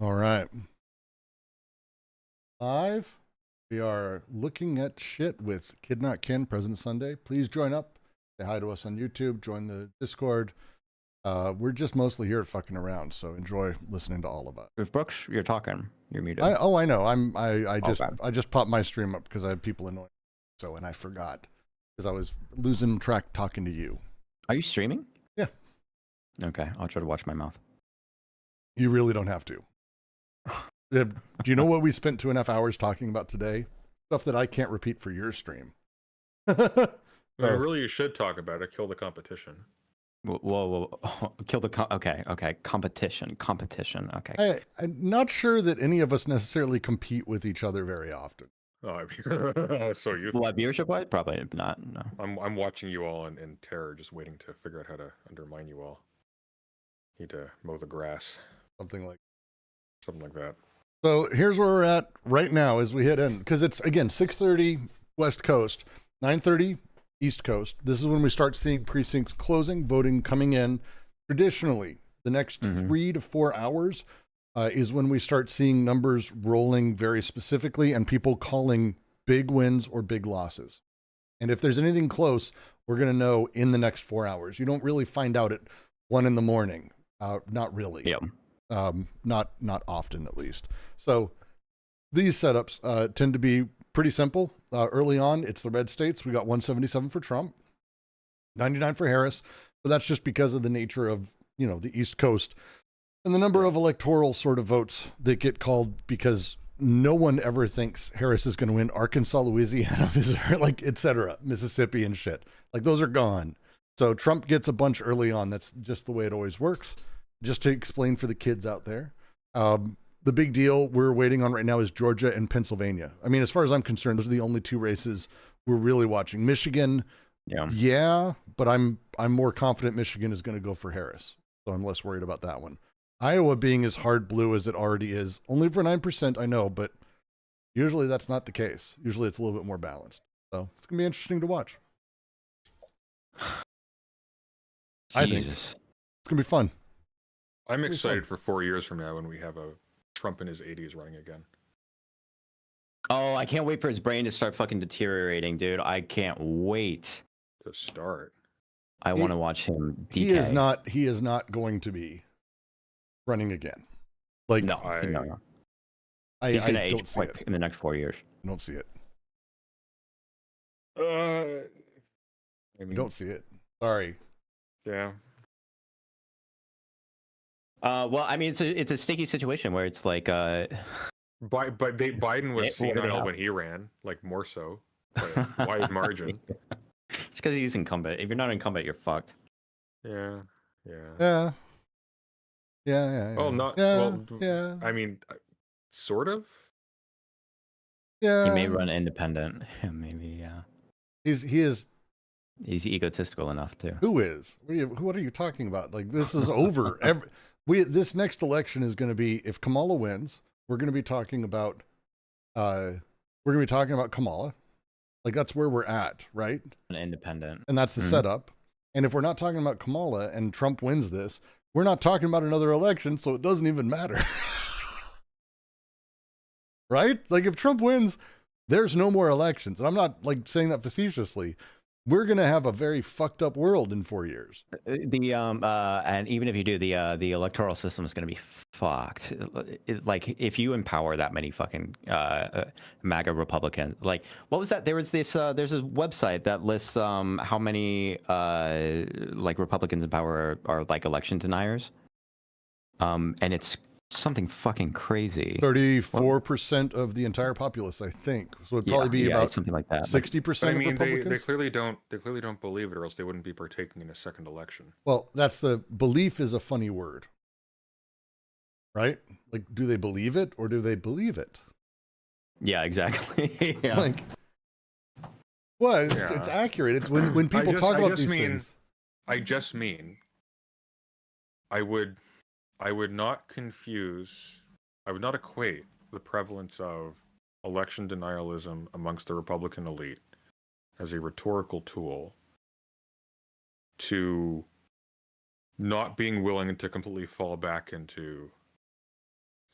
All right. Live. We are looking at shit with Kid Not Kin, President Sunday. Please join up. Say hi to us on YouTube. Join the Discord. We're just mostly here fucking around, so enjoy listening to all of us. If Brooks, you're talking. You're muted. I know. Okay. I just popped my stream up because I had people annoying. So and I forgot because I was losing track talking to you. Are you streaming? Yeah. Okay, I'll try to watch my mouth. You really don't have to. Do you know what we spent 2.5 hours talking about today? Stuff that I can't repeat for your stream. Really, you should talk about it. Kill the competition. Whoa. Kill the okay. Competition. Okay. I'm not sure that any of us necessarily compete with each other very often. Oh, so you. What viewership wise? Probably not. No. I'm watching you all in terror, just waiting to figure out how to undermine you all. Need to mow the grass. Something like that. So here's where we're at right now as we hit in, because it's again 6:30 West Coast, 9:30 East Coast. This is when we start seeing precincts closing, voting coming in. Traditionally, the next 3 to 4 hours is when we start seeing numbers rolling very specifically and people calling big wins or big losses. And if there's anything close, we're going to know in the next 4 hours. You don't really find out at 1 in the morning. Not really. Yeah. Not often, at least. So these setups tend to be pretty simple. Early on, it's the red states. We got 177 for Trump, 99 for Harris, but that's just because of the nature of, the East Coast and the number of electoral sort of votes that get called, because no one ever thinks Harris is going to win Arkansas, Louisiana, Missouri, like, et cetera, Mississippi and shit. Like, those are gone. So Trump gets a bunch early on. That's just the way it always works. Just to explain for the kids out there, the big deal we're waiting on right now is Georgia and Pennsylvania. I mean, as far as I'm concerned, those are the only two races we're really watching. Michigan, yeah, but I'm more confident Michigan is going to go for Harris, so I'm less worried about that one. Iowa being as hard blue as it already is, only for 9%, I know, but usually that's not the case. Usually it's a little bit more balanced. So it's going to be interesting to watch. I think it's going to be fun. I'm excited for 4 years from now when we have a Trump in his 80s running again. Oh, I can't wait for his brain to start fucking deteriorating, dude. I can't wait to start. I want to watch him decay. He is not going to be running again. Like, no. He's going to age quick in the next 4 years. I don't see it. I mean, don't see it. Sorry. Yeah. Well, I mean, it's a sticky situation where it's like, Biden was senile when he ran, like more so, wide margin. It's because he's incumbent. If you're not incumbent, you're fucked. Yeah. Oh, not. Well, yeah. I mean, sort of. Yeah. He may run independent. Maybe. Yeah. He is. He's egotistical enough to. Who is? What are you talking about? Like, this is over. This next election is going to be, if Kamala wins, we're going to be talking about Kamala. Like, that's where we're at, right? An independent. And that's the setup. And if we're not talking about Kamala and Trump wins this, we're not talking about another election, so it doesn't even matter. Right? Like, if Trump wins, there's no more elections. And I'm not like saying that facetiously. We're going to have a very fucked up world in 4 years. And even if you do, the electoral system is going to be fucked. Like, if you empower that many fucking MAGA Republicans, like, what was that? There's a website that lists how many like Republicans in power are like election deniers. And it's something fucking crazy. 34% of the entire populace, I think. So it'd probably be about something like that. 60%. I mean, of Republicans. They clearly don't believe it, or else they wouldn't be partaking in a second election. Well, that's the belief is a funny word, right? Like, do they believe it or do they believe it? Yeah, exactly. Yeah. Like, well, it's accurate. It's when people talk about these things. I just mean, I would not equate the prevalence of election denialism amongst the Republican elite as a rhetorical tool to not being willing to completely fall back into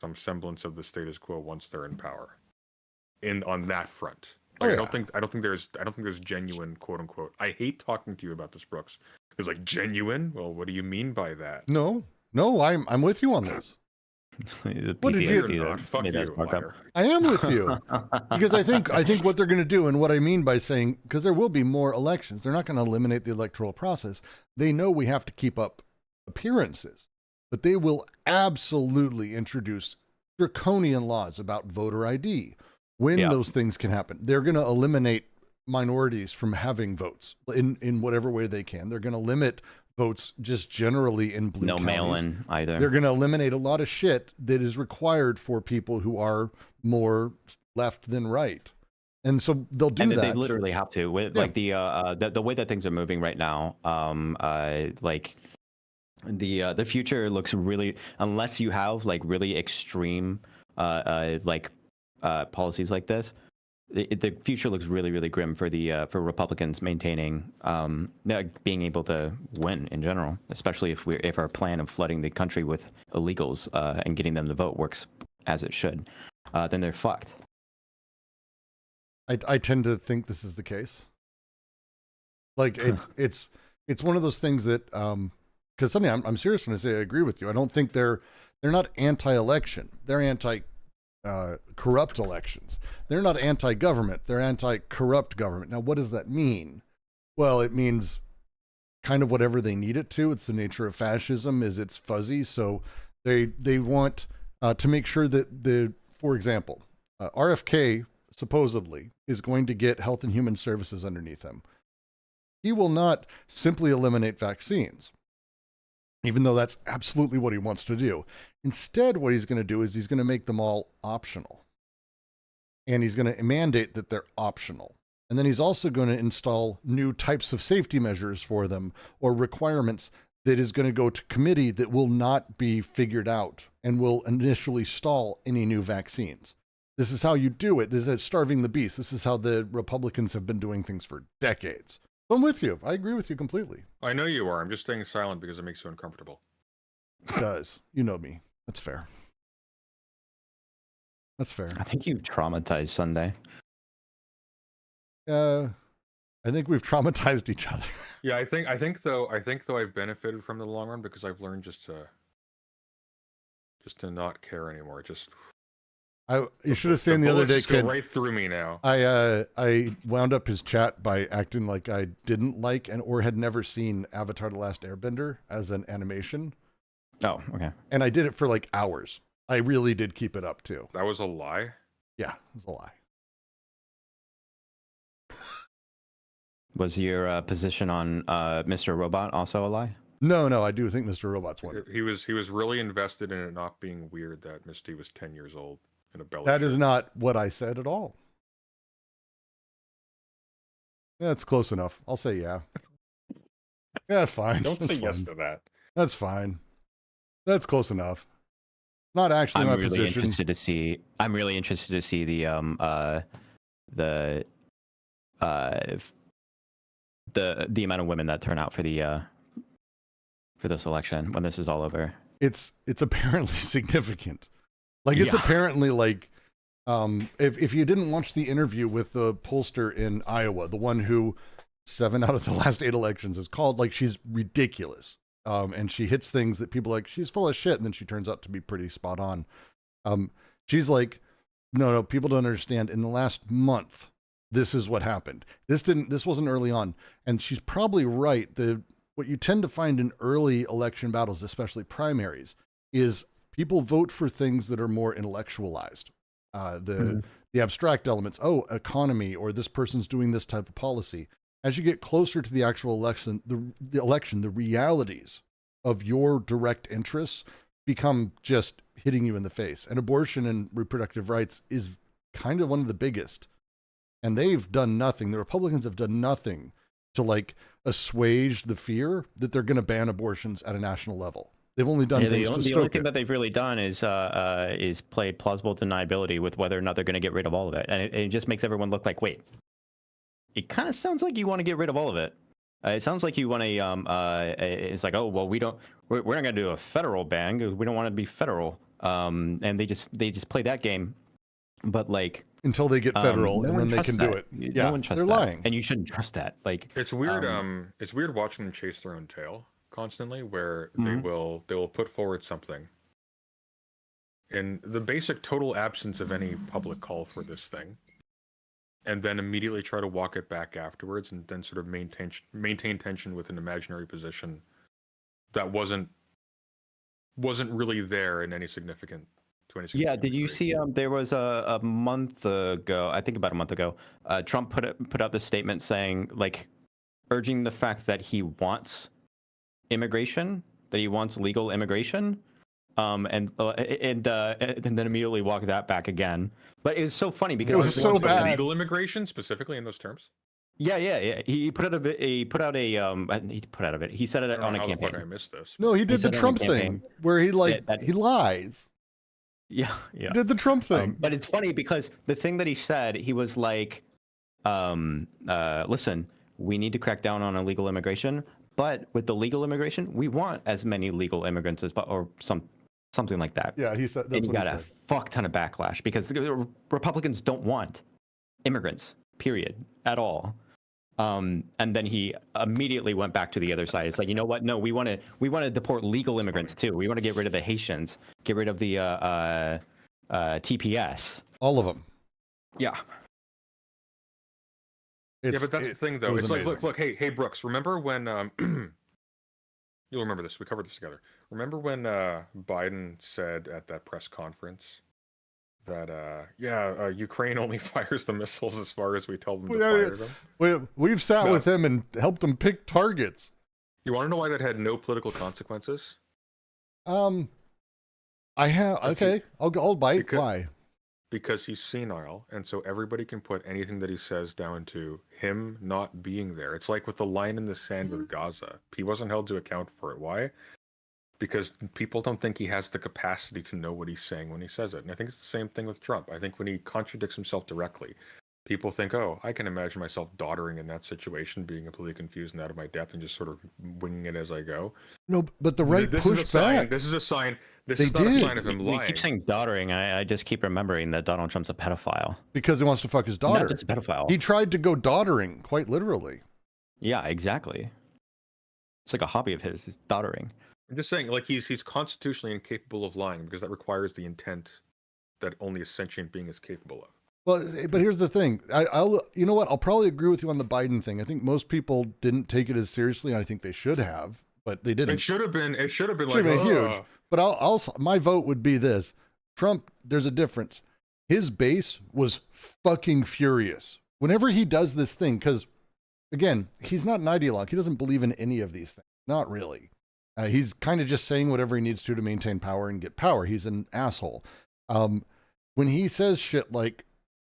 some semblance of the status quo once they're in power. On that front. Oh, Like, yeah. I don't think there's genuine, quote unquote. I hate talking to you about this, Brooks. It's like, genuine? Well, what do you mean by that? No, I'm with you on this. What did you- PTSD that Fuck made us you, fuck up. liar. I am with you. Because I think what they're going to do, and what I mean by saying, because there will be more elections, they're not going to eliminate the electoral process. They know we have to keep up appearances, but they will absolutely introduce draconian laws about voter ID when Yeah. those things can happen. They're going to eliminate minorities from having votes in whatever way they can. They're going to limit votes just generally in blue No counties. mail-in either. They're going to eliminate a lot of shit that is required for people who are more left than right. And so they'll do and that. they literally have to with Yeah. like the way that things are moving right now. Like the future looks really, unless you have like really extreme policies like this. The future looks really, really grim for for Republicans maintaining being able to win in general, especially if our plan of flooding the country with illegals and getting them to vote works as it should. Then they're fucked. I tend to think this is the case. Like it's one of those things that because something I'm serious when I say I agree with you. I don't think they're not anti-election. They're anti-corrupt elections. They're not anti-government. They're anti-corrupt government. Now, what does that mean? Well, it means kind of whatever they need it to. It's the nature of fascism is it's fuzzy. So they want to make sure that for example, RFK supposedly is going to get Health and Human Services underneath him. He will not simply eliminate vaccines, even though that's absolutely what he wants to do. Instead, what he's going to do is he's going to make them all optional. And he's going to mandate that they're optional. And then he's also going to install new types of safety measures for them or requirements that is going to go to committee that will not be figured out and will initially stall any new vaccines. This is how you do it. This is starving the beast. This is how the Republicans have been doing things for decades. So I'm with you. I agree with you completely. I know you are. I'm just staying silent because it makes you uncomfortable. It does. You know me. That's fair. That's fair. I think you've traumatized Sunday. I think we've traumatized each other. Yeah, I think though I've benefited from the long run because I've learned just to not care anymore. You should have seen the other bullets day, just go kid. right through me now. I wound up his chat by acting like I didn't like or had never seen Avatar: The Last Airbender as an animation, Oh, okay. and I did it for like hours. I really did keep it up too. That was a lie. Yeah, it was a lie. Was your position on Mr. Robot also a lie? No, I do think Mr. Robot's wonderful. He was really invested in it not being weird that Misty was 10 years old in a belly. That is shirt. not what I said at all. That's close enough. I'll say yeah. Yeah, fine. Don't That's say yes fine. to that. That's fine. That's close enough. Not actually I'm my really position. interested to see. I'm really interested to see the amount of women that turn out for this election when this is all over. It's apparently significant. Like it's Yeah. apparently like if you didn't watch the interview with the pollster in Iowa, the one who 7 out of the last 8 elections is called like she's ridiculous. And she hits things that people are like, she's full of shit, and then she turns out to be pretty spot on. She's like, no, people don't understand. In the last month, this is what happened. This wasn't early on. And she's probably right. What you tend to find in early election battles, especially primaries, is people vote for things that are more intellectualised. The abstract elements, economy, or this person's doing this type of policy. As you get closer to the actual election, the realities of your direct interests become just hitting you in the face. And abortion and reproductive rights is kind of one of the biggest. And they've done nothing. The Republicans have done nothing to like assuage the fear that they're going to ban abortions at a national level. They've only done things to the only stoke thing it. that they've really done is play plausible deniability with whether or not they're going to get rid of all of it, and it just makes everyone look like, wait, it kind of sounds like you want to get rid of all of it. It sounds like you want to. It's like, oh well, we're not going to do a federal ban because we don't want it to be federal. and they just play that game. But like Until they get federal, no and one then they trusts can that. do it. No Yeah, one trusts they're that. lying. And you shouldn't trust that. Like It's weird. It's weird watching them chase their own tail constantly, where they Mhm. will put forward something, in the basic total absence of any public call for this thing, and then immediately try to walk it back afterwards, and then sort of maintain tension with an imaginary position that wasn't really there in any significant to any Yeah, significant did you degree. see? There was a month ago, I think about a month ago, Trump put out this statement saying, like, urging the fact that he wants immigration, that he wants legal immigration, and then immediately walk that back again. But it was so funny because It was so Wants bad. Legal immigration, specifically in those terms. yeah. He put out a he said I it don't know on a how the fuck I campaign. missed this. No, he did the said it on a Trump campaign. thing where he that- he lies. Yeah. He did the Trump thing. But it's funny because the thing that he said, he was like, listen, we need to crack down on illegal immigration, but with the legal immigration, we want as many legal immigrants as or something like that. Yeah, he said And that's he what he got a said. fuck ton of backlash because the Republicans don't want immigrants, period, at all. And then he immediately went back to the other side. It's like, you know what? No, we want to deport legal immigrants too. We want to get rid of the Haitians, get rid of the TPS. All of them. Yeah. Yeah, but that's the thing, though. was It's like, amazing. look, hey, Brooks, remember when you'll remember this? We covered this together. Remember when Biden said at that press conference that Ukraine only fires the missiles as far as we tell them to Well, fire them? We've sat No. with him and helped him pick targets. You want to know why that had no political consequences? I have That's okay. I'll bite. because- Why? Because he's senile, and so everybody can put anything that he says down to him not being there. It's like with the line in the sand with Gaza. He wasn't held to account for it. Why? Because people don't think he has the capacity to know what he's saying when he says it. And I think it's the same thing with Trump. I think when he contradicts himself directly, people think, oh, I can imagine myself doddering in that situation, being completely confused and out of my depth and just sort of winging it as I go. No, but the right This is a push sign. back. This is a sign. This They is not did. a sign of him You lying. keep saying doddering. I just keep remembering that Donald Trump's a pedophile. Because he wants to fuck his daughter. Not just a pedophile. He tried to go doddering, quite literally. Yeah, exactly. It's like a hobby of his, is doddering. I'm just saying, like he's constitutionally incapable of lying because that requires the intent that only a sentient being is capable of. Well, but here's the thing. I'll you know what? I'll probably agree with you on the Biden thing. I think most people didn't take it as seriously. I think they should have, but they didn't. It should have been. It should have been Should like have been huge. "Ugh." But my vote would be this. Trump, there's a difference. His base was fucking furious. Whenever he does this thing, because, again, he's not an ideologue. He doesn't believe in any of these things. Not really. He's kind of just saying whatever he needs to maintain power and get power. He's an asshole. When he says shit like,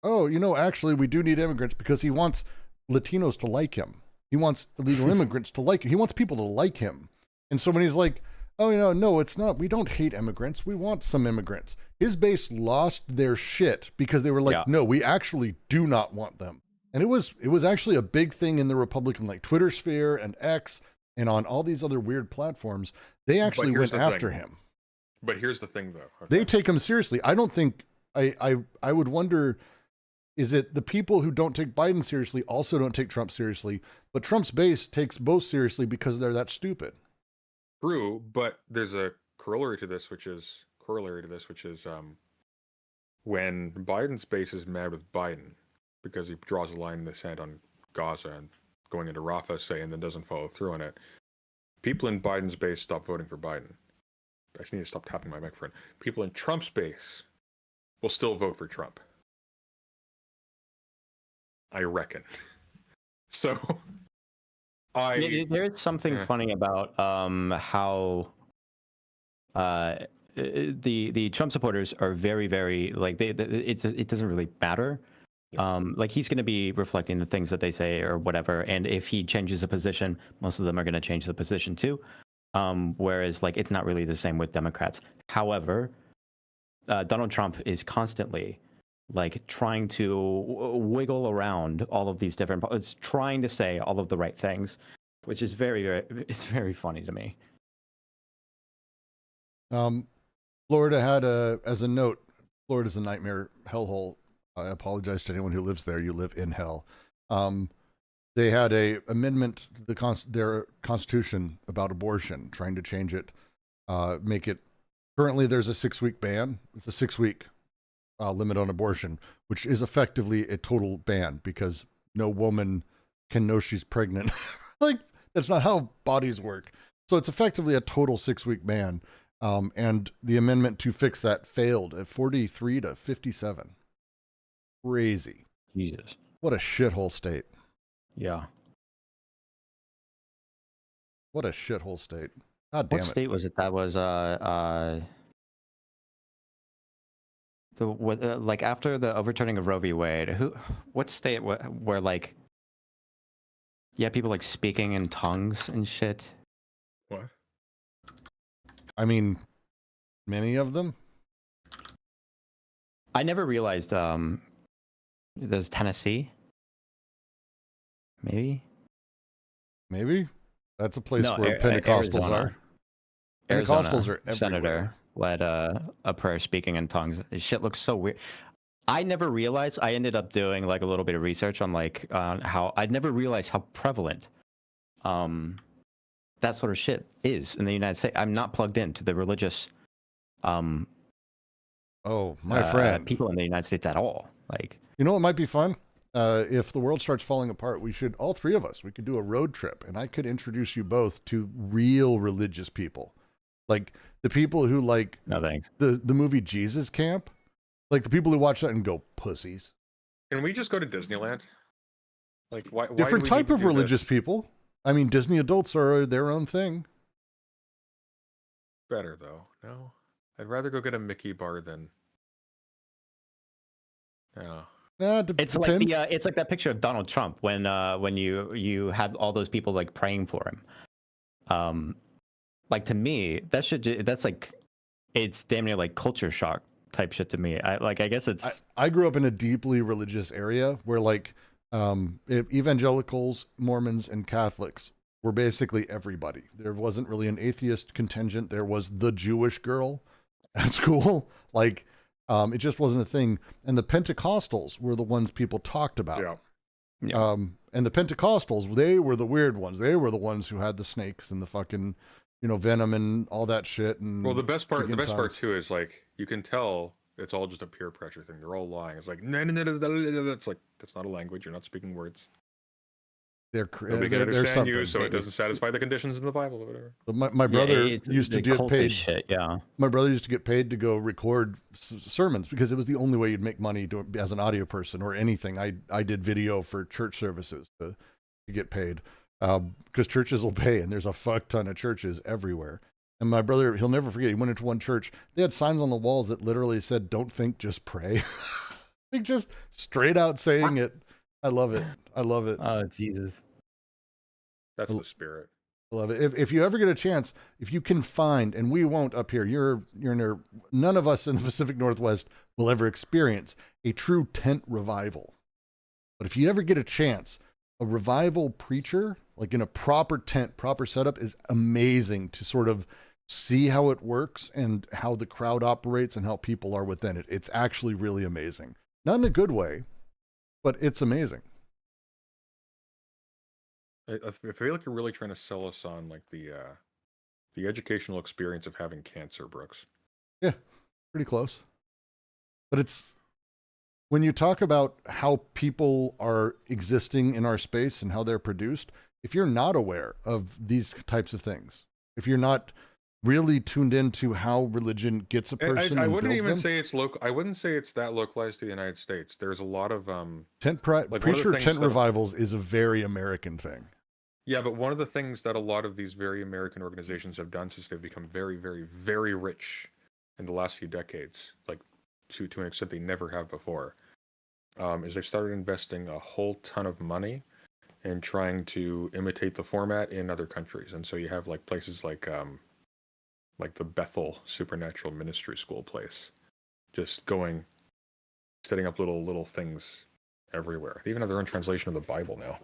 oh, actually, we do need immigrants because he wants Latinos to like him. He wants illegal immigrants to like him. He wants people to like him. And so when he's like, oh, no, it's not. We don't hate immigrants. We want some immigrants. His base lost their shit because they were like, Yeah. no, we actually do not want them. And it was actually a big thing in the Republican, like Twitter sphere and X and on all these other weird platforms. They actually here's went the after thing. him. But here's the thing, though. They okay? take him seriously. I don't think, I would wonder, is it the people who don't take Biden seriously also don't take Trump seriously, but Trump's base takes both seriously because they're that stupid. True, but there's a corollary to this, which is when Biden's base is mad with Biden because he draws a line in the sand on Gaza and going into Rafah, say, and then doesn't follow through on it. People in Biden's base stop voting for Biden. I just need to stop tapping my microphone. People in Trump's base will still vote for Trump. I reckon. So, There is something Yeah. funny about how the Trump supporters are very, very like it doesn't really matter. Like he's going to be reflecting the things that they say or whatever, and if he changes a position, most of them are going to change the position too. Whereas like it's not really the same with Democrats. However, Donald Trump is constantly like trying to wiggle around all of these different, it's trying to say all of the right things, which is very, very, it's very funny to me. Florida had as a note, Florida's a nightmare hellhole. I apologize to anyone who lives there. You live in hell. They had a amendment to their constitution about abortion, trying to change it, make it. Currently, there's a 6-week ban. It's a 6-week limit on abortion, which is effectively a total ban because no woman can know she's pregnant. Like, that's not how bodies work. So it's effectively a total 6-week ban. And the amendment to fix that failed at 43 to 57. Crazy. Jesus. What a shithole state. Yeah. What a shithole state. God damn What it. state was it? That was like after the overturning of Roe v. Wade. What state where like people like speaking in tongues and shit? What? I mean, many of them. I never realized there's Tennessee. Maybe that's a place where Pentecostals Arizona. are. Pentecostals are everywhere. Senator led a prayer speaking in tongues. This shit looks so weird. I never realized. I ended up doing like a little bit of research on like how I'd never realized how prevalent that sort of shit is in the United States. I'm not plugged into the religious Oh, my friend. people in the United States at all. Like, You know what might be fun? If the world starts falling apart, we should, all three of us, we could do a road trip and I could introduce you both to real religious people. Like the people who like no thanks. the movie Jesus Camp. Like the people who watch that and go, pussies. Can we just go to Disneyland? Like, why? Different do we type need to of do religious this? people. I mean, Disney adults are their own thing. Better though. No, I'd rather go get a Mickey bar than. Yeah. It's depends. like it's like that picture of Donald Trump when you had all those people like praying for him. Like to me, that's like it's damn near like culture shock type shit to me. I guess it's. I grew up in a deeply religious area where like evangelicals, Mormons, and Catholics were basically everybody. There wasn't really an atheist contingent. There was the Jewish girl at school. Like, it just wasn't a thing. And the Pentecostals were the ones people talked about. Yeah. Yeah. And the Pentecostals, they were the weird ones. They were the ones who had the snakes and the fucking, venom and all that shit. And Well, the best part tongues. too is like you can tell it's all just a peer pressure thing. They're all lying. It's like no, it's like that's not a language. You're not speaking words. They're Nobody can there's understand something. you, so it doesn't satisfy the conditions in the Bible or whatever. But my brother it's used to the get cultish paid. Shit, yeah. My brother used to get paid to go record sermons because it was the only way you'd make money as an audio person or anything. I did video for church services to get paid because churches will pay, and there's a fuck ton of churches everywhere. And my brother, he'll never forget, he went into one church. They had signs on the walls that literally said, "Don't think, just pray." Like just straight out saying it. I love it. I love it. Oh Jesus. That's the spirit. I love it. If you ever get a chance, if you can find, and we won't up here, you're near, none of us in the Pacific Northwest will ever experience a true tent revival. But if you ever get a chance, a revival preacher, like in a proper tent, proper setup, is amazing to sort of see how it works and how the crowd operates and how people are within it. It's actually really amazing. Not in a good way, but it's amazing. I feel like you're really trying to sell us on like the educational experience of having cancer, Brooks. Yeah, pretty close. But it's when you talk about how people are existing in our space and how they're produced, if you're not aware of these types of things, if you're not really tuned into how religion gets a person, I and wouldn't builds even them, say it's local. I wouldn't say it's that localized to the United States. There's a lot of tent like one of the preacher things tent that- revivals is a very American thing. Yeah, but one of the things that a lot of these very American organizations have done since they've become very, very, very rich in the last few decades, like to an extent they never have before, is they've started investing a whole ton of money in trying to imitate the format in other countries. And so you have like places like the Bethel Supernatural Ministry School place, just setting up little things everywhere. They even have their own translation of the Bible now.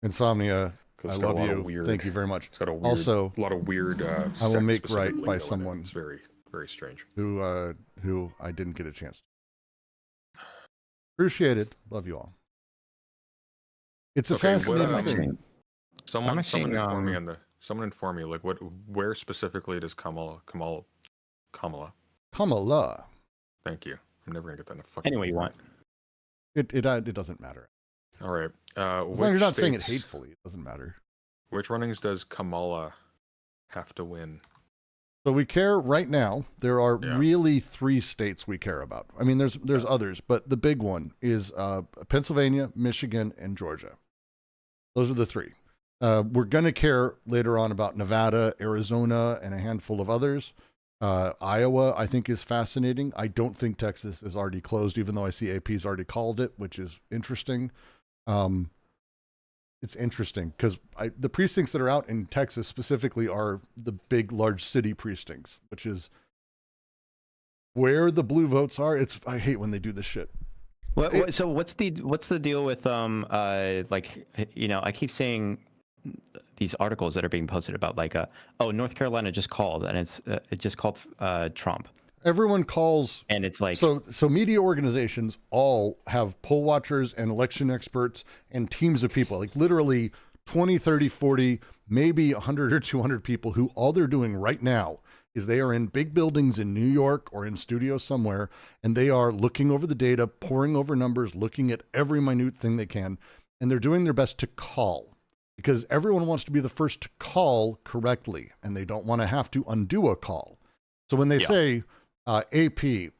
Insomnia, 'Cause I it's got a love lot of you. weird- Thank you very much. It's got a Also, lot of weird. I will make right by someone. It's very Very strange. who I didn't get a chance to. Appreciate it. Love you all. It's a Okay, what, fascinating thing. Someone actually, inform me on the. Someone inform me, like, where specifically does Kamala? Kamala. Thank you. I'm never gonna get that in a fucking. Any way you want. It doesn't matter. All right. As long as you're not saying it hatefully, it doesn't matter. Which runnings does Kamala have to win? So we care right now. There are Yeah. really 3 states we care about. I mean, there's others, but the big one is Pennsylvania, Michigan, and Georgia. Those are the 3. We're going to care later on about Nevada, Arizona, and a handful of others. Iowa, I think, is fascinating. I don't think Texas is already closed, even though I see AP's already called it, which is interesting. It's interesting because the precincts that are out in Texas specifically are the big, large city precincts, which is where the blue votes are. I hate when they do this shit. So what's the deal with like, you know, I keep seeing these articles that are being posted about like North Carolina just called and it just called Trump. Everyone calls, and it's like so media organizations all have poll watchers and election experts and teams of people, like literally 20, 30, 40, maybe 100 or 200 people who all they're doing right now is they are in big buildings in New York or in studios somewhere, and they are looking over the data, poring over numbers, looking at every minute thing they can, and they're doing their best to call, because everyone wants to be the first to call correctly, and they don't want to have to undo a call. So when they say AP,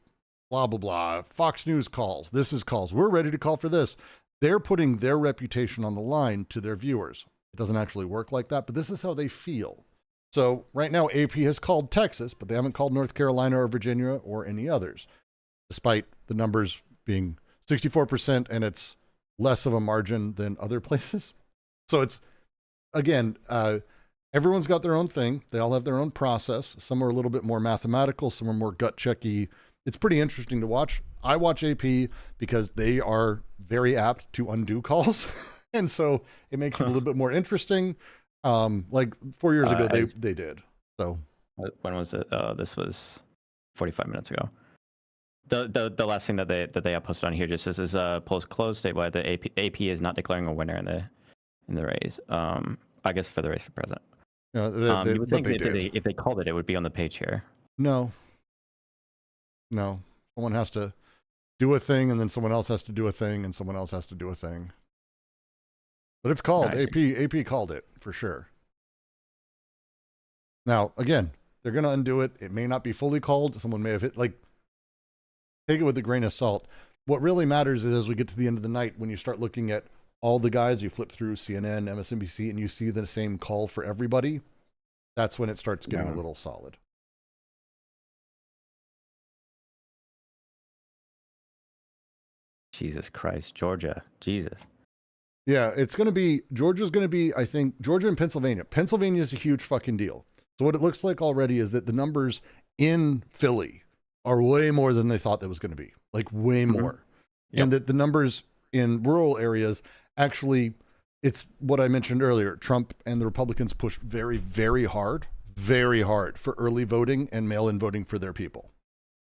blah, blah, blah, Fox News calls, this is calls, we're ready to call for this, they're putting their reputation on the line to their viewers. It doesn't actually work like that, but this is how they feel. So right now, AP has called Texas, but they haven't called North Carolina or Virginia or any others, despite the numbers being 64%, and it's less of a margin than other places. So it's, again, everyone's got their own thing. They all have their own process. Some are a little bit more mathematical. Some are more gut checky. It's pretty interesting to watch. I watch AP because they are very apt to undo calls. And so it makes it a little bit more interesting. Like 4 years ago, they did. So when was it? This was 45 minutes ago. The last thing that they have posted on here just says is polls closed statewide. The AP is not declaring a winner in the race. I guess for the race for president. You would think if they called it, it would be on the page here. No. Someone has to do a thing, and then someone else has to do a thing, and someone else has to do a thing. But it's called. AP called it for sure. Now, again, they're going to undo it. It may not be fully called. Someone may have hit, like, take it with a grain of salt. What really matters is as we get to the end of the night, when you start looking at all the guys, you flip through CNN, MSNBC, and you see the same call for everybody, that's when it starts getting a little solid. Jesus Christ, Georgia, Jesus. Yeah, Georgia's going to be, I think, Georgia and Pennsylvania. Pennsylvania is a huge fucking deal. So what it looks like already is that the numbers in Philly are way more than they thought that was going to be, like way more. Yep. And that the numbers in rural areas, actually, it's what I mentioned earlier. Trump and the Republicans pushed very, very hard for early voting and mail-in voting for their people.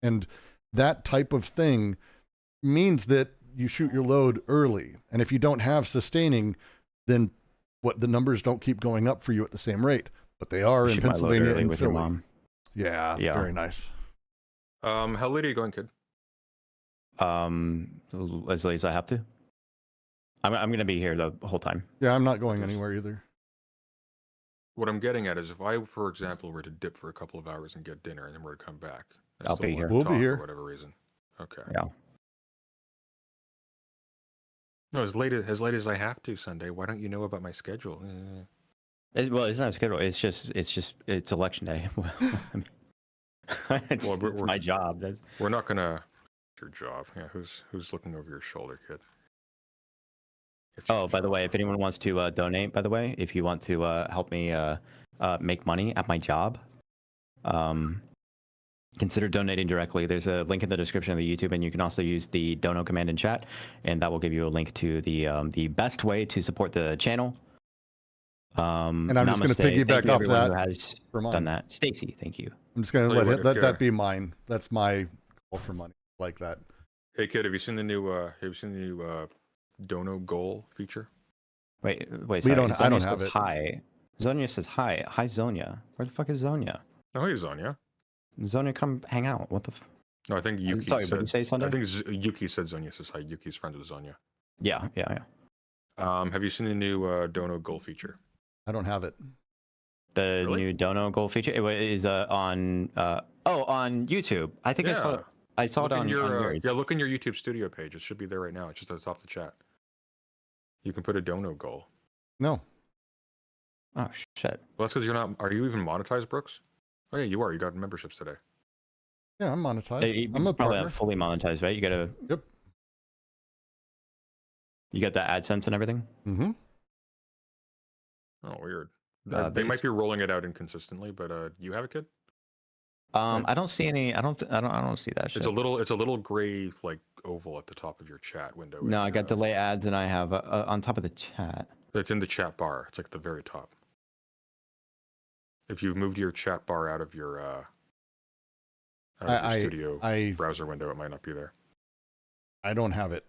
And that type of thing means that you shoot your load early. And if you don't have sustaining, then the numbers don't keep going up for you at the same rate. But they are in Pennsylvania and with Philly. Your mom. Yeah, very nice. How late are you going, kid? As late as I have to. I'm going to be here the whole time. Yeah, I'm not going anywhere either. What I'm getting at is if I, for example, were to dip for a couple of hours and get dinner and then were to come back, I'll be here. We'll be here. For whatever reason. Okay. Yeah. No, as late as I have to Sunday. Why don't you know about my schedule? Well, it's not a schedule. It's election day. I mean, it's my job. We're not gonna. Your job. Yeah. Who's looking over your shoulder, kid? By the way, if anyone wants to donate, by the way, if you want to help me make money at my job, consider donating directly. There's a link in the description of the YouTube, and you can also use the dono command in chat, and that will give you a link to the best way to support the channel. And I'm just gonna Namaste. Thank piggyback you off everyone that who has for mine. done that. Stacy, thank you. I'm just gonna Tell you let what, let if, that be mine. That's my call for money, like that. Hey kid, have you seen the new Dono goal feature? Wait. We Sorry. don't- I Zonia don't says have it. hi. Zonia says hi. Hi, Zonia. Where the fuck is Zonia? Oh, he's on, yeah. Zonia, come hang out. What the? No, I think Yuki sorry, said. what did you say, Sunday? I think Yuki said Zonia says hi. Yuki's friends with Zonia. Yeah. Have you seen the new Dono goal feature? I don't have it. The Really? new Dono goal feature is on on YouTube. I think I saw it Look on in your yours. look in your YouTube studio page. It should be there right now. It's just at the top of the chat. You can put a Dono goal. No. Oh shit. Well, that's because you're not. Are you even monetized, Brooks? Oh yeah, you are. You got memberships today. Yeah, I'm monetized. You I'm a probably partner. have fully monetized, right? You gotta. Yep. You got the AdSense and everything. Mm-hmm. Oh, weird. Uh, They base. might be rolling it out inconsistently, but you have a kid. I don't see any. I don't see that shit. It's a little gray like oval at the top of your chat window. No, and, I got delay ads, and I have on top of the chat. It's in the chat bar. It's like at the very top. If you've moved your chat bar out of your studio browser window, it might not be there. I don't have it.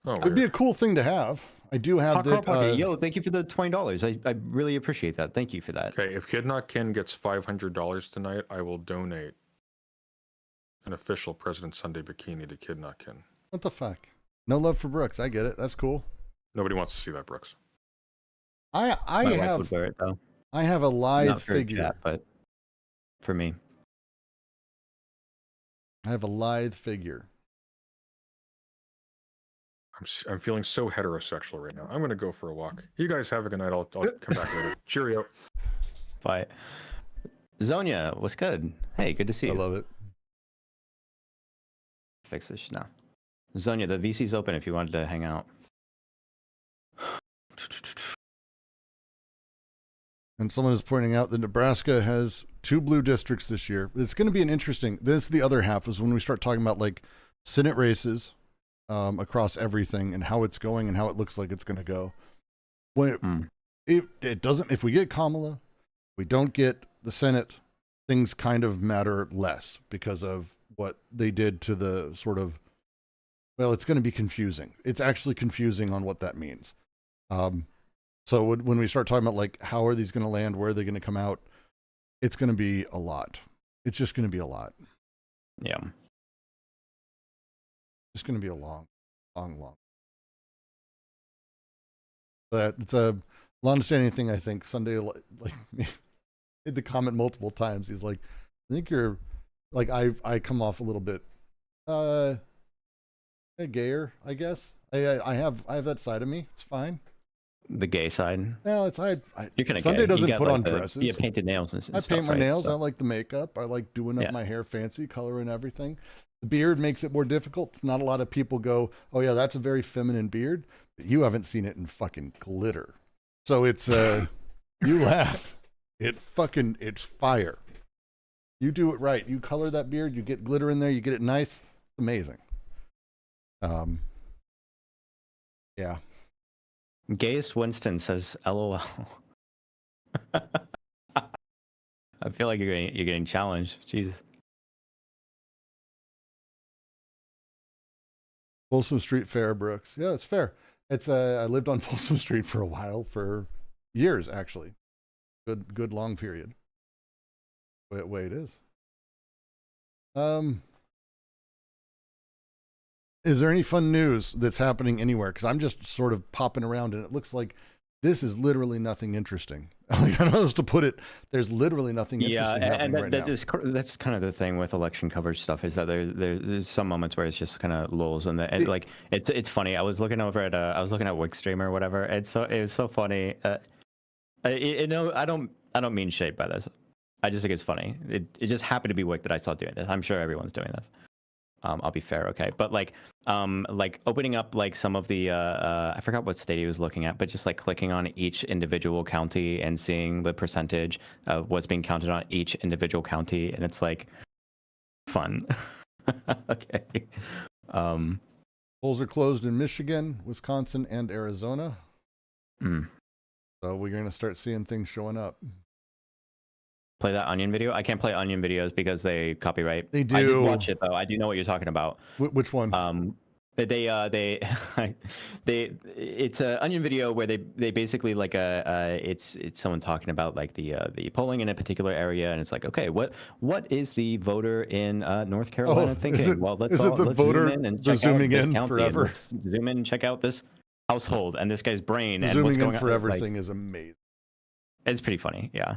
Oh, It'd be a weird. cool thing to have. I do have Hot the. Car Pocket, yo, thank you for the $20. I really appreciate that. Thank you for that. Okay, if Kidnot Kin gets $500 tonight, I will donate an official President Sunday bikini to Kidnot Kin. What the fuck? No love for Brooks. I get it. That's cool. Nobody wants to see that, Brooks. I My wife have would wear it though. I have a live Not for figure. chat, but for me. I have a lithe figure. I'm feeling so heterosexual right now. I'm gonna go for a walk. You guys have a good night. I'll come back later. Cheerio. Bye. Zonia, what's good? Hey, good to see I you. love it. Fix this shit now. Zonia, the VC's open if you wanted to hang out. And someone is pointing out that Nebraska has 2 blue districts this year. It's going to be an interesting. This is the other half is when we start talking about like Senate races across everything and how it's going and how it looks like it's going to go. When it doesn't, if we get Kamala, we don't get the Senate, things kind of matter less because of what they did to the sort of. Well, it's going to be confusing. It's actually confusing on what that means. So when we start talking about like how are these going to land, where are they going to come out, it's going to be a lot. It's just going to be a lot. Yeah. It's going to be a long. But it's a long-standing thing. I think Sunday like made the comment multiple times. He's like, I think you're like I come off a little bit gayer, I guess. I have that side of me. It's fine. The gay side. Well, it's You're kind of Sunday gay. doesn't You got, put like, on the, dresses. You painted nails and I stuff, paint my right? nails. So- I like the makeup. I like doing up Yeah. my hair fancy, color and everything. The beard makes it more difficult. Not a lot of people go, oh yeah, that's a very feminine beard. But you haven't seen it in fucking glitter. So it's you laugh. It's fire. You do it right. You color that beard, you get glitter in there, you get it nice. It's amazing. Yeah. Gayest Winston says LOL. I feel like you're getting challenged. Jesus. Folsom Street Fair, Brooks. Yeah, it's fair. It's I lived on Folsom Street for a while, for years actually. Good long period. Way it is. Is there any fun news that's happening anywhere? Because I'm just sort of popping around, and it looks like this is literally nothing interesting. Like, I don't know how else to put it. There's literally nothing interesting happening right now. That's kind of the thing with election coverage stuff, is that there's some moments where it's just kind of lulls, and like it's funny. I was looking over at Wixstream or whatever. It was so funny. I don't mean shade by this. I just think it's funny. It just happened to be Wick that I saw doing this. I'm sure everyone's doing this. I'll be fair, okay, but like opening up like some of the I forgot what state he was looking at, but just like clicking on each individual county and seeing the percentage of what's being counted on each individual county, and it's like fun. Okay. Polls are closed in Michigan, Wisconsin, and Arizona. So we're going to start seeing things showing up. Play that Onion video. I can't play Onion videos because they copyright. They I did do. watch it though. I do know what you're talking about. Which one? They it's a Onion video where they basically like it's someone talking about like the polling in a particular area, and it's like, okay, what is the voter in North Carolina thinking? Well, let's voter zoom in and check zooming out this in county, forever? let's zoom in and check out this household and this guy's brain and Zooming what's in going on. forever Like, thing is amazing. it's pretty funny, yeah.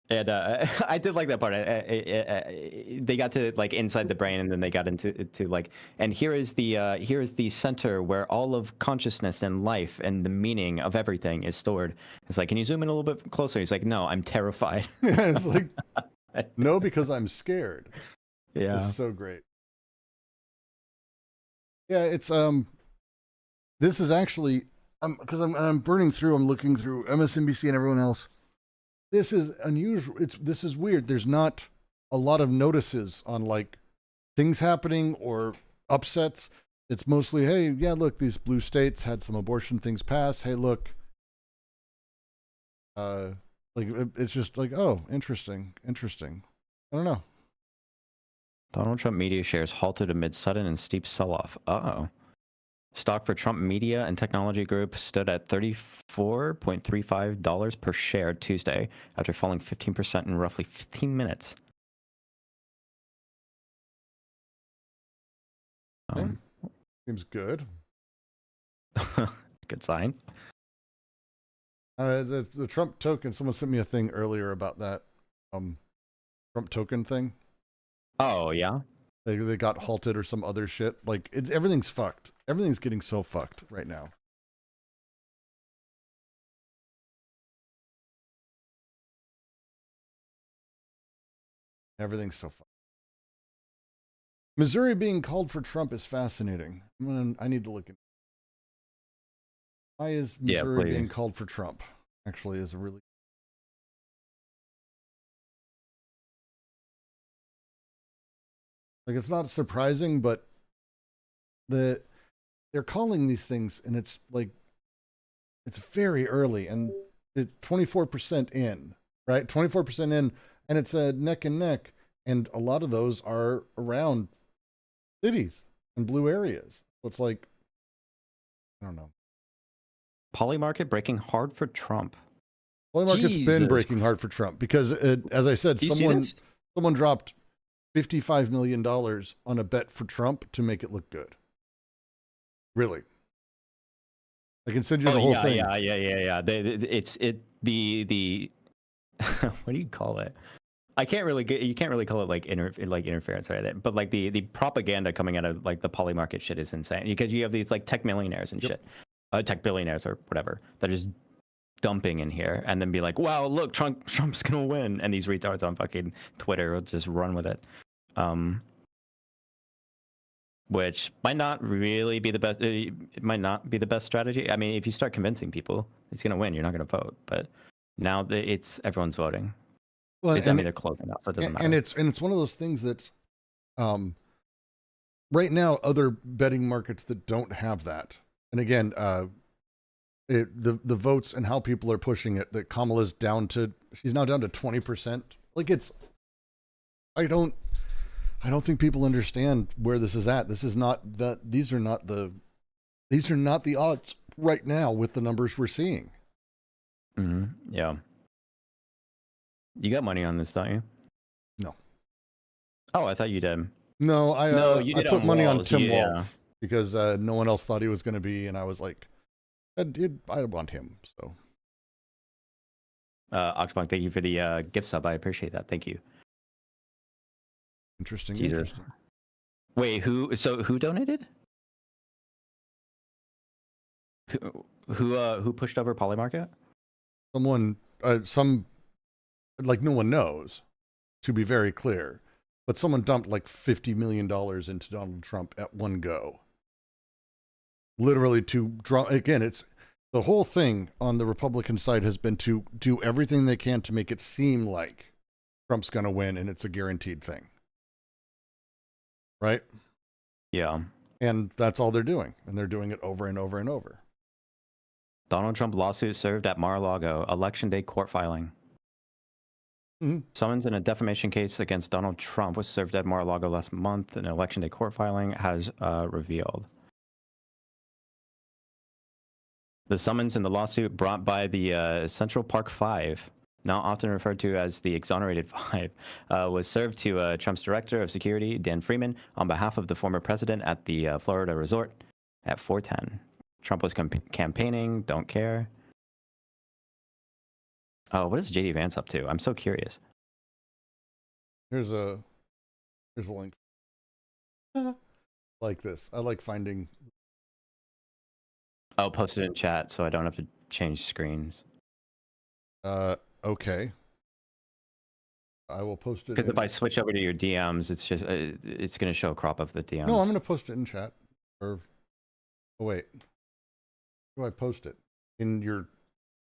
And I did like that part. They got to like inside the brain, and then they got into like, and here is the center where all of consciousness and life and the meaning of everything is stored. It's like, can you zoom in a little bit closer? He's like, no, I'm terrified. Yeah, it's like, no, because I'm scared. Yeah, It's so great. Yeah, it's this is actually because I'm burning through. I'm looking through MSNBC and everyone else. This is unusual. This is weird. There's not a lot of notices on like things happening or upsets. It's mostly, hey, yeah, look, these blue states had some abortion things pass. Hey, look. Like it's just like, oh, interesting. I don't know. Donald Trump media shares halted amid sudden and steep sell-off. Uh-oh. Stock for Trump Media and Technology Group stood at $34.35 per share Tuesday after falling 15% in roughly 15 minutes. Seems good. Good sign. The Trump token. Someone sent me a thing earlier about that Trump token thing. Oh, yeah? They got halted or some other shit. Like everything's fucked. Everything's getting so fucked right now. Everything's so fucked. Missouri being called for Trump is fascinating. I need to look at. Why is Missouri being called for Trump? Actually, is a really. Like, it's not surprising, but they're calling these things, and it's like, it's very early, and it's 24% in, right? 24% in, and it's a neck and neck, and a lot of those are around cities and blue areas. So it's like, I don't know. Polymarket breaking hard for Trump. Polymarket's been breaking hard for Trump because, as I said, someone dropped $55 million on a bet for Trump to make it look good. Really. I can send you the whole thing. Yeah. The what do you call it? You can't really call it like interference, right? But like the propaganda coming out of like the Polymarket shit is insane because you have these like tech millionaires and shit, tech billionaires or whatever that are just dumping in here and then be like, wow, look, Trump's gonna win, and these retards on fucking Twitter will just run with it. Which might not really be the best. It might not be the best strategy. I mean, if you start convincing people he's going to win, you're not going to vote. But now everyone's voting. Well, they're closing out, so it doesn't matter. And it's one of those things that's, right now, other betting markets that don't have that. And again, the votes and how people are pushing it. That Kamala's she's now down to 20%. Like I don't think people understand where this is at. These are not the odds right now with the numbers we're seeing. Mm-hmm. Yeah. You got money on this, don't you? No. Oh, I thought you did. No, I put money on Tim Walz because no one else thought he was going to be, and I was like, I want him. So. Oxbonk, thank you for the gift sub. I appreciate that. Thank you. Interesting. Wait, who donated? Who pushed over Polymarket? Someone, like no one knows, to be very clear, but someone dumped like $50 million into Donald Trump at one go. Literally to draw, again, it's the whole thing on the Republican side has been to do everything they can to make it seem like Trump's going to win and it's a guaranteed thing. Right? Yeah. And that's all they're doing. And they're doing it over and over and over. Donald Trump lawsuit served at Mar-a-Lago. Election day court filing. Mhm. Summons in a defamation case against Donald Trump was served at Mar-a-Lago last month. An election day court filing has revealed. The summons in the lawsuit brought by the Central Park Five, now often referred to as the Exonerated Five, was served to Trump's director of security, Dan Freeman, on behalf of the former president at the Florida resort at 410. Trump was campaigning, don't care. Oh, what is JD Vance up to? I'm so curious. Here's a link. Like this. I like finding. I'll post it in chat so I don't have to change screens. Okay. I will post it. Because if I switch over to your DMs, it's just it's going to show a crop of the DMs. No, I'm going to post it in chat. Or oh wait, where do I post it? In your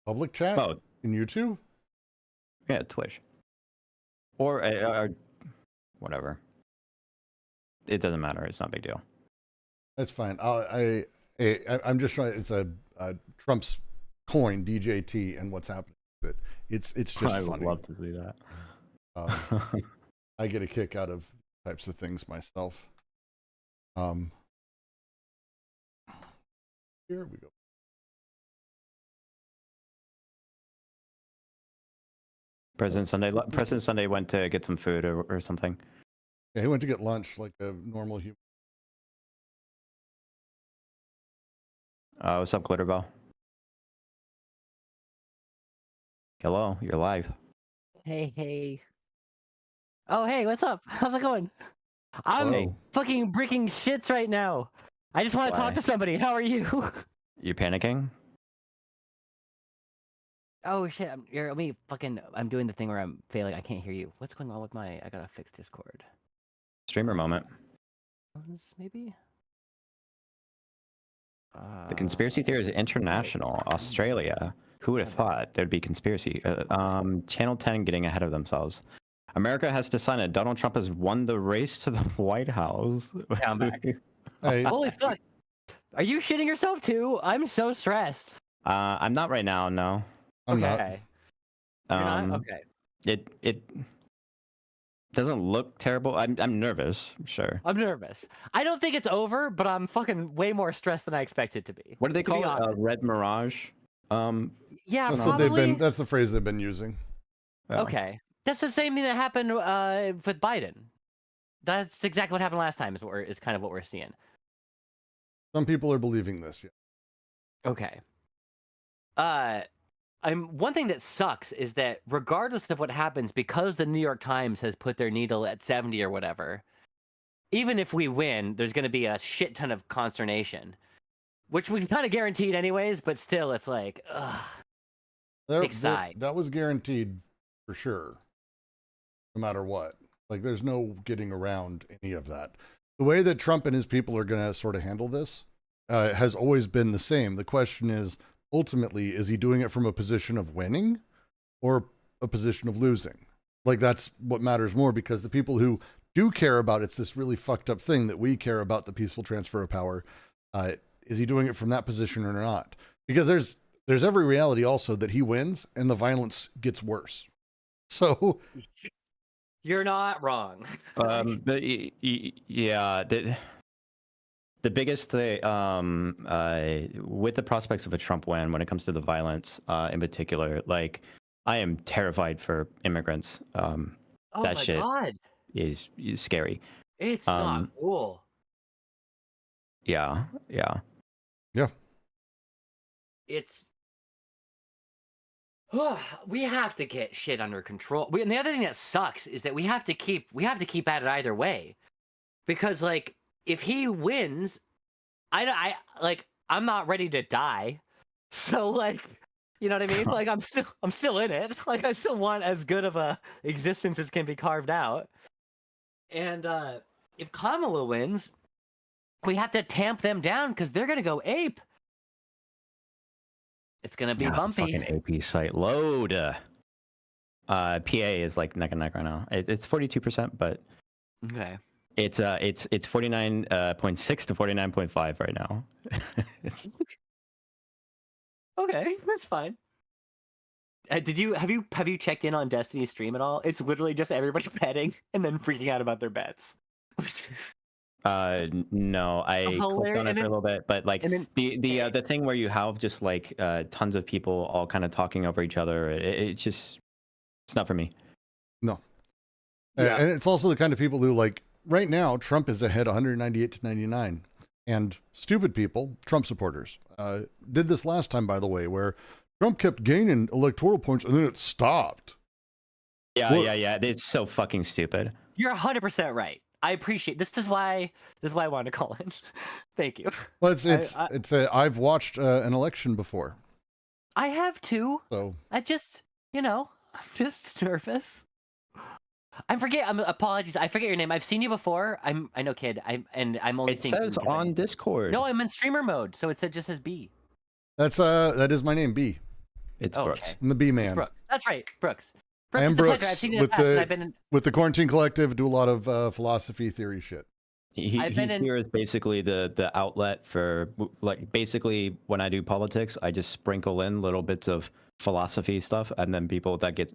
public chat? Oh, In YouTube? yeah, Twitch. Or whatever. It doesn't matter. It's not a big deal. That's fine. I'm just trying. It's a Trump's coin DJT and what's happening with it. It's just I funny. would love to see that. I get a kick out of types of things myself. Here we go. President Sunday went to get some food or something. Yeah, he went to get lunch like a normal human. What's up, Glitterbell? Hello, you're live. Hey. Oh, hey, what's up? How's it going? I'm Hello. fucking breaking shits right now. I just want to Why? talk to somebody. How are you? You panicking? Oh shit! I'm doing the thing where I'm failing. I can't hear you. What's going on with my? I gotta fix Discord. Streamer moment. Maybe. The conspiracy theory is international. Australia. Who would have thought there'd be conspiracy? Channel 10 getting ahead of themselves. America has decided Donald Trump has won the race to the White House. Yeah, I'm back. Hey, Holy fuck! Are you shitting yourself too? I'm so stressed. I'm not right now. No. I'm not. Okay. You're not? Um, Okay. It doesn't look terrible. I'm nervous. Sure. I'm nervous. I don't think it's over, but I'm fucking way more stressed than I expected to be. What do they To be call it? honest. Red Mirage. Yeah, That's probably. That's the phrase they've been using. Yeah. Okay, that's the same thing that happened with Biden. That's exactly what happened last time. Is kind of what we're seeing. Some people are believing this. Yeah. Okay. One thing that sucks is that regardless of what happens, because the New York Times has put their needle at 70 or whatever, even if we win, there's going to be a shit ton of consternation, which was kind of guaranteed anyways. But still, it's like, ugh. Big sigh. That was guaranteed for sure, no matter what. Like, there's no getting around any of that. The way that Trump and his people are going to sort of handle this has always been the same. The question is, ultimately, is he doing it from a position of winning or a position of losing? Like, that's what matters more, because the people who do care about it's this really fucked up thing that we care about, the peaceful transfer of power. Is he doing it from that position or not? Because there's every reality also that he wins and the violence gets worse. So You're not wrong. But yeah, the biggest thing with the prospects of a Trump win, when it comes to the violence in particular, like, I am terrified for immigrants. Oh that my shit god, is scary. it's not cool. Yeah. It's we have to get shit under control. And the other thing that sucks is that we have to keep at it either way, because like if he wins, I'm not ready to die, so like, you know what I mean? Like I'm still in it. Like I still want as good of a existence as can be carved out. And if Kamala wins, we have to tamp them down because they're gonna go ape. It's gonna be bumpy. Fucking AP site load. PA is like neck and neck right now. It's 42%, but Okay. it's 49.6 to 49.5 right now. It's Okay, that's fine. Did you have you checked in on Destiny's stream at all? It's literally just everybody betting and then freaking out about their bets. No, I clicked on it for a little bit, but like and then the thing where you have just like tons of people all kind of talking over each other, it's just it's not for me. No. Yeah. And it's also the kind of people who, like, right now, Trump is ahead 198 to 99. And stupid people, Trump supporters, did this last time, by the way, where Trump kept gaining electoral points and then it stopped. Yeah, Well- yeah. It's so fucking stupid. You're 100% right. I appreciate this. Is why I wanted to call in. Thank you. Well, I've watched an election before, I have too. so I just, I'm just nervous. Apologies. I forget your name. I've seen you before. I know, kid. I'm only It seeing. says on Discord. No, I'm in streamer mode, so it just says B. that is my name, B. It's Oh, Brooks. okay. I'm the B It's man. Brooks. That's right, Brooks. I am it's a pleasure. Brooks I've seen you in the with past, and the- I've been in. With the Quarantine Collective, do a lot of philosophy theory shit. I've been He's in- here as basically the outlet for, like, basically when I do politics, I just sprinkle in little bits of philosophy stuff, and then people that get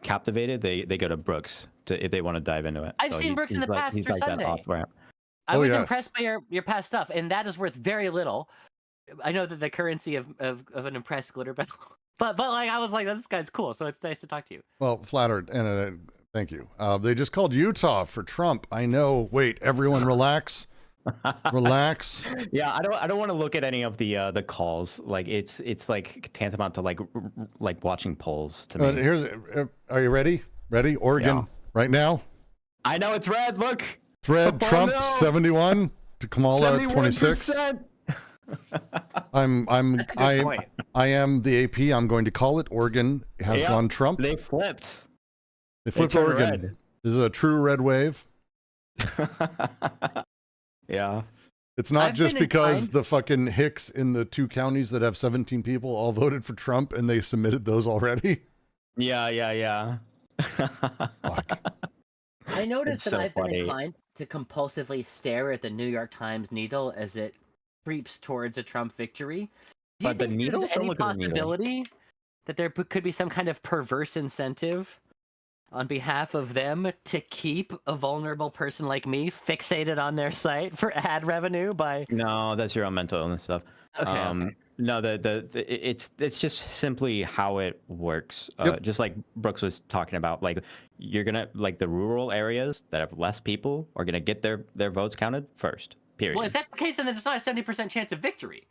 captivated, they go to Brooks if they want to dive into it. I've seen Brooks in the past he's through like that Sunday. off ramp. I Oh, was yes. impressed by your past stuff, and that is worth very little. I know that the currency of an impressed glitter bell, but like I was like, this guy's cool, so it's nice to talk to you. Well, flattered, and thank you. They just called Utah for Trump. I know. Wait, everyone relax. Relax. Yeah, I don't want to look at any of the calls. Like it's like tantamount to like watching polls to me. Are you ready? Ready? Oregon, Yeah. right now. I know it's red. Look, It's red. Oh, Trump no. 71 to Kamala 26. 71%. Point. I am the AP. I'm going to call it. Oregon has Yep, gone Trump. They flipped. They flipped turned Oregon. red. This is a true red wave. Yeah. It's not I've just been because inclined- the fucking Hicks in the 2 counties that have 17 people all voted for Trump and they submitted those already. Yeah. Fuck. I noticed It's that so I've funny. been inclined to compulsively stare at the New York Times needle as it creeps towards a Trump victory. Do you But the think needle? there's Don't any look at the needle. possibility that there could be some kind of perverse incentive on behalf of them to keep a vulnerable person like me fixated on their site for ad revenue by? No, that's your own mental illness stuff. Okay. No, it's just simply how it works. Yep. Just like Brooks was talking about, like you're gonna like the rural areas that have less people are gonna get their votes counted first. Period. Well, if that's the case, then there's not a 70% chance of victory.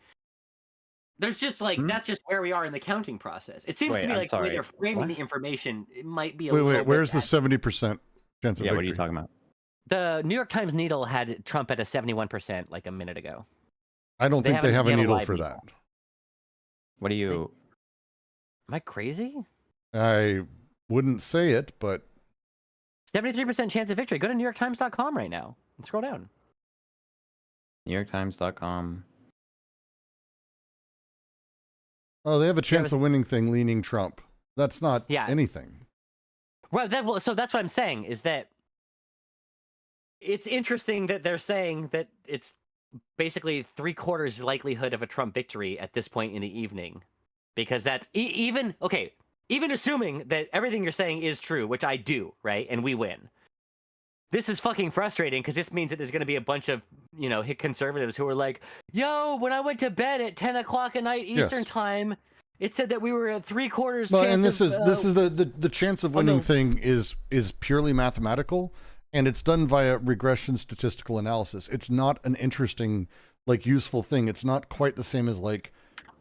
There's just like that's just where we are in the counting process. It seems Wait, to me I'm like the way sorry. they're framing What? the information, it might be a Wait, little bit where's the bad. 70% chance of Yeah, victory? what are you talking about? The New York Times needle had Trump at a 71% like a minute ago. I don't They think they have a have a needle live for needle. that. What do you? Am I crazy? I wouldn't say it, but 73% chance of victory. Go to NewYorkTimes.com right now and scroll down. NewYorkTimes.com. oh, they have a chance was- of winning thing leaning Trump. That's not Yeah. anything. Right. So that's what I'm saying is that it's interesting that they're saying that it's basically 3/4 likelihood of a Trump victory at this point in the evening, because that's even assuming that everything you're saying is true, which I do, right? And we win. This is fucking frustrating because this means that there's going to be a bunch of, hit conservatives who are like, yo, when I went to bed at 10 o'clock at night Eastern Yes. time, it said that we were at 3/4 Well, chance and this of, is the chance of winning no. thing is purely mathematical, and it's done via regression statistical analysis. It's not an interesting, like, useful thing. It's not quite the same as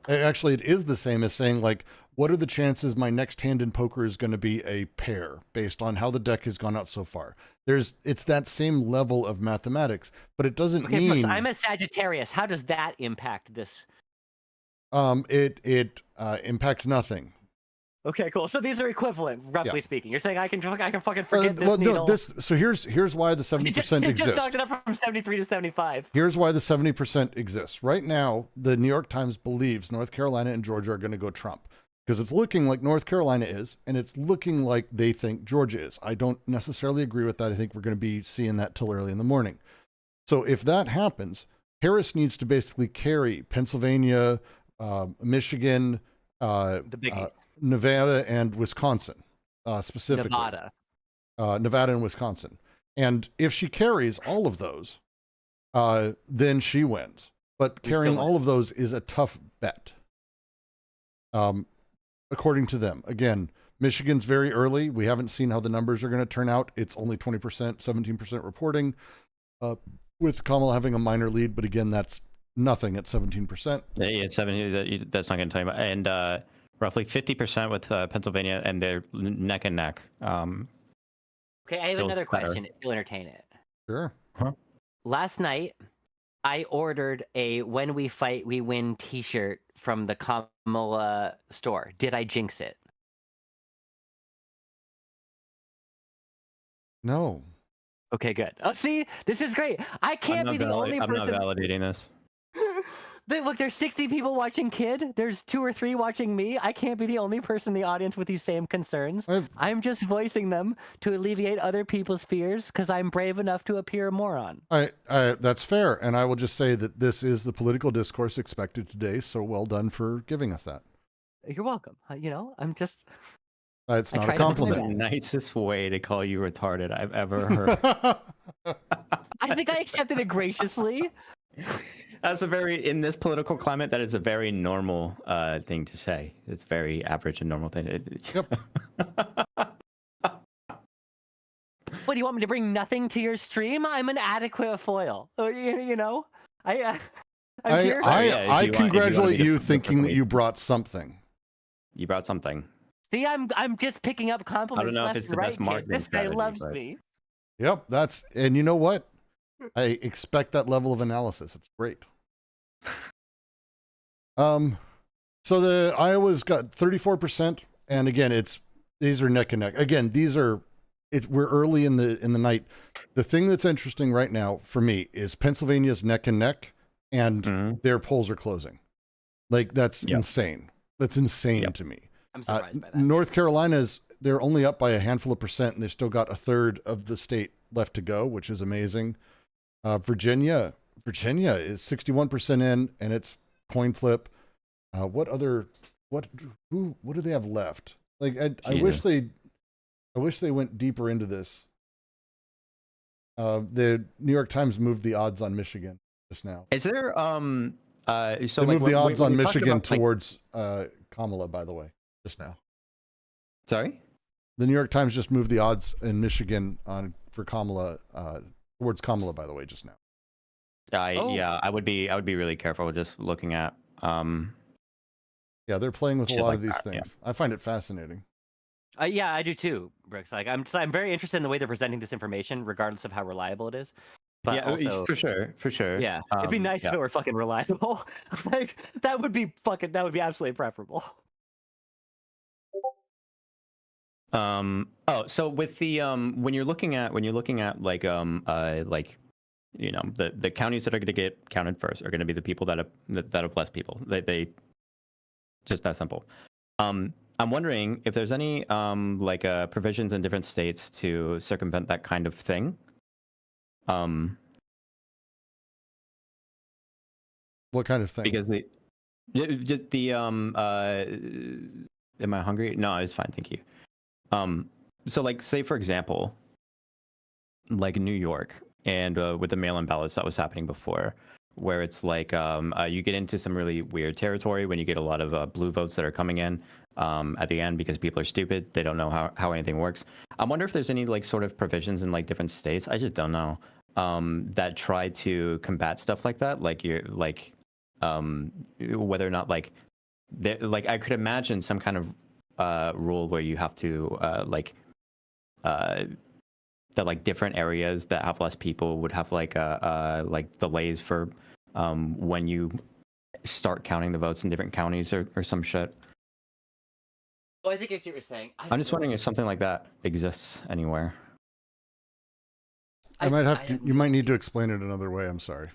actually, it is the same as saying, like, what are the chances my next hand in poker is going to be a pair based on how the deck has gone out so far? It's that same level of mathematics, but it doesn't Okay, mean Brooks, I'm a Sagittarius. How does that impact this? it impacts nothing. Okay, cool. So these are equivalent, roughly Yeah. speaking. You're saying I can fucking forget this well, needle. no, so here's why the 70% just exists. knocked it up from 73 to 75. Here's why the 70% exists. Right now, the New York Times believes North Carolina and Georgia are going to go Trump because it's looking like North Carolina is, and it's looking like they think Georgia is. I don't necessarily agree with that. I think we're going to be seeing that till early in the morning. So if that happens, Harris needs to basically carry Pennsylvania, Michigan, The biggies. Nevada, and Wisconsin, specifically. Nevada and Wisconsin. And if she carries all of those, then she wins. But We still carrying win. all of those is a tough bet. According to them. Again, Michigan's very early. We haven't seen how the numbers are going to turn out. It's only 20%, 17% reporting, with Kamala having a minor lead. But again, that's nothing at 17%. Yeah, 70. That's not going to tell you. And roughly 50% with Pennsylvania, and they're neck and neck. Okay, I have feels another better. question if you'll entertain it. Sure. Last night, I ordered a "When We Fight, We Win" T-shirt from the Kamala store. Did I jinx it? No. Okay, good. Oh, see, this is great. I can't be the only I'm not person. validating this. Look, there's 60 people watching Kid. There's 2 or 3 watching me. I can't be the only person in the audience with these same concerns. I'm just voicing them to alleviate other people's fears because I'm brave enough to appear a moron. That's fair. And I will just say that this is the political discourse expected today. So well done for giving us that. You're welcome. I'm just. It's I not try a to The compliment. nicest way to call you retarded I've ever heard. I think I accepted it graciously. That's in this political climate, that is a very normal thing to say. It's very average and normal thing. Yep. What, do you want me to bring nothing to your stream? I'm an adequate foil. I'm here. I if you congratulate want you to thinking that perfectly- you brought something. You brought something. See, I'm just picking up compliments. know if left it's and the best right, kid. marketing This guy strategy, loves but- me. Yep. And you know what? I expect that level of analysis. It's great. So the Iowa's got 34%. And again, these are neck and neck. Again, we're early in the night. The thing that's interesting right now for me is Pennsylvania's neck and neck, and their polls are closing. Like, that's insane. That's insane to me. I'm surprised by that. North Carolina's, they're only up by a handful of percent, and they've still got a third of the state left to go, which is amazing. Virginia is 61% in, and it's coin flip. What do they have left? Like, I wish they went deeper into this. The New York Times moved the odds on Michigan just now. Is there so They like moved the odds on we talked Michigan about, like- towards Kamala, by the way, just now. Sorry? The New York Times just moved the odds in Michigan for Kamala towards Kamala, by the way, just now. Yeah, I would be really careful just looking at Yeah, they're playing with a Shit lot like of these that, yeah. things. I find it fascinating. Yeah, I do too, Brooks. Like, I'm very interested in the way they're presenting this information, regardless of how reliable it is. But yeah, also, for sure. yeah, it'd be nice if yeah. it were fucking reliable. Like, that would be absolutely preferable. So with the when you're looking at like the counties that are going to get counted first are going to be the people that have less people. They just that simple. I'm wondering if there's any provisions in different states to circumvent that kind of thing. What kind of thing? Because am I hungry? No, it's fine, thank you. So like, say for example, like New York, and with the mail-in ballots that was happening before, where it's like you get into some really weird territory when you get a lot of blue votes that are coming in at the end because people are stupid, they don't know how anything works. I wonder if there's any like sort of provisions in like different states, I just don't know, that try to combat stuff like that, like whether or not like I could imagine some kind of rule where you have to that like different areas that have less people would have like delays for when you start counting the votes in different counties or some shit. Well, I think I see what you're saying. I'm just wondering if something like that exists anywhere. You might need to explain it another way. I'm sorry.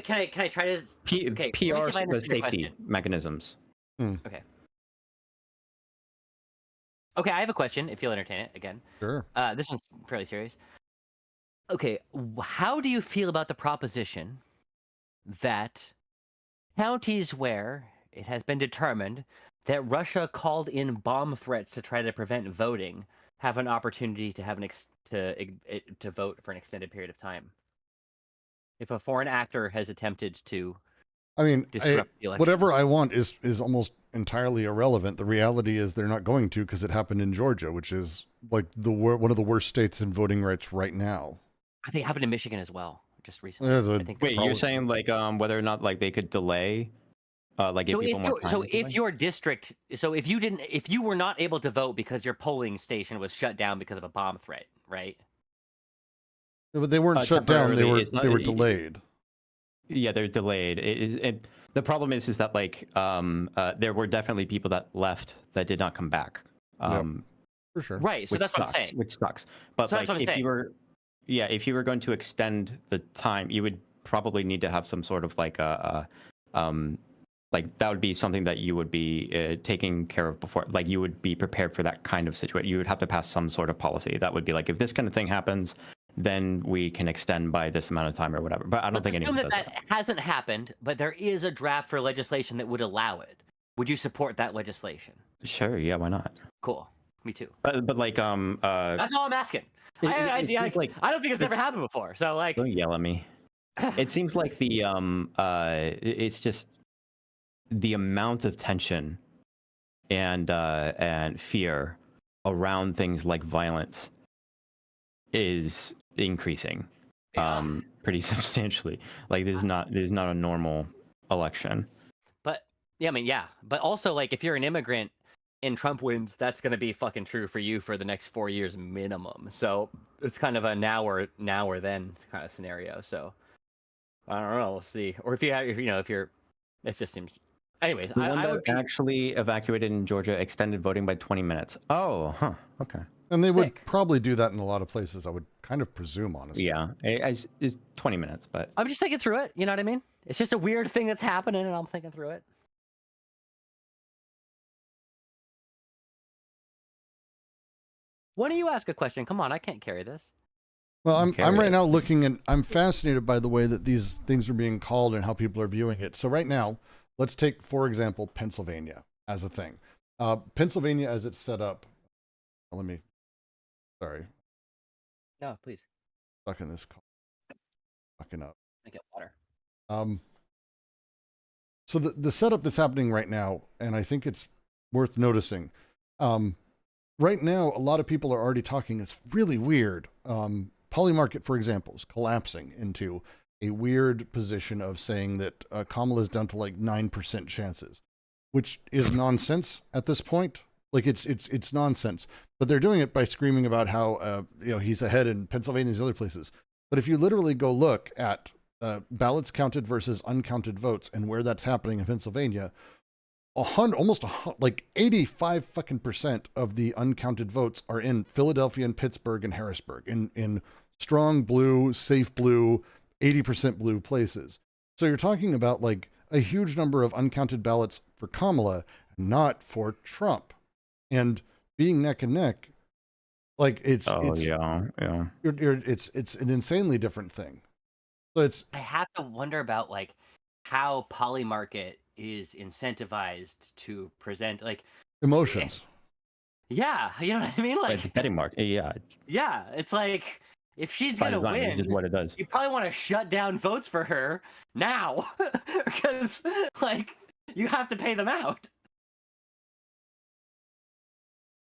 Can I try to? Okay, let me see PR if I understand your safety question. mechanisms. Okay, I have a question. If you'll entertain it again. Sure. This one's fairly serious. Okay, how do you feel about the proposition that counties where it has been determined that Russia called in bomb threats to try to prevent voting have an opportunity to have to vote for an extended period of time. If a foreign actor has attempted to I mean, disrupt the election, whatever I want is almost entirely irrelevant. The reality is they're not going to because it happened in Georgia, which is like one of the worst states in voting rights right now. I think it happened in Michigan as well, just recently. There's a- I think Wait, Probably- you're saying like whether or not like they could delay, like give people more time? so or if something? your district, so if you were not able to vote because your polling station was shut down because of a bomb threat, right? But they weren't shut down. They temporarily, were it's not- they were delayed. Yeah, they're delayed. The problem is that like there were definitely people that left that did not come back. For sure. Right. So which that's what I'm sucks, saying. Which sucks. But So like that's what I'm if saying. you were, if you were going to extend the time, you would probably need to have some sort of like like that would be something that you would be taking care of before, like you would be prepared for that kind of situation. You would have to pass some sort of policy that would be like, if this kind of thing happens, then we can extend by this amount of time or whatever. But I don't think anyone assume does that hasn't happened, but there is a draft for legislation that would allow it. Would you support that legislation? Sure, yeah, why not? Cool. Me too. But like That's all I'm asking. it seems like- I don't think it's ever happened before. So like, don't yell at me. It seems like the it's just the amount of tension and fear around things like violence is increasing pretty substantially. Like this is not a normal election. but yeah, I mean, yeah, but also like if you're an immigrant and Trump wins, that's going to be fucking true for you for the next 4 years minimum. So it's kind of a now or then kind of scenario. So I don't know. We'll see. Or if you're, it just seems. Anyways, The one I that would be, actually evacuated in Georgia extended voting by 20 minutes. Oh, huh. Okay. And they would Sick. probably do that in a lot of places, I would kind of presume, honestly. Yeah, it's 20 minutes, but I'm just thinking through it. You know what I mean? It's just a weird thing that's happening, and I'm thinking through it. Why don't you ask a question? Come on, I can't carry this. Well, I'm Carry right it. now looking and I'm fascinated by the way that these things are being called and how people are viewing it. So right now, let's take, for example, Pennsylvania as a thing. Pennsylvania as it's set up. Sorry, No, please. stuck in this call. Fucking up. I get water. So the setup that's happening right now, and I think it's worth noticing. Right now, a lot of people are already talking. It's really weird. Polymarket, for example, is collapsing into a weird position of saying that Kamala's down to like 9% chances, which is nonsense at this point. Like it's nonsense. But they're doing it by screaming about how he's ahead in Pennsylvania and other places. But if you literally go look at ballots counted versus uncounted votes and where that's happening in Pennsylvania, like 85% of the uncounted votes are in Philadelphia and Pittsburgh and Harrisburg in strong blue, safe blue, 80% blue places. So you're talking about like a huge number of uncounted ballots for Kamala, not for Trump, and being neck and neck. Like it's yeah. it's an insanely different thing. So it's I have to wonder about like how Polymarket is incentivized to present like emotions. yeah, you know what I mean? It's Like betting market. Yeah, yeah, it's like if she's by gonna design, it's just win, what it does. you probably want to shut down votes for her now because like you have to pay them out.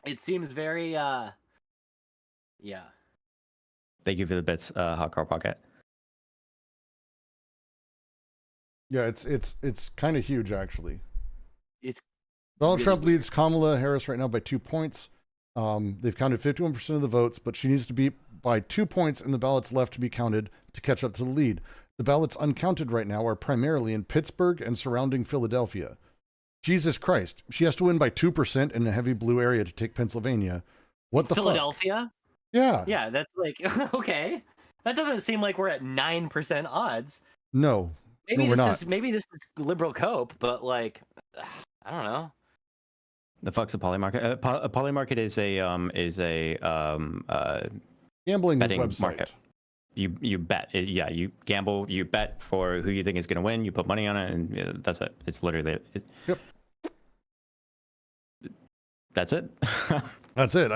It seems very yeah. Thank you for the bits, Hot Car Pocket. Yeah, it's kind of huge actually. It's Donald really Trump weird. leads Kamala Harris right now by 2 points. They've counted 51% of the votes, but she needs to beat by 2 points in the ballots left to be counted to catch up to the lead. The ballots uncounted right now are primarily in Pittsburgh and surrounding Philadelphia. Jesus Christ. She has to win by 2% in a heavy blue area to take Pennsylvania. What the fuck? Philadelphia? Yeah. Yeah, that's like okay. That doesn't seem like we're at 9% odds. No. Maybe No, we're maybe this is liberal cope, but like I don't know. The fuck's a polymarket? A polymarket is a Gambling betting website. market. You bet. Yeah, you gamble. You bet for who you think is going to win. You put money on it, and that's it. It's literally it. Yep. That's it. That's it.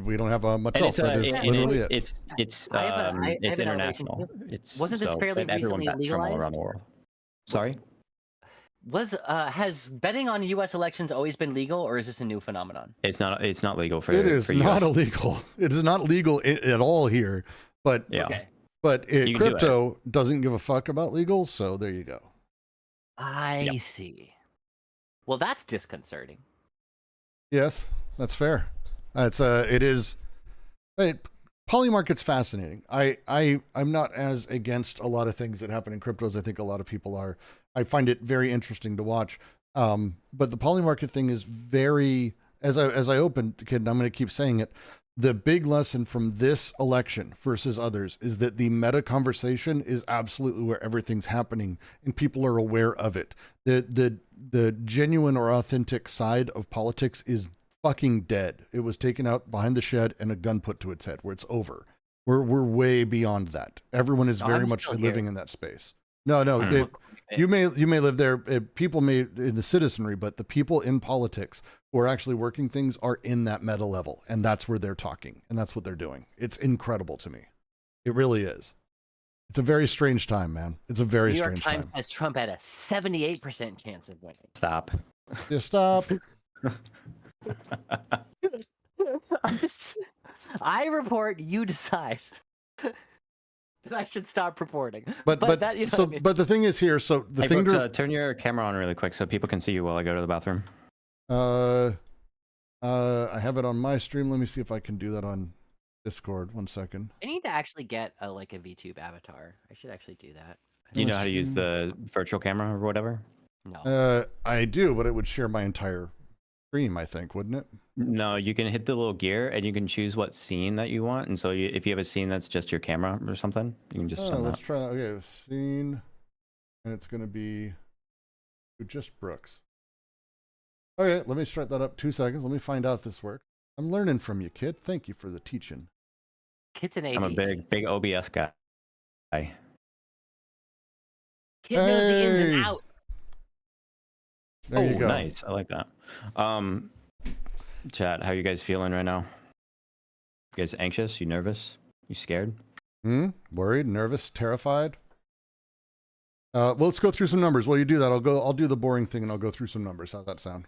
We don't have much And else. it's That is literally it. it's I have an international. elevation. It's Wasn't this so fairly everyone recently bets from all legalized? around the world. Sorry. Has betting on U.S. elections always been legal, or is this a new phenomenon? It's not legal for. It is for not US. illegal. It is not legal at all here. But Yeah. Okay, but You can do it. crypto doesn't give a fuck about legal. So there you go. I see. Well, that's disconcerting. Yes, that's fair. It is. Hey, Polymarket's fascinating. I'm not as against a lot of things that happen in crypto as I think a lot of people are. I find it very interesting to watch. But the Polymarket thing is very, as I opened, kid, and I'm going to keep saying it. The big lesson from this election versus others is that the meta conversation is absolutely where everything's happening, and people are aware of it. The genuine or authentic side of politics is fucking dead. It was taken out behind the shed and a gun put to its head, where it's over. We're way beyond that. Everyone is No, very I'm much still living here. in that space. No, Hmm. you may live there. People may in the citizenry, but the people in politics who are actually working things are in that meta level, and that's where they're talking, and that's what they're doing. It's incredible to me. It really is. It's a very strange time, man. It's a very New York strange Times time. has Trump at a 78% chance of winning. Stop. Just stop. I report, you decide. I should stop reporting. But that, you know so what I mean? but the thing is here. So the Hey, thing Brooks, to turn your camera on really quick so people can see you while I go to the bathroom. I have it on my stream. Let me see if I can do that on Discord. 1 second. I need to actually get a VTube avatar. I should actually do that. Do you know how to use the virtual camera or whatever? No. I do, but it would share my entire stream, I think, wouldn't it? No, you can hit the little gear and you can choose what scene that you want. And so if you have a scene that's just your camera or something, you can just send Let's that. try that. Okay, scene, and it's going to be just Brooks. Okay, let me start that up 2 seconds. Let me find out if this works. I'm learning from you, kid. Thank you for the teaching. Kids and I'm a big OBS guy. Kid knows the ins Hey. and outs. There you go. Nice. I like that. Chat, how you guys feeling right now? You guys anxious? You nervous? You scared? Worried, nervous, terrified? Well, let's go through some numbers. While you do that, I'll do the boring thing and I'll go through some numbers. How's that sound?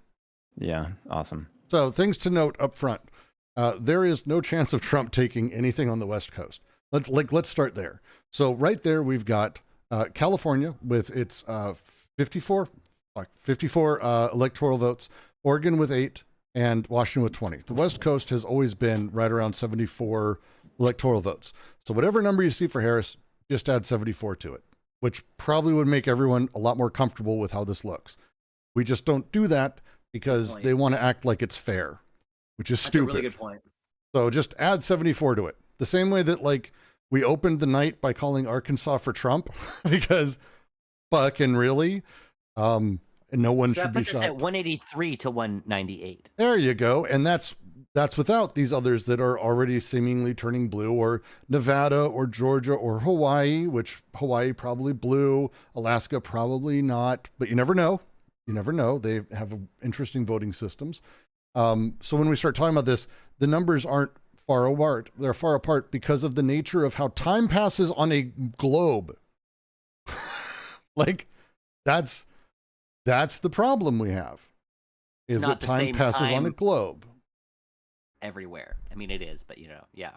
Yeah, awesome. So things to note up front. There is no chance of Trump taking anything on the West Coast. Let's start there. So right there, we've got California with its 54 electoral votes, Oregon with 8, and Washington with 20. The West Coast has always been right around 74 electoral votes. So whatever number you see for Harris, just add 74 to it, which probably would make everyone a lot more comfortable with how this looks. We just don't do that because they want to act like it's fair, which is stupid. That's a really good point. So just add 74 to it. The same way that like we opened the night by calling Arkansas for Trump because fucking really, and no one So should that be puts us at shocked. 183 to 198. There you go. And that's without these others that are already seemingly turning blue, or Nevada or Georgia or Hawaii, which Hawaii probably blue, Alaska probably not, but you never know. You never know. They have interesting voting systems. So when we start talking about this, the numbers aren't far apart. They're far apart because of the nature of how time passes on a globe. Like that's the problem we have. Is not that the time same passes on time. a globe. Everywhere. I mean, it is, but yeah.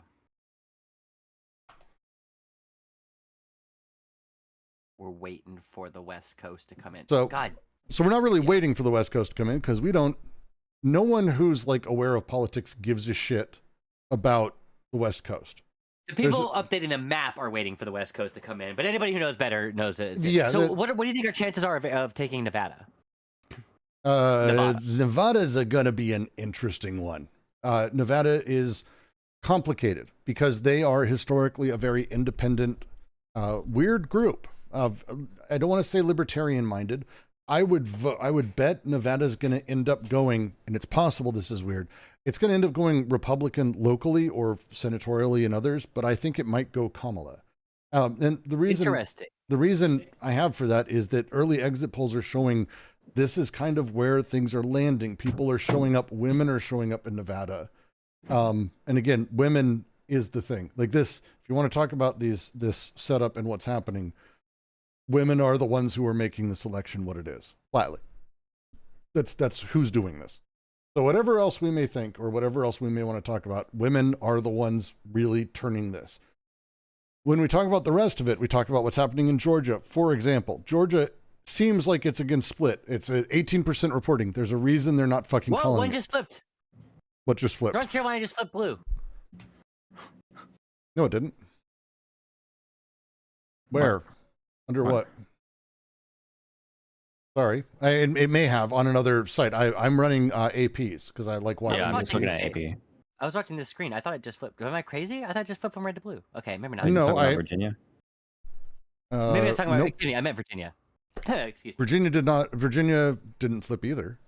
We're waiting for the West Coast to come in. So- God, So we're not really waiting for the West Coast to come in because no one who's like aware of politics gives a shit about the West Coast. the people updating the map are waiting for the West Coast to come in, but anybody who knows better knows it. Yeah, So what do you think our chances are of taking Nevada? Nevada is going to be an interesting one. Nevada is complicated because they are historically a very independent, weird group of, I don't want to say libertarian minded. I would bet Nevada's going to end up going, and it's possible this is weird, it's going to end up going Republican locally or senatorially in others, but I think it might go Kamala. And Interesting. the reason I have for that is that early exit polls are showing this is kind of where things are landing. People are showing up. Women are showing up in Nevada. And again, women is the thing. Like this, if you want to talk about this setup and what's happening, women are the ones who are making this election what it is. Flatly. That's who's doing this. So whatever else we may think or whatever else we may want to talk about, women are the ones really turning this. When we talk about the rest of it, we talk about what's happening in Georgia. For example, Georgia seems like it's again split. It's at 18% reporting. There's a reason they're not fucking Whoa, calling one it. just flipped. What just flipped? North Carolina just flipped blue. No, it didn't. Where? Under what? Sorry. It may have on another site. I'm running APs because I like watching. Yeah, I'm just watching looking at this. AP. I was watching this screen. I thought it just flipped. Am I crazy? I thought it just flipped from red to blue. Okay, maybe not. No, Talking about Virginia. Maybe I was talking about. Nope. Excuse me, I meant Virginia. Excuse me. Virginia didn't flip either.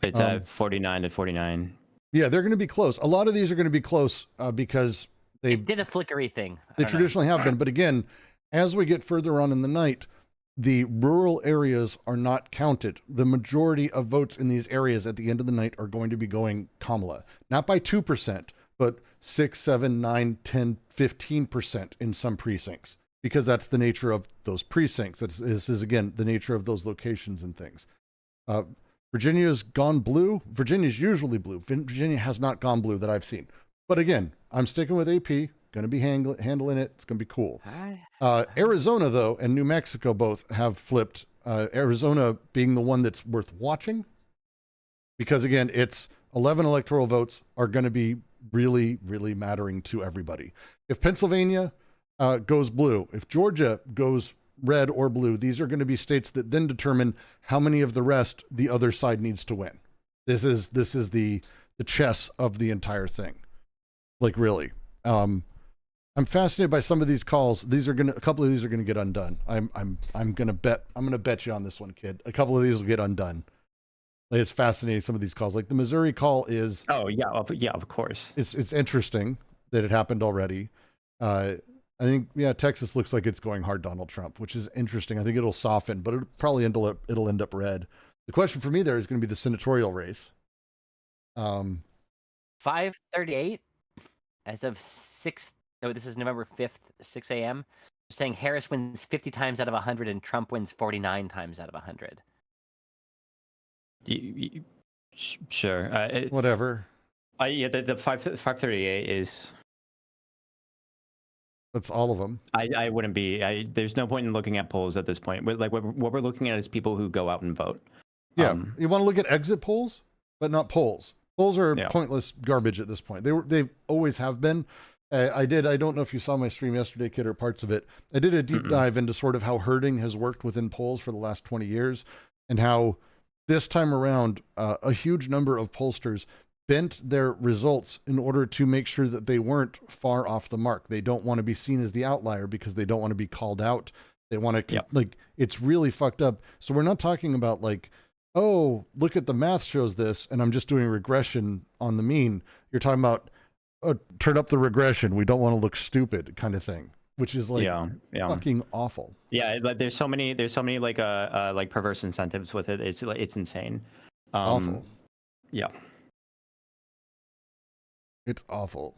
It's at 49 to 49. Yeah, they're going to be close. A lot of these are going to be close because they It did a flickery thing. I they don't know. traditionally have been. But again, as we get further on in the night, the rural areas are not counted. The majority of votes in these areas at the end of the night are going to be going Kamala, not by 2%, but 6, 7, 9, 10, 15% in some precincts, because that's the nature of those precincts. This is, again, the nature of those locations and things. Virginia's gone blue. Virginia's usually blue. Virginia has not gone blue that I've seen. But again, I'm sticking with AP. Going to be handling it. It's going to be cool. Arizona, though, and New Mexico both have flipped. Arizona being the one that's worth watching. Because, again, it's 11 electoral votes are going to be really, really mattering to everybody. If Pennsylvania goes blue, if Georgia goes red or blue, these are going to be states that then determine how many of the rest the other side needs to win. This is the chess of the entire thing. Like, really. I'm fascinated by some of these calls. A couple of these are gonna get undone. I'm gonna bet you on this one, kid. A couple of these will get undone. Like, it's fascinating. Some of these calls, like the Missouri call, is Of course. it's interesting that it happened already. I think Texas looks like it's going hard Donald Trump, which is interesting. I think it'll soften, but it'll end up red. The question for me there is going to be the senatorial race. 5:38 as of 6. No, this is November 5th, 6 a.m. Saying Harris wins 50 times out of 100 and Trump wins 49 times out of 100. Sure. Whatever. The 538 is. That's all of them. I wouldn't be. There's no point in looking at polls at this point. Like what we're looking at is people who go out and vote. Yeah, you want to look at exit polls, but not polls. Polls are pointless garbage at this point. They always have been. I don't know if you saw my stream yesterday, Kid, or parts of it. I did a deep dive into sort of how herding has worked within polls for the last 20 years and how this time around, a huge number of pollsters bent their results in order to make sure that they weren't far off the mark. They don't want to be seen as the outlier because they don't want to be called out. They want to, like, it's really fucked up. So we're not talking about like, oh, look at the math shows this, and I'm just doing regression on the mean. You're talking about, turn up the regression. We don't want to look stupid kind of thing, which is like fucking awful. Yeah, but there's so many like perverse incentives with it. It's insane. Awful. Yeah. It's awful.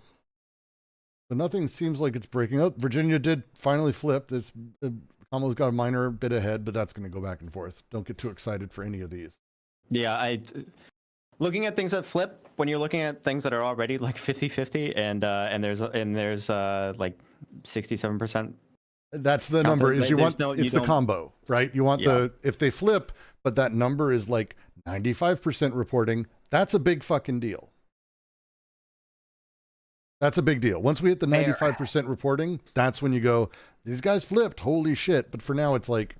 But nothing seems like it's breaking up. Virginia did finally flip. Kamala's got a minor bit ahead, but that's going to go back and forth. Don't get too excited for any of these. Yeah, looking at things that flip, when you're looking at things that are already like 50-50 and there's like 67%. That's the number. Is it's the combo, right? You want if they flip, but that number is like 95% reporting, that's a big fucking deal. That's a big deal. Once we hit the 95% reporting, that's when you go, these guys flipped. Holy shit. But for now, it's like,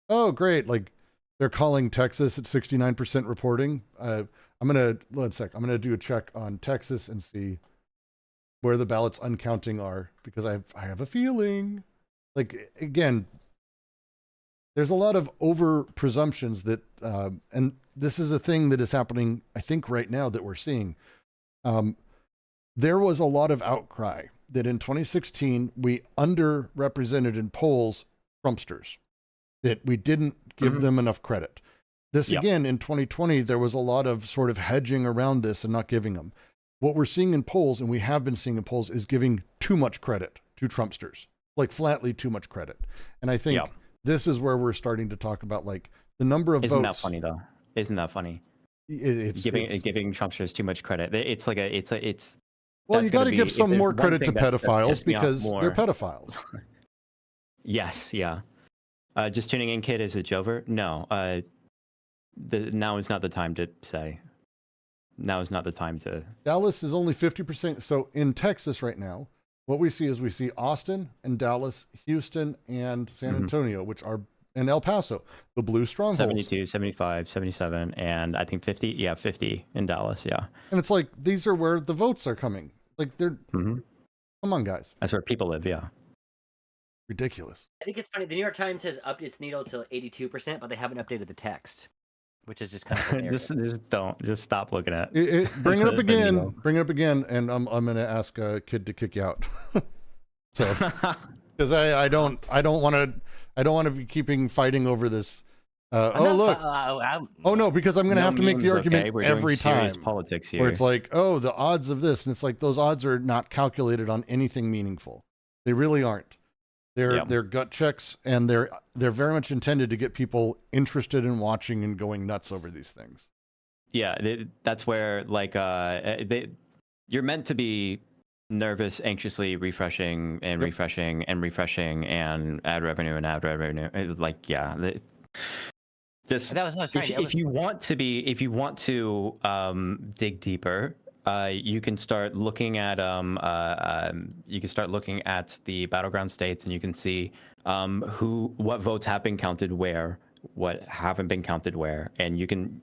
oh, great. Like, they're calling Texas at 69% reporting. I'm going to do a check on Texas and see where the ballots uncounting are, because I have a feeling, like, again, there's a lot of over presumptions that, and this is a thing that is happening, I think, right now that we're seeing. There was a lot of outcry that in 2016 we underrepresented in polls Trumpsters, that we didn't give them enough credit. This Yep. again in 2020, there was a lot of sort of hedging around this and not giving them. What we're seeing in polls, and we have been seeing in polls, is giving too much credit to Trumpsters, like flatly too much credit. And I think Yep. this is where we're starting to talk about like the number of Isn't that votes. funny though? Isn't that funny? It's Giving Trumpsters too much credit. It's like it's well, that's you got to gonna be- give if some there's more one credit to thing that's pedophiles pissed me off because they're more- pedophiles. Yes, yeah. Just tuning in, kid. Is it Jover? No. Now is not the time to say. Now is not the time to. Dallas is only 50%. So in Texas right now, what we see is we see Austin and Dallas, Houston and San Mhm. Antonio, which are in El Paso, the blue strongholds. 72, 75, 77, and I think 50. Yeah, 50 in Dallas. Yeah. And it's like, these are where the votes are coming. Like they're, hmm come on guys, That's where people live. Yeah. ridiculous. I think it's funny. The New York Times has upped its needle to 82%, but they haven't updated the text, which is just kind of hilarious. just stop looking at. Bring it up The again, needle. bring it up again. And I'm going to ask a kid to kick you out. So, because I don't want to be fighting over this. I'm Oh not look, I'm- oh no, because I'm going to No have to make the memes, argument okay? We're doing every serious time. Politics here. Where it's like, oh, the odds of this, and it's like those odds are not calculated on anything meaningful. They really aren't. They're gut checks, and they're very much intended to get people interested in watching and going nuts over these things. Yeah, that's where like you're meant to be nervous, anxiously refreshing and Yep. refreshing and refreshing and add revenue and add revenue. Like yeah, this that was what I was trying. if you want to dig deeper, you can start looking at the battleground states, and you can see what votes have been counted where, what haven't been counted where, and you can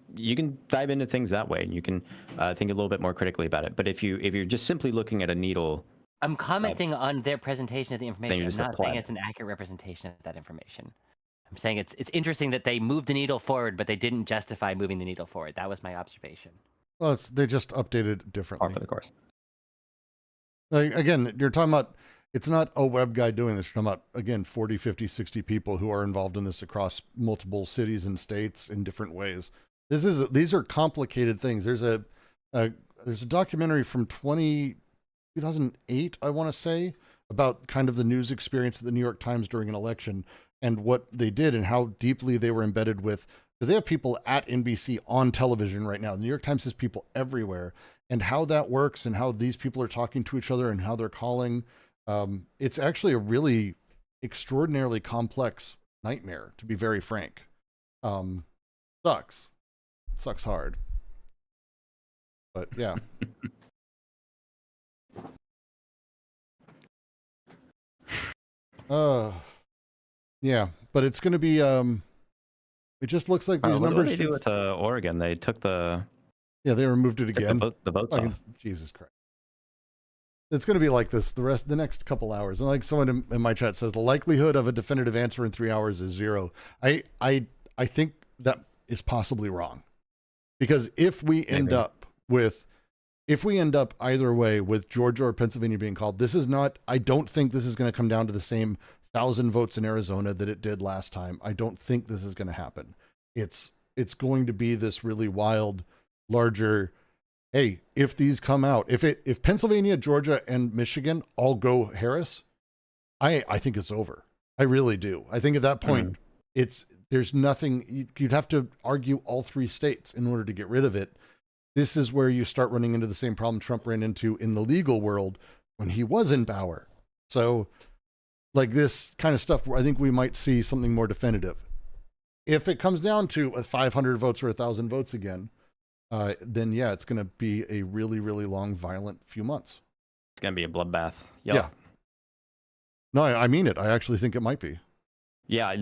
dive into things that way, and you can think a little bit more critically about it. But if you're just simply looking at a needle, I'm commenting on their presentation of the information. you're I'm just a not saying pleb. it's an accurate representation of that information. I'm saying it's interesting that they moved the needle forward, but they didn't justify moving the needle forward. That was my observation. Well, they just updated par differently. for the course. Like, again, you're talking about, it's not a web guy doing this. You're talking about, again, 40, 50, 60 people who are involved in this across multiple cities and states in different ways. These are complicated things. There's a documentary from 2008, I want to say, about kind of the news experience of the New York Times during an election and what they did and how deeply they were embedded with, because they have people at NBC on television right now. The New York Times has people everywhere, and how that works and how these people are talking to each other and how they're calling. It's actually a really extraordinarily complex nightmare, to be very frank. Sucks. It sucks hard. But yeah. Yeah, but it's going to be, it just looks like these What numbers. did they do with Oregon? They took Yeah, they removed it took again. the votes Fucking- off. Jesus Christ. It's going to be like this the next couple hours. And like someone in my chat says, the likelihood of a definitive answer in 3 hours is 0. I think that is possibly wrong, because if we end Maybe. up either way with Georgia or Pennsylvania being called, I don't think this is going to come down to the same 1,000 votes in Arizona that it did last time. I don't think this is going to happen. It's going to be this really wild, larger, hey, if these come out, if Pennsylvania, Georgia, and Michigan all go Harris, I think it's over. I really do. I think at that point, there's nothing, you'd have to argue all 3 states in order to get rid of it. This is where you start running into the same problem Trump ran into in the legal world when he was in power. So like this kind of stuff, where I think we might see something more definitive. If it comes down to 500 votes or 1,000 votes again, then yeah, it's going to be a really, really long, violent few months. It's gonna be a bloodbath. Yep. Yeah. No, I mean it. I actually think it might be. Yeah,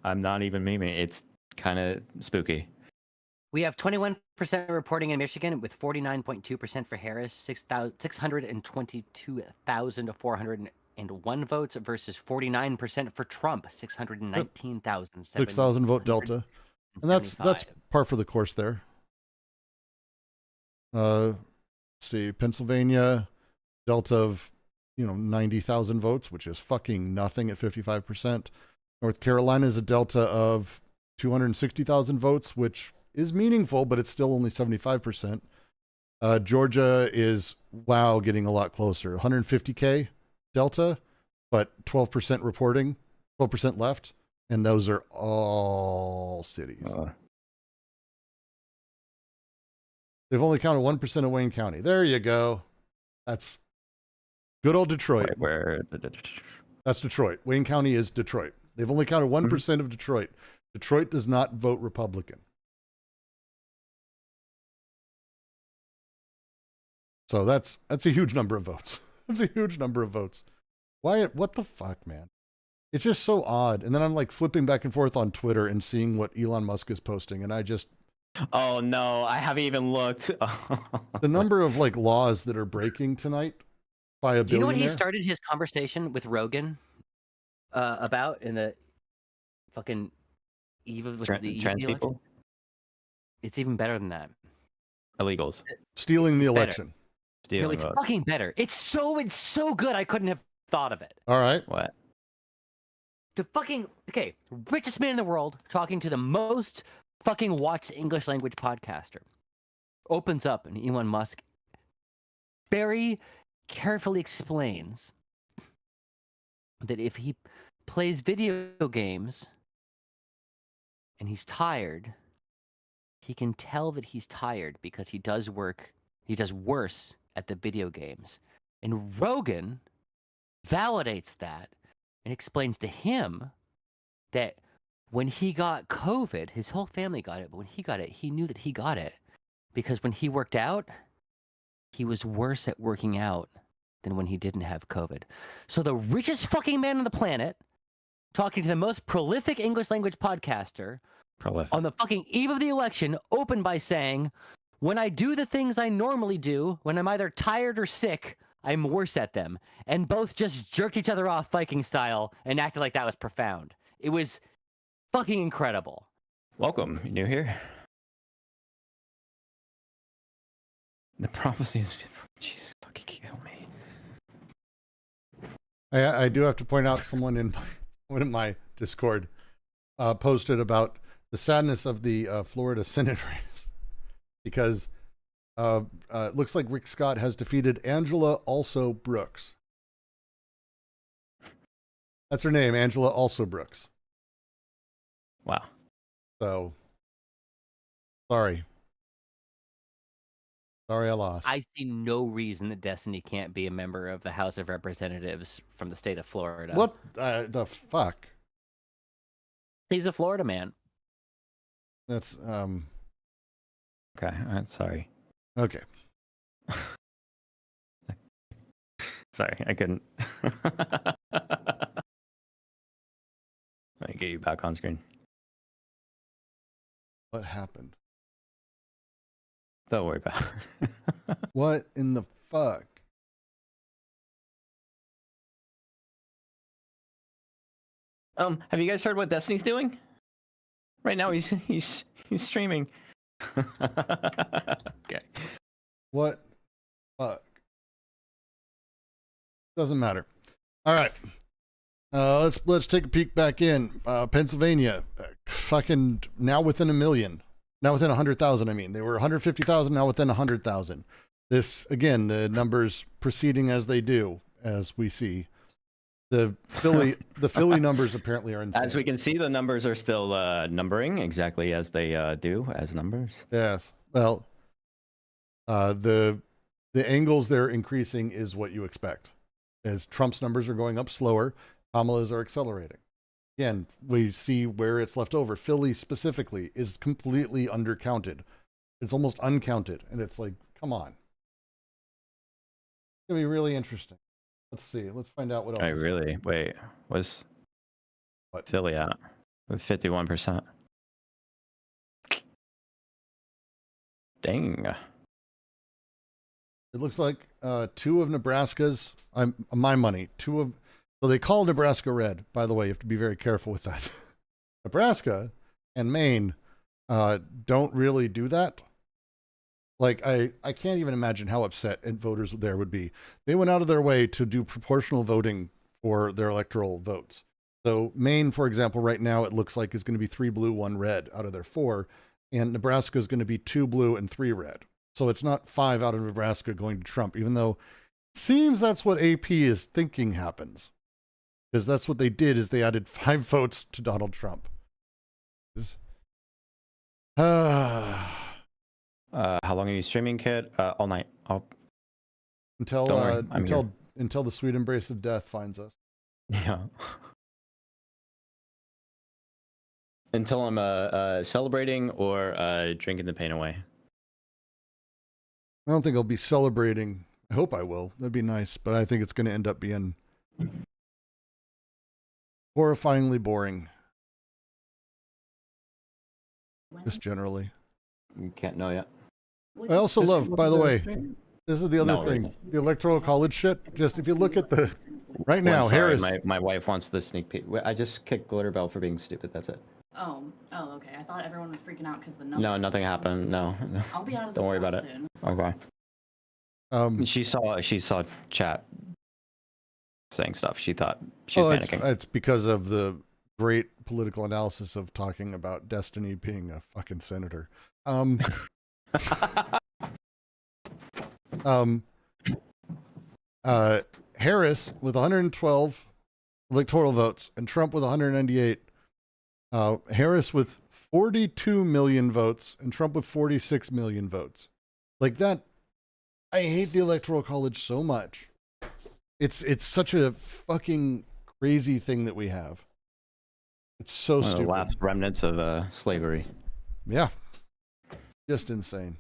I'm not even memeing. It's kind of spooky. We have 21% reporting in Michigan, with 49.2% for Harris, 622,401 votes versus 49% for Trump, 619,000. 6,000 vote delta. And that's par for the course there. Let's see, Pennsylvania, delta of 90,000 votes, which is fucking nothing at 55%. North Carolina is a delta of 260,000 votes, which is meaningful, but it's still only 75%. Georgia is getting a lot closer, 150K delta, but 12% reporting, 12% left, and those are all cities. They've only counted 1% of Wayne County. There you go. That's good old Detroit. That's Detroit. Wayne County is Detroit. They've only counted 1% of Detroit. Detroit does not vote Republican. So that's a huge number of votes. That's a huge number of votes. Why? What the fuck, man? It's just so odd. And then I'm like flipping back and forth on Twitter and seeing what Elon Musk is posting, and I just... Oh no, I haven't even looked. The number of like laws that are breaking tonight by a billionaire. Do you know what he started his conversation with Rogan about in the fucking eve of the trans people? It's even better than that. Illegals. Stealing the It's better. election. Stealing No, it's votes. fucking better. It's so good. I couldn't have thought of it. All right. What? The fucking richest man in the world talking to the most fucking watched English language podcaster opens up, and Elon Musk very carefully explains that if he plays video games and he's tired, he can tell that he's tired because he does worse at the video games. And Rogan validates that and explains to him that when he got COVID, his whole family got it, but when he got it, he knew that he got it because when he worked out, he was worse at working out than when he didn't have COVID. So the richest fucking man on the planet, talking to the most prolific English language podcaster on the fucking eve of the election, opened by saying, when I do the things I normally do, when I'm either tired or sick, I'm worse at them. And both just jerked each other off Viking style and acted like that was profound. It was fucking incredible. Welcome. You new here? The prophecies. Jeez, fucking kill me. I do have to point out someone in my Discord posted about the sadness of the Florida Senate race because it looks like Rick Scott has defeated Angela Also Brooks. That's her name, Angela Also Brooks. Wow. So, sorry. Sorry I lost. I see no reason that Destiny can't be a member of the House of Representatives from the state of Florida. What the fuck? He's a Florida man. That's, Okay, I'm sorry. okay. Sorry, I couldn't. Let me get you back on screen. What happened? Don't worry about it. What in the fuck? Have you guys heard what Destiny's doing? Right now he's streaming. Okay. What? Fuck. Doesn't matter. All right. Let's take a peek back in. Pennsylvania, fucking now within 1 million. Now within 100,000. I mean, they were 150,000. Now within 100,000. This again, the numbers proceeding as they do, as we see. The Philly numbers apparently are insane. As we can see, the numbers are still numbering exactly as they do as numbers. Yes. Well, the angles they're increasing is what you expect. As Trump's numbers are going up slower, Kamala's are accelerating. Again, we see where it's left over. Philly specifically is completely undercounted. It's almost uncounted. And it's like, come on. It's going to be really interesting. Let's see. Let's find out what else. I really wait. Was What? Philly at? 51%. Dang. It looks like two of Nebraska's, my money, so they call Nebraska red. By the way, you have to be very careful with that. Nebraska and Maine don't really do that. Like, I can't even imagine how upset voters there would be. They went out of their way to do proportional voting for their electoral votes. So Maine, for example, right now it looks like is going to be 3 blue, 1 red out of their 4, and Nebraska is going to be 2 blue and 3 red. So it's not 5 out of Nebraska going to Trump, even though it seems that's what AP is thinking happens. Because that's what they did, is they added 5 votes to Donald Trump. How long are you streaming, kid? All night. Until Don't worry, I'm here. until the sweet embrace of death finds us. Yeah. Until I'm celebrating or drinking the pain away. I don't think I'll be celebrating. I hope I will. That'd be nice, but I think it's going to end up being horrifyingly boring, just generally. You can't know yet. I also love, by the way, this is the other No, thing, really. the electoral college shit. Just if you look at the right now, Sorry, Harris. my wife wants the sneak peek. I just kicked Glitterbell for being stupid. That's it. Oh, okay. I thought everyone was freaking out because the numbers. No, nothing happened. No. I'll be out of this Don't worry about house it. soon. Okay. She saw chat saying stuff. She thought she was panicking. It's because of the great political analysis of talking about Destiny being a fucking senator. Harris with 112 electoral votes and Trump with 198. Harris with 42 million votes and Trump with 46 million votes. Like that, I hate the electoral college so much. It's such a fucking crazy thing that we have. It's so One of stupid. the last remnants of slavery. Yeah. Just insane.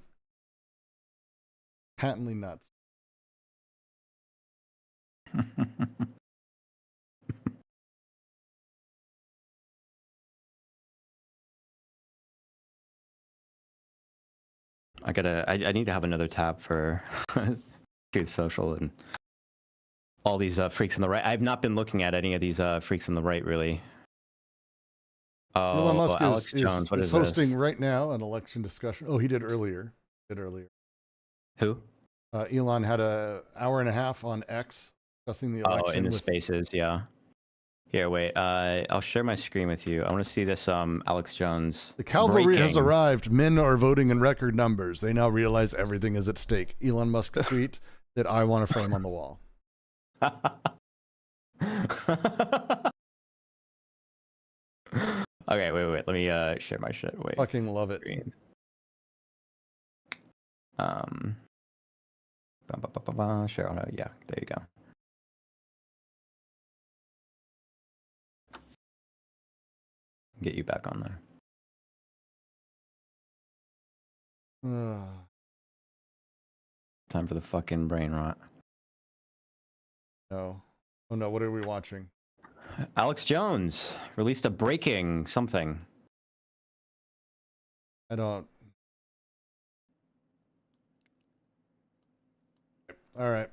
Patently nuts. I need to have another tab for Truth Social and all these freaks on the right. I've not been looking at any of these freaks on the right really. Elon Musk Alex is Jones. What is hosting this? right now an election discussion. Oh, he did earlier. Who? Elon had an hour and a half on X discussing the election. Oh, in the with- spaces, yeah. Here, wait. I'll share my screen with you. I want to see this. Alex Jones. The cavalry has breaking. arrived. Men are voting in record numbers. They now realize everything is at stake. Elon Musk tweet that I want to frame on the wall. Okay, wait. Let me share my shit. Wait. Fucking love it. Screens. Share on. Yeah, there you go. Get you back on there. Time for the fucking brain rot. No. Oh no, what are we watching? Alex Jones released a breaking something. I don't. All right.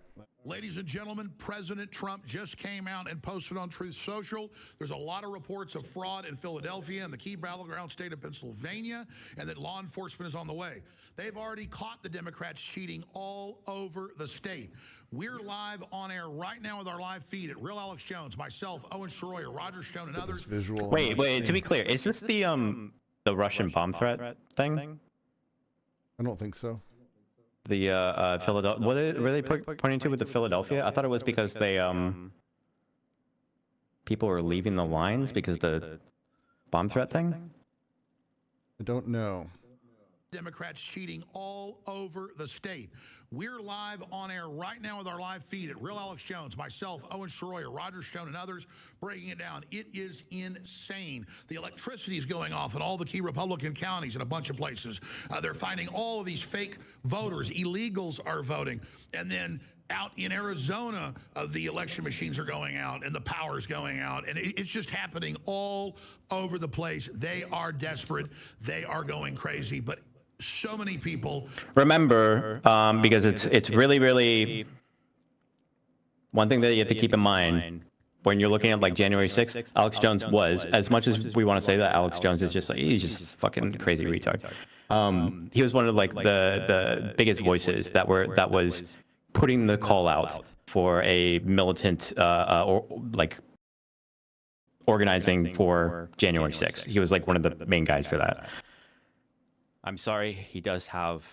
Ladies and gentlemen, President Trump just came out and posted on Truth Social. There's a lot of reports of fraud in Philadelphia and the key battleground state of Pennsylvania, and that law enforcement is on the way. They've already caught the Democrats cheating all over the state. We're live on air right now with our live feed at Real Alex Jones, myself, Owen Schroyer, Roger Stone, and This others. visual. Wait. To be clear, is this the Russian bomb threat thing? I don't think so. The Philadelphia. Were they pointing to with the Philadelphia? I thought it was because they people were leaving the lines because of the bomb threat thing. I don't know. Democrats cheating all over the state. We're live on air right now with our live feed at Real Alex Jones, myself, Owen Schroyer, Roger Stone, and others, breaking it down. It is insane. The electricity is going off in all the key Republican counties in a bunch of places. They're finding all of these fake voters. Illegals are voting. And then out in Arizona, the election machines are going out and the power's going out. And it's just happening all over the place. They are desperate. They are going crazy. But so many people Remember, because it's really one thing that you have to keep in mind when you're looking at like January 6th. Alex Jones was, as much as we want to say that Alex Jones is just like he's just fucking crazy retard. He was one of like the biggest voices that was putting the call out for a militant or like organizing for January 6th. He was like one of the main guys for that. I'm sorry, he does have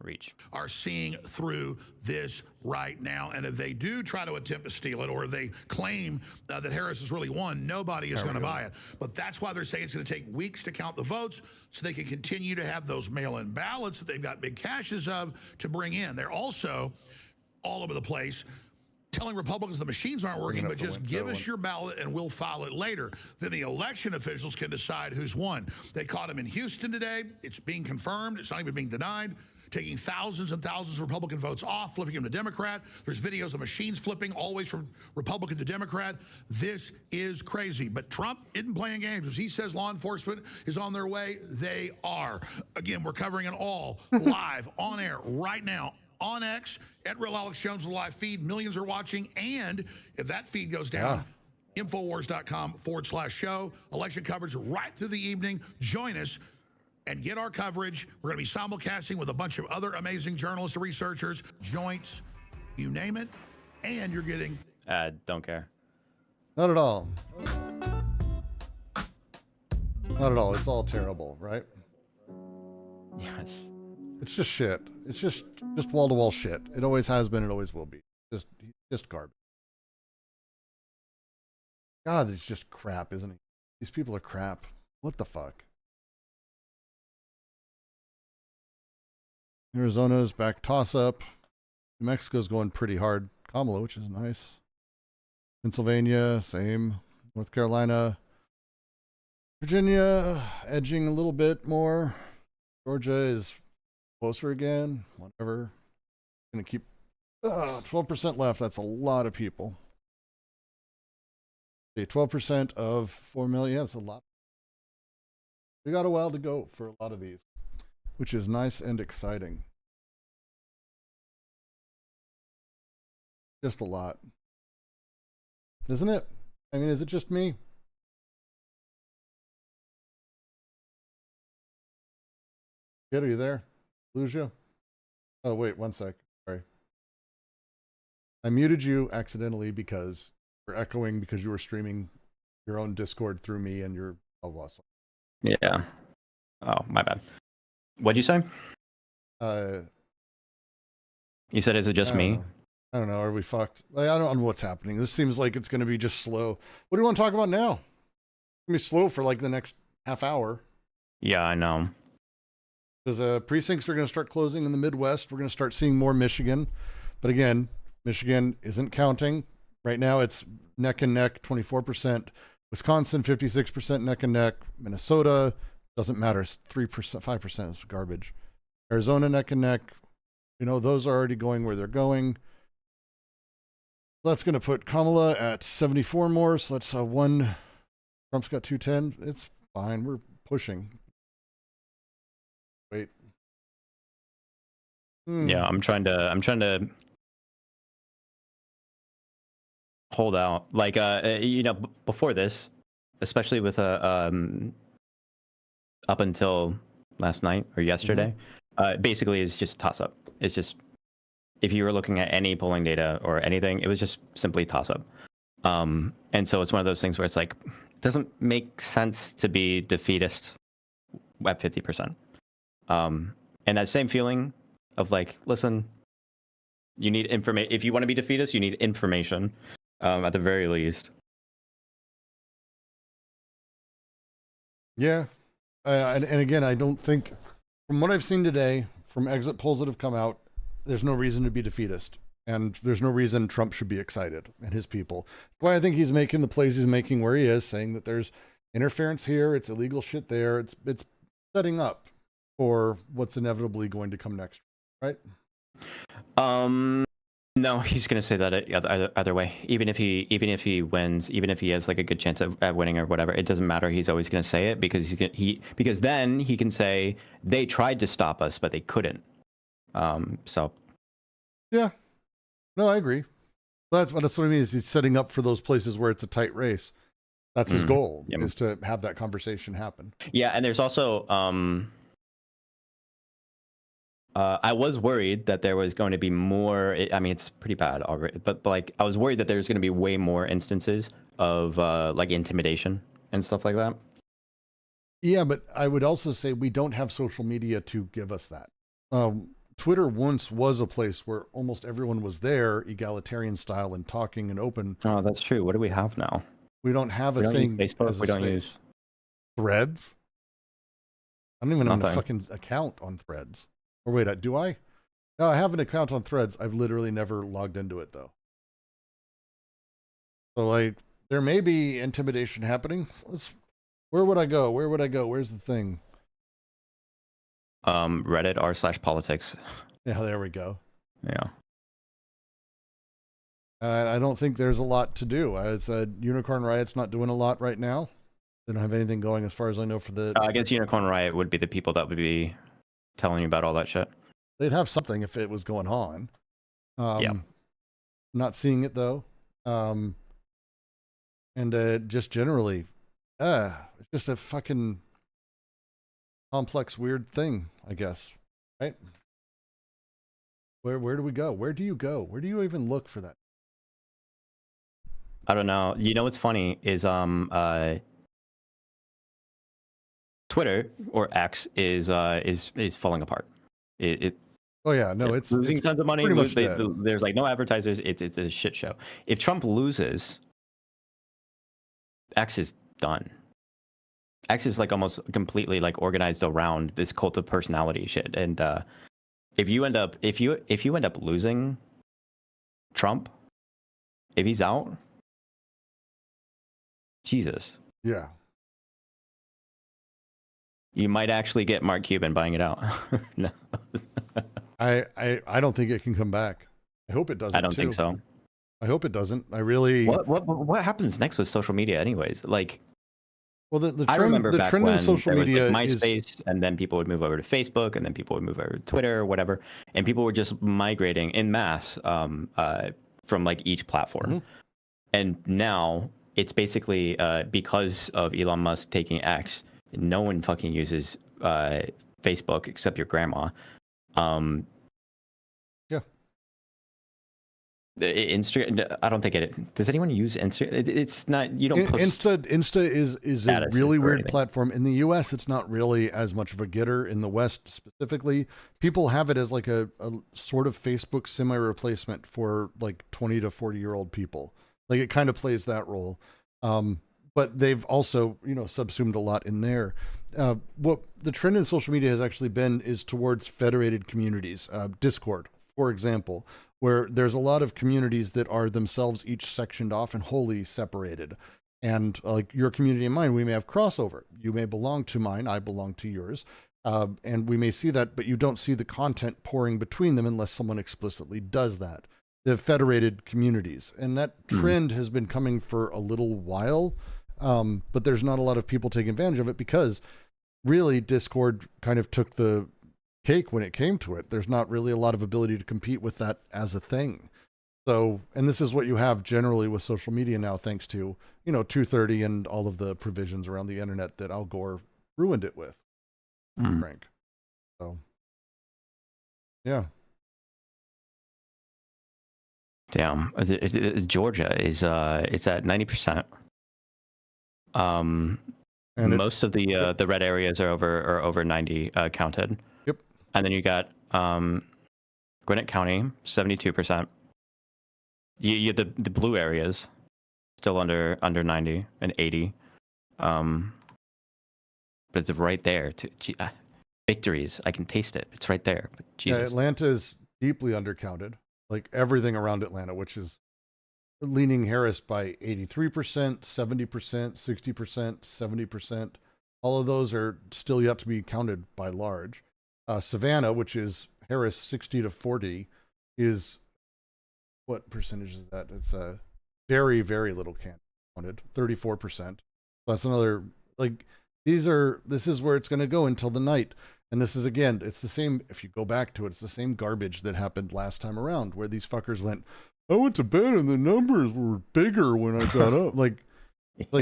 reach. Are seeing through this right now. And if they do try to attempt to steal it, or if they claim that Harris has really won, nobody is going to buy it. But that's why they're saying it's going to take weeks to count the votes so they can continue to have those mail-in ballots that they've got big caches of to bring in. They're also all over the place telling Republicans the machines aren't working, but just give us your ballot and we'll file it later. Then the election officials can decide who's won. They caught him in Houston today. It's being confirmed. It's not even being denied. Taking thousands and thousands of Republican votes off, flipping them to Democrat. There's videos of machines flipping always from Republican to Democrat. This is crazy. But Trump isn't playing games. As he says law enforcement is on their way, they are. Again, we're covering it all live on air right now on X at Real Alex Jones, the live feed. Millions are watching. And if that feed goes down, Infowars.com/show. Election coverage right through the evening. Join us and get our coverage. We're going to be simulcasting with a bunch of other amazing journalists and researchers, joints, you name it. And you're getting... Don't care. Not at all. Not at all. It's all terrible, right? Yes. It's just shit. It's just wall-to-wall shit. It always has been. It always will be. Just garbage. God, it's just crap, isn't it? These people are crap. What the fuck? Arizona's back toss-up. New Mexico's going pretty hard. Kamala, which is nice. Pennsylvania, same. North Carolina. Virginia, edging a little bit more. Georgia is closer again. Whatever. Gonna keep 12% left. That's a lot of people. Okay, 12% of 4 million. Yeah, that's a lot. We got a while to go for a lot of these, which is nice and exciting. Just a lot. Isn't it? I mean, is it just me? Kid, are you there? Lose you? Oh, wait, one sec. Sorry. I muted you accidentally because you're echoing because you were streaming your own Discord through me and your lost. Yeah. Oh, my bad. What'd you say? You said, is it just me? I don't know. Are we fucked? Like, I don't know what's happening. This seems like it's going to be just slow. What do you want to talk about now? It's going to be slow for like the next half hour. Yeah, I know. Because precincts are going to start closing in the Midwest. We're going to start seeing more Michigan. But again, Michigan isn't counting. Right now it's neck and neck, 24%. Wisconsin, 56% neck and neck. Minnesota, doesn't matter. It's 3%, 5% is garbage. Arizona, neck and neck. You know, those are already going where they're going. That's going to put Kamala at 74 more. So that's one. Trump's got 210. It's fine. We're pushing. Wait. Yeah, I'm trying to hold out. Like, you know, before this, especially with up until last night or yesterday, basically it's just toss up. It's just, if you were looking at any polling data or anything, it was just simply toss up. And so it's one of those things where it's like, it doesn't make sense to be defeatist at 50%. And that same feeling of like, listen, you need information. If you want to be defeatist, you need information, at the very least. Yeah. And again, I don't think, from what I've seen today, from exit polls that have come out, there's no reason to be defeatist. And there's no reason Trump should be excited and his people. That's why I think he's making the plays he's making where he is, saying that there's interference here, it's illegal shit there. It's setting up for what's inevitably going to come next, right? No, he's gonna say that either way. Even if he wins, even if he has like a good chance at winning or whatever, it doesn't matter. He's always gonna say it because because then he can say they tried to stop us, but they couldn't. So. Yeah. No, I agree. That's what I mean. Is he's setting up for those places where it's a tight race. That's his goal, is to have that conversation happen. Yeah, and there's also I was worried that there was going to be more. I mean, it's pretty bad already, but like I was worried that there's going to be way more instances of like intimidation and stuff like that. Yeah, but I would also say we don't have social media to give us that. Twitter once was a place where almost everyone was there, egalitarian style and talking and open. Oh, that's true. What do we have now? We don't have a We don't thing. use Facebook. as a We don't space. use. Threads. I don't even own a Nothing. fucking account on Threads. Or wait, do I? No, I have an account on Threads. I've literally never logged into it though. So like, there may be intimidation happening. Where would I go? Where would I go? Where's the thing? Reddit r/politics. Yeah, there we go. Yeah. I don't think there's a lot to do. As Unicorn Riot's not doing a lot right now. They don't have anything going as far as I know for the. I guess Unicorn Riot would be the people that would be telling you about all that shit. They'd have something if it was going on. Yeah. Not seeing it though. And just generally, it's just a fucking complex, weird thing, I guess. Right? Where do we go? Where do you go? Where do you even look for that? I don't know. You know what's funny is Twitter or X is falling apart. Oh yeah, no, it's losing tons of money. pretty much dead. There's like no advertisers. It's a shit show. If Trump loses, X is done. X is like almost completely like organized around this cult of personality shit. And if you end up losing Trump, if he's out, Jesus, Yeah. you might actually get Mark Cuban buying it out. No, I don't think it can come back. I hope it doesn't. I don't think too. so. I hope it doesn't. I really. What happens next with social media, anyways? Like, Well, the I trend, remember the back trend when in social there was media like is MySpace, and then people would move over to Facebook, and then people would move over to Twitter or whatever, and people were just migrating in mass from like each platform. Mm-hmm. And now it's basically because of Elon Musk taking X, no one fucking uses Facebook except your grandma. Yeah. Insta, I don't think it. Does anyone use Insta? It's not. You don't post. Insta is a statuses really or weird anything. platform. In the US, it's not really as much of a getter. In the West specifically, people have it as like a sort of Facebook semi-replacement for like 20 to 40-year-old people. Like it kind of plays that role. But they've also, subsumed a lot in there. What the trend in social media has actually been is towards federated communities. Discord, for example, where there's a lot of communities that are themselves each sectioned off and wholly separated. And like your community and mine, we may have crossover. You may belong to mine, I belong to yours. And we may see that, but you don't see the content pouring between them unless someone explicitly does that. The federated communities. And that trend has been coming for a little while, but there's not a lot of people taking advantage of it because really Discord kind of took the cake when it came to it. There's not really a lot of ability to compete with that as a thing. So, and this is what you have generally with social media now, thanks to, 230 and all of the provisions around the internet that Al Gore ruined it with, Frank. So, yeah. Damn, Georgia is it's at 90%. And Most of the red areas are over 90 counted. Yep. And then you got Gwinnett County 72%. You the blue areas still under 90 and 80. But it's right there. Victories, I can taste it. It's right there. But Jesus. Yeah, Atlanta is deeply undercounted. Like everything around Atlanta, which is leaning Harris by 83%, 70%, 60%, 70%. All of those are still yet to be counted by large. Savannah, which is Harris 60 to 40, is what percentage is that? It's a very, very little counted, 34%. That's another, like, this is where it's going to go until the night. And this is, again, it's the same, if you go back to it, it's the same garbage that happened last time around where these fuckers went, I went to bed and the numbers were bigger when I got up.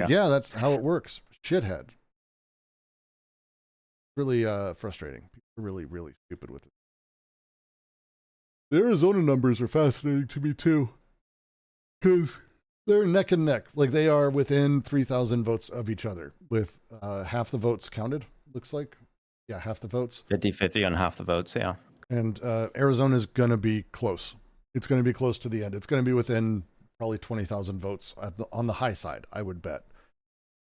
Yeah, that's how it works. Shithead. Really frustrating. People are really, really stupid with it. The Arizona numbers are fascinating to me too, because they're neck and neck. Like they are within 3,000 votes of each other, with half the votes counted. Looks like, yeah, half the votes. 50-50 on half the votes. Yeah. And Arizona's gonna be close. It's gonna be close to the end. It's gonna be within probably 20,000 votes on the high side, I would bet.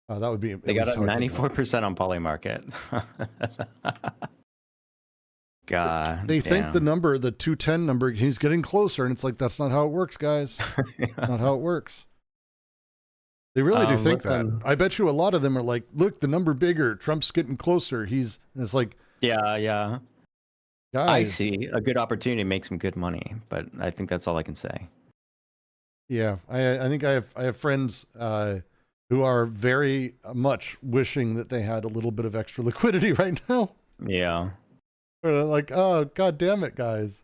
That would be. They got a 94% on Polymarket. God. They think damn. the number, the 210 number, he's getting closer, and it's like that's not how it works, guys. Not how it works. They really do think listen. that. I bet you a lot of them are like, look, the number bigger. Trump's getting closer. And it's like, Yeah. guys. I see a good opportunity to make some good money, but I think that's all I can say. Yeah, I think I have friends who are very much wishing that they had a little bit of extra liquidity right now. Yeah. They're like, oh, god damn it, guys.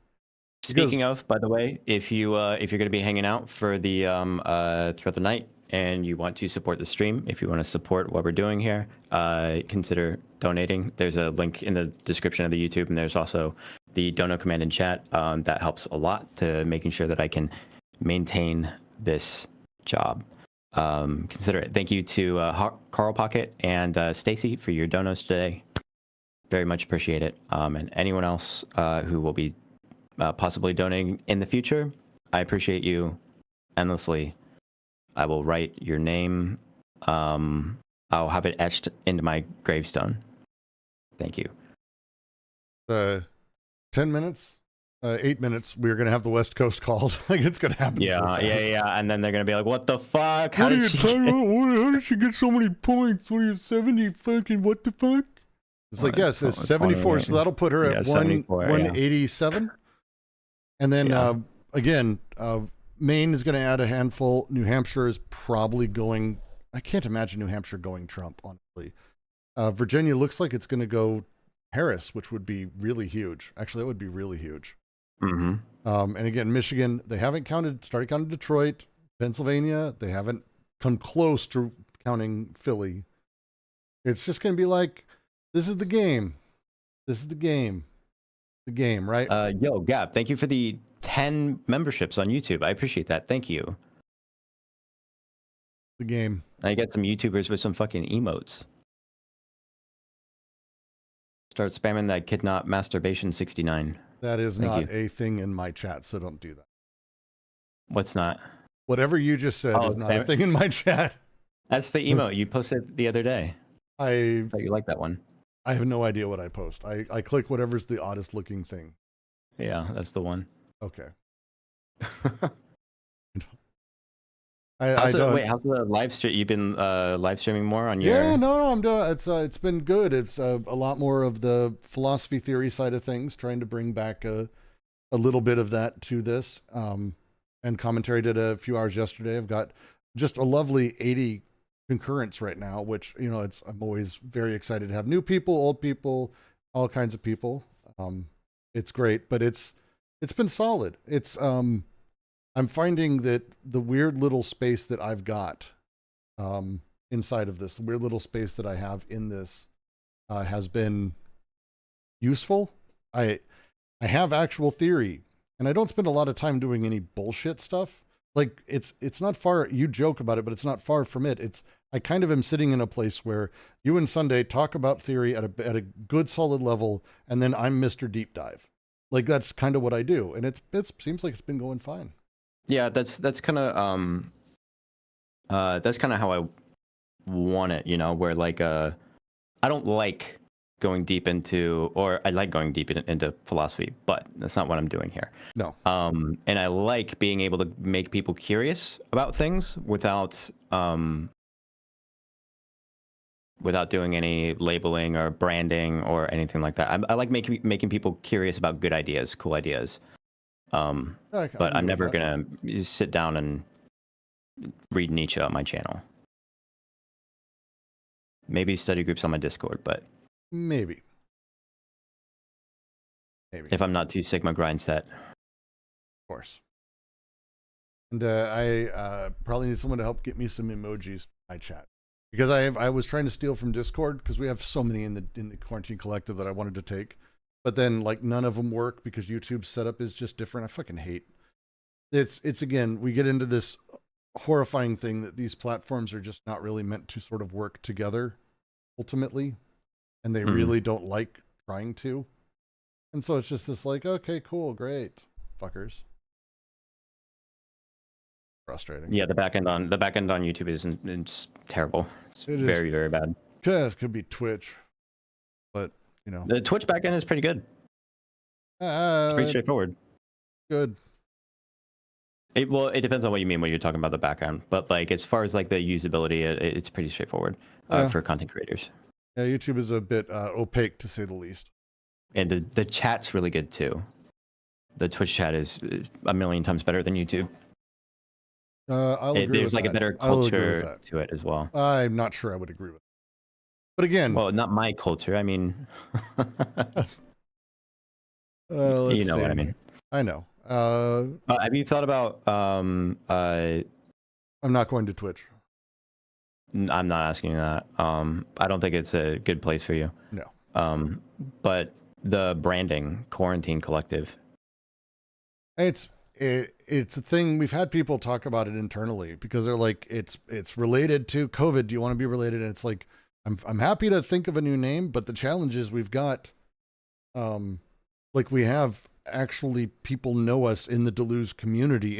Speaking of, by the way, if you're going to be hanging out for the throughout the night and you want to support the stream, if you want to support what we're doing here, consider donating. There's a link in the description of the YouTube, and there's also the dono command in chat. That helps a lot to making sure that I can maintain this job. Consider it. Thank you to Carl Pocket and Stacy for your donos today. Very much appreciate it. And anyone else who will be possibly donating in the future, I appreciate you endlessly. I will write your name. I'll have it etched into my gravestone. Thank you. 10 minutes, 8 minutes, we're going to have the West Coast called. Like, it's going to happen so fast. Yeah. And then they're going to be like, what the fuck? How did she get so many points? What are you, 70 fucking what the fuck? It's like, yes, it's 74, so that'll put her at 187. And then, again, Maine is going to add a handful. New Hampshire is probably going, I can't imagine New Hampshire going Trump, honestly. Virginia looks like it's going to go Harris, which would be really huge. Actually, that would be really huge. Mm-hmm. And again, Michigan, they haven't started counting Detroit. Pennsylvania, they haven't come close to counting Philly. It's just going to be like, this is the game. This is the game. The game, right? Yo, Gab, thank you for the 10 memberships on YouTube. I appreciate that. Thank you. The game. I get some YouTubers with some fucking emotes. Start spamming that kidnap masturbation 69. That is Thank not you. a thing in my chat, so don't do that. What's not? Whatever you just said is not a thing in my chat. That's the emote you posted the other day. I thought you liked that one. I have no idea what I post. I click whatever's the oddest looking thing. Yeah, that's the one. Okay. How's the live stream? You've been live streaming more on your? Yeah, no, I'm doing. It's been good. It's a lot more of the philosophy theory side of things, trying to bring back a little bit of that to this. And commentary did a few hours yesterday. I've got just a lovely 80 concurrence right now, which, you know, I'm always very excited to have new people, old people, all kinds of people. It's great, but it's been solid. It's I'm finding that the weird little space that I've got inside of this, the weird little space that I have in this has been useful. I have actual theory, and I don't spend a lot of time doing any bullshit stuff. Like it's not far. You joke about it, but it's not far from it. I kind of am sitting in a place where you and Sunday talk about theory at a good solid level, and then I'm Mr. Deep Dive. Like that's kind of what I do, and it seems like it's been going fine. Yeah, that's kind of how I want it, you know, where like I don't like going deep into, or I like going deep into philosophy, but that's not what I'm doing here. No. And I like being able to make people curious about things without doing any labeling or branding or anything like that. I like making people curious about good ideas, cool ideas. But I'm never gonna sit down and read Nietzsche on my channel. Maybe study groups on my Discord, but maybe if I'm not too Sigma grind set. Of course. And I probably need someone to help get me some emojis for my chat, because I was trying to steal from Discord because we have so many in the Quarantine Collective that I wanted to take. but then like none of them work because YouTube's setup is just different. I fucking hate. It's again, we get into this horrifying thing that these platforms are just not really meant to sort of work together ultimately, and they really don't like trying to. And so it's just this like, okay, cool, great, fuckers. Frustrating. Yeah, the backend on YouTube is it's terrible. It's It is. very, very bad. Yeah, it could be Twitch, but you know, The Twitch backend is pretty good. It's pretty straightforward. good. Well, it depends on what you mean when you're talking about the backend, but like as far as like the usability, it's pretty straightforward Yeah. for content creators. Yeah, YouTube is a bit opaque to say the least. And the chat's really good too. The Twitch chat is a million times better than YouTube. I'll agree There's with like that. a better I'll agree culture with that. to it as well. I'm not sure I would agree with it. But again, Well, not my culture. I mean, let's you know what I see. mean. I know. Have you thought about? I'm not going to Twitch. I'm not asking you that. I don't think it's a good place for you. No. But the branding, Quarantine Collective. It's a thing. We've had people talk about it internally because they're like, it's related to COVID. Do you want to be related? And it's like, I'm happy to think of a new name, but the challenge is we've got, like we have actually people know us in the Deleuze community,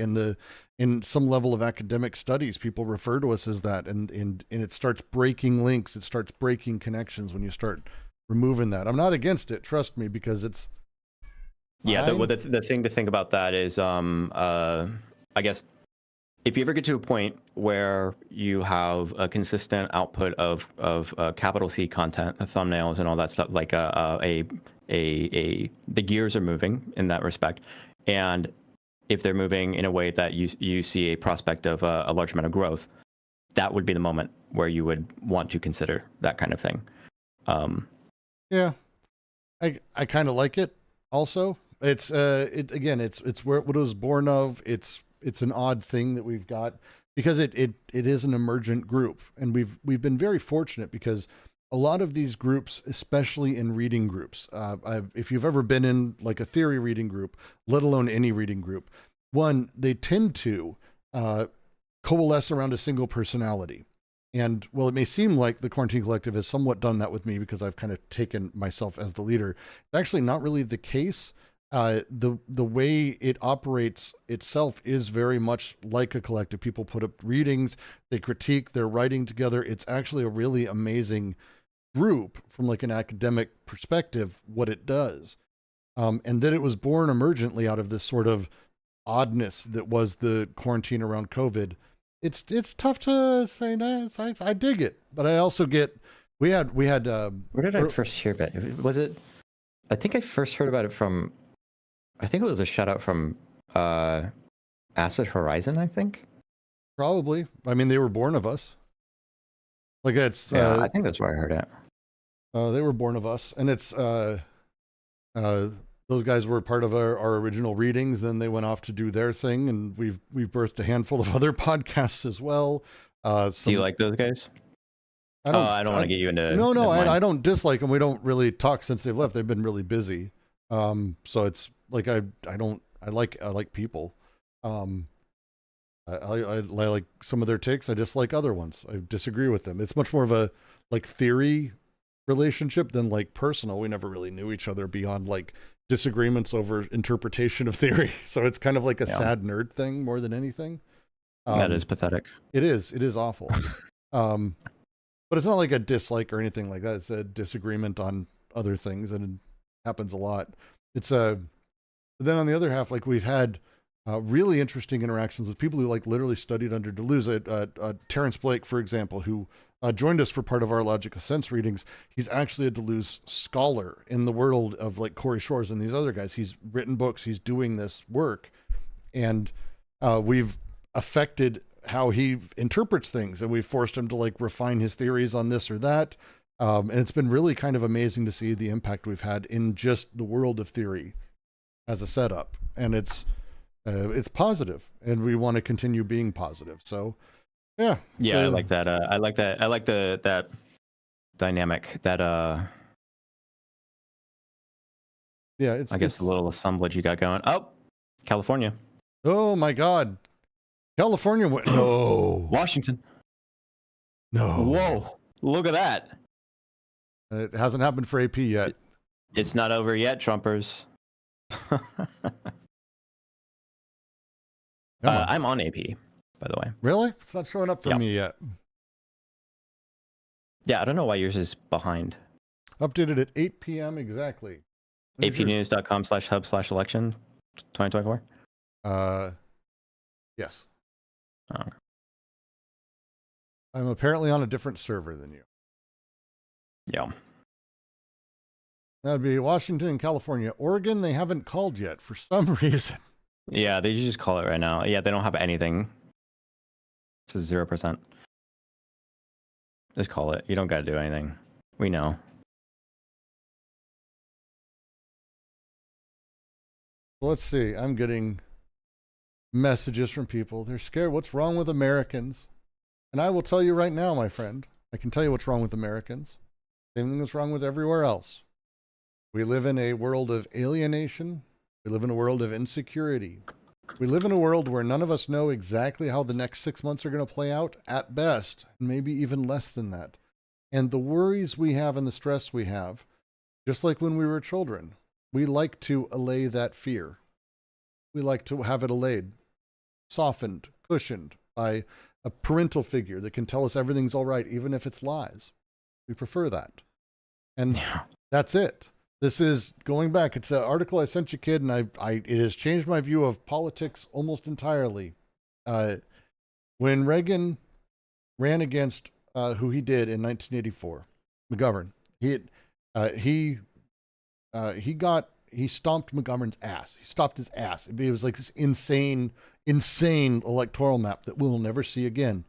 in some level of academic studies, people refer to us as that, and it starts breaking links, it starts breaking connections when you start removing that. I'm not against it, trust me, because it's Yeah, fine. the thing to think about that is, I guess, if you ever get to a point where you have a consistent output of capital C content, thumbnails, and all that stuff, like the gears are moving in that respect, and if they're moving in a way that you see a prospect of a large amount of growth, that would be the moment where you would want to consider that kind of thing. Yeah, I kind of like it. Also, it's it's where what it was born of. It's an odd thing that we've got because it is an emergent group, and we've been very fortunate because a lot of these groups, especially in reading groups, if you've ever been in like a theory reading group, let alone any reading group, one, they tend to coalesce around a single personality. And while it may seem like the Quarantine Collective has somewhat done that with me because I've kind of taken myself as the leader, it's actually not really the case. The way it operates itself is very much like a collective. People put up readings, they critique, they're writing together. It's actually a really amazing group from like an academic perspective, what it does. And then it was born emergently out of this sort of oddness that was the quarantine around COVID. It's tough to say that. I dig it, but I also get we had Where did I first hear about it? Was it? I think I first heard about it from. I think it was a shout out from Acid Horizon. I think. probably. I mean, they were born of us. Like it's Yeah, I think that's where I heard it. they were born of us, and it's those guys were part of our original readings. Then they went off to do their thing, and we've birthed a handful of other podcasts as well. Do you like those guys? I don't. I don't want to get you into. No, never mind. I don't dislike them. We don't really talk since they've left. They've been really busy. So it's like I like people. I like some of their takes. I dislike other ones. I disagree with them. It's much more of a like theory relationship than like personal. We never really knew each other beyond like disagreements over interpretation of theory. So it's kind of like a Yeah. sad nerd thing more than anything. That is pathetic. It is awful. But it's not like a dislike or anything like that. It's a disagreement on other things, and it happens a lot. It's but then on the other half, like we've had really interesting interactions with people who like literally studied under Deleuze. Terrence Blake, for example, who joined us for part of our Logic of Sense readings. He's actually a Deleuze scholar in the world of like Corey Shores and these other guys. He's written books. He's doing this work, and we've affected how he interprets things, and we've forced him to like refine his theories on this or that. And it's been really kind of amazing to see the impact we've had in just the world of theory as a setup. And it's positive, and we want to continue being positive. So yeah. Yeah, I So- like that. I like that. I like that dynamic. That Yeah, it's. I guess a little assemblage you got going. Oh, California, Oh my God, California went. No, Washington. no. Whoa, look at that. It hasn't happened for AP yet. It's not over yet, Trumpers. Come on. I'm on AP, by the way. Really? It's not showing up for Yep. me yet. Yeah, I don't know why yours is behind. Updated at 8 p.m. exactly. When's yours? apnews.com/hub/election 2024. Yes. Oh, okay. I'm apparently on a different server than you. Yeah. That'd be Washington and California. Oregon, they haven't called yet for some reason. Yeah, they just call it right now. Yeah, they don't have anything. This is 0%. Just call it. You don't got to do anything. We know. Let's see. I'm getting messages from people. They're scared. What's wrong with Americans? And I will tell you right now, my friend, I can tell you what's wrong with Americans. Same thing that's wrong with everywhere else. We live in a world of alienation. We live in a world of insecurity. We live in a world where none of us know exactly how the next 6 months are going to play out at best, and maybe even less than that. And the worries we have and the stress we have, just like when we were children, we like to allay that fear. We like to have it allayed, softened, cushioned by a parental figure that can tell us everything's all right, even if it's lies. We prefer that. And that's it. This is going back. It's an article I sent you, kid, and it has changed my view of politics almost entirely. When Reagan ran against who he did in 1984, McGovern, he stomped McGovern's ass. He stopped his ass. It was like this insane electoral map that we'll never see again.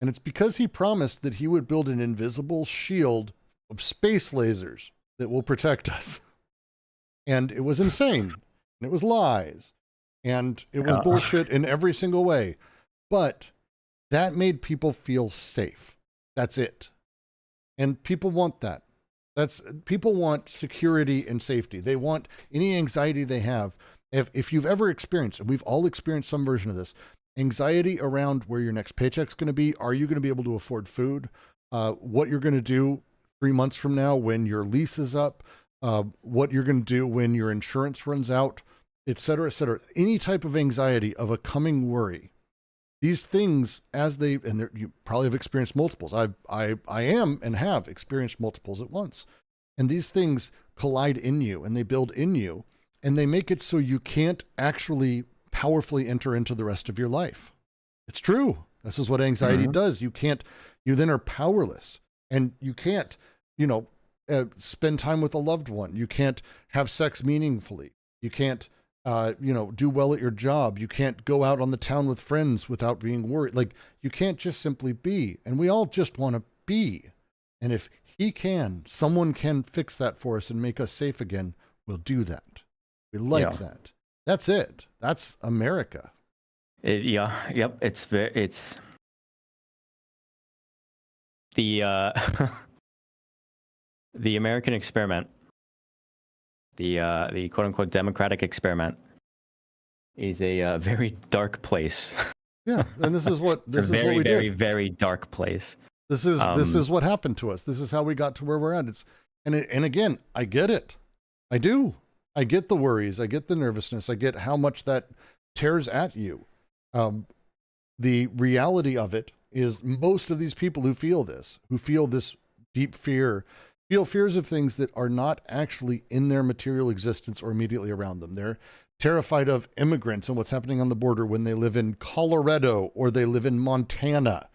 And it's because he promised that he would build an invisible shield of space lasers that will protect us. And it was insane. And it was lies. And it was bullshit in every single way. But that made people feel safe. That's it. And people want that. People want security and safety. They want any anxiety they have. If you've ever experienced, and we've all experienced some version of this, anxiety around where your next paycheck's going to be, are you going to be able to afford food, what you're going to do 3 months from now when your lease is up, what you're going to do when your insurance runs out, et cetera, et cetera. Any type of anxiety of a coming worry. These things, you probably have experienced multiples. I am and have experienced multiples at once. And these things collide in you and they build in you and they make it so you can't actually powerfully enter into the rest of your life. It's true. This is what anxiety does. You then are powerless and you can't, spend time with a loved one. You can't have sex meaningfully. You can't, do well at your job. You can't go out on the town with friends without being worried. Like, you can't just simply be. And we all just want to be. And if someone can fix that for us and make us safe again, we'll do that. We like that. That's it. That's America. Yep. It's the the American experiment. The quote unquote democratic experiment is a very dark place. Yeah, and this is what we very, did. very dark place. This is what happened to us. This is how we got to where we're at. And again, I get it. I do. I get the worries. I get the nervousness. I get how much that tears at you. The reality of it is most of these people who feel this deep fear, feel fears of things that are not actually in their material existence or immediately around them. They're terrified of immigrants and what's happening on the border when they live in Colorado or they live in Montana.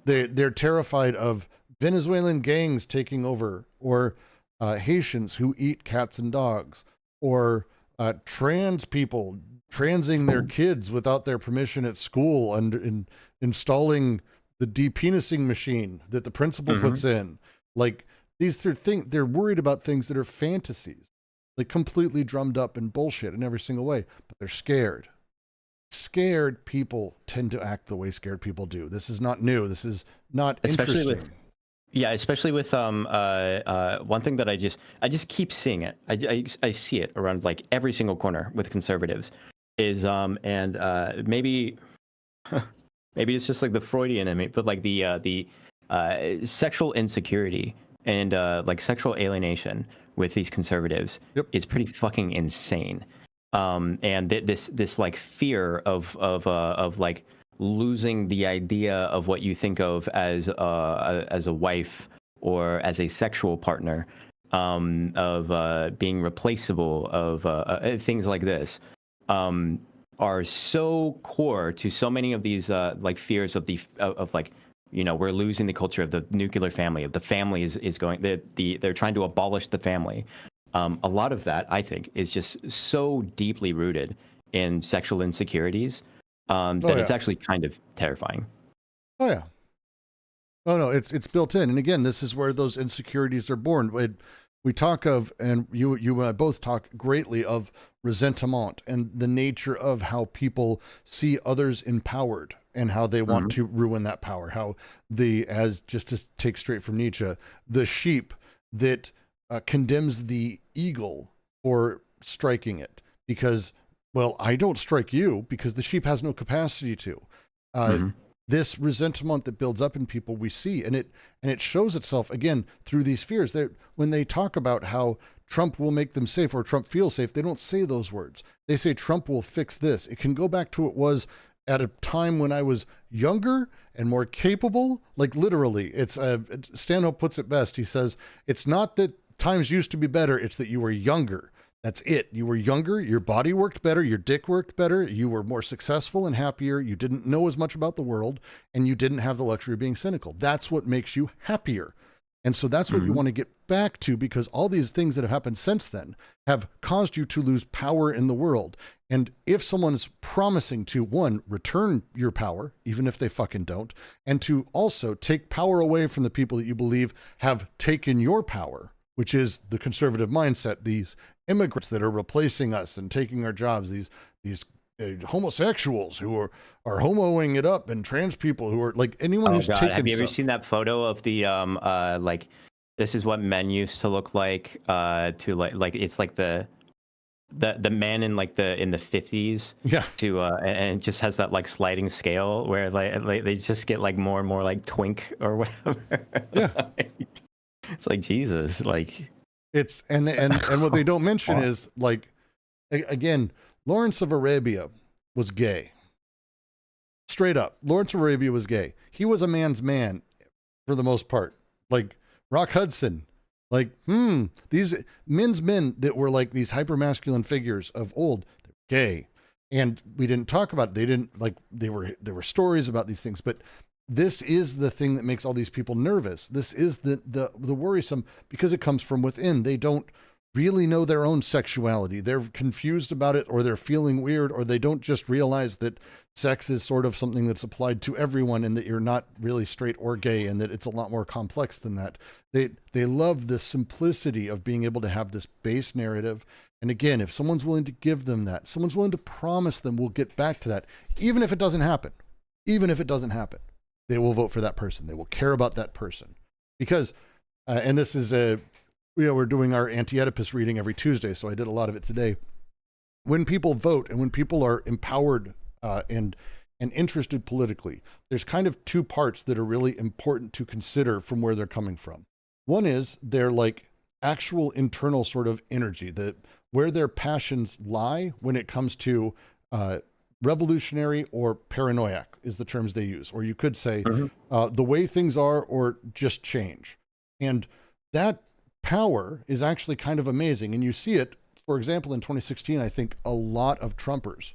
They're terrified of Venezuelan gangs taking over, or Haitians who eat cats and dogs, or trans people transing their kids without their permission at school and installing the depenising machine that the principal puts in. Like, these they're worried about things that are fantasies, like completely drummed up and bullshit in every single way, but they're scared. Scared people tend to act the way scared people do. This is not new. This is not Especially interesting. Yeah, especially with one thing that I just keep seeing it. I see it around like every single corner with conservatives is maybe maybe it's just like the Freudian in me, but like the sexual insecurity and like sexual alienation with these conservatives is pretty fucking insane. And this like fear of like losing the idea of what you think of as a wife or as a sexual partner, of being replaceable, of things like this, are so core to so many of these like fears of like, you know, we're losing the culture of the nuclear family, of the family is going, they're trying to abolish the family. A lot of that, I think, is just so deeply rooted in sexual insecurities that it's actually kind of terrifying. Oh yeah. Oh no, it's built in. And again, this is where those insecurities are born. We talk of, and you and I both talk greatly of resentment and the nature of how people see others empowered and how they want to ruin that power. How as just to take straight from Nietzsche, the sheep that condemns the eagle for striking it because, well, I don't strike you because the sheep has no capacity to. This resentment that builds up in people, we see, and it shows itself again through these fears. When they talk about how Trump will make them safe or Trump feels safe, they don't say those words. They say Trump will fix this. It can go back to what it was at a time when I was younger and more capable. Like literally, it's Stanhope puts it best. He says, it's not that times used to be better, it's that you were younger. That's it. You were younger, your body worked better, your dick worked better, you were more successful and happier, you didn't know as much about the world, and you didn't have the luxury of being cynical. That's what makes you happier. And so that's what you want to get back to, because all these things that have happened since then have caused you to lose power in the world. And if someone is promising to, one, return your power, even if they fucking don't, and to also take power away from the people that you believe have taken your power, which is the conservative mindset, these immigrants that are replacing us and taking our jobs, these homosexuals who are homoing it up, and trans people who are like anyone who's taken have you ever stuff. seen that photo of the like, this is what men used to look like, to like it's like the men in like in the 50s, to and it just has that like sliding scale where like they just get like more and more like twink or whatever. It's like, Jesus, like it's and what they don't mention is, like, again, Lawrence of Arabia was gay. Straight up, Lawrence of Arabia was gay. He was a man's man for the most part. Like Rock Hudson, like these men's men that were like these hypermasculine figures of old, they were gay, and we didn't talk about it. They didn't, like, there were stories about these things, but this is the thing that makes all these people nervous. This is the worrisome, because it comes from within. They don't really know their own sexuality. They're confused about it, or they're feeling weird, or they don't just realize that sex is sort of something that's applied to everyone, and that you're not really straight or gay, and that it's a lot more complex than that. They love the simplicity of being able to have this base narrative. And again, if someone's willing to give them that, someone's willing to promise them, we'll get back to that, even if it doesn't happen, they will vote for that person. They will care about that person. Because, and this is we're doing our Anti-Oedipus reading every Tuesday, so I did a lot of it today. When people vote and when people are empowered and interested politically, there's kind of two parts that are really important to consider from where they're coming from. One is their like actual internal sort of energy, where their passions lie when it comes to revolutionary or paranoiac is the terms they use. Or you could say the way things are, or just change. And that power is actually kind of amazing. And you see it, for example, in 2016, I think a lot of Trumpers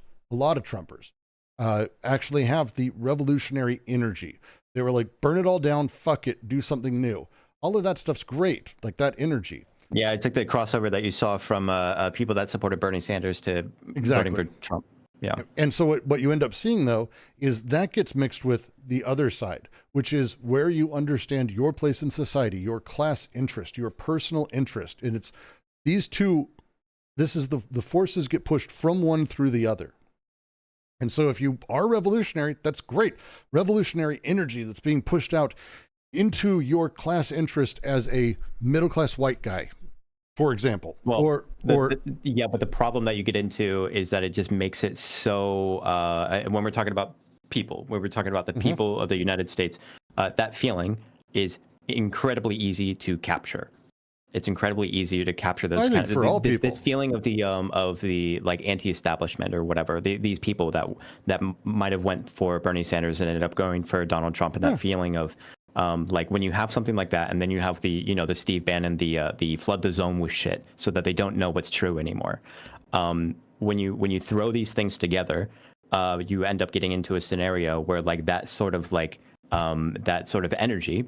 actually have the revolutionary energy. They were like, burn it all down, fuck it, do something new. All of that stuff's great, like that energy. Yeah, it's like the crossover that you saw from people that supported Bernie Sanders to voting for Trump. Yeah. And so what you end up seeing, though, is that gets mixed with the other side, which is where you understand your place in society, your class interest, your personal interest. And it's these two, this is the forces get pushed from one through the other. And so if you are revolutionary, that's great. Revolutionary energy that's being pushed out into your class interest as a middle class white guy, for example, Well, yeah, but the problem that you get into is that it just makes it so. When we're talking about people, when we're talking about the people of the United States, that feeling is incredibly easy to capture. It's incredibly easy to capture those. I think for all people, this feeling of the like anti-establishment or whatever. These people that might have went for Bernie Sanders and ended up going for Donald Trump, and that feeling of. Like when you have something like that, and then you have the Steve Bannon, the flood the zone with shit, so that they don't know what's true anymore. When you throw these things together, you end up getting into a scenario where like that sort of energy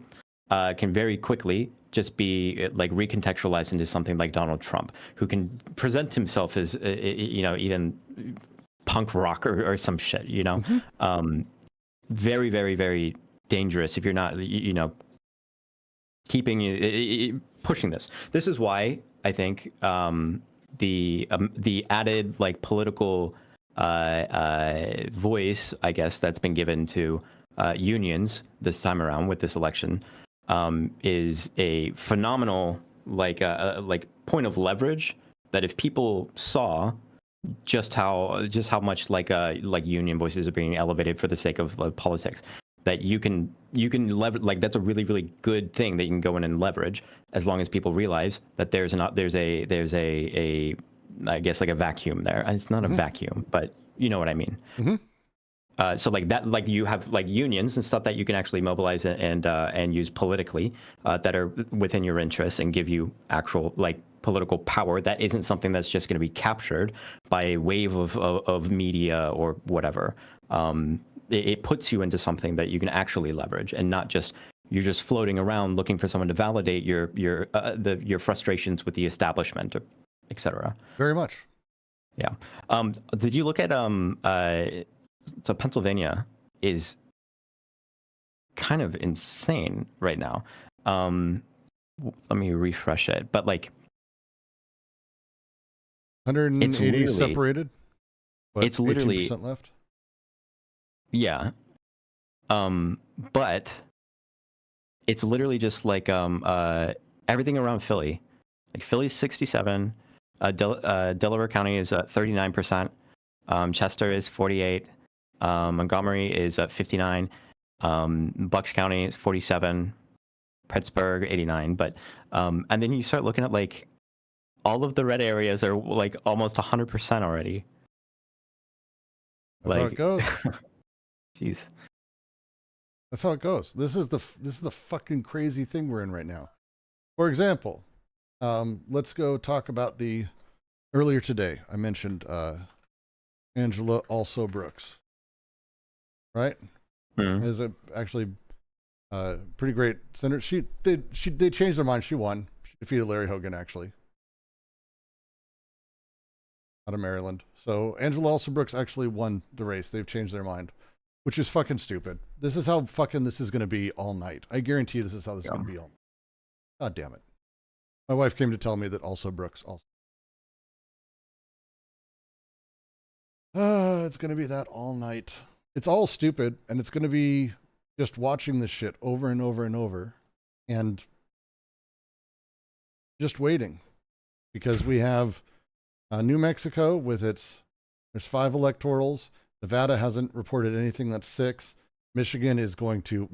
can very quickly just be like recontextualized into something like Donald Trump, who can present himself as even punk rock or some shit, very, very, very dangerous if you're not pushing this. This is why I think the added like political voice, I guess, that's been given to unions this time around with this election is a phenomenal like point of leverage that if people saw just how much like union voices are being elevated for the sake of politics, that you can leverage, like that's a really, really good thing that you can go in and leverage, as long as people realize that there's a I guess like a vacuum there. It's not a vacuum, but you know what I mean. So like that, like you have like unions and stuff that you can actually mobilize and use politically that are within your interests and give you actual like political power. That isn't something that's just going to be captured by a wave of media or whatever. It puts you into something that you can actually leverage, and not just you're just floating around looking for someone to validate your frustrations with the establishment, etc. Very much. Yeah. Did you look at so Pennsylvania is kind of insane right now. Let me refresh it, but like 180 separated. But it's literally 18% left. Yeah. But it's literally just like everything around Philly. Like Philly's 67, Delaware County is 39%, Chester is 48, Montgomery is 59, Bucks County is 47, Pittsburgh 89. But and then you start looking at like all of the red areas are like almost 100% already. That's how it goes. Jeez. That's how it goes. This is the fucking crazy thing we're in right now. For example, let's go talk about earlier today. I mentioned Angela Also Brooks, right? Is actually pretty great senator. They changed their mind. She won. She defeated Larry Hogan actually, out of Maryland. So Angela Also Brooks actually won the race. They've changed their mind, which is fucking stupid. This is how fucking this is going to be all night. I guarantee you this is how this is going to be all night. God damn it. My wife came to tell me that Also Brooks also. It's going to be that all night. It's all stupid, and it's going to be just watching this shit over and over and over and just waiting, because we have New Mexico with there's 5 electorals. Nevada hasn't reported anything. That's 6. Michigan's going to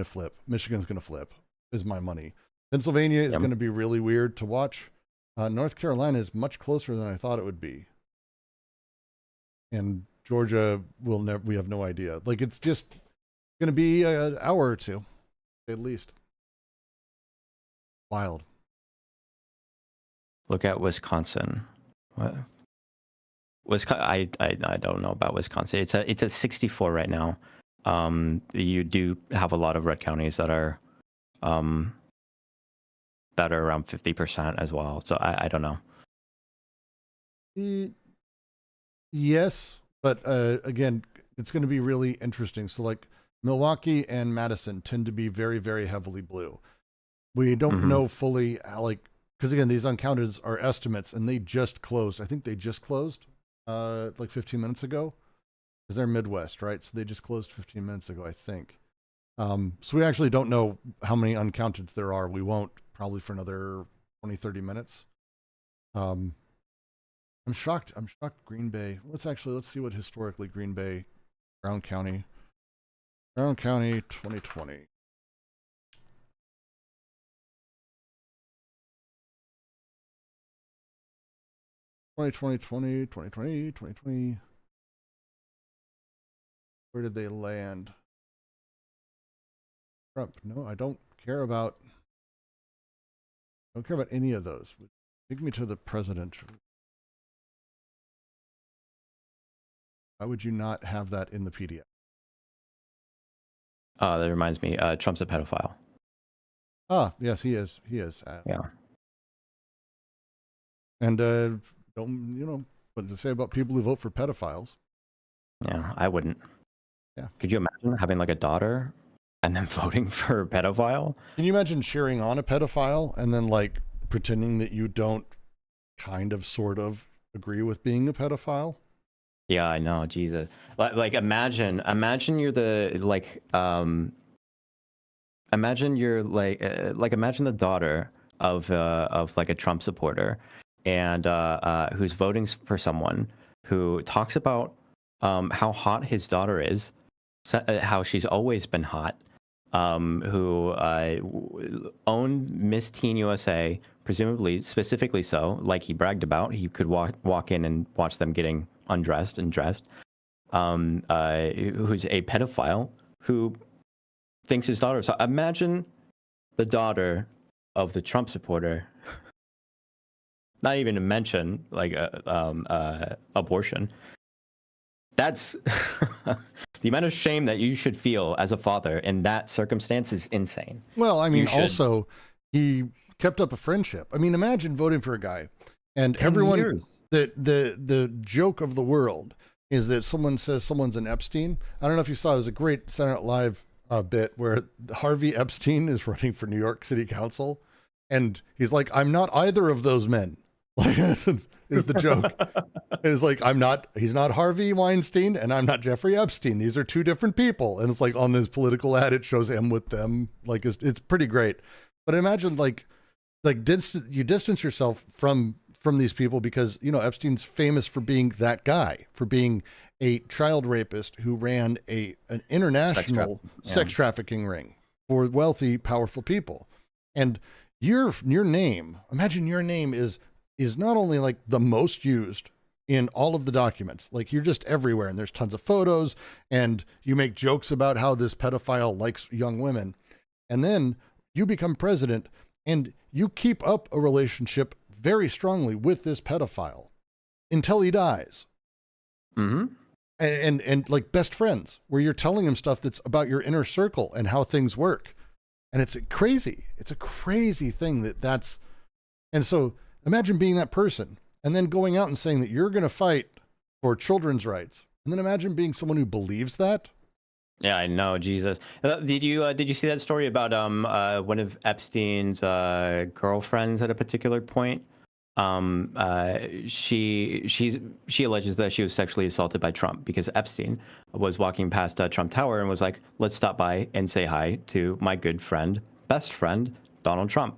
flip. Michigan's going to flip is my money. Pennsylvania is going to be really weird to watch. North Carolina is much closer than I thought it would be. And Georgia we have no idea. Like, it's just going to be an hour or two, at least. Wild. Look at Wisconsin. What? Wisconsin, I don't know about Wisconsin. It's at 64 right now. You do have a lot of red counties that are around 50% as well. So I don't know. Yes, but again, it's going to be really interesting. So like Milwaukee and Madison tend to be very, very heavily blue. We don't know fully because again, these uncounteds are estimates, and they just closed. I think they just closed like 15 minutes ago, because they're Midwest, right? So they just closed 15 minutes ago, I think. So we actually don't know how many uncounteds there are. We won't probably for another 20, 30 minutes. I'm shocked. I'm shocked Green Bay. Let's see what historically Green Bay, Brown County 2020. Where did they land? Trump. No, I don't care about any of those. Take me to the presidential. Why would you not have that in the PDF? That reminds me. Trump's a pedophile. Ah, yes, he is. Yeah. And don't what to say about people who vote for pedophiles? Yeah, I wouldn't. Yeah. Could you imagine having like a daughter and then voting for a pedophile? Can you imagine cheering on a pedophile and then like pretending that you don't kind of sort of agree with being a pedophile? Yeah, I know. Jesus. Like imagine you're the imagine you're imagine the daughter of like a Trump supporter and who's voting for someone who talks about how hot his daughter is, how she's always been hot, who owned Miss Teen USA, presumably specifically so, like he bragged about. He could walk in and watch them getting undressed and dressed. Who's a pedophile who thinks his daughter. So imagine the daughter of the Trump supporter. Not even to mention like abortion. That's the amount of shame that you should feel as a father in that circumstance is insane. Well, I mean, also he kept up a friendship. I mean, imagine voting for a guy and everyone. Years. The joke of the world is that someone says someone's an Epstein. I don't know if you saw, it was a great Saturday Night Live bit where Harvey Epstein is running for New York City Council, and he's like, "I'm not either of those men." Like, is the joke. It's like, he's not Harvey Weinstein and I'm not Jeffrey Epstein. These are two different people. And it's like on his political ad, it shows him with them. Like, it's pretty great. But imagine you distance yourself from these people because, Epstein's famous for being that guy, for being a child rapist who ran an international sex trafficking ring for wealthy, powerful people. And your name, imagine your name is not only like the most used in all of the documents, like you're just everywhere and there's tons of photos and you make jokes about how this pedophile likes young women. And then you become president and you keep up a relationship very strongly with this pedophile until he dies. Mm-hmm. And like best friends where you're telling him stuff that's about your inner circle and how things work. And it's crazy. It's a crazy thing that's, and so imagine being that person and then going out and saying that you're going to fight for children's rights. And then imagine being someone who believes that. Yeah, I know. Jesus. Did you see that story about one of Epstein's girlfriends at a particular point? She alleges that she was sexually assaulted by Trump because Epstein was walking past Trump Tower and was like, "Let's stop by and say hi to my good friend, best friend, Donald Trump."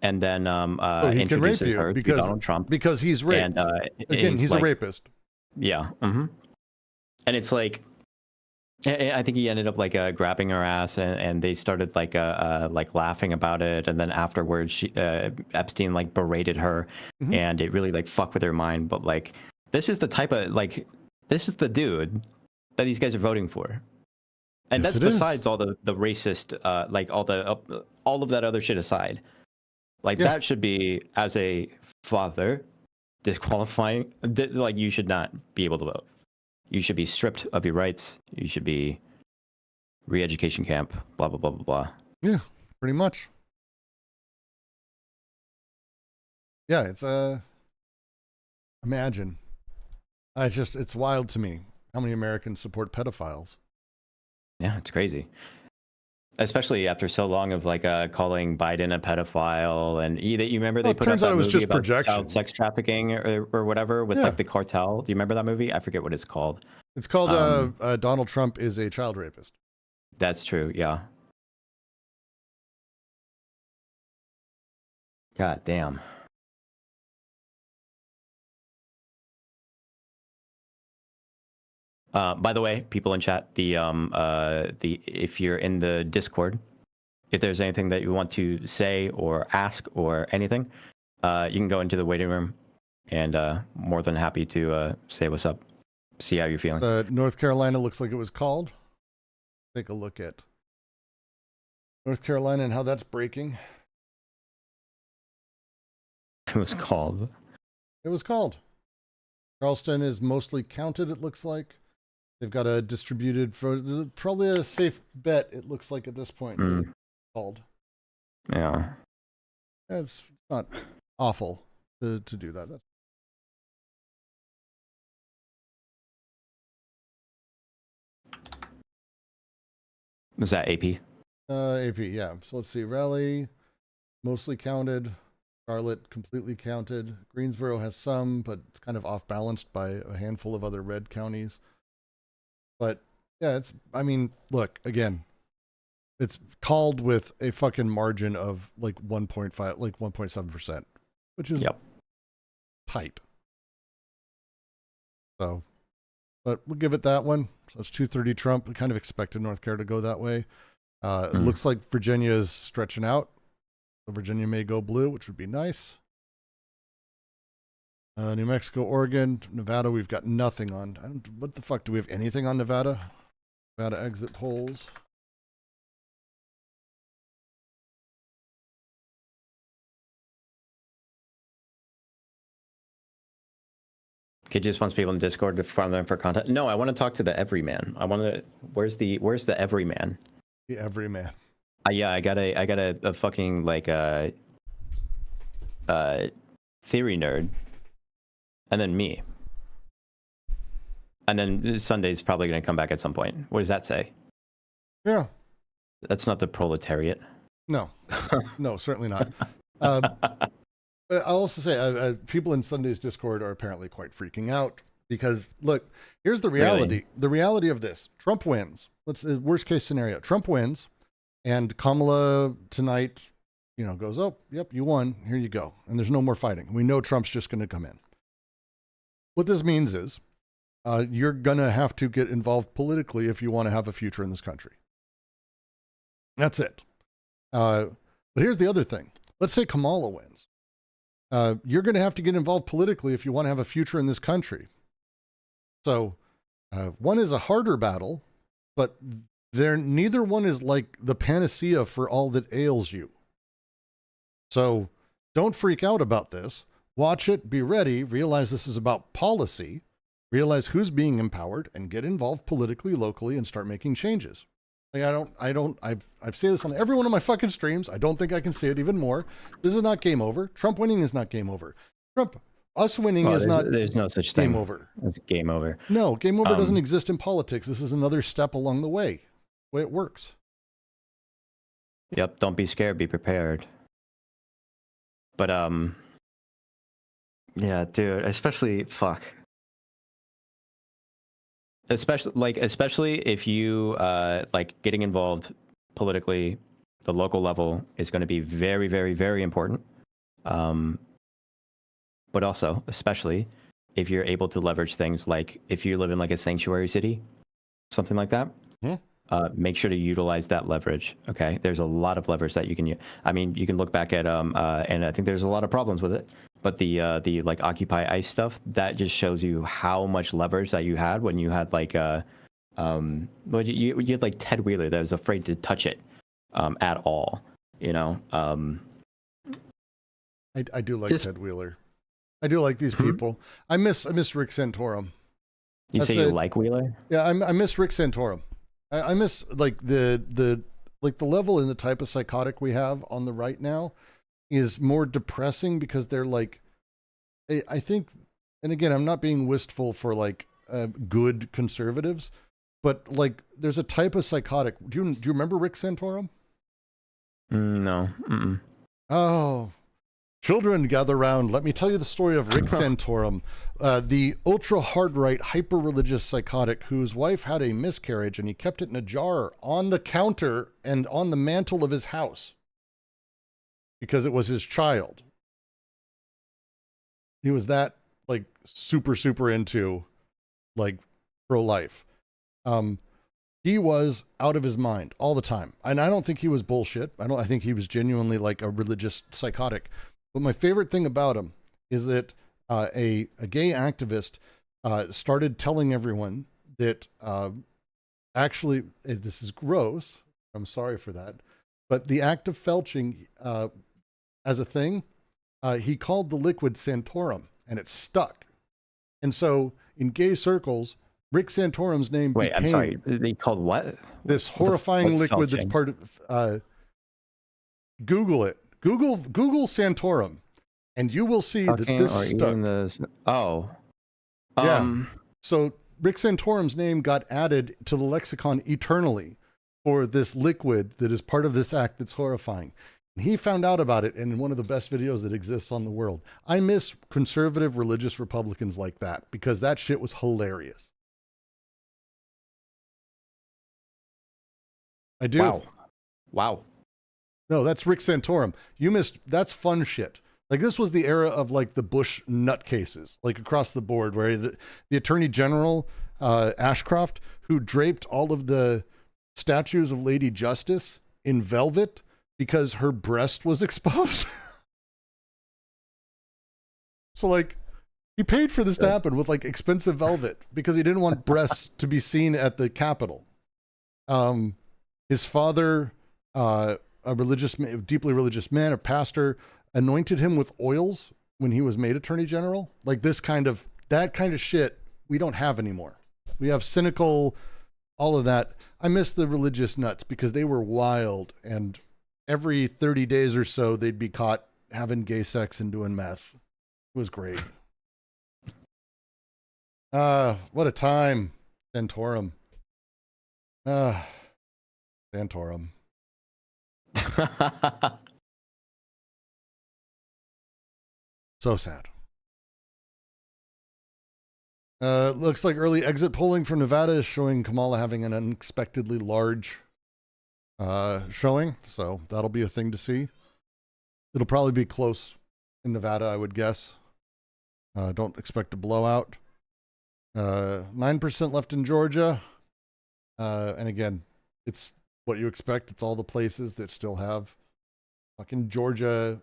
And then he can rape introduces you her to Donald Trump because he's raped. And, again, he's a rapist. Yeah. Mm-hmm. And it's like, I think he ended up like grabbing her ass, and they started like laughing about it. And then afterwards, Epstein like berated her, and it really like fucked with her mind. But like, this is the type of this is the dude that these guys are voting for, and Yes, that's it is. besides all the racist all of that other shit aside. Like that should be, as a father, disqualifying. Like you should not be able to vote. You should be stripped of your rights. You should be re-education camp, blah, blah, blah, blah, blah. Yeah, pretty much. Yeah, it's imagine. It's wild to me how many Americans support pedophiles. Yeah, it's crazy. Especially after so long of like calling Biden a pedophile, and you remember they It put out turns that out it was movie just about projection. child sex trafficking or whatever with like the cartel. Do you remember that movie? I forget what it's called. It's called Donald Trump is a child rapist. That's true. Yeah. God damn. By the way, people in chat, the if you're in the Discord, if there's anything that you want to say or ask or anything, you can go into the waiting room, and more than happy to say what's up, see how you're feeling. North Carolina looks like it was called. Take a look at North Carolina and how that's breaking. It was called. It was called. Charleston is mostly counted, it looks like. They've got a distributed, probably a safe bet, it looks like at this point. That it's called. Yeah. It's not awful to do that. Was that AP? AP, yeah. So let's see. Raleigh, mostly counted. Charlotte, completely counted. Greensboro has some, but it's kind of off balanced by a handful of other red counties. But yeah, I mean, look, again, it's called with a fucking margin of like 1.5, like 1.7%, which is tight. So, but we'll give it that one. So it's 230 Trump. We kind of expected North Carolina to go that way. It looks like Virginia is stretching out. So Virginia may go blue, which would be nice. New Mexico, Oregon, Nevada, we've got nothing on. What the fuck? Do we have anything on Nevada? Nevada exit polls. Kid just wants people in Discord to farm them for content. No, I want to talk to the everyman. I want to. Where's the everyman? The everyman. Yeah, I got a fucking like theory nerd, and then me, and then Sunday's probably gonna come back at some point. What does that say? Yeah. That's not the proletariat. No, no, certainly not. I'll also say people in Sunday's Discord are apparently quite freaking out because, look, here's the reality. Really? The reality of this. Trump wins. Worst case scenario. Trump wins, and Kamala tonight, goes, oh, yep, you won. Here you go. And there's no more fighting. We know Trump's just going to come in. What this means is you're going to have to get involved politically if you want to have a future in this country. That's it. But here's the other thing. Let's say Kamala wins. You're going to have to get involved politically if you want to have a future in this country. So one is a harder battle, but neither one is like the panacea for all that ails you. So don't freak out about this. Watch it, be ready, realize this is about policy, realize who's being empowered, and get involved politically, locally, and start making changes. Like I've said this on every one of my fucking streams. I don't think I can say it even more. This is not game over. Trump winning is not game over. Us winning is not. There's no such thing. Game over. It's game over. No, game over doesn't exist in politics. This is another step along the way it works. Yep. Don't be scared. Be prepared. But yeah, dude. Especially Especially if you like getting involved politically, the local level is going to be very, very, very important. But also, especially if you're able to leverage things like if you live in like a sanctuary city, something like that. Make sure to utilize that leverage. Okay, there's a lot of leverage that you can use. I mean, you can look back at and I think there's a lot of problems with it. But the like Occupy ICE stuff, that just shows you how much leverage that you had when you had like you had like Ted Wheeler that was afraid to touch it at all. I do like Ted Wheeler. I do like these people. I miss Rick Santorum. You say you like Wheeler? Yeah, I miss Rick Santorum. I miss like the level and the type of psychotic we have on the right now is more depressing because they're like, I think, and again, I'm not being wistful for like good conservatives, but like there's a type of psychotic. Do you remember Rick Santorum? No. Mm-mm. Oh, Children, gather round. Let me tell you the story of Rick Santorum, the ultra hard right, hyper religious psychotic whose wife had a miscarriage and he kept it in a jar on the counter and on the mantle of his house because it was his child. He was that like super, super into like pro-life. He was out of his mind all the time. And I don't think he was bullshit. I think he was genuinely like a religious psychotic. But my favorite thing about him is that a gay activist started telling everyone that actually, this is gross. I'm sorry for that. But the act of felching as a thing, he called the liquid Santorum, and it stuck. And so in gay circles, Rick Santorum's name Wait, became I'm sorry. They called what? this horrifying what's liquid that's felching? part of Google it. Google Santorum, and you will see that Fucking this or stuck. eating the. Oh. Yeah. So Rick Santorum's name got added to the lexicon eternally for this liquid that is part of this act that's horrifying. And he found out about it in one of the best videos that exists on the world. I miss conservative religious Republicans like that because that shit was hilarious. I do. Wow. Wow. No, that's Rick Santorum. You missed, that's fun shit. Like this was the era of like the Bush nutcases, like across the board, where the Attorney General, Ashcroft, who draped all of the statues of Lady Justice in velvet because her breast was exposed. So like he paid for this to happen with like expensive velvet because he didn't want breasts to be seen at the Capitol. His father, a religious, deeply religious man, a pastor, anointed him with oils when he was made Attorney General. Like that kind of shit we don't have anymore. We have cynical, all of that. I miss the religious nuts because they were wild, and every 30 days or so they'd be caught having gay sex and doing meth. It was great. What a time. Santorum. Santorum. So sad. Looks like early exit polling from Nevada is showing Kamala having an unexpectedly large showing, so that'll be a thing to see. It'll probably be close in Nevada, I would guess. Don't expect a blowout. 9% left in Georgia. And again, it's what you expect. It's all the places that still have. Fucking Georgia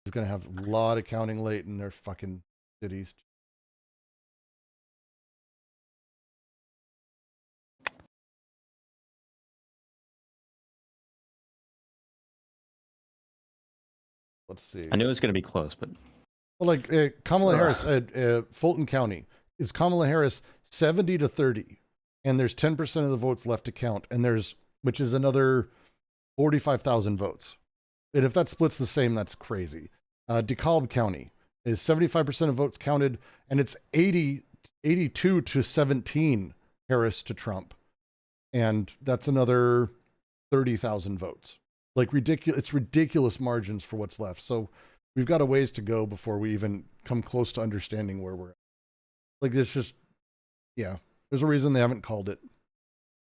is going to have a lot of counting late in their fucking cities. Let's see. I knew it was going to be close, but Well, like Kamala Harris at Fulton County, is Kamala Harris 70-30, and there's 10% of the votes left to count, and which is another 45,000 votes. And if that splits the same, that's crazy. DeKalb County is 75% of votes counted, and it's 82-17 Harris to Trump, and that's another 30,000 votes. Like ridiculous, it's ridiculous margins for what's left. So we've got a ways to go before we even come close to understanding where we're at. Like it's just, yeah, there's a reason they haven't called it.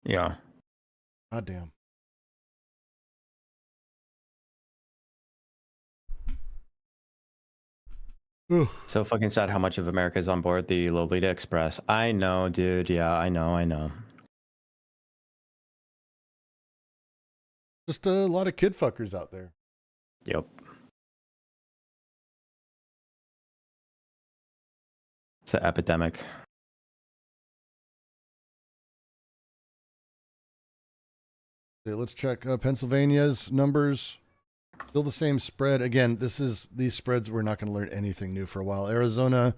yeah. God damn. Ugh. So fucking sad how much of America is on board the Lolita Express. I know, dude. Yeah, I know. Just a lot of kid fuckers out there. Yep. It's an epidemic. Okay, let's check Pennsylvania's numbers. Still the same spread. Again, these spreads, we're not going to learn anything new for a while. Arizona,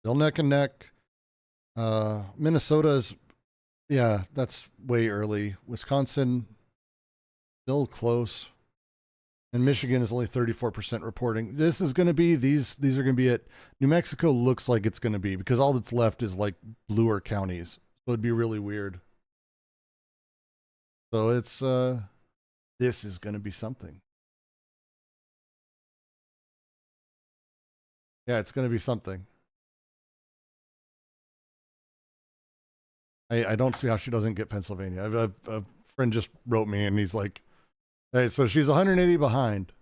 still neck and neck. Minnesota's, yeah, that's way early. Wisconsin, still close. And Michigan is only 34% reporting. This is going to be, these are going to be it. New Mexico looks like it's going to be, because all that's left is like bluer counties. So it'd be really weird. So it's, this is going to be something. Yeah, it's going to be something. I don't see how she doesn't get Pennsylvania. A friend just wrote me and he's like, hey, so she's 180 behind.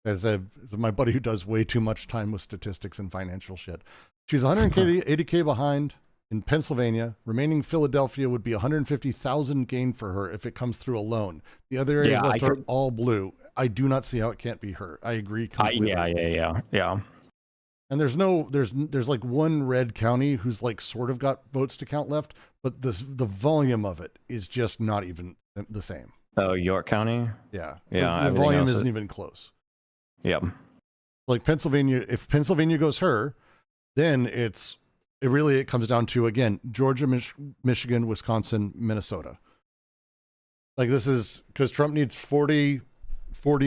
As my buddy who does way too much time with statistics and financial shit. She's 180K behind in Pennsylvania. Remaining Philadelphia would be 150,000 gain for her if it comes through alone. The other areas left are all blue. I do not see how it can't be her. I agree completely. Yeah. And there's like one red county who's like sort of got votes to count left, but the volume of it is just not even the same. Oh, York County? Yeah. Yeah. The volume isn't even close. Yep. Like Pennsylvania, if Pennsylvania goes her, then it comes down to, again, Georgia, Michigan, Wisconsin, Minnesota. Like this is because Trump needs 40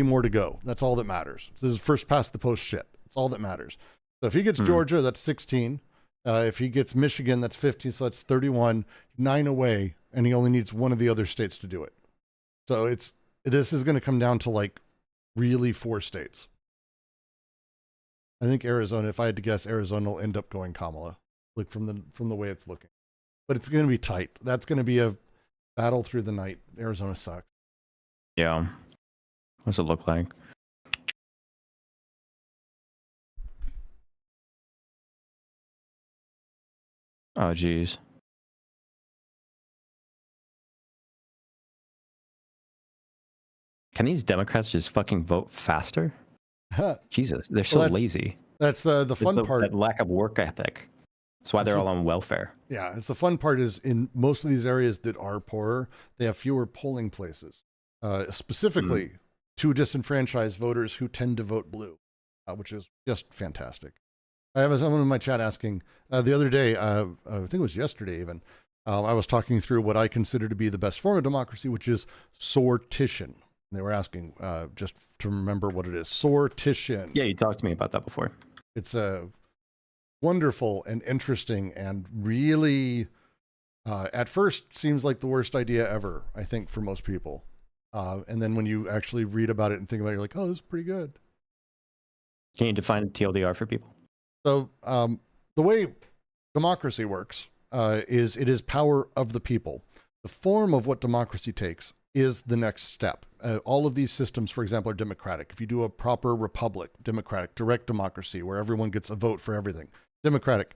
more to go. That's all that matters. This is first past the post shit. That's all that matters. So if he gets Georgia, that's 16. If he gets Michigan, that's 15. So that's 31, 9 away, and he only needs one of the other states to do it. So this is going to come down to like really 4 states. I think Arizona, if I had to guess, Arizona will end up going Kamala, like from the way it's looking. But it's going to be tight. That's going to be a battle through the night. Arizona sucks. Yeah. What's it look like? Oh, geez. Can these Democrats just fucking vote faster? Jesus, they're so lazy. That's the fun part. That lack of work ethic. That's why they're all on welfare. Yeah, it's the fun part is in most of these areas that are poorer, they have fewer polling places, specifically to disenfranchise voters who tend to vote blue, which is just fantastic. I have someone in my chat asking the other day, I think it was yesterday even, I was talking through what I consider to be the best form of democracy, which is sortition. And they were asking just to remember what it is. Sortition. Yeah, you talked to me about that before. It's a wonderful and interesting and really, at first, seems like the worst idea ever, I think, for most people. And then when you actually read about it and think about it, you're like, oh, this is pretty good. Can you define TLDR for people? So the way democracy works is it is power of the people. The form of what democracy takes is the next step. All of these systems, for example, are democratic. If you do a proper republic, democratic, direct democracy, where everyone gets a vote for everything, democratic.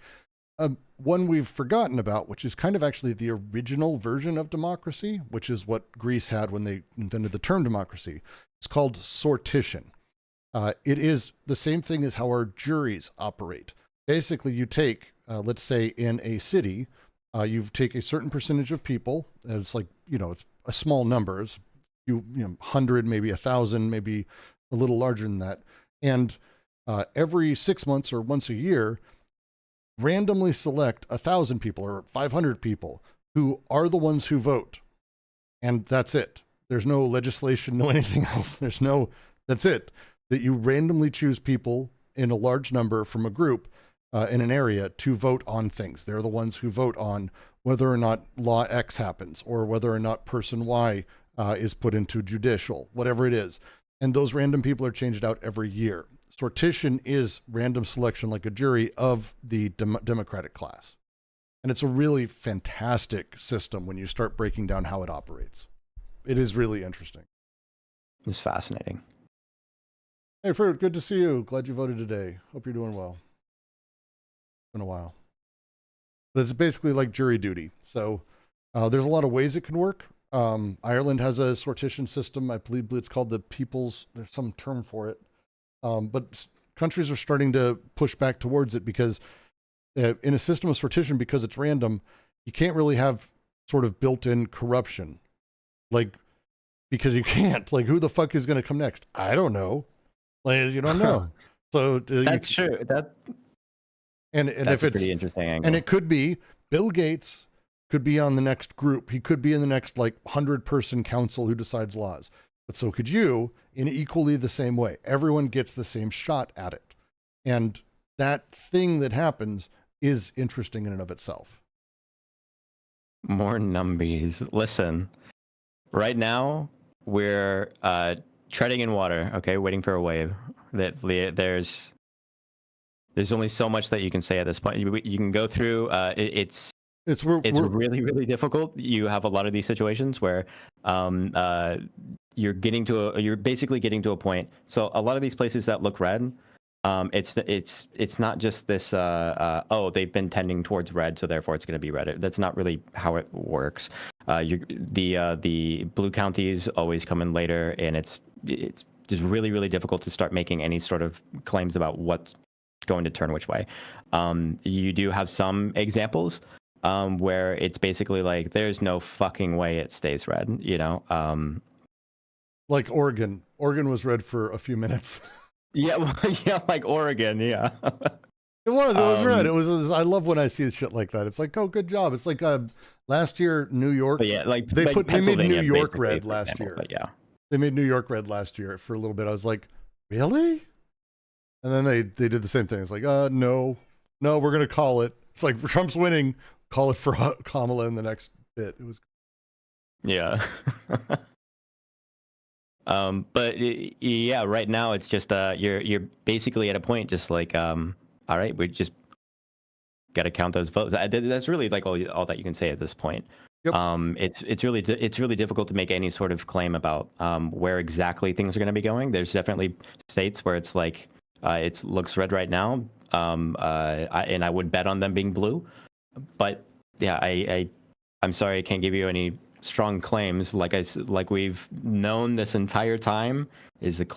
One we've forgotten about, which is kind of actually the original version of democracy, which is what Greece had when they invented the term democracy. It's called sortition. It is the same thing as how our juries operate. Basically, you take, let's say in a city, you take a certain percentage of people, and it's like, it's a small number, it's 100, maybe 1,000, maybe a little larger than that. And every 6 months or once a year, randomly select 1,000 people or 500 people who are the ones who vote. And that's it. There's no legislation, no anything else. That's it. That you randomly choose people in a large number from a group in an area to vote on things. They're the ones who vote on whether or not law X happens or whether or not person Y is put into judicial, whatever it is. And those random people are changed out every year. Sortition is random selection, like a jury, of the democratic class. And it's a really fantastic system when you start breaking down how it operates. It is really interesting. It's fascinating. Hey, Fruit, good to see you. Glad you voted today. Hope you're doing well. It's been a while. But it's basically like jury duty. So there's a lot of ways it can work. Ireland has a sortition system. I believe it's called the people's, there's some term for it. But countries are starting to push back towards it because in a system of sortition, because it's random, you can't really have sort of built-in corruption. Because you can't. Who the fuck is going to come next? I don't know. You don't know. So that's true. And that's if it's pretty interesting angle. And it could be Bill Gates could be on the next group. He could be in the next 100-person council who decides laws. But so could you, in equally the same way. Everyone gets the same shot at it. And that thing that happens is interesting in and of itself. More numbies. Listen, right now we're treading in water, okay, waiting for a wave. There's there's only so much that you can say at this point. You can go through. It's we're really, really difficult. You have a lot of these situations where you're basically getting to a point. So a lot of these places that look red, it's not just this. They've been tending towards red, so therefore it's going to be red. That's not really how it works. The blue counties always come in later, and it's just really, really difficult to start making any sort of claims about what's going to turn which way. You do have some examples where it's basically like there's no fucking way it stays red, you know. like Oregon was red for a few minutes. Yeah, yeah, like Oregon, yeah. It was red. It was. I love when I see shit like that. It's like, oh, good job. It's like last year New York. But yeah, like they made Pennsylvania, New York basically, red for last example, year. But yeah, They made New York red last year for a little bit. I was like, really? And then they did the same thing. It's like, no, we're gonna call it. It's like Trump's winning. Call it for Kamala in the next bit. It was. yeah. But yeah, right now it's just you're basically at a point just like all right, we just got to count those votes. That's really like all that you can say at this point. Yep. It's really difficult to make any sort of claim about where exactly things are going to be going. There's definitely states where it's like it looks red right now, and I would bet on them being blue. But yeah, I'm sorry, I can't give you any strong claims. Like we've known this entire time is this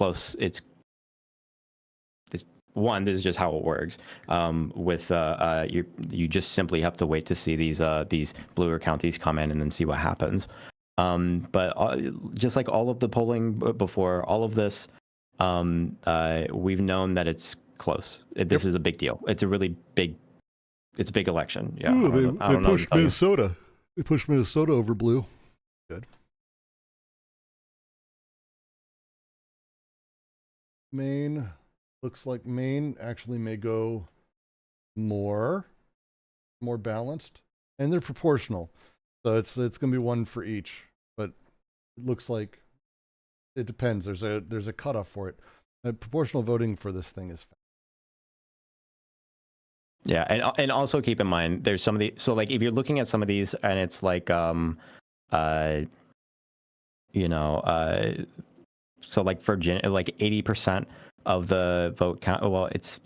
is just how it works. You just simply have to wait to see these bluer counties come in and then see what happens. But just like all of the polling before all of this, we've known that it's close. This is a big deal. It's a really big. It's a big election. Yeah. Ooh, they pushed Minnesota. They pushed Minnesota over blue. Good. Maine. Looks like Maine actually may go more balanced, and they're proportional, so it's going to be one for each. But it looks like it depends. There's a cutoff for it. Proportional voting for this thing is. Yeah, and also keep in mind there's some of the so like if you're looking at some of these and it's like so like Virginia, like 80% of the vote count. Well, it's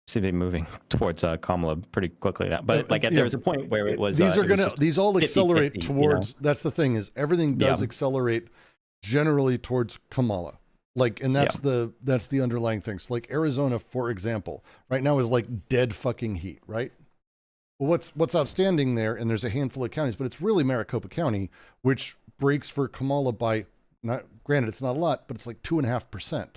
seems to be moving towards Kamala pretty quickly now. But like there was a point where it was these all accelerate 50-50, towards. You know? That's the thing is everything does accelerate generally towards Kamala. Like, and that's the underlying thing. So like Arizona, for example, right now is like dead fucking heat, right? Well, what's outstanding there, and there's a handful of counties, but it's really Maricopa County, which breaks for Kamala by, not granted, it's not a lot, but it's like 2.5%.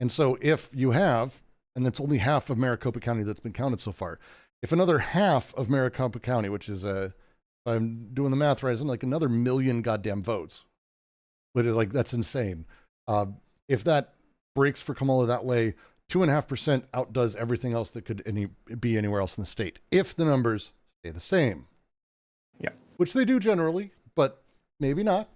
And so if you have, and it's only half of Maricopa County that's been counted so far, if another half of Maricopa County, which is if I'm doing the math right, it's like another 1 million goddamn votes. But it's like, that's insane. If that breaks for Kamala that way, 2.5% outdoes everything else that could be anywhere else in the state. If the numbers stay the same. Yeah. Which they do generally, but maybe not.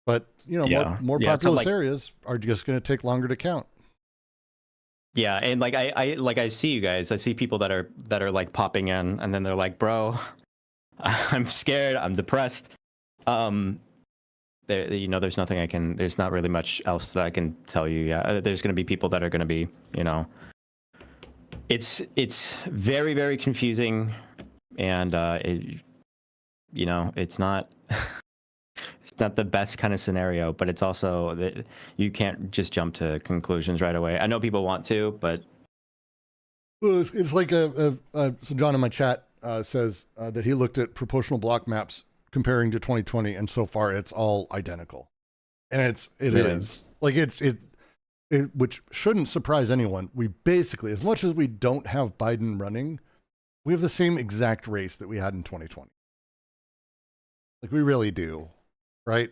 But, more populous areas are just going to take longer to count. Yeah, and like I see you guys. I see people that are like popping in, and then they're like, "Bro, I'm scared. I'm depressed." There's nothing there's not really much else that I can tell you. Yeah, there's going to be people that are going to be, it's very, very confusing, and it's not it's not the best kind of scenario, but it's also that you can't just jump to conclusions right away. I know people want to, but it's like so John in my chat says that he looked at proportional block maps comparing to 2020, and so far it's all identical, and it is like it which shouldn't surprise anyone. We basically, as much as we don't have Biden running, we have the same exact race that we had in 2020. Like we really do, right?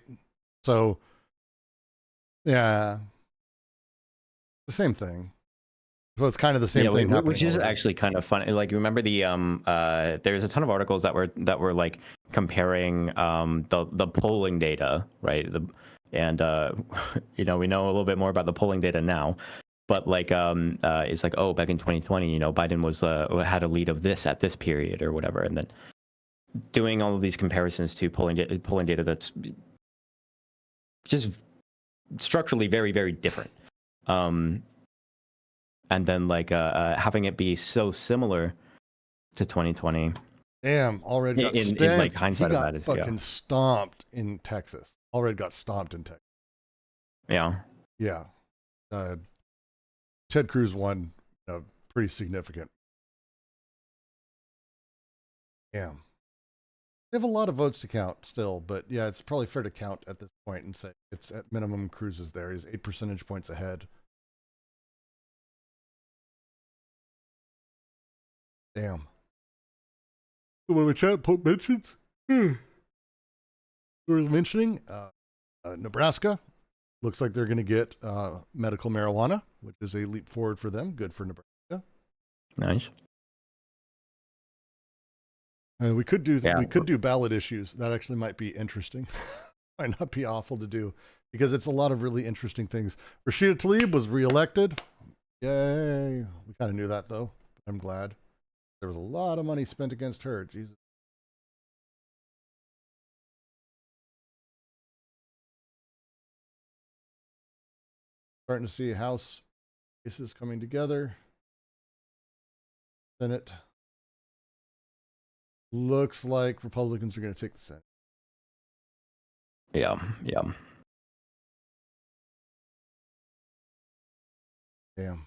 So yeah, the same thing. So it's kind of the same thing happening, which is actually kind of funny. Like, remember there's a ton of articles that were like comparing the polling data, right? We know a little bit more about the polling data now, but like it's like, oh, back in 2020, you know, Biden was had a lead of this at this period or whatever, and then doing all of these comparisons to pulling data that's just structurally very, very different. And then like having it be so similar to 2020. Damn, Allred got In, stamped. like, hindsight he of got that is, fucking stomped in Texas. Allred got stomped in Texas. Yeah. Yeah. Ted Cruz won pretty significant. Yeah. They have a lot of votes to count still, but yeah, it's probably fair to count at this point and say it's at minimum Cruz is there. He's 8 percentage points ahead. Damn. What we chat Pope mentions? We were mentioning Nebraska. Looks like they're going to get medical marijuana, which is a leap forward for them. Good for Nebraska. Nice. We could do Yeah. we could do ballot issues. That actually might be interesting. Might not be awful to do because it's a lot of really interesting things. Rashida Tlaib was reelected. Yay! We kind of knew that though. I'm glad. There was a lot of money spent against her. Jesus. Starting to see House races coming together. Senate. Looks like Republicans are going to take the Senate. Yeah. Yeah. Damn.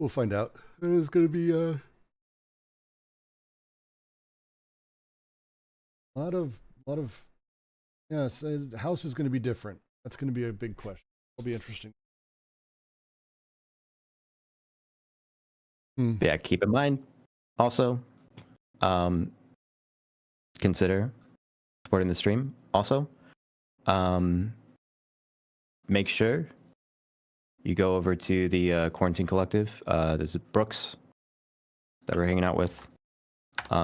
We'll find out. It is going to be a lot of yeah. So the House is going to be different. That's going to be a big question. It'll be interesting. Yeah. Keep in mind also, consider supporting the stream. Also, make sure you go over to the Quarantine Collective. There's Brooks that we're hanging out with.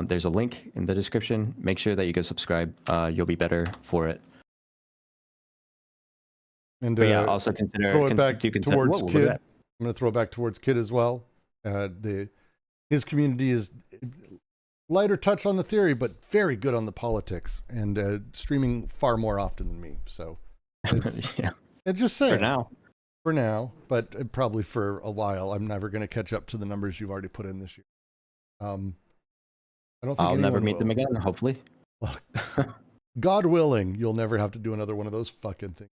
There's a link in the description. Make sure that you go subscribe. You'll be better for it. And But yeah, also consider throw it back consider towards whoa, look at Kid. that. I'm going to throw it back towards Kid as well. His community is lighter touch on the theory, but very good on the politics, and streaming far more often than me. So, Yeah, it's just saying for now. but probably for a while. I'm never going to catch up to the numbers you've already put in this year. I don't think I'll never anyone meet will. them again. Hopefully. God willing, you'll never have to do another one of those fucking things.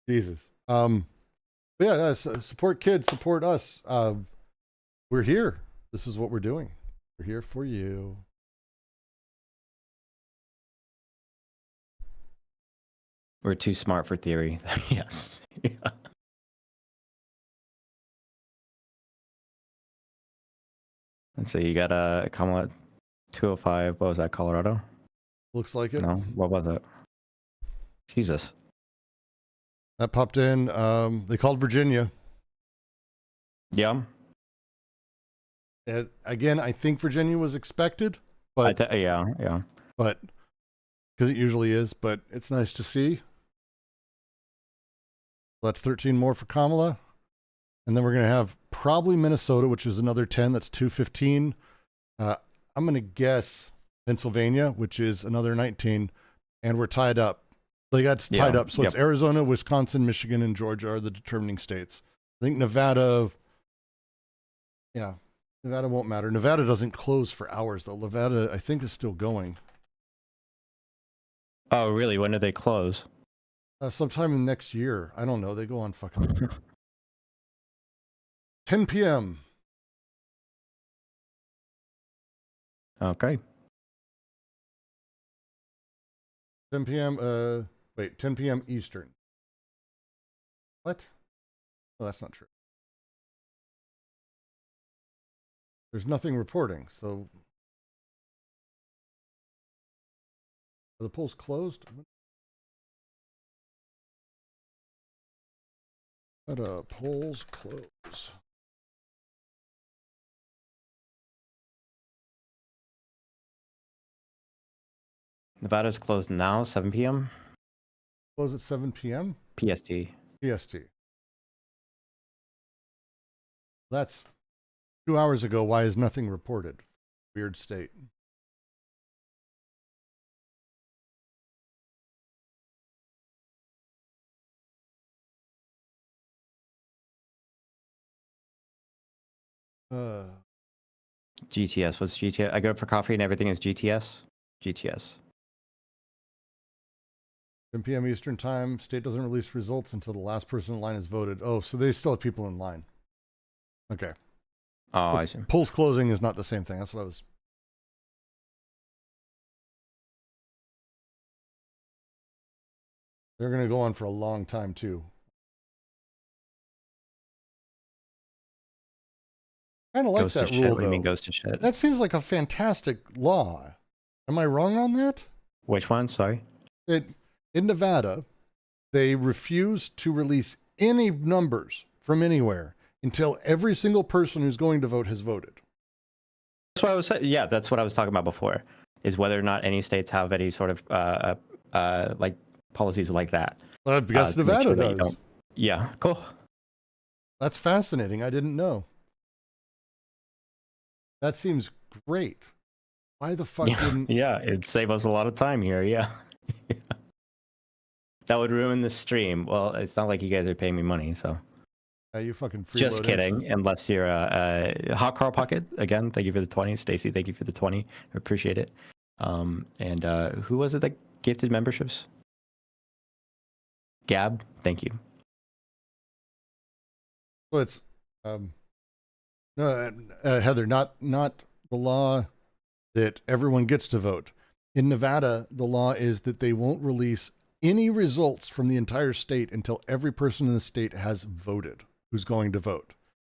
Jesus. But yeah, support Kids, support us. We're here. This is what we're doing. We're here for you. We're too smart for theory. Yes. Yeah. Let's see. You got a Kamala 205. What was that? Colorado? Looks like it. No. What was it? Jesus. That popped in. They called Virginia. Yeah. Again, I think Virginia was expected, but yeah. but because it usually is, but it's nice to see. That's 13 more for Kamala. And then we're going to have probably Minnesota, which is another 10. That's 215. I'm going to guess Pennsylvania, which is another 19. And we're tied up. Like that's tied up. So it's Arizona, Wisconsin, Michigan, and Georgia are the determining states. I think Nevada, Nevada won't matter. Nevada doesn't close for hours, though. Nevada, I think, is still going. Oh, really? When do they close? Sometime next year. I don't know. They go on fucking 10 p.m. Okay. 10 p.m. 10 p.m. Eastern. What? Oh, that's not true. There's nothing reporting, so are the polls closed? Polls close. Nevada's closed now, 7 p.m. Close at 7 p.m. PST. PST. That's 2 hours ago. Why is nothing reported? Weird state. GTS. What's GTS? I go for coffee and everything is GTS. GTS. 10 p.m. Eastern time. State doesn't release results until the last person in line is voted. Oh, so they still have people in line. Okay. Oh, I see. Polls closing is not the same thing. That's what I was. They're going to go on for a long time too. Kind of like Goes to that shit. rule What do you mean though. goes to shit? That seems like a fantastic law. Am I wrong on that? Which one? Sorry. In Nevada, they refuse to release any numbers from anywhere until every single person who's going to vote has voted. That's what I was saying. Yeah, that's what I was talking about before. Is whether or not any states have any sort of like policies like that. Because to make Nevada sure that you does. don't- Yeah, cool. That's fascinating. I didn't know. That seems great. Why the fuck didn't... Yeah, it'd save us a lot of time here. Yeah. That would ruin the stream. Well, it's not like you guys are paying me money, so. You fucking freeloaders. Just kidding. Unless you're a Hot Carl Pocket. Again, thank you for the 20. Stacy, thank you for the 20. I appreciate it. And who was it that gifted memberships? Gab, thank you. Well, it's no, Heather, not the law that everyone gets to vote. In Nevada, the law is that they won't release any results from the entire state until every person in the state has voted who's going to vote.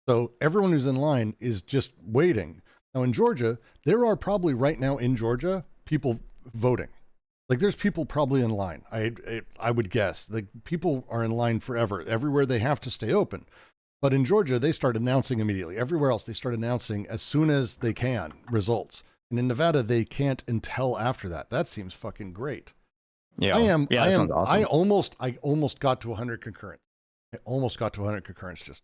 So everyone who's in line is just waiting. Now in Georgia, there are probably right now in Georgia people voting. Like there's people probably in line. I would guess. Like people are in line forever. Everywhere they have to stay open. But in Georgia, they start announcing immediately. Everywhere else, they start announcing as soon as they can results. And in Nevada, they can't until after that. That seems fucking great. Yeah, I sounds awesome. I almost got to 100 concurrent. I almost got to 100 concurrents. Just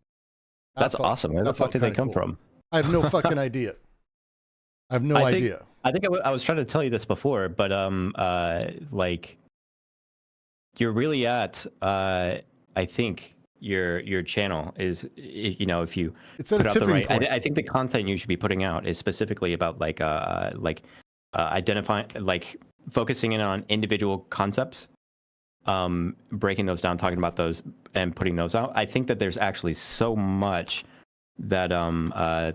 That's awesome. Where the fuck did they come from? I have no fucking idea. I have no idea. I think I was trying to tell you this before, but like you're really at I think your channel is, you know, if you It's at put a out the tipping right, point. I think the content you should be putting out is specifically about like identifying, like focusing in on individual concepts, breaking those down, talking about those and putting those out. I think that there's actually so much that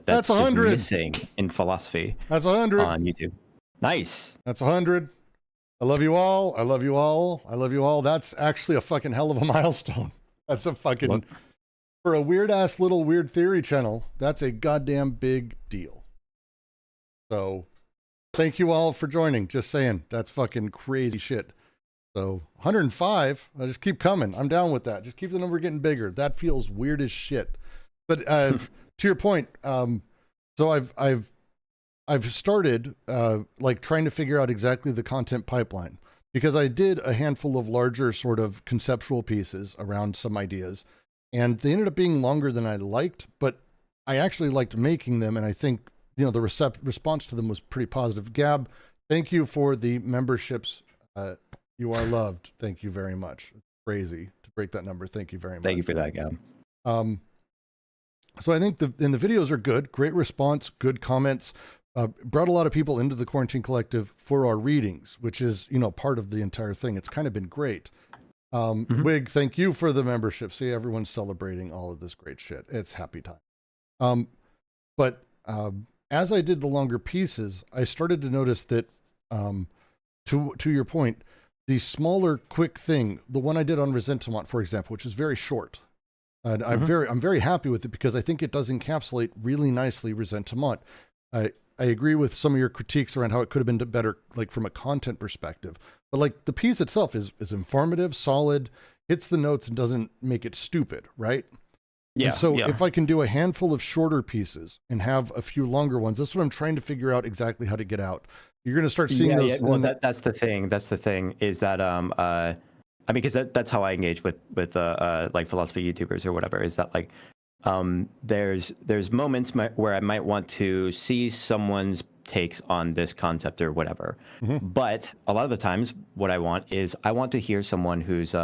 that's just 100. missing in philosophy That's 100. on YouTube. Nice. That's 100. I love you all. I love you all. I love you all. That's actually a fucking hell of a milestone. That's a fucking, Look. for a weird ass little weird theory channel, that's a goddamn big deal. So thank you all for joining. Just saying, that's fucking crazy shit. So 105, I just keep coming. I'm down with that. Just keep the number getting bigger. That feels weird as shit. But to your point, so I've started like trying to figure out exactly the content pipeline, because I did a handful of larger sort of conceptual pieces around some ideas, and they ended up being longer than I liked, but I actually liked making them, and I think, you know, the response to them was pretty positive. Gab, thank you for the memberships. You are loved. Thank you very much. It's crazy to break that number. Thank you very much. Thank you for that, Gab. So I think the videos are good. Great response. Good comments. Brought a lot of people into the Quarantine Collective for our readings, which is, you know, part of the entire thing. It's kind of been great. Wig, thank you for the membership. See, everyone's celebrating all of this great shit. It's happy time. But as I did the longer pieces, I started to notice that, to your point, the smaller, quick thing, the one I did on Resentiment, for example, which is very short. And I'm very happy with it because I think it does encapsulate really nicely Resentiment. I agree with some of your critiques around how it could have been better, like from a content perspective, but like the piece itself is informative, solid, hits the notes and doesn't make it stupid, right? Yeah. And so yeah. if I can do a handful of shorter pieces and have a few longer ones, that's what I'm trying to figure out exactly how to get out. You're going to start seeing those. Well, that's the thing. That's the thing is that I mean, because that's how I engage with like philosophy YouTubers or whatever. Is that like there's moments where I might want to see someone's takes on this concept or whatever, but a lot of the times what I want is I want to hear someone who's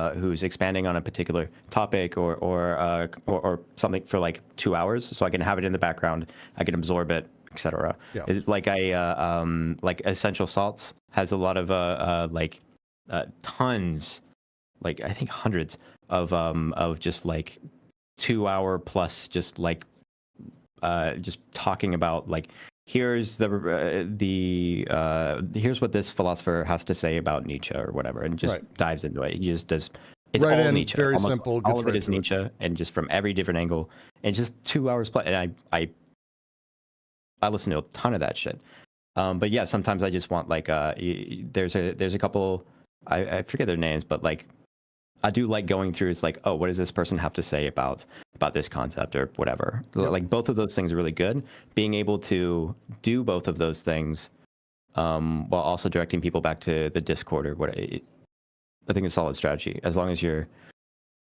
expanding on a particular topic or something for like 2 hours, so I can have it in the background, I can absorb it, etc. Yeah. Is like like Essential Salts has a lot of tons, like I think hundreds of just like 2 hour plus just like just talking about like here's here's what this philosopher has to say about Nietzsche or whatever, and just dives into it. He just does. It's Right all in, Nietzsche. very Almost simple, all gets of right it is to it. Nietzsche, and just from every different angle. And just 2 hours plus. And I listen to a ton of that shit. But yeah, sometimes I just want like there's a couple, I forget their names, but like I do like going through. It's like, oh, what does this person have to say about this concept or whatever? Yep. Like both of those things are really good. Being able to do both of those things while also directing people back to the Discord or what, I think it's a solid strategy. As long as you're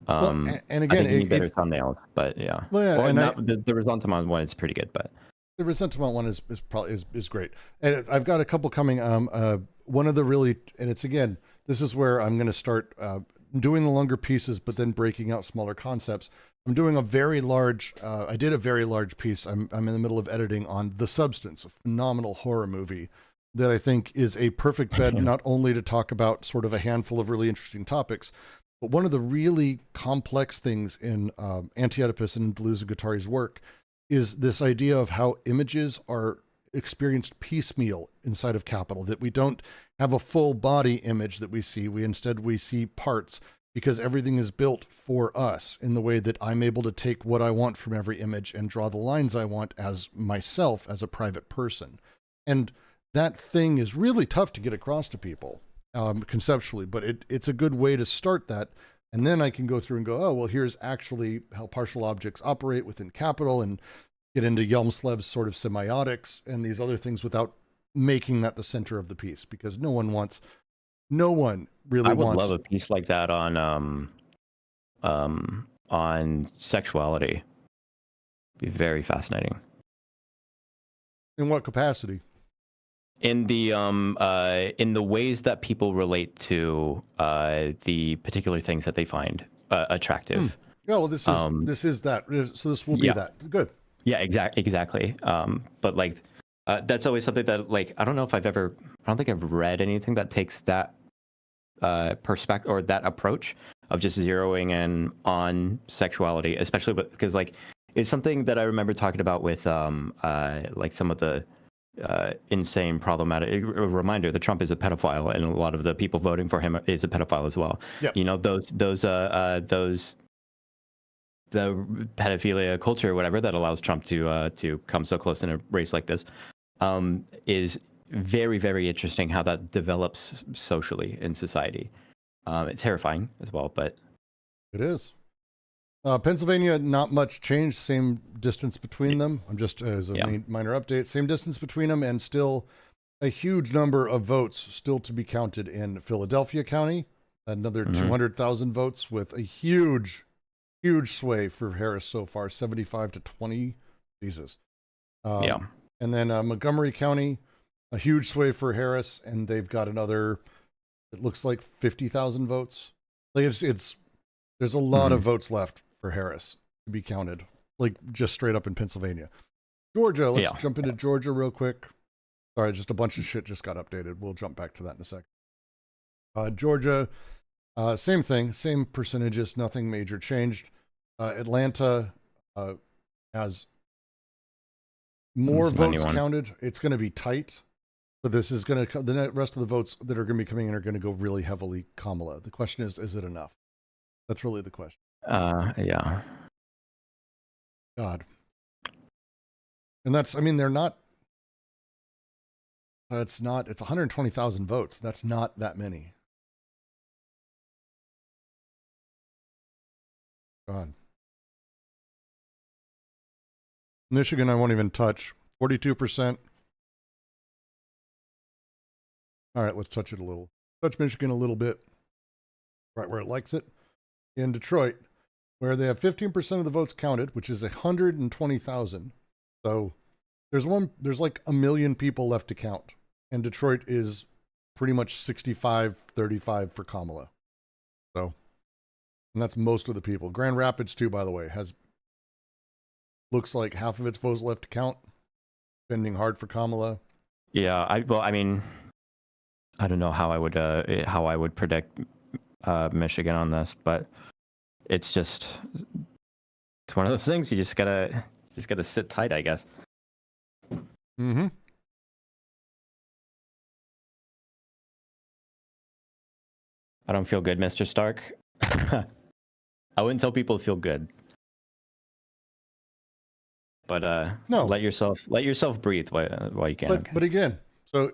and I again, think you need better thumbnails, but yeah. Well, yeah, Or and not, the Resentiment one is pretty good, but the Resentiment one is probably is great. And I've got a couple coming. One of the really, and it's again, this is where I'm going to start doing the longer pieces, but then breaking out smaller concepts. I'm doing a very large. I did a very large piece. I'm in the middle of editing on The Substance, a phenomenal horror movie that I think is a perfect bed not only to talk about sort of a handful of really interesting topics, but one of the really complex things in Anti-Oedipus and Deleuze and Guattari's work is this idea of how images are experienced piecemeal inside of Capital, that we don't have a full body image that we see. Instead we see parts, because everything is built for us in the way that I'm able to take what I want from every image and draw the lines I want as myself, as a private person. And that thing is really tough to get across to people conceptually, but it's a good way to start that. And then I can go through and go, oh, well, here's actually how partial objects operate within Capital, and get into Yelmslev's sort of semiotics and these other things without making that the center of the piece, because no one really I would wants. love a piece like that on sexuality. Be very fascinating. In what capacity? In the ways that people relate to the particular things that they find attractive. Yeah, well, this is that. So this will be that. Good. Yeah, exactly. But like, that's always something that like I don't think I've read anything that takes that perspective or that approach of just zeroing in on sexuality, especially because like it's something that I remember talking about with like some of the insane problematic reminder that Trump is a pedophile, and a lot of the people voting for him is a pedophile as well. Yep. You know, the pedophilia culture or whatever that allows Trump to come so close in a race like this is very, very interesting how that develops socially in society. It's terrifying as well, but it is. Pennsylvania, not much change, same distance between them. I'm just as a minor update, same distance between them, and still a huge number of votes still to be counted in Philadelphia County. Another 200,000 votes, with a huge sway for Harris so far, 75 to 20. Jesus. And then Montgomery County, a huge sway for Harris, and they've got another, it looks like 50,000 votes. Like there's a lot of votes left for Harris to be counted, like just straight up in Pennsylvania. Georgia, let's jump into Georgia real quick. Sorry, just a bunch of shit just got updated. We'll jump back to that in a second. Georgia, same thing, same percentages, nothing major changed. Atlanta has more votes counted. It's going to be tight, but this is going to, the rest of the votes that are going to be coming in are going to go really heavily Kamala. The question is it enough? That's really the question. Yeah. God. And that's, I mean, they're not, it's 120,000 votes. That's not that many. God. Michigan, I won't even touch. 42%. All right, let's touch it a little. Touch Michigan a little bit, right where it likes it. In Detroit, where they have 15% of the votes counted, which is 120,000. So there's like 1 million people left to count. And Detroit is pretty much 65-35 for Kamala. So, and that's most of the people. Grand Rapids too, by the way, looks like half of its votes left to count. Spending hard for Kamala. Yeah, I mean, I don't know how I would predict Michigan on this, but it's one of those things you just gotta sit tight, I guess. Mm-hmm. I don't feel good, Mr. Stark. I wouldn't tell people to feel good. But no. let yourself breathe while you can. But, okay. but again, so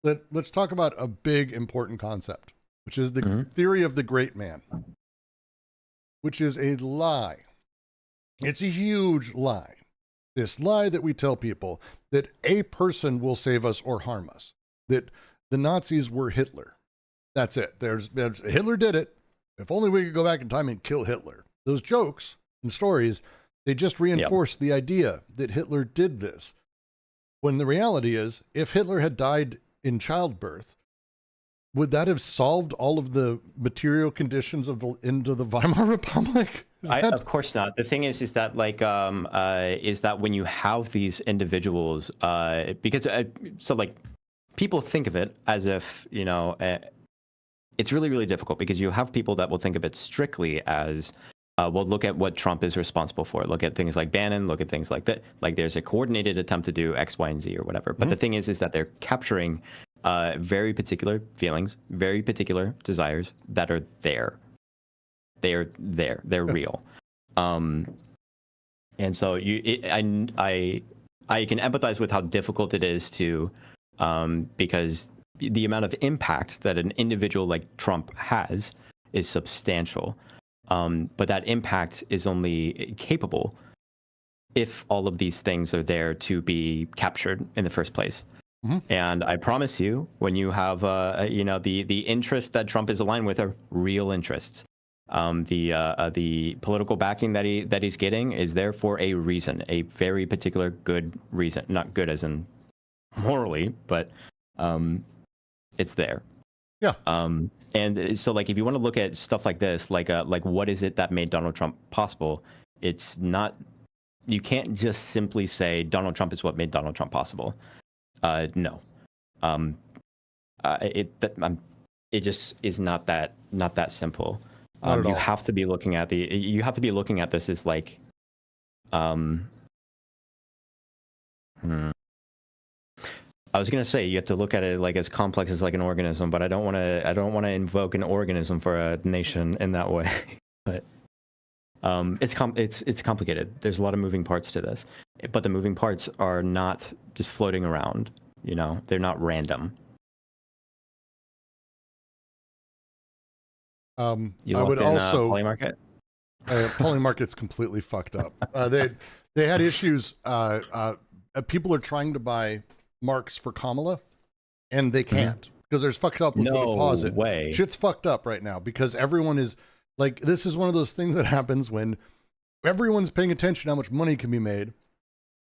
let's talk about a big important concept, which is the theory of the great man, which is a lie. It's a huge lie. This lie that we tell people that a person will save us or harm us, that the Nazis were Hitler. That's it. There's Hitler did it. If only we could go back in time and kill Hitler. Those jokes and stories, they just reinforce the idea that Hitler did this. When the reality is, if Hitler had died in childbirth, would that have solved all of the material conditions of the end of the Weimar Republic? Of course not. The thing is that like is that when you have these individuals, because so like people think of it as if it's really, really difficult because you have people that will think of it strictly as well, look at what Trump is responsible for. Look at things like Bannon. Look at things like that. Like there's a coordinated attempt to do X, Y, and Z or whatever. But the thing is that they're capturing very particular feelings, very particular desires that are there. They're there. They're real. And so I can empathize with how difficult it is to, because the amount of impact that an individual like Trump has is substantial. But that impact is only capable if all of these things are there to be captured in the first place. And I promise you, when you have the interests that Trump is aligned with are real interests. The political backing that he's getting is there for a reason, a very particular good reason. Not good as in morally, but it's there. Yeah. And so like if you want to look at stuff like this, like what is it that made Donald Trump possible? It's not, you can't just simply say Donald Trump is what made Donald Trump possible. No. It just is not that simple. You have to be looking at this as like I was gonna say you have to look at it like as complex as like an organism, but I don't want to invoke an organism for a nation in that way. But it's complicated. There's a lot of moving parts to this, but the moving parts are not just floating around. They're not random. I would also Polymarket. Polymarket's completely fucked up. They had issues. People are trying to buy marks for Kamala, and they can't because there's fucked up with the deposit. No way. Shit's fucked up right now because everyone is like, this is one of those things that happens when everyone's paying attention how much money can be made,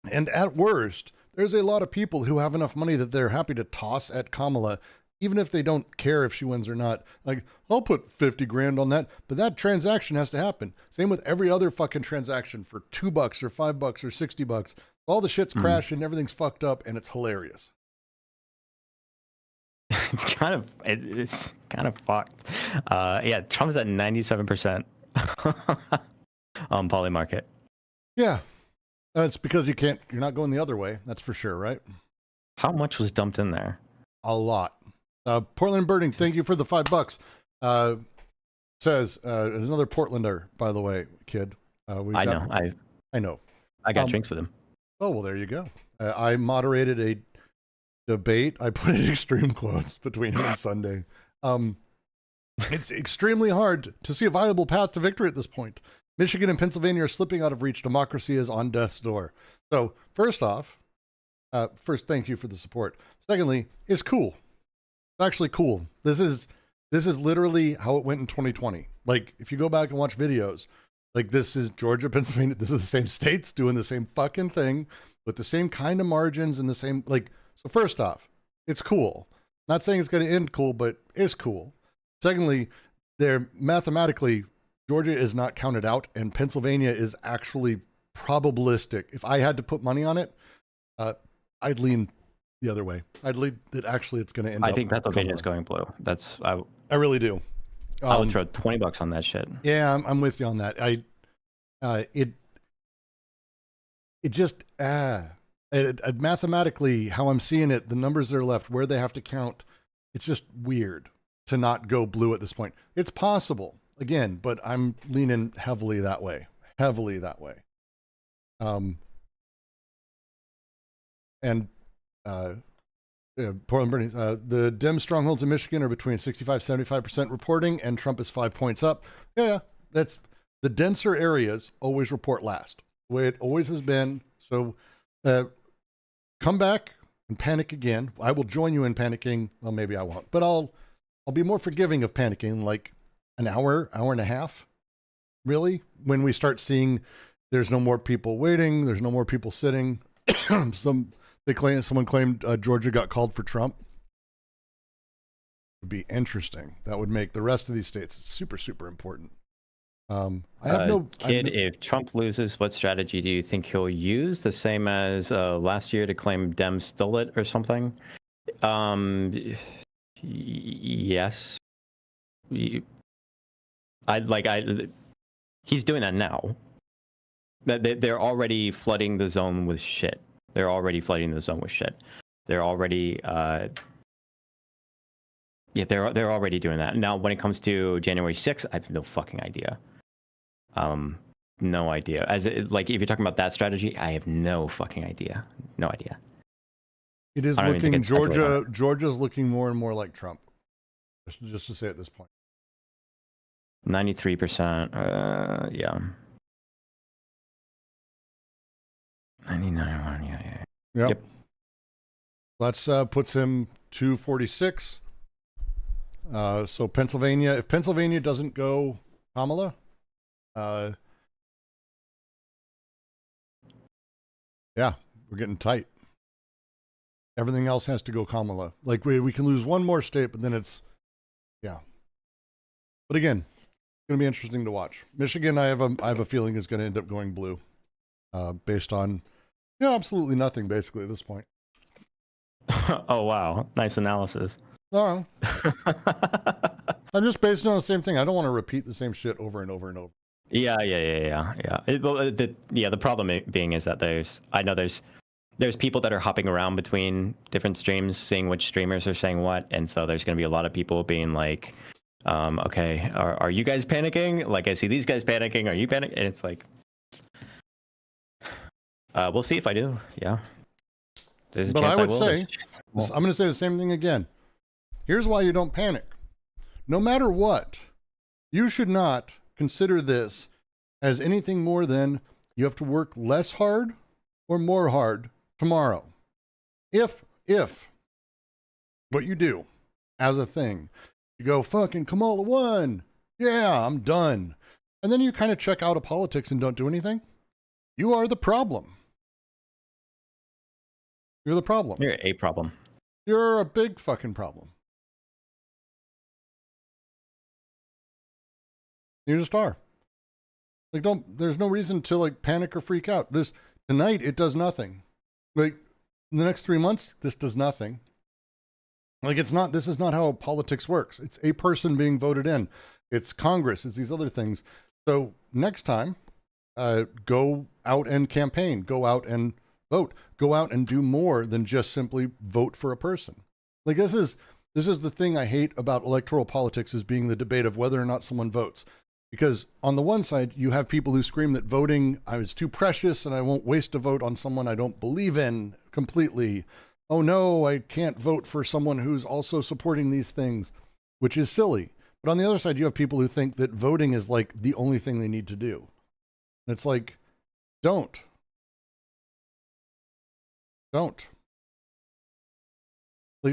and at worst, there's a lot of people who have enough money that they're happy to toss at Kamala, even if they don't care if she wins or not. Like, I'll put 50 grand on that, but that transaction has to happen. Same with every other fucking transaction for $2 or $5 or $60. All the shit's crashing, everything's fucked up, and it's hilarious. It's kind of fucked. Yeah, Trump's at 97% on Polymarket. Yeah, it's because you're not going the other way. That's for sure, right? How much was dumped in there? A lot. Portland Birding, thank you for the $5. Says another Portlander, by the way, kid. I know. I got drinks with him. Oh, well, there you go. I moderated a debate. I put in extreme quotes between him and Sunday. It's extremely hard to see a viable path to victory at this point. Michigan and Pennsylvania are slipping out of reach. Democracy is on death's door. So first off, thank you for the support. Secondly, it's cool. It's actually cool. This is literally how it went in 2020. Like, if you go back and watch videos, like, this is Georgia, Pennsylvania. This is the same states doing the same fucking thing with the same kind of margins and the same, like, so first off, it's cool. Not saying it's going to end cool, but it's cool. Secondly, they're mathematically, Georgia is not counted out, and Pennsylvania is actually probabilistic. If I had to put money on it, I'd lean the other way. I'd lean that actually it's going to end up. I think Pennsylvania is Kamala. going blue. I really do. I would throw $20 on that shit. Yeah, I'm with you on that. Mathematically, how I'm seeing it, the numbers that are left, where they have to count, it's just weird to not go blue at this point. It's possible, again, but I'm leaning heavily that way. Portland Bernie, the Dem strongholds in Michigan are between 65-75% reporting, and Trump is 5 points up. Yeah, that's the denser areas always report last, the way it always has been. So come back and panic again. I will join you in panicking. Well, maybe I won't, but I'll be more forgiving of panicking, like an hour and a half, really, when we start seeing there's no more people waiting, there's no more people sitting. Someone claimed Georgia got called for Trump. Would be interesting. That would make the rest of these states super, super important. If Trump loses, what strategy do you think he'll use? The same as last year to claim Dems stole it or something? Yes. He's doing that now. They're already flooding the zone with shit. They're already, they're already doing that. Now, when it comes to January 6th, I have no fucking idea. No idea. If you're talking about that strategy, I have no fucking idea. No idea. It is looking, Georgia's looking more and more like Trump. Just to say at this point. 93%. Yeah. 99. Yeah. Yep. That's puts him 246. So Pennsylvania, if Pennsylvania doesn't go Kamala, yeah, we're getting tight. Everything else has to go Kamala. Like we can lose one more state, but then it's, yeah. But again, it's going to be interesting to watch. Michigan, I have a feeling is going to end up going blue, based on, absolutely nothing basically at this point. Oh wow, nice analysis. No, I'm just basing on the same thing. I don't want to repeat the same shit over and over and over. Yeah. The problem being is that there's people that are hopping around between different streams, seeing which streamers are saying what, and so there's going to be a lot of people being like, okay, are you guys panicking? Like, I see these guys panicking. Are you panicking? And it's like, we'll see if I do. Yeah. There's a chance I would will. say, I'm going to say the same thing again. Here's why you don't panic. No matter what, you should not consider this as anything more than you have to work less hard or more hard tomorrow. If what you do as a thing, you go, fucking Kamala won. Yeah, I'm done. And then you kind of check out of politics and don't do anything. You are the problem. You're the problem. You're a problem. You're a big fucking problem. You just are. Like, there's no reason to like panic or freak out. Tonight, it does nothing. Like, in the next 3 months, this does nothing. Like, this is not how politics works. It's a person being voted in. It's Congress. It's these other things. So next time, go out and campaign. Go out and vote. Go out and do more than just simply vote for a person. Like, this is the thing I hate about electoral politics, is being the debate of whether or not someone votes. Because on the one side, you have people who scream that voting is too precious and I won't waste a vote on someone I don't believe in completely. Oh no, I can't vote for someone who's also supporting these things, which is silly. But on the other side, you have people who think that voting is like the only thing they need to do. It's like, don't. Like,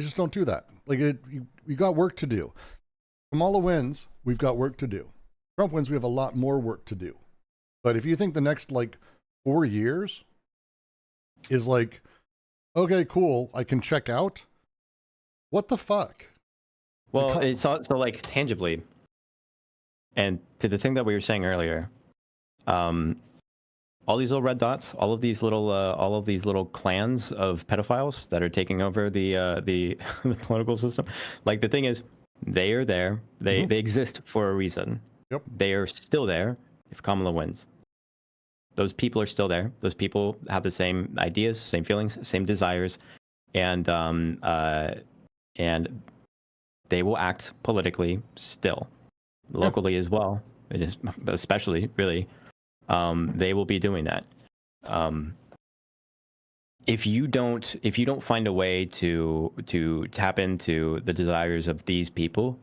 just don't do that. Like, you got work to do. Kamala wins, we've got work to do. Trump wins, we have a lot more work to do. But if you think the next, like, 4 years is like, okay, cool, I can check out, what the fuck? Well, it's so like tangibly, and to the thing that we were saying earlier, all these little red dots, all of these little clans of pedophiles that are taking over the the political system. Like, the thing is, they are there. They exist for a reason. Yep. They are still there if Kamala wins. Those people are still there. Those people have the same ideas, same feelings, same desires, and they will act politically still, locally as well. It is especially really. They will be doing that. If you don't find a way to tap into the desires of these people,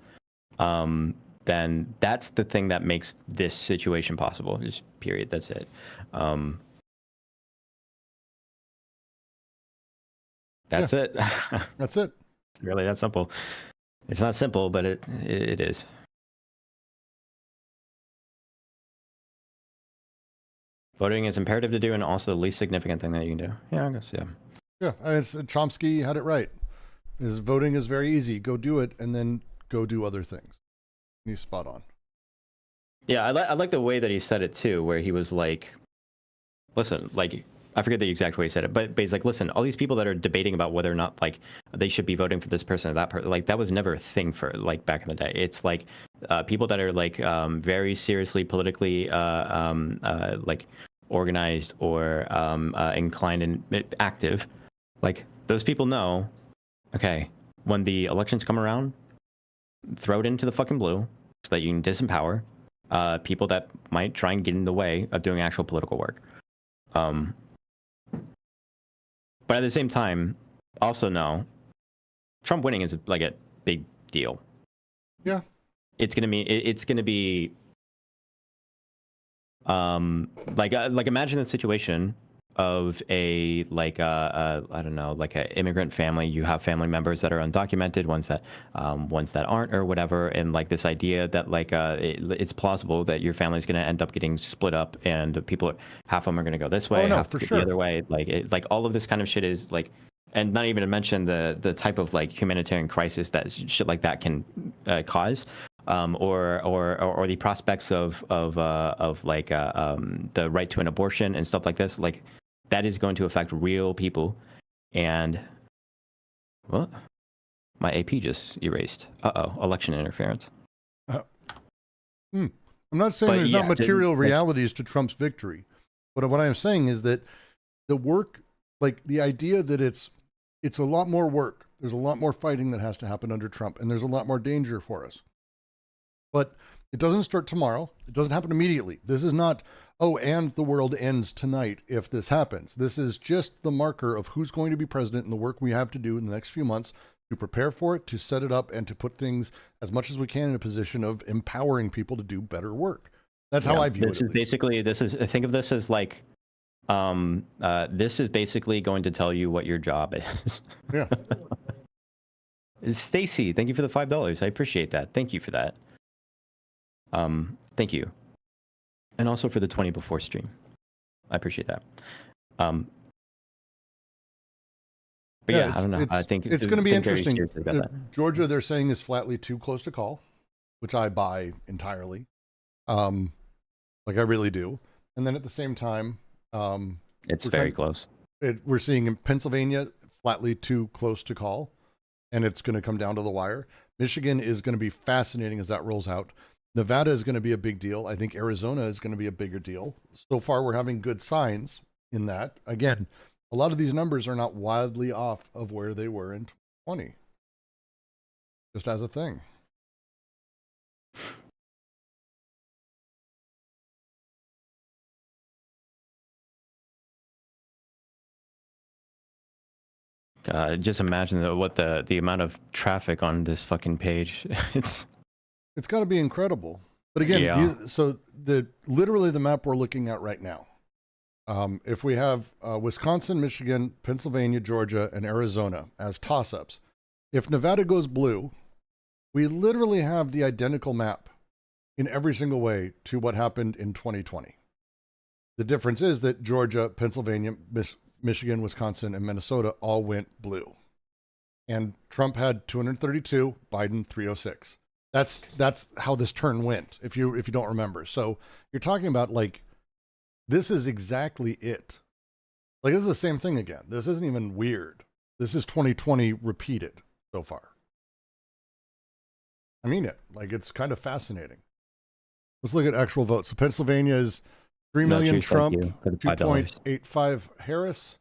then that's the thing that makes this situation possible. Just period. That's it. That's it. That's it. It's really that simple. It's not simple, but it is. Voting is imperative to do, and also the least significant thing that you can do. Yeah, I guess. Yeah. Yeah, and Chomsky had it right. His voting is very easy. Go do it, and then go do other things. And he's spot on. Yeah, I like the way that he said it too, where he was like, "Listen, like, I forget the exact way he said it, but he's like, listen, all these people that are debating about whether or not like they should be voting for this person or that person, like that was never a thing for like back in the day. It's like people that are like very seriously politically like organized or inclined and active, like those people know, okay, when the elections come around, throw it into the fucking blue so that you can disempower people that might try and get in the way of doing actual political work. But at the same time, also know Trump winning is like a big deal. Yeah, it's gonna be like imagine the situation of a like I don't know, like an immigrant family. You have family members that are undocumented, ones that aren't or whatever, and like this idea that like it's plausible that your family's going to end up getting split up, and half of them are going to go this way, half the other way. Like all of this kind of shit is like, and not even to mention the type of like humanitarian crisis that shit like that can cause. Or the prospects of like the right to an abortion and stuff like this, like that is going to affect real people. And what? My AP just erased. Election interference. I'm not saying there's not material realities to Trump's victory, but what I am saying is that the work, like the idea that it's a lot more work. There's a lot more fighting that has to happen under Trump, and there's a lot more danger for us. But it doesn't start tomorrow. It doesn't happen immediately. This is not, and the world ends tonight if this happens. This is just the marker of who's going to be president and the work we have to do in the next few months to prepare for it, to set it up, and to put things as much as we can in a position of empowering people to do better work. That's how I view it. This is basically, think of this as like, this is basically going to tell you what your job is. Yeah. Stacy, thank you for the $5. I appreciate that. Thank you for that. Thank you. And also for the 20 before stream. I appreciate that. But yeah, I don't know. I think it's going to be interesting. Georgia, they're saying, is flatly too close to call, which I buy entirely. Like I really do. And then at the same time, it's very close. We're seeing in Pennsylvania flatly too close to call, and it's going to come down to the wire. Michigan is going to be fascinating as that rolls out. Nevada is going to be a big deal. I think Arizona is going to be a bigger deal. So far, we're having good signs in that. Again, a lot of these numbers are not wildly off of where they were in 2020. Just as a thing. God, just imagine what the amount of traffic on this fucking page. It's got to be incredible. But again, Yeah. so literally the map we're looking at right now. If we have Wisconsin, Michigan, Pennsylvania, Georgia, and Arizona as toss-ups, if Nevada goes blue, we literally have the identical map in every single way to what happened in 2020. The difference is that Georgia, Pennsylvania, Michigan, Wisconsin, and Minnesota all went blue. And Trump had 232, Biden 306. That's how this turn went, if you don't remember. So you're talking about like, this is exactly it. Like, this is the same thing again. This isn't even weird. This is 2020 repeated so far. I mean it. Like, it's kind of fascinating. Let's look at actual votes. So Pennsylvania is 3 No, million Chief, thank Trump, you for the $5. 2.85 Harris.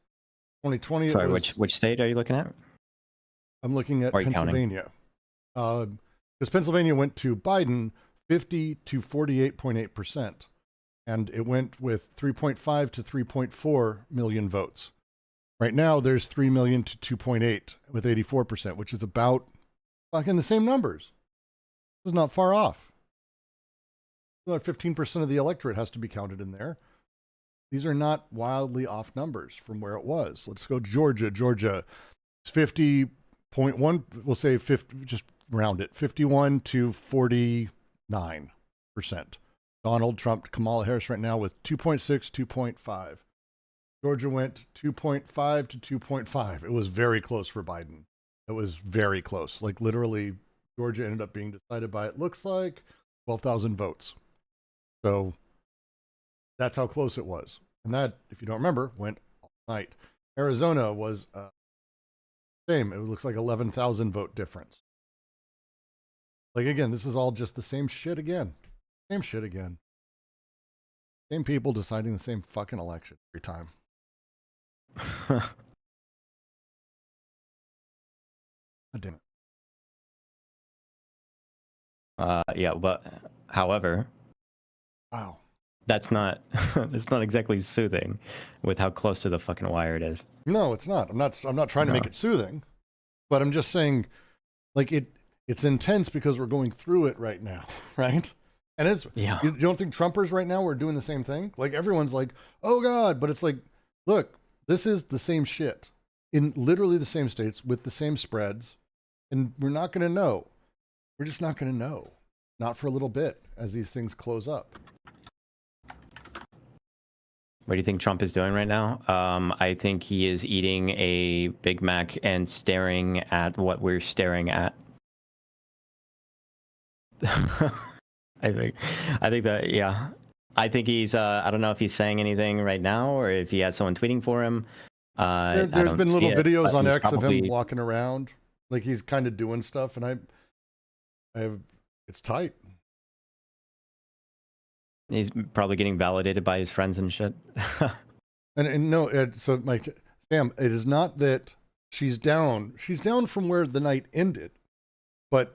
2020. Sorry, it was, which state are you looking at? I'm looking at Or are you counting? Pennsylvania. Because Pennsylvania went to Biden 50 to 48.8%. And it went with 3.5 to 3.4 million votes. Right now, there's 3 million to 2.8 with 84%, which is about fucking the same numbers. This is not far off. 15% of the electorate has to be counted in there. These are not wildly off numbers from where it was. Let's go Georgia. Georgia is 50.1, we'll say 50, just round it, 51 to 49%. Donald Trump, Kamala Harris right now with 2.6, 2.5. Georgia went 2.5 to 2.5. It was very close for Biden. It was very close. Like, literally, Georgia ended up being decided by, it looks like, 12,000 votes. So that's how close it was. And that, if you don't remember, went all night. Arizona was same. It looks like 11,000 vote difference. Like, again, this is all just the same shit again. Same shit again. Same people deciding the same fucking election every time. God damn it. Yeah, but however, Wow. that's not it's not exactly soothing with how close to the fucking wire it is. No, it's not. I'm not trying to make No. it soothing, but I'm just saying, like, it's intense because we're going through it right now, right? And it's, Yeah. you don't think Trumpers right now are doing the same thing? Like, everyone's like, oh God, but it's like, look, this is the same shit in literally the same states with the same spreads. And we're not going to know. We're just not going to know. Not for a little bit as these things close up. What do you think Trump is doing right now? I think he is eating a Big Mac and staring at what we're staring at. I think that, yeah. I think he's, I don't know if he's saying anything right now or if he has someone tweeting for him. There's been little videos on X of him walking around. Like, he's kind of doing stuff, and it's tight. He's probably getting validated by his friends and shit. And no, so Mike, Sam, it is not that she's down. She's down from where the night ended, but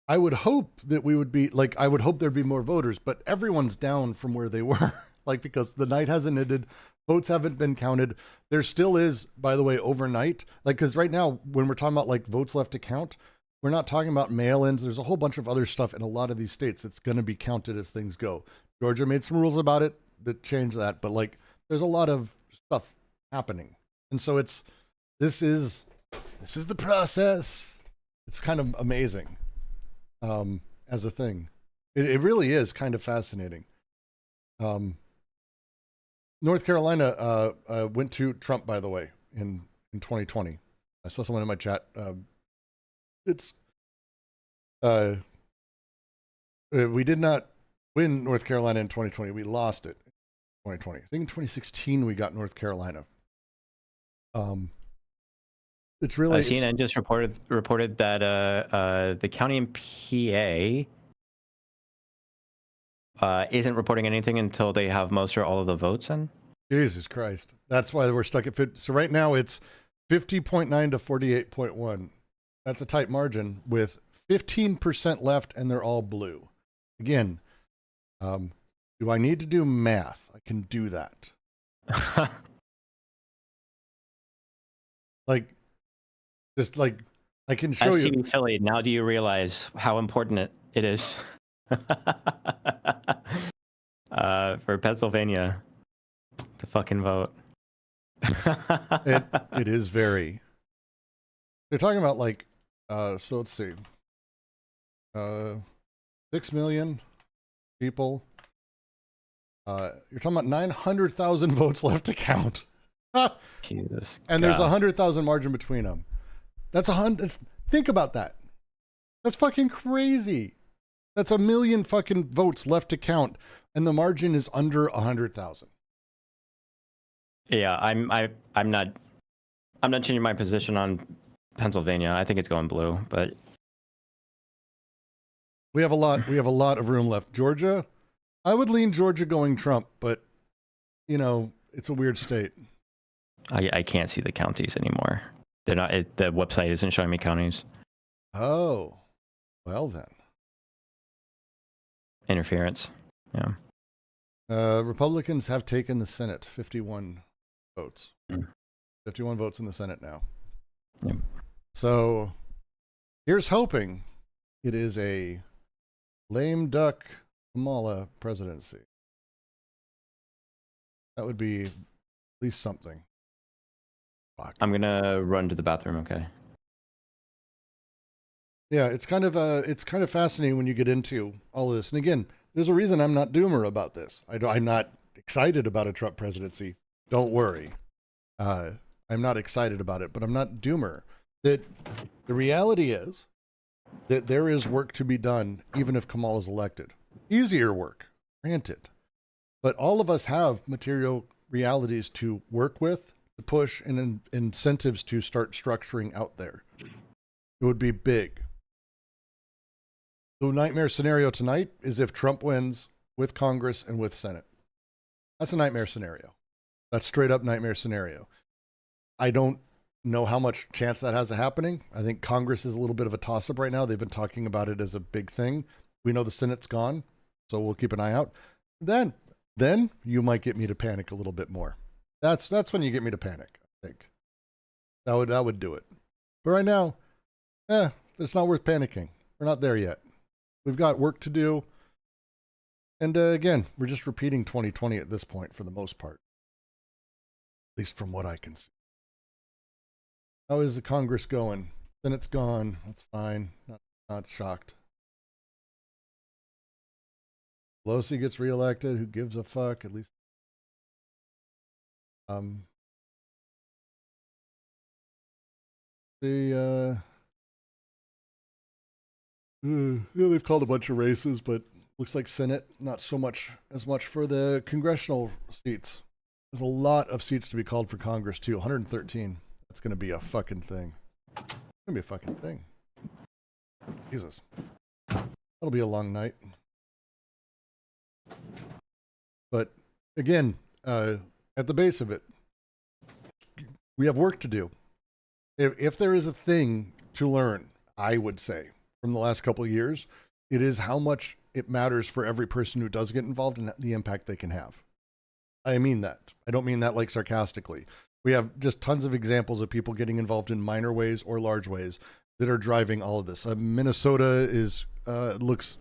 I would hope that we would be like, I would hope there'd be more voters, but everyone's down from where they were, like, because the night hasn't ended. Votes haven't been counted. There still is, by the way, overnight, like, because right now, when we're talking about like votes left to count, we're not talking about mail-ins. There's a whole bunch of other stuff in a lot of these states that's going to be counted as things go. Georgia made some rules about it that change that, but like, there's a lot of stuff happening. And so this is the process. It's kind of amazing as a thing. It really is kind of fascinating. North Carolina went to Trump, by the way, in 2020. I saw someone in my chat. We did not win North Carolina in 2020. We lost it in 2020. I think in 2016 we got North Carolina. It's really CNN just reported that the county in PA isn't reporting anything until they have most or all of the votes in. Jesus Christ. That's why we're stuck at 50. So right now it's 50.9 to 48.1. That's a tight margin with 15% left and they're all blue. Again, do I need to do math? I can do that. Like, just like, I can show you. STV Philly, now do you realize how important it is? For Pennsylvania to fucking vote. It is very. They're talking about like, so let's see, 6 million people. You're talking about 900,000 votes left to count. Jesus. And there's God. 100,000 margin between them. That's 100. Think about that. That's fucking crazy. That's 1 million fucking votes left to count, and the margin is under 100,000. Yeah, I'm not changing my position on Pennsylvania. I think it's going blue, but We have a lot of room left. Georgia, I would lean Georgia going Trump, but you know, it's a weird state. I can't see the counties anymore. They're not. The website isn't showing me counties. Oh, well then. Interference. Yeah. Republicans have taken the Senate, 51 votes. Mm. 51 votes in the Senate now. Yep. So here's hoping it is a lame duck Kamala presidency. That would be at least something. Fuck. I'm gonna run to the bathroom. Okay. Yeah, it's kind of fascinating when you get into all of this. And again, there's a reason I'm not doomer about this. I'm not excited about a Trump presidency. Don't worry. I'm not excited about it, but I'm not doomer. That the reality is that there is work to be done, even if Kamala is elected. Easier work, granted. But all of us have material realities to work with, to push, and incentives to start structuring out there. It would be big. The nightmare scenario tonight is if Trump wins with Congress and with Senate. That's a nightmare scenario. That's straight up nightmare scenario. I don't know how much chance that has of happening. I think Congress is a little bit of a toss-up right now. They've been talking about it as a big thing. We know the Senate's gone, so we'll keep an eye out. Then you might get me to panic a little bit more. That's when you get me to panic, I think. That would do it. But right now, it's not worth panicking. We're not there yet. We've got work to do. And again, we're just repeating 2020 at this point for the most part. At least from what I can see. How is the Congress going? Senate's gone. That's fine. Not shocked. Pelosi gets reelected. Who gives a fuck? At least. They've called a bunch of races, but looks like Senate, not so much as much for the congressional seats. There's a lot of seats to be called for Congress, too. 113. That's going to be a fucking thing. It's going to be a fucking thing. Jesus. That'll be a long night. But again, at the base of it, we have work to do. If there is a thing to learn, I would say, from the last couple of years, it is how much it matters for every person who does get involved and the impact they can have. I mean that. I don't mean that like sarcastically. We have just tons of examples of people getting involved in minor ways or large ways that are driving all of this. Minnesota is looks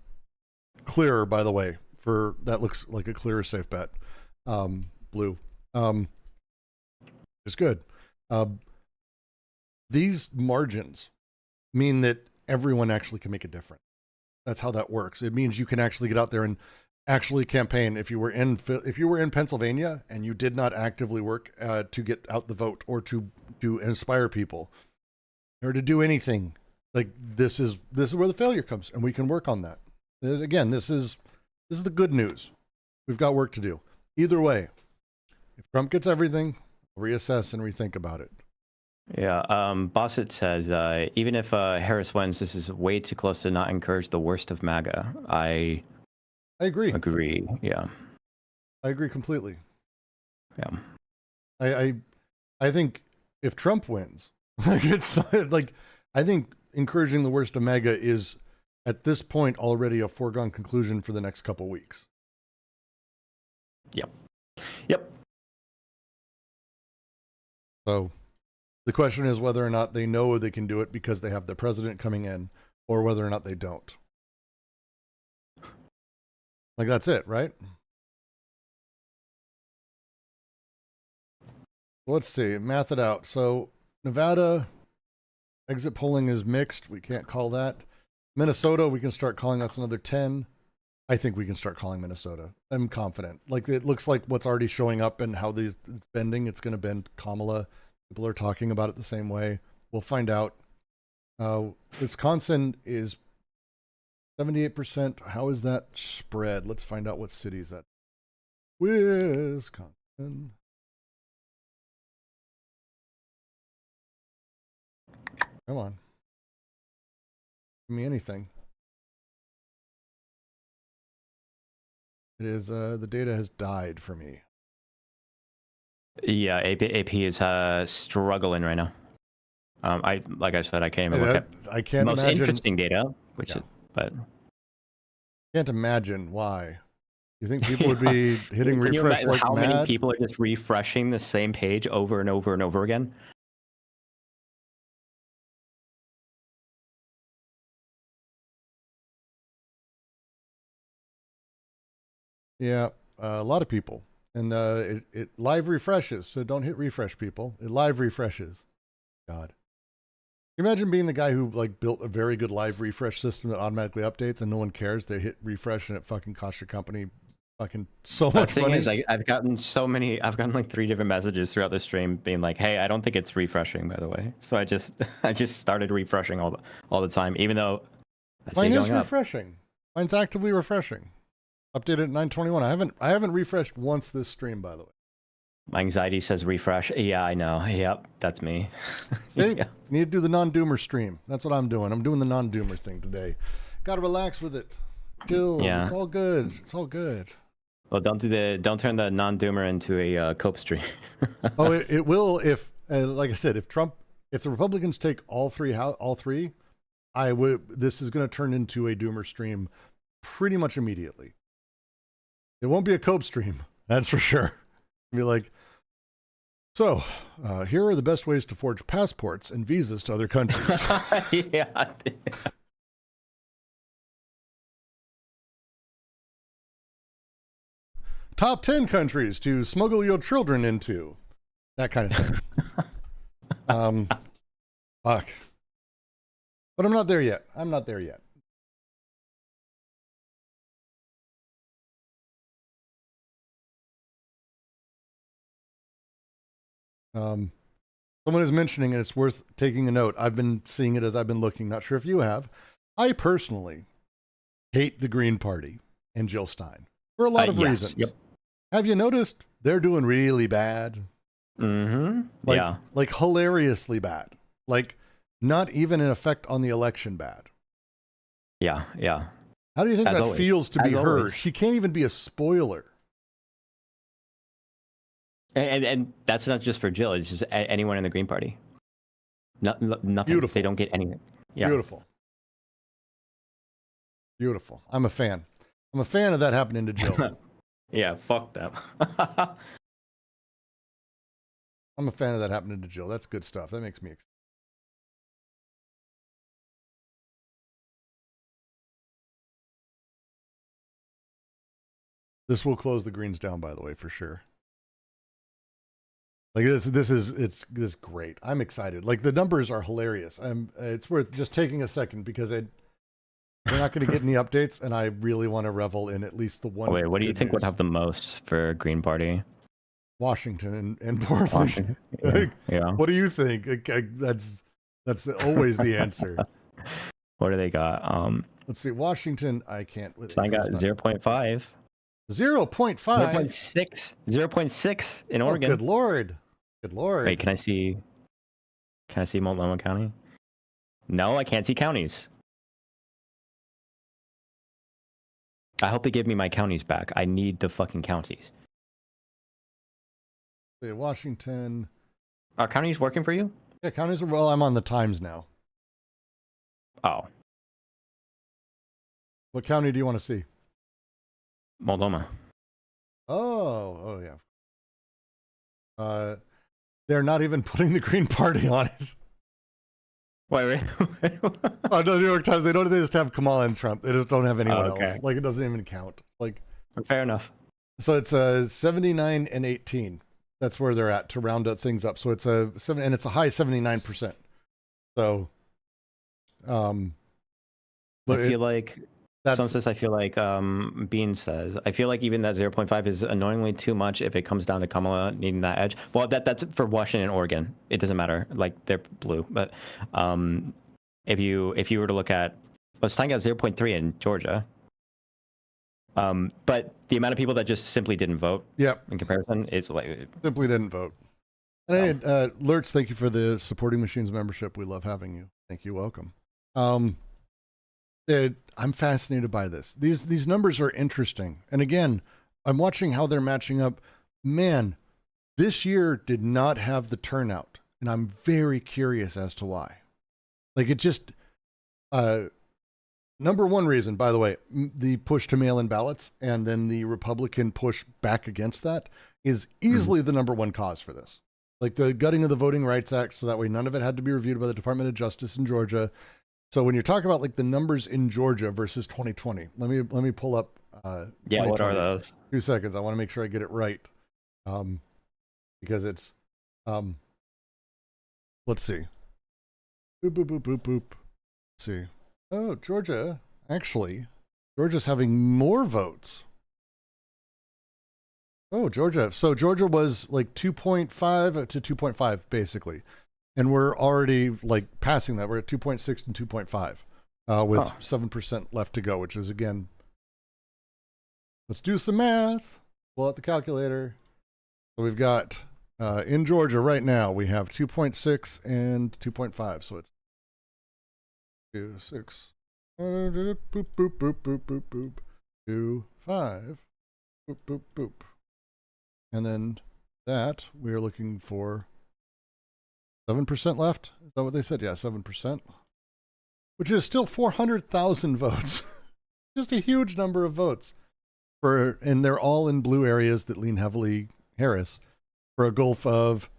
clearer, by the way. That looks like a clearer, safe bet. Blue. It's good. These margins mean that everyone actually can make a difference. That's how that works. It means you can actually get out there and actually campaign. If you were in Pennsylvania and you did not actively work to get out the vote or to inspire people or to do anything, like this is where the failure comes, and we can work on that. Again, this is the good news. We've got work to do. Either way, if Trump gets everything, reassess and rethink about it. Yeah, Bossett says, even if Harris wins, this is way too close to not encourage the worst of MAGA. I agree. Yeah. I agree completely. Yeah. I think if Trump wins, it's not, like, I think encouraging the worst of MAGA is at this point already a foregone conclusion for the next couple weeks. Yep. So the question is whether or not they know they can do it because they have the president coming in, or whether or not they don't. Like that's it, right? Let's see, math it out. So Nevada exit polling is mixed. We can't call that. Minnesota, we can start calling. That's another 10. I think we can start calling Minnesota. I'm confident. Like it looks like what's already showing up and how these it's bending. It's going to bend Kamala. People are talking about it the same way. We'll find out. Wisconsin is 78%. How is that spread? Let's find out what cities that. Wisconsin. Come on. Give me anything. It is, the data has died for me. Yeah, AP is struggling right now. Like I said, I can't even look at I can't most imagine. interesting data, which Yeah. is, but Can't imagine why. You think people would be hitting can you refresh imagine like how mad? many people are just refreshing the same page over and over and over again? Yeah, a lot of people. And it live refreshes, so don't hit refresh, people. It live refreshes. God. Can you imagine being the guy who like built a very good live refresh system that automatically updates and no one cares? They hit refresh and it fucking costs your company fucking so The much thing money. is, I've gotten so many. I've gotten like 3 different messages throughout the stream, being like, "Hey, I don't think it's refreshing, by the way." So I just started refreshing all the time, even though I see Mine it is going up. refreshing. Mine's actively refreshing. Updated at 9:21. I haven't refreshed once this stream, by the way. My anxiety says refresh. Yeah, I know. Yep, that's me. See, Yeah. need to do the non-doomer stream. That's what I'm doing. I'm doing the non-doomer thing today. Got to relax with it. Chill. Yeah. It's all good. It's all good. Well, don't turn the non-doomer into a cope stream. Oh, it will if, like I said, if the Republicans take all three, this is going to turn into a doomer stream pretty much immediately. It won't be a cope stream, that's for sure. It'll be like, so here are the best ways to forge passports and visas to other countries. Yeah. Top 10 countries to smuggle your children into. That kind of thing. Fuck. But I'm not there yet. I'm not there yet. Someone is mentioning, and it's worth taking a note. I've been seeing it as I've been looking. Not sure if you have. I personally hate the Green Party and Jill Stein for a lot of Yes, reasons. yep. Have you noticed they're doing really bad? Mm-hmm. Like, Yeah. like hilariously bad. Like not even an effect on the election bad. Yeah. Yeah. How do you think As that always. feels to be As her? always. She can't even be a spoiler. And that's not just for Jill. It's just anyone in the Green Party. Nothing. Beautiful. They don't get anything. Yeah. Beautiful. Beautiful. I'm a fan. I'm a fan of that happening to Jill. Yeah. Fuck them. I'm a fan of that happening to Jill. That's good stuff. That makes me excited. This will close the Greens down, by the way, for sure. Like this is great. I'm excited. Like the numbers are hilarious. It's worth just taking a second because we're not going to get any updates, and I really want to revel in at least the one. Oh, wait, what do you good think would news. have the most for Green Party? Washington and Portland? Washington. Like, Yeah. what do you think? That's always the answer. What do they got? Let's see. Washington, I can't. Stein got 0.5. 0.5. 0.6. 0.6 in Oh, Oregon. good lord. Good lord. Wait, can I see Multnomah County? No, I can't see counties. I hope they give me my counties back. I need the fucking counties. See, Washington. Are counties working for you? Yeah, counties are. Well, I'm on the Times now. Oh, What county do you want to see? Multnomah. Oh, yeah. They're not even putting the Green Party on it. Wait. Oh, no, New York Times. They just have Kamala and Trump. They just don't have anyone Oh, okay. else. Like it doesn't even count. Like Fair enough. So it's a 79 and 18. That's where they're at to round up things up. So it's a 7, and it's a high 79%. So, but I feel like that's Sunsis, I feel like Bean says, I feel like even that 0.5 is annoyingly too much if it comes down to Kamala needing that edge. Well, that's for Washington and Oregon. It doesn't matter. Like, they're blue. But if you were to look at, let's talk about 0.3 in Georgia. But the amount of people that just simply didn't vote yep, in comparison is like, simply didn't vote. And Lurch, thank you for the Supporting Machines membership. We love having you. Thank you. Welcome. I'm fascinated by this. These numbers are interesting. And again, I'm watching how they're matching up. Man, this year did not have the turnout. And I'm very curious as to why. Like, it just, number one reason, by the way, the push to mail-in ballots and then the Republican push back against that is easily the number one cause for this. Like the gutting of the Voting Rights Act, so that way none of it had to be reviewed by the Department of Justice in Georgia. So when you're talking about like the numbers in Georgia versus 2020, let me pull up. yeah, what are 2020s. those? 2 seconds. I want to make sure I get it right, because it's. Let's see. Boop boop boop boop boop. Let's see. Oh, Georgia. Actually, Georgia's having more votes. Oh, Georgia. So Georgia was like 2.5 to 2.5 basically. And we're already like passing that. We're at 2.6 and 2.5 with 7% left to go, which is, again, let's do some math. Pull out the calculator. So we've got in Georgia right now, we have 2.6 and 2.5. So it's 2, 6. Boop, boop, boop, boop, boop, boop. 2, 5. Boop, boop, boop. And then that, we are looking for 7% left. Is that what they said? Yeah, 7%. Which is still 400,000 votes. Just a huge number of votes. And they're all in blue areas that lean heavily Harris. For a gulf of,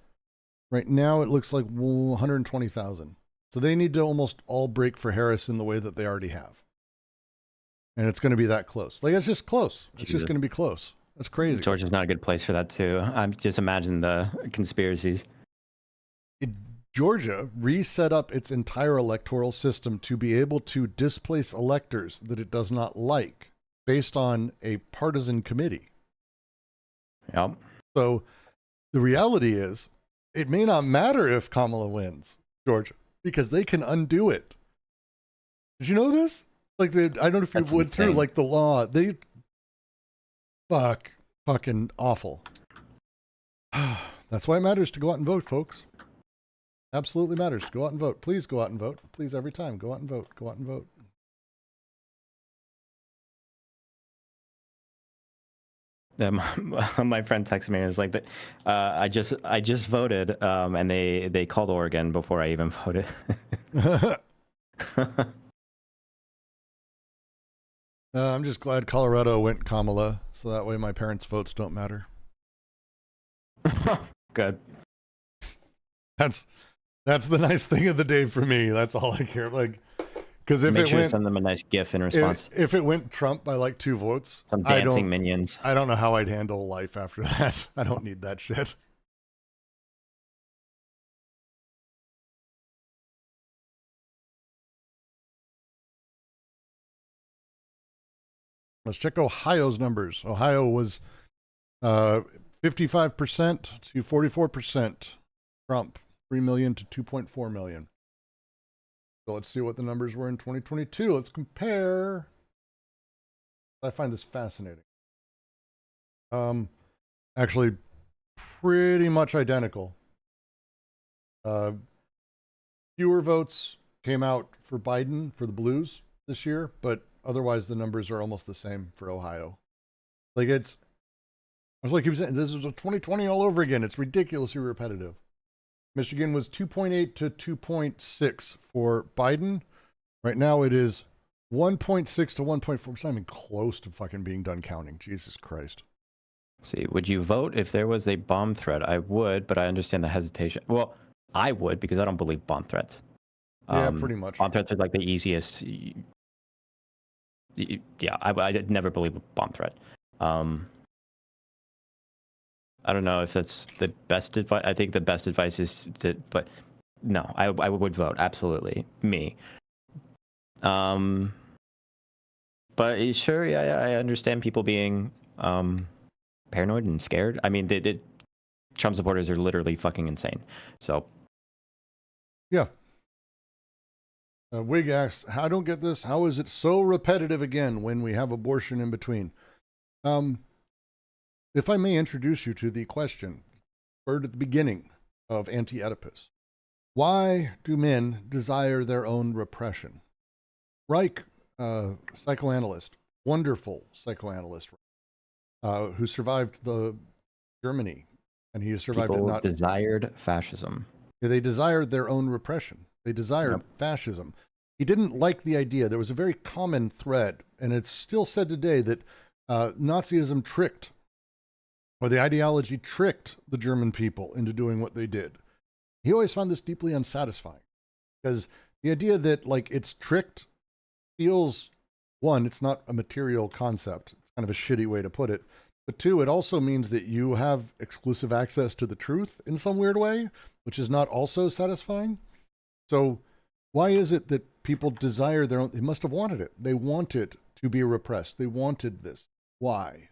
right now it looks like 120,000. So they need to almost all break for Harris in the way that they already have. And it's going to be that close. Like, it's just close. It's just going to be close. That's crazy. Georgia's not a good place for that too. I'm just imagine the conspiracies. Georgia reset up its entire electoral system to be able to displace electors that it does not like based on a partisan committee. Yep. So the reality is, it may not matter if Kamala wins Georgia because they can undo it. Did you know this? Like, I don't know if you That's went through insane. like the law. They fucking awful. That's why it matters to go out and vote, folks. Absolutely matters. Go out and vote. Please go out and vote. Please, every time, go out and vote. Go out and vote. Yeah, my friend texted me and was like, that I just voted, and they called Oregon before I even voted. I'm just glad Colorado went Kamala, so that way my parents' votes don't matter. Good. That's the nice thing of the day for me. That's all I care. Like, because if Make it sure to went, send them a nice GIF in response. if it went Trump by like 2 votes, Some I dancing don't minions. I don't know how I'd handle life after that. I don't need that shit. Let's check Ohio's numbers. Ohio was 55% to 44% Trump, 3 million to 2.4 million. So let's see what the numbers were in 2022. Let's compare. I find this fascinating. Actually, pretty much identical. Fewer votes came out for Biden for the Blues this year, but otherwise the numbers are almost the same for Ohio. Like, I was like, he was saying, this is a 2020 all over again. It's ridiculously repetitive. Michigan was 2.8 to 2.6 for Biden. Right now it is 1.6 to 1.4. It's not even close to fucking being done counting. Jesus Christ. See, would you vote if there was a bomb threat? I would, but I understand the hesitation. Well, I would, because I don't believe bomb threats. Yeah, pretty much. Bomb threats are like the easiest. Yeah, I'd never believe a bomb threat. I don't know if that's the best advice. I think the best advice is to, but no, I would vote absolutely me. But sure, yeah, I understand people being paranoid and scared. I mean, Trump supporters are literally fucking insane. So Yeah. Wig asks, I don't get this. How is it so repetitive again when we have abortion in between? If I may introduce you to the question heard at the beginning of Anti-Oedipus. Why do men desire their own repression? Reich, psychoanalyst, wonderful psychoanalyst, who survived the Germany, and he survived people it not. desired fascism. They desired their own repression. They desired fascism. He didn't like the idea. There was a very common thread, and it's still said today that Nazism tricked, or the ideology tricked the German people into doing what they did. He always found this deeply unsatisfying, because the idea that like it's tricked feels, one, it's not a material concept. It's kind of a shitty way to put it. But two, it also means that you have exclusive access to the truth in some weird way, which is not also satisfying. So why is it that people desire their own? They must have wanted it. They wanted to be repressed. They wanted this. Why?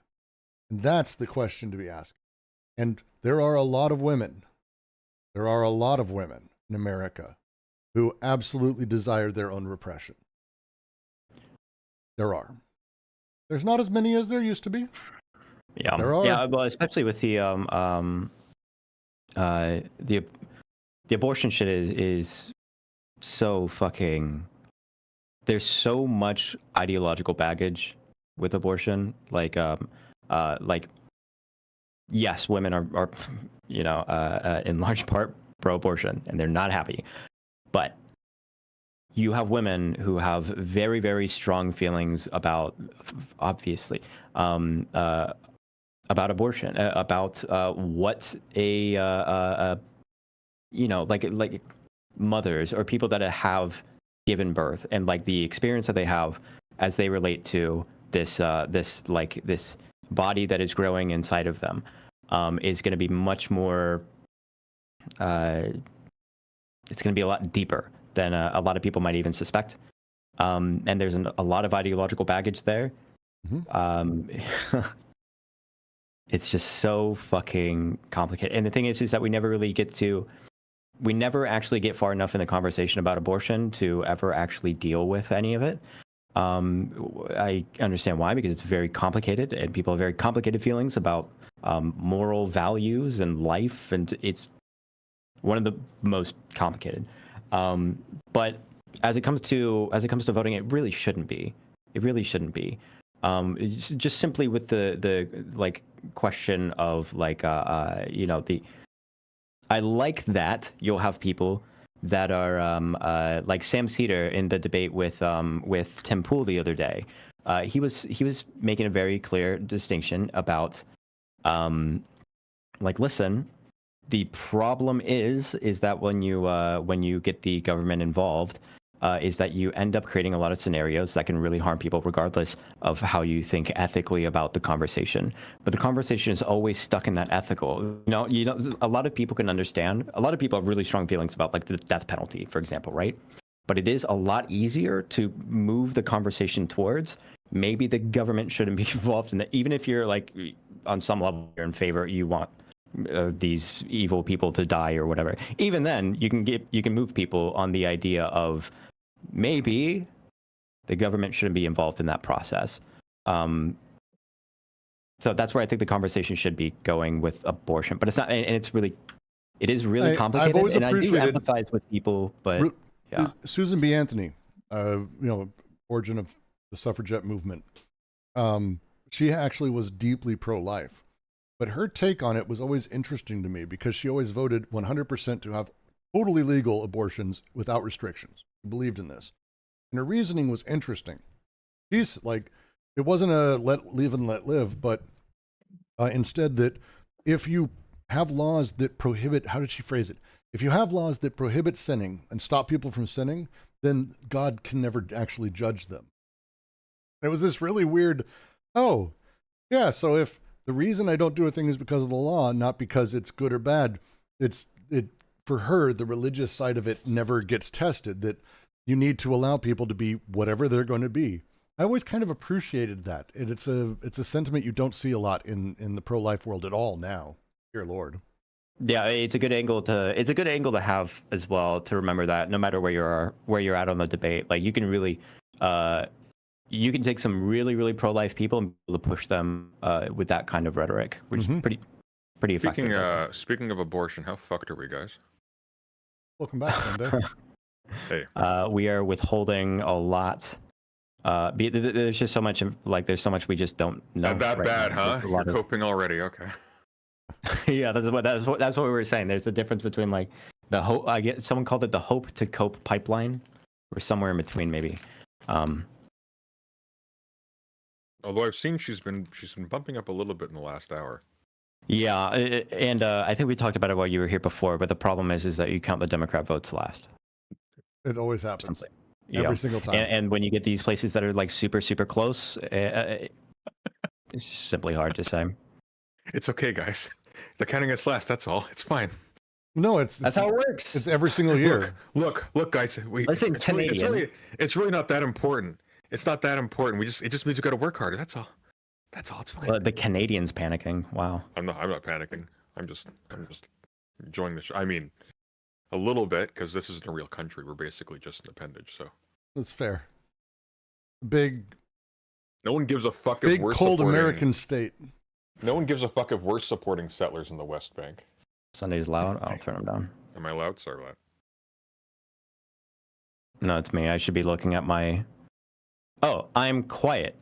And that's the question to be asked. And there are a lot of women. There are a lot of women in America who absolutely desire their own repression. There are. There's not as many as there used to be. Yeah, There are. yeah, well, especially with the abortion shit is so fucking. There's so much ideological baggage with abortion. Like yes, women are you know, in large part pro-abortion, and they're not happy, but you have women who have very, very strong feelings about, obviously, about abortion, about what a you know, like mothers or people that have given birth, and like the experience that they have as they relate to this this body that is growing inside of them, is going to be much more. It's going to be a lot deeper than a lot of people might even suspect. And there's a lot of ideological baggage there. Mm-hmm. It's just so fucking complicated. And the thing is that we never actually get far enough in the conversation about abortion to ever actually deal with any of it. I understand why, because it's very complicated and people have very complicated feelings about moral values and life, and it's one of the most complicated. But as it comes to voting, it really shouldn't be. It really shouldn't be. It's just simply with the like question of like you know, I like that you'll have people that are like Sam Cedar in the debate with Tim Pool the other day. He was making a very clear distinction about like, listen, the problem is that when you get the government involved, is that you end up creating a lot of scenarios that can really harm people regardless of how you think ethically about the conversation. But the conversation is always stuck in that ethical. You know, a lot of people can understand. A lot of people have really strong feelings about like the death penalty, for example, right? But it is a lot easier to move the conversation towards maybe the government shouldn't be involved in that. Even if you're like on some level you're in favor, you want these evil people to die or whatever. Even then, you can move people on the idea of maybe the government shouldn't be involved in that process. So that's where I think the conversation should be going with abortion. But it's not, and it is really complicated. I've always and I do appreciated empathize with people, but yeah. Susan B. Anthony, you know, origin of the suffragette movement. She actually was deeply pro-life. But her take on it was always interesting to me because she always voted 100% to have totally legal abortions without restrictions. She believed in this. And her reasoning was interesting. She's like, it wasn't a live and let live, but instead that if you have laws that prohibit, how did she phrase it? If you have laws that prohibit sinning and stop people from sinning, then God can never actually judge them. It was this really weird, Yeah, so if the reason I don't do a thing is because of the law, not because it's good or bad, it for her, the religious side of it never gets tested, that you need to allow people to be whatever they're going to be. I always kind of appreciated that. And it's a sentiment you don't see a lot in the pro-life world at all now. Dear Lord. Yeah, it's a good angle to have as well, to remember that no matter where you're at on the debate, like you can really you can take some really pro-life people and be able to push them with that kind of rhetoric, which is pretty effective. Speaking of abortion, how fucked are we, guys? Welcome back, Sunday. Hey, We are withholding a lot. There's just so much, like there's so much we just don't know. not that right bad, now. huh? There's a You're lot of- coping already. Okay. Yeah, that's what we were saying. There's a difference between like the hope. Someone called it the hope to cope pipeline, or somewhere in between maybe. Although I've seen she's been bumping up a little bit in the last hour. Yeah, and I think we talked about it while you were here before. But the problem is that you count the Democrat votes last. It always happens. Yeah. Every single time. And when you get these places that are like super close, it's just simply hard to say. It's okay, guys. They're counting us last. That's all. It's fine. No, That's how it works. it's every single year. Look, guys. Listen, Canadian. It's really not that important. It's not that important. It just means we got to work harder. That's all. It's fine. Well, the Canadians panicking. Wow. I'm not panicking. I'm just enjoying the show. I mean, a little bit, because this isn't a real country. We're basically just an appendage. So That's fair. Big, no one gives a fuck if big we're cold supporting, American state. No one gives a fuck if we're supporting settlers in the West Bank. Sunday's loud. I'll turn them down. Am I loud? Sorry, lad. No, it's me. I should be looking at my. Oh, I'm quiet.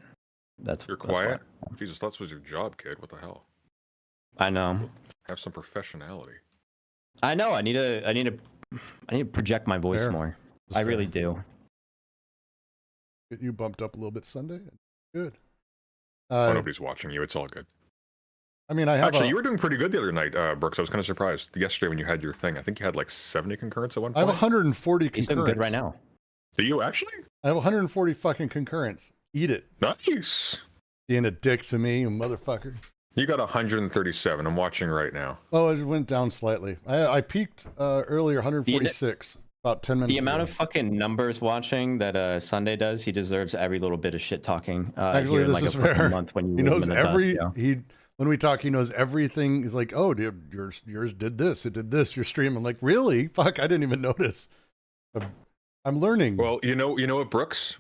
You're That's quiet? why. Jesus, that was your job, kid. What the hell? I know. Have some professionality. I know. I need to project my voice Fair. more. That's I fair. really do. Get you bumped up a little bit Sunday. Good. Nobody's watching you. It's all good. I mean, I have Actually, you were doing pretty good the other night, Brooks. I was kind of surprised yesterday when you had your thing. I think you had like 70 concurrents at one I point. have 140 He's concurrents. doing good right now. Do you actually? I have 140 fucking concurrents. Eat it. Nice. Being a dick to me, you motherfucker. You got 137. I'm watching right now. Oh, it went down slightly. I peaked earlier, 146, about 10 minutes The amount ago. of fucking numbers watching that Sunday does, he deserves every little bit of shit talking. Actually, here in this like is a fucking fair. month when you He leave knows him in the every dust, yeah. when we talk, he knows everything. He's like, oh, dude, yours did this, it did this. Your stream. I'm like, really? Fuck, I didn't even notice. I'm learning. Well, you know what, Brooks?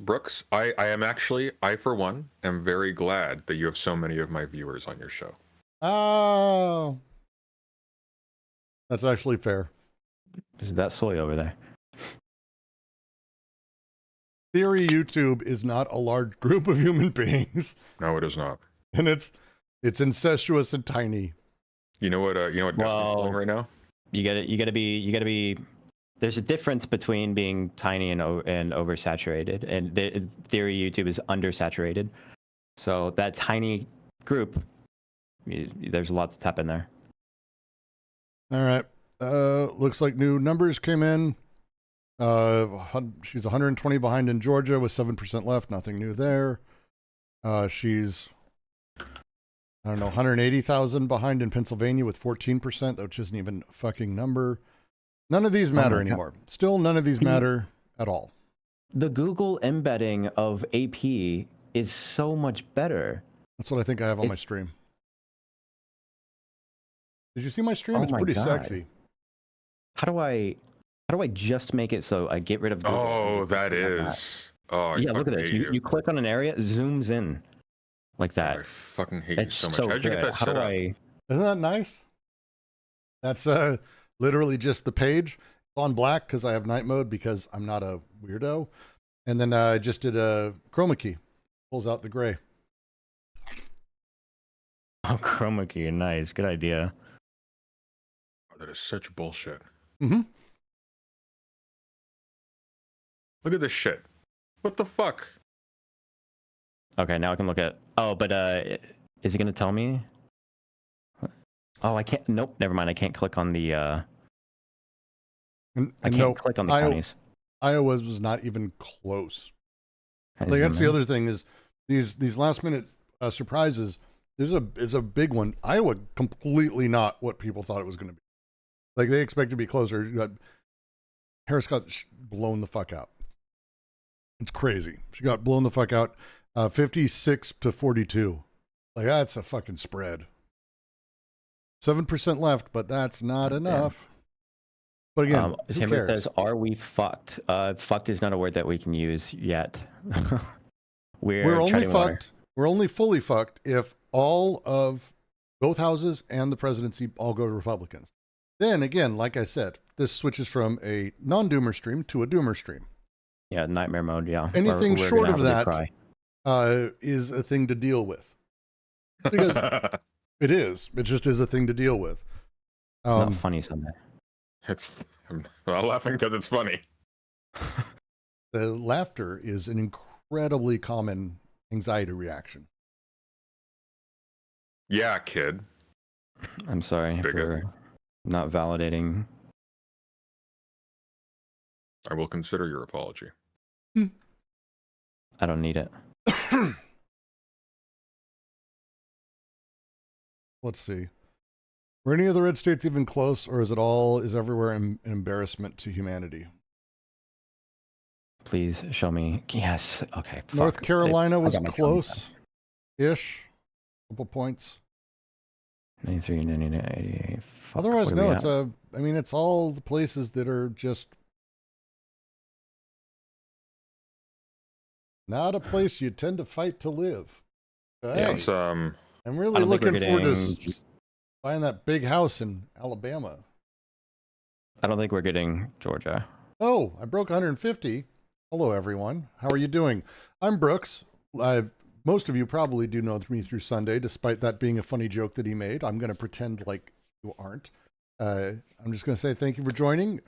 I for one, am very glad that you have so many of my viewers on your show. Oh, that's actually fair. Is that soy over there? Theory YouTube is not a large group of human beings, No, it is not. and it's incestuous and tiny. You know what? Well, doing right now? You gotta be. There's a difference between being tiny and oversaturated, and the theory YouTube is undersaturated. So that tiny group, there's a lot to tap in there. All right. Looks like new numbers came in. She's 120 behind in Georgia with 7% left. Nothing new there. She's, I don't know, 180,000 behind in Pennsylvania with 14%, which isn't even a fucking number. None of these matter my God. anymore. Still, none of these matter at all. The Google embedding of AP is so much better. That's what I think I have on my It's- stream. Did you see my stream? Oh It's my pretty God. sexy. How do I just make it so I get rid of Google? Oh, that Like is. Oh, I Yeah, look at fucking this. hate You click on an area, it zooms in like I that. fucking hate It's you so much. How'd you good. get that How set do up? I? Isn't that nice? That's literally just the page. It's on black because I have night mode because I'm not a weirdo. And then I just did a chroma key. Pulls out the gray. Oh, chroma key, nice, good idea. Oh, that is such bullshit. Mm-hmm. Look at this shit. What the fuck? Okay, now I can look at. Oh, but is it gonna tell me? Oh, I can't. Nope, never mind. I can't click on the. I can't no, click on the Iowa, counties. Iowa was not even close. Can I Like zoom that's the in? other thing is these last minute surprises. It's a big one. Iowa, completely not what people thought it was going to be. Like, they expected to be closer. Harris got blown the fuck out. It's crazy. She got blown the fuck out. 56-42. Like, that's a fucking spread. 7% left, but that's not enough. But again, who Timber cares? says, "Are we fucked?" Fucked is not a word that we can use yet. We're only treading water. fucked. We're only fully fucked if all of both houses and the presidency all go to Republicans. Then again, like I said, this switches from a non-doomer stream to a doomer stream. Yeah, nightmare mode. Yeah. Anything We're short gonna of have a big that cry. is a thing to deal with. Because it is. It just is a thing to deal with. It's not funny Sunday. I'm not laughing because it's funny. The laughter is an incredibly common anxiety reaction. Yeah, kid. I'm sorry Bigot. for not validating. I will consider your apology. I don't need it. Let's see. Were any of the red states even close, or is everywhere an embarrassment to humanity? Please show me. Yes. Okay. North fuck. Carolina I was got my phone. close-ish. Couple points. 93, 99, 88. Fuck, Otherwise, where we no, at? it's all the places that are just not a place you tend to fight to live. Yeah, Hey, It's I'm I really don't think we're looking forward to getting- buying that big house in Alabama. I don't think we're getting Georgia. Oh, I broke 150. Hello, everyone. How are you doing? I'm Brooks. Most of you probably do know me through Sunday, despite that being a funny joke that he made. I'm going to pretend like you aren't. I'm just going to say thank you for joining.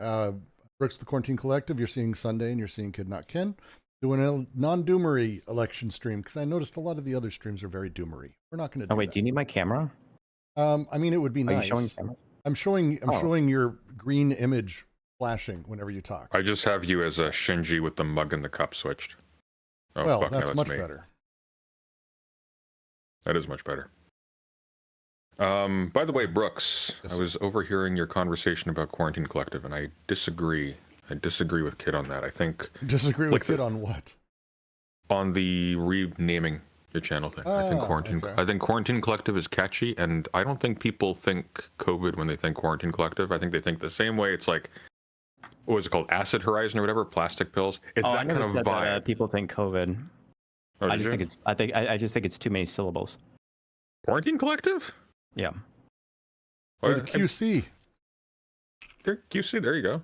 Brooks, the Quarantine Collective. You're seeing Sunday and you're seeing Kid Not Ken. Doing a non-doomery election stream because I noticed a lot of the other streams are very doomery. We're not going to do Oh wait, that. do you need my camera? I mean, it would be Are nice. you showing camera? I'm showing Oh. your green image flashing whenever you talk. I just have you as a Shinji with the mug and the cup switched. Oh, well, fuck, no, that's much me. better. That is much better. By the way, Brooks, Yes. I was overhearing your conversation about Quarantine Collective, and I disagree. I disagree with Kid on that. I think Disagree Like with Kid on what? on the renaming the channel thing. I think okay. I think Quarantine Collective is catchy, and I don't think people think COVID when they think Quarantine Collective. I think they think the same way. It's like, what was it called, Acid Horizon or whatever, plastic pills. It's I that never kind of said that, vibe. people think COVID. Oh, I did just you? think it's. I just think it's too many syllables. Quarantine Collective. Yeah. Or Well, the QC. there, QC. There you go.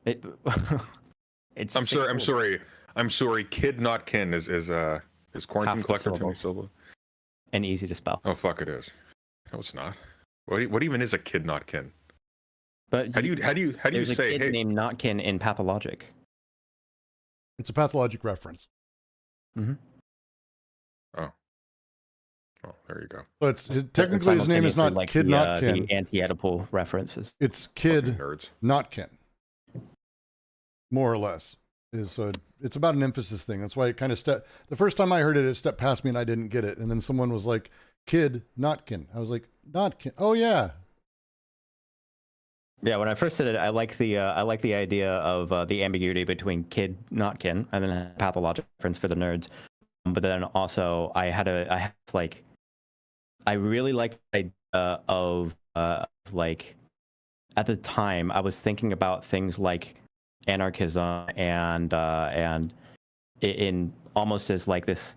It. It's. I'm six sorry. I'm syllables. sorry. I'm sorry. Kid Not Kin is Quarantine Half the Collective too many syllable. syllables? And easy to spell. Oh fuck, it is. No, it's not. What even is a Kid Not Kin? But How do you there's a say kid hey? named Notkin in Pathologic. It's a pathologic reference. Oh, there you go. So technically his name is not like Kid the, Not Kin. The anti-Oedipal references. It's Fucking Kid nerds. Not Kin. More or less. It's about an emphasis thing. That's why it kind of the first time I heard it, it stepped past me and I didn't get it. And then someone was like, Kid Not Kin. I was like, Not Kin. Oh yeah. Yeah, when I first said it, I like the idea of the ambiguity between Kid Notkin and then a pathologic reference for the nerds. But then also I really liked the idea of like at the time I was thinking about things like anarchism and in almost as like this,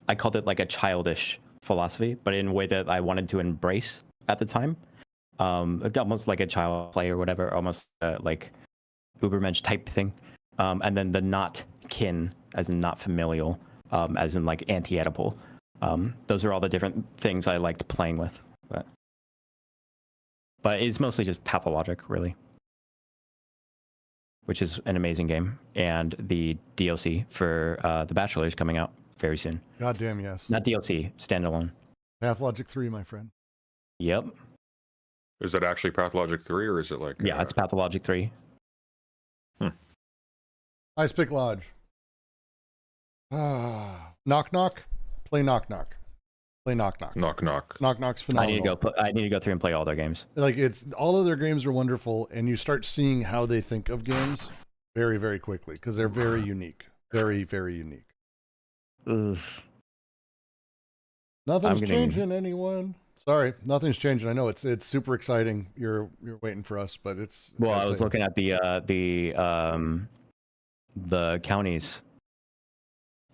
I called it like a childish philosophy, but in a way that I wanted to embrace at the time. Almost like a child play or whatever, almost like Ubermensch type thing. And then the not kin, as in not familial, as in like anti-Oedipal. Those are all the different things I liked playing with. But it's mostly just pathologic, really. Which is an amazing game. And the DLC for The Bachelor is coming out very soon. Goddamn yes. Not DLC, standalone. Pathologic 3, my friend. Yep. Is that actually Pathologic 3 or is it like? Yeah, it's Pathologic 3. Ice Pick Lodge. Knock Knock. Play Knock Knock. Play Knock Knock. Knock knock. Knock Knock's I phenomenal. need to go through and play all their games. Like it's all of their games are wonderful, and you start seeing how they think of games very, very quickly because they're very unique, very, very unique. Oof. Nothing's I'm getting- changing, anyone. Sorry, nothing's changing. I know it's super exciting. You're waiting for us, but it's Well, gotta I was tell you. looking at the counties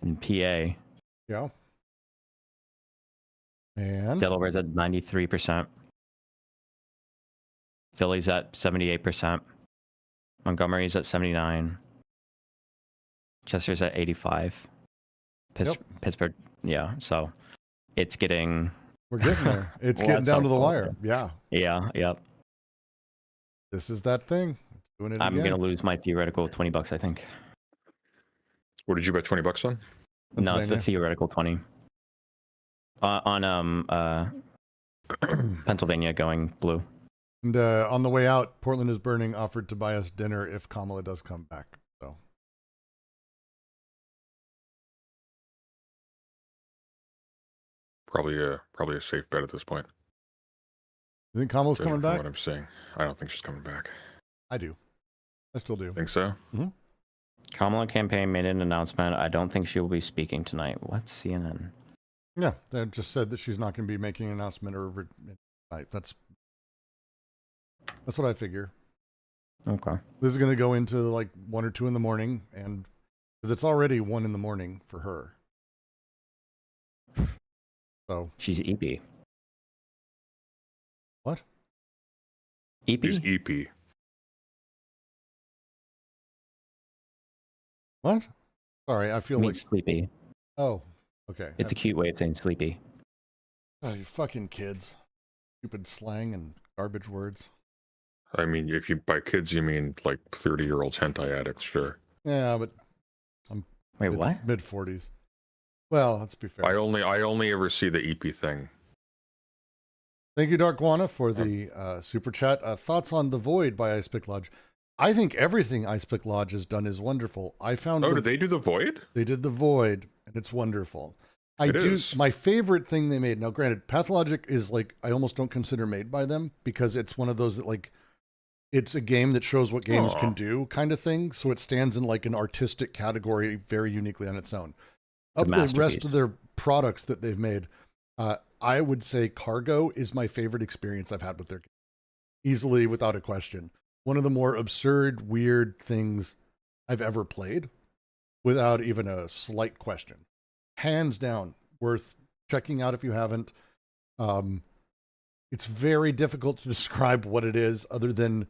in PA. Yeah. And Delaware's at 93%. Philly's at 78%. Montgomery's at 79. Chester's at 85. Yep. Pittsburgh, yeah. So it's getting, we're getting there. It's Well, getting that's down to the helpful. wire. Yeah. yeah. This is that thing. It's doing it I'm again. gonna lose my theoretical $20, I think. What did you bet $20 on? No, it's the Pennsylvania. theoretical 20. On Pennsylvania going blue. And on the way out, Portland is Burning offered to buy us dinner if Kamala does come back. So Probably a safe bet at this point. you think Kamala's Judging coming from back? What I'm saying, I don't think she's coming back. I do. I still do. Think so? Kamala campaign made an announcement. I don't think she will be speaking tonight. What? CNN? Yeah, they just said that she's not going to be making an announcement tonight. That's what I figure. Okay. This is going to go into like 1 or 2 in the morning, and because it's already 1 in the morning for her. So She's EP. what? EP? She's EP. What? Sorry, I feel means like. sleepy. Oh, okay. It's a cute way of saying sleepy. Oh, you fucking kids. Stupid slang and garbage words. I mean, if you by kids you mean like 30-year-olds hentai addicts, sure. Yeah, but Wait, what? Mid 40s. Well, let's be fair. I only ever see the EP thing. Thank you, Dark Guana, for the super chat. Thoughts on The Void by Ice Pick Lodge. I think everything Ice Pick Lodge has done is wonderful. I found Oh, did they do the Void? They did The Void, and it's wonderful. It is. My favorite thing they made. Now, granted, Pathologic is like I almost don't consider made by them because it's one of those that like it's a game that shows what games Aw. can do, kind of thing. So it stands in like an artistic category, very uniquely on its own. It's a Of the rest masterpiece. of their products that they've made, I would say Cargo is my favorite experience I've had with their game. Easily, without a question. One of the more absurd, weird things I've ever played, without even a slight question. Hands down, worth checking out if you haven't. It's very difficult to describe what it is other than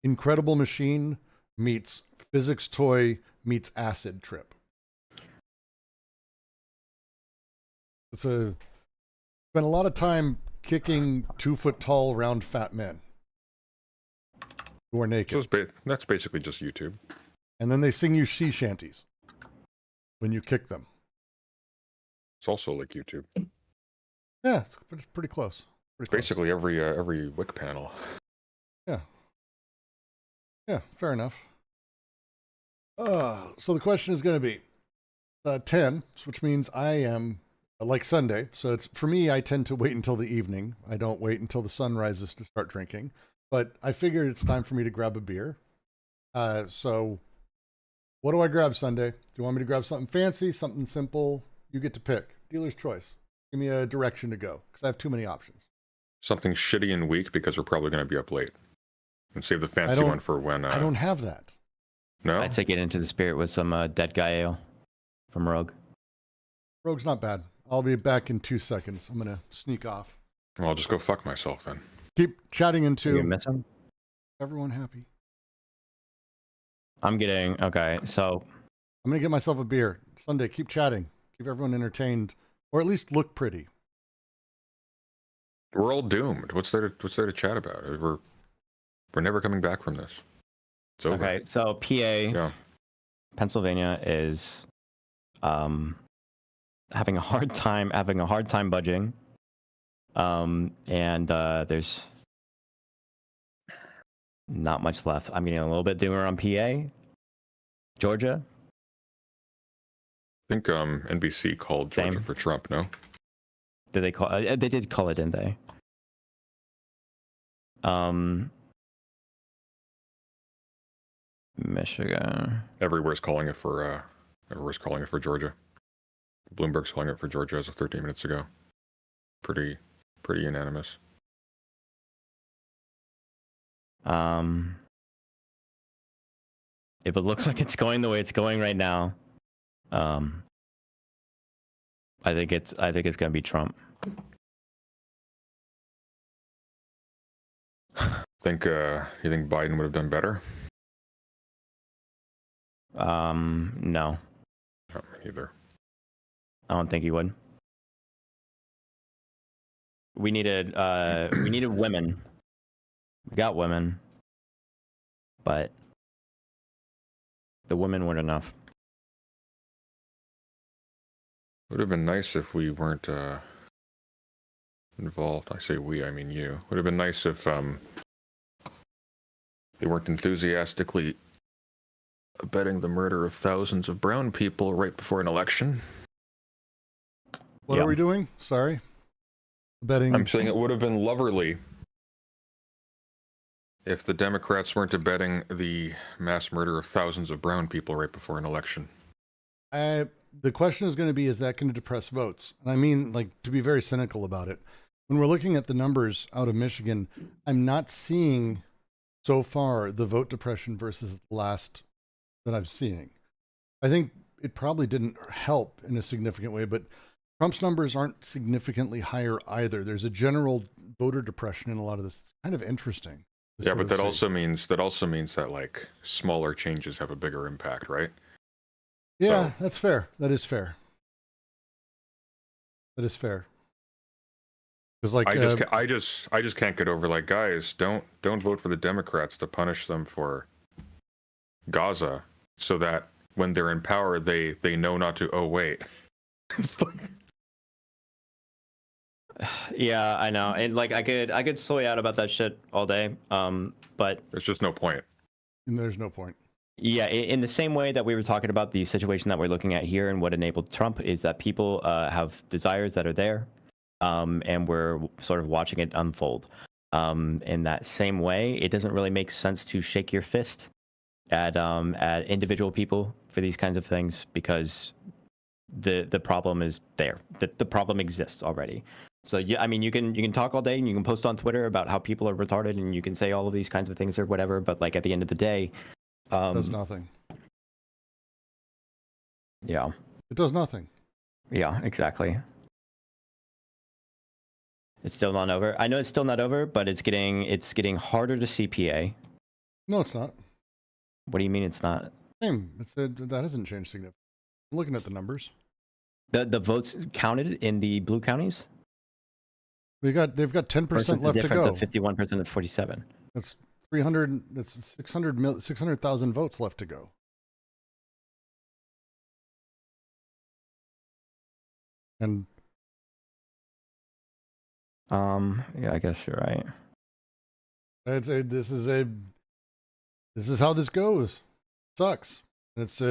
Incredible Machine meets physics toy meets acid trip. Spent a lot of time kicking 2-foot tall, round, fat men who are naked. So that's basically just YouTube. And then they sing you sea shanties when you kick them. It's also like YouTube. Yeah, it's pretty close. Pretty close. Basically every Wick panel. Yeah, fair enough. So the question is going to be 10, which means I am like Sunday. So it's for me, I tend to wait until the evening. I don't wait until the sun rises to start drinking. But I figured it's time for me to grab a beer. So what do I grab Sunday? Do you want me to grab something fancy, something simple? You get to pick. Dealer's choice. Give me a direction to go because I have too many options. Something shitty and weak because we're probably going to be up late. And save the fancy don't- one for when. I don't have that. No. I'd take it into the spirit with some dead guy ale from Rogue. Rogue's not bad. I'll be back in 2 seconds. I'm going to sneak off. Well, I'll just go fuck myself then. Keep chatting You into miss him? everyone happy. I'm getting okay. So I'm going to get myself a beer. Sunday, keep chatting. Keep everyone entertained. Or at least look pretty. We're all doomed. What's there to chat about? We're never coming back from this. It's over. okay. So PA, Yeah. Pennsylvania is having a hard time budging. And there's not much left. I'm getting a little bit doomer on PA. Georgia. I think NBC called Georgia Same. for Trump, no? Did they call? They did call it, didn't they? Michigan. Everywhere's calling it for Georgia. Bloomberg's calling it for Georgia as of 13 minutes ago. Pretty unanimous. If it looks like it's going the way it's going right now, I think it's going to be Trump. Think you think Biden would have done better? No, No, either. I don't think he would. We needed women. We got women, but the women weren't enough. Would have been nice if we weren't involved. I say we, I mean you. Would have been nice if they weren't enthusiastically abetting the murder of thousands of brown people right before an election. What Yeah. are we doing? Sorry. Betting. I'm saying it would have been loverly if the Democrats weren't abetting the mass murder of thousands of brown people right before an election. The question is going to be, is that going to depress votes? And I mean, like, to be very cynical about it, when we're looking at the numbers out of Michigan, I'm not seeing so far the vote depression versus the last that I'm seeing. I think it probably didn't help in a significant way, but Trump's numbers aren't significantly higher either. There's a general voter depression in a lot of this. It's kind of interesting. to Yeah, sort but of that see. also means that like smaller changes have a bigger impact, right? Yeah, So- that's fair. That is fair. That is fair. Because like I just can't get over like, guys, don't vote for the Democrats to punish them for Gaza, so that when they're in power they know not to. Oh wait. It's like- Yeah, I know, and like I could soy out about that shit all day. But there's just no point. there's no point. yeah, in the same way that we were talking about the situation that we're looking at here and what enabled Trump is that people have desires that are there, and we're sort of watching it unfold. In that same way, it doesn't really make sense to shake your fist at individual people for these kinds of things, because the problem is there. The problem exists already. So yeah, I mean, you can talk all day and you can post on Twitter about how people are retarded and you can say all of these kinds of things or whatever, but like at the end of the day, It does nothing. yeah, It does nothing. yeah, exactly. It's still not over. I know it's still not over, but it's getting harder to CPA. No, it's not. What do you mean it's not? Same. That hasn't changed significantly. I'm looking at the numbers. The votes counted in the blue counties? They've got 10% Versus the left to difference go. of 51% and 47. That's 300. That's 600,000 votes left to go. And Yeah, I guess you're right. I'd say this is how this goes. Sucks. It's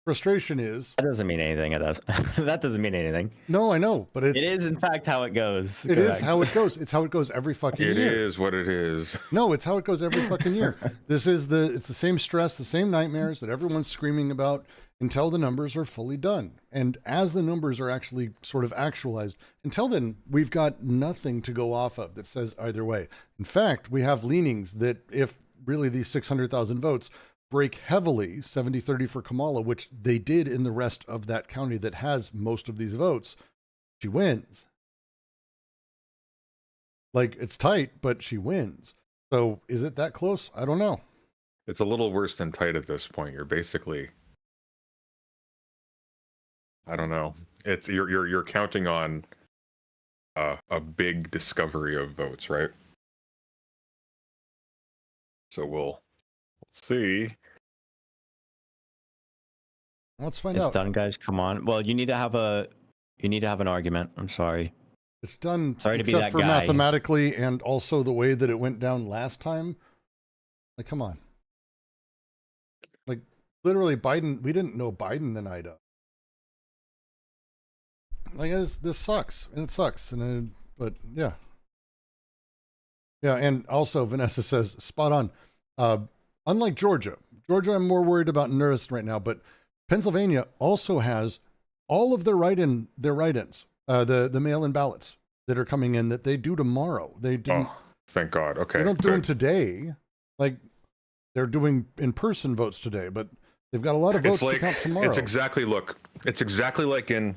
frustration is That doesn't mean anything. It does. That doesn't mean anything. no, I know, but It is, in fact, how it goes. It is Correct. how it goes. It's how it goes every fucking It year. is what it is. No, it's how it goes every fucking year. It's the same stress, the same nightmares that everyone's screaming about until the numbers are fully done. And as the numbers are actually sort of actualized, until then, we've got nothing to go off of that says either way. In fact, we have leanings that if really these 600,000 votes break heavily 70-30 for Kamala, which they did in the rest of that county that has most of these votes, she wins. Like, it's tight, but she wins. So is it that close? I don't know. It's a little worse than tight at this point. You're basically, I don't know. It's you're counting on a big discovery of votes, right? So we'll see. Let's find It's out. done, guys. Come on. Well, you need to have an argument. I'm sorry. It's done. Sorry to be except that for guy. mathematically and also the way that it went down last time. Like, come on. Like, literally, Biden. We didn't know Biden the night of. like this sucks, and it sucks, but yeah. Yeah, and also Vanessa says, spot on. Unlike Georgia, I'm more worried about nervous right now, but Pennsylvania also has all of their write-ins, the mail-in ballots that are coming in that they do tomorrow. They didn't. Oh, thank God. Okay. They don't do them good. today. Like they're doing in-person votes today, but they've got a lot of votes to count tomorrow. It's exactly like in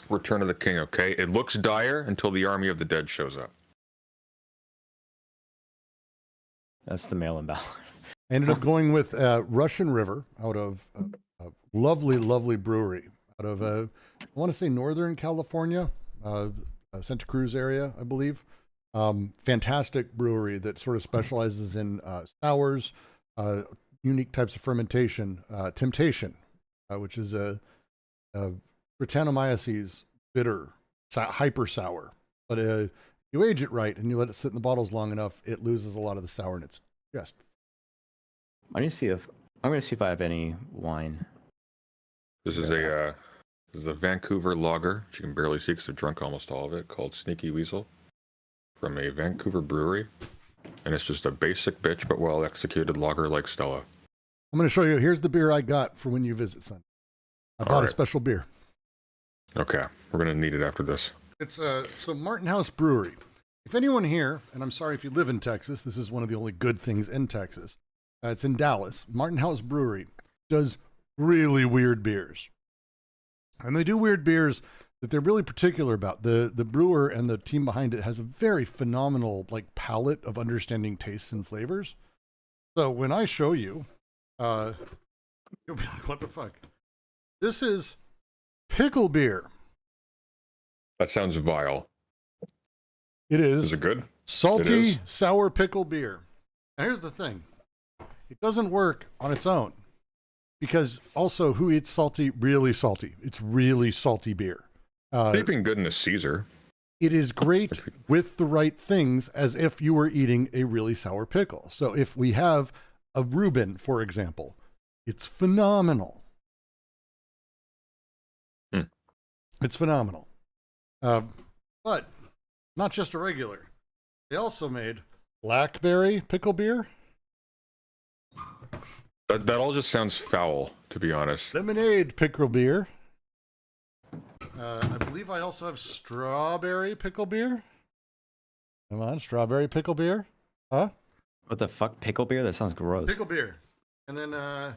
Return of the King. Okay, it looks dire until the army of the dead shows up. That's the mail-in ballot. I ended up going with Russian River out of a lovely brewery out of I want to say Northern California, Santa Cruz area, I believe. Fantastic brewery that sort of specializes in sours, unique types of fermentation. Temptation, which is a Brettanomyces bitter, hyper sour. But you age it right and you let it sit in the bottles long enough, it loses a lot of the sour, and it's just. I'm gonna see if I have any wine. This is a Vancouver lager, which you can barely see because I've drunk almost all of it, called Sneaky Weasel, from a Vancouver brewery, and it's just a basic bitch but well executed lager like Stella. I'm going to show you. Here's the beer I got for when you visit, son. I bought a right. special beer. Okay, we're gonna need it after this. It's so Martin House Brewery. If anyone here, and I'm sorry if you live in Texas, this is one of the only good things in Texas. It's in Dallas. Martin House Brewery does really weird beers. And they do weird beers that they're really particular about. The brewer and the team behind it has a very phenomenal like palette of understanding tastes and flavors. So when I show you, you'll be like, what the fuck? This is pickle beer. That sounds vile. It is. Is it good? Salty, It is. sour pickle beer. Now here's the thing. It doesn't work on its own. Because also, who eats salty? Really salty. It's really salty beer. Sleeping good in a Caesar. It is great with the right things, as if you were eating a really sour pickle. So if we have a Reuben, for example, it's phenomenal. It's phenomenal. But not just a regular. They also made blackberry pickle beer, That all just sounds foul, to be honest. lemonade pickle beer. I believe I also have strawberry pickle beer. Come on, strawberry pickle beer. Huh? What the fuck? Pickle beer? That sounds gross. Pickle beer. And then I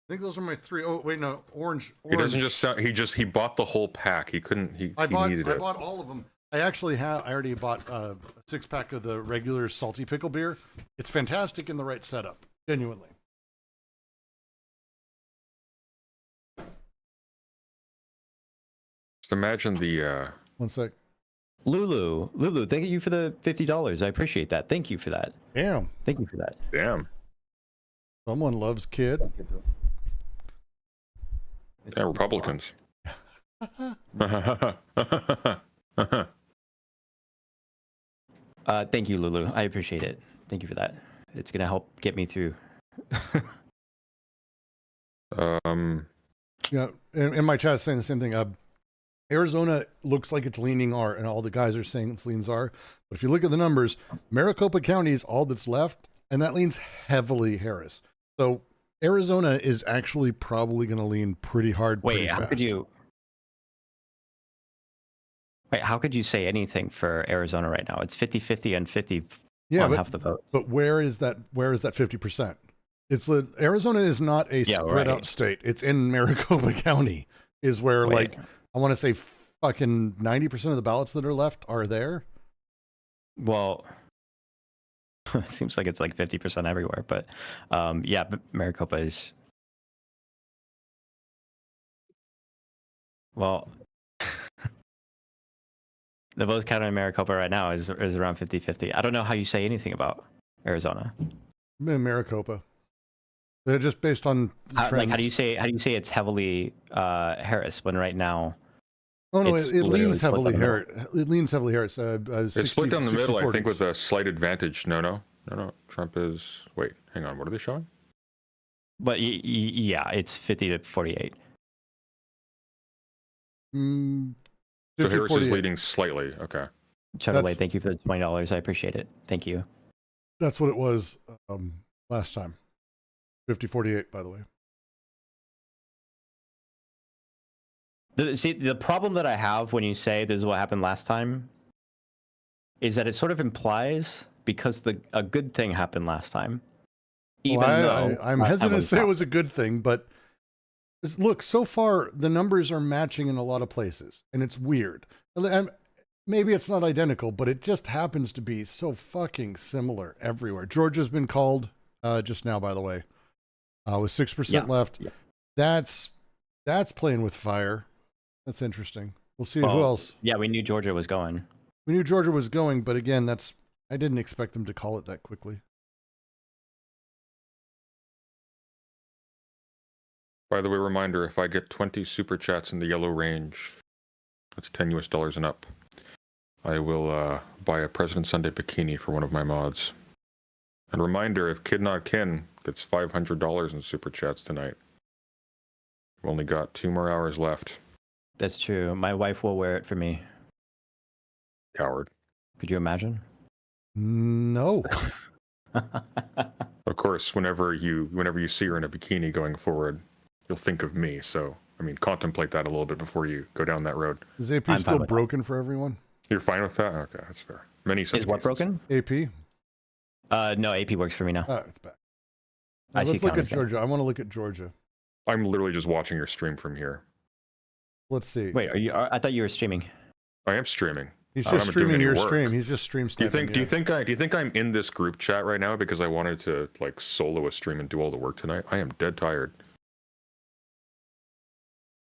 think those are my three. Oh wait, no, orange. He doesn't just sound. He bought the whole pack. He couldn't. He needed I it. bought all of them. I already bought a 6-pack of the regular salty pickle beer. It's fantastic in the right setup. Genuinely. Just imagine the. One sec. Lulu, thank you for the $50. I appreciate that. Thank you for that. Damn. Thank you for that. Damn. Someone loves kid. Yeah, Republicans. Thank you, Lulu. I appreciate it. Thank you for that. It's gonna help get me through. Yeah, in my chat saying the same thing. Arizona looks like it's leaning R, and all the guys are saying it's leans R. But if you look at the numbers, Maricopa County is all that's left, and that leans heavily Harris. So Arizona is actually probably going to lean pretty hard. Wait, pretty how fast. could you? Wait, how could you say anything for Arizona right now? It's 50-50 and 50 Yeah, on but, half the vote. but where is that 50%? Arizona is not a spread out state. It's in Maricopa County is where Wait. like I want to say fucking 90% of the ballots that are left are there. Well, it seems like it's like 50% everywhere, but yeah, but Maricopa is. Well, the votes counted in Maricopa right now is around 50-50. I don't know how you say anything about Arizona. In Maricopa. They're just based on How trends. do you say it's heavily Harris when right now? Oh no, it's it literally leans split heavily down the middle. Harris. It leans heavily Harris. It's split down the middle, I 60-40. think, with a slight advantage. No. Trump is. Wait, hang on. What are they showing? But yeah, it's 50-48. So Harris is 50-48. leading slightly. Okay. Chudaway, That's- thank you for the $20. I appreciate it. Thank you. That's what it was last time. 50-48, by the way. See, the problem that I have when you say this is what happened last time is that it sort of implies because a good thing happened last time. Even though I'm last time hesitant to was say it not. was a good thing, but look, so far the numbers are matching in a lot of places, and it's weird. And maybe it's not identical, but it just happens to be so fucking similar everywhere. Georgia's been called just now, by the way, with 6% left. Yeah. That's playing with fire. That's interesting. We'll see who else. Yeah, we knew Georgia was going. We knew Georgia was going, but again, I didn't expect them to call it that quickly. By the way, reminder, if I get 20 super chats in the yellow range, that's $10 and up, I will buy a President Sunday bikini for one of my mods. And reminder, if Kid Not Kin gets $500 in super chats tonight, we've only got 2 more hours left. That's true. My wife will wear it for me. Coward. Could you imagine? No. Of course, whenever you see her in a bikini going forward, you'll think of me. So, I mean, contemplate that a little bit before you go down that road. Is AP I'm fine still with that. broken for everyone? You're fine with that? Okay, that's fair. Many Is what cases. broken? AP? No, AP works for me now. Oh, it's back. I see Let's look at counters now. Georgia. I want to look at Georgia. I'm literally just watching your stream from here. Let's see. Wait, I thought you were streaming. I am streaming. He's I'm just not doing streaming any your work. stream. He's just stream Do you sniping. think I'm in this group chat right now because I wanted to like solo a stream and do all the work tonight? I am dead tired.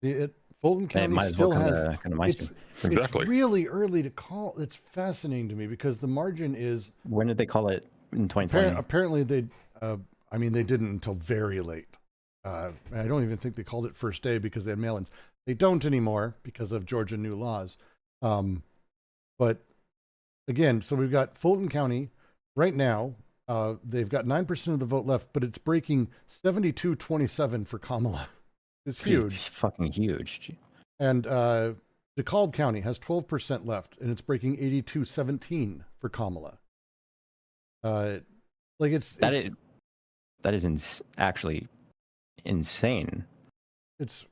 Fulton It County might as still well has. come to my It's, stream. Exactly. it's really early to call. It's fascinating to me because the margin is When did they call it in 2020? apparently they. I mean, they didn't until very late. I don't even think they called it first day because they had mail-ins. They don't anymore because of Georgia new laws. But again, so we've got Fulton County right now. They've got 9% of the vote left, but it's breaking 72-27 for Kamala. It's huge. Fucking huge. And DeKalb County has 12% left, and it's breaking 82-17 for Kamala. That is actually insane.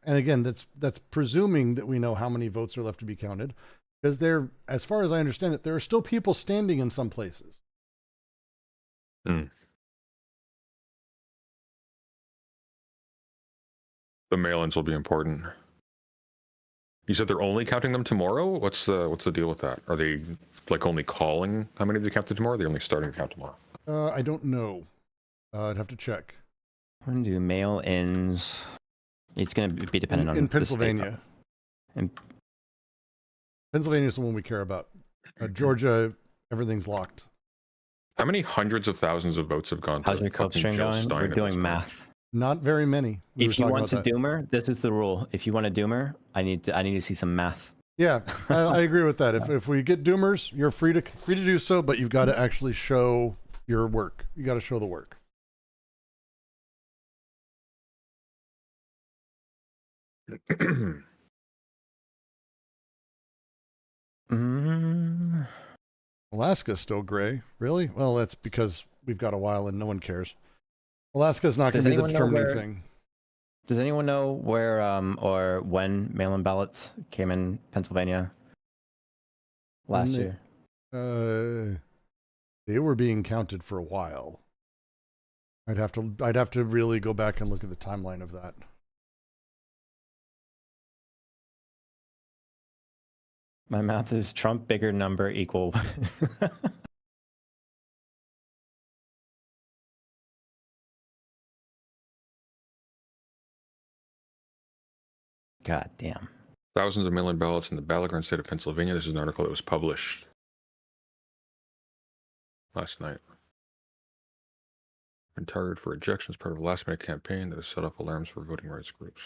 And again, that's presuming that we know how many votes are left to be counted, because as far as I understand it, there are still people standing in some places. The mail-ins will be important. You said they're only counting them tomorrow? What's the deal with that? Are they like only calling how many they counted tomorrow? Or are they only starting to count tomorrow? I don't know. I'd have to check. When do mail-ins? It's going to be dependent on In the state. Pennsylvania. In- Pennsylvania is the one we care about. Georgia, everything's locked. How many hundreds of thousands of votes have gone to How's your code fucking string Jill going? Stein We're at this doing point? math. Not very many. We were If you talking want to about that. doomer, this is the rule. If you want to doomer, I need to see some math. Yeah, I agree with that. If we get doomers, you're free to do so, but you've got to actually show your work. You got to show the work. Mm, Alaska's still gray. Really? Well, that's because we've got a while and no one cares. Alaska's not going Does to be the anyone know determining where- thing. Does anyone know where or when mail-in ballots came in Pennsylvania last When year? They were being counted for a while. I'd have to really go back and look at the timeline of that. My math is Trump bigger number equal. God damn. Thousands of mail-in ballots in the battleground state of Pennsylvania. This is an article that was published last night. Been targeted for ejection as part of a last-minute campaign that has set off alarms for voting rights groups.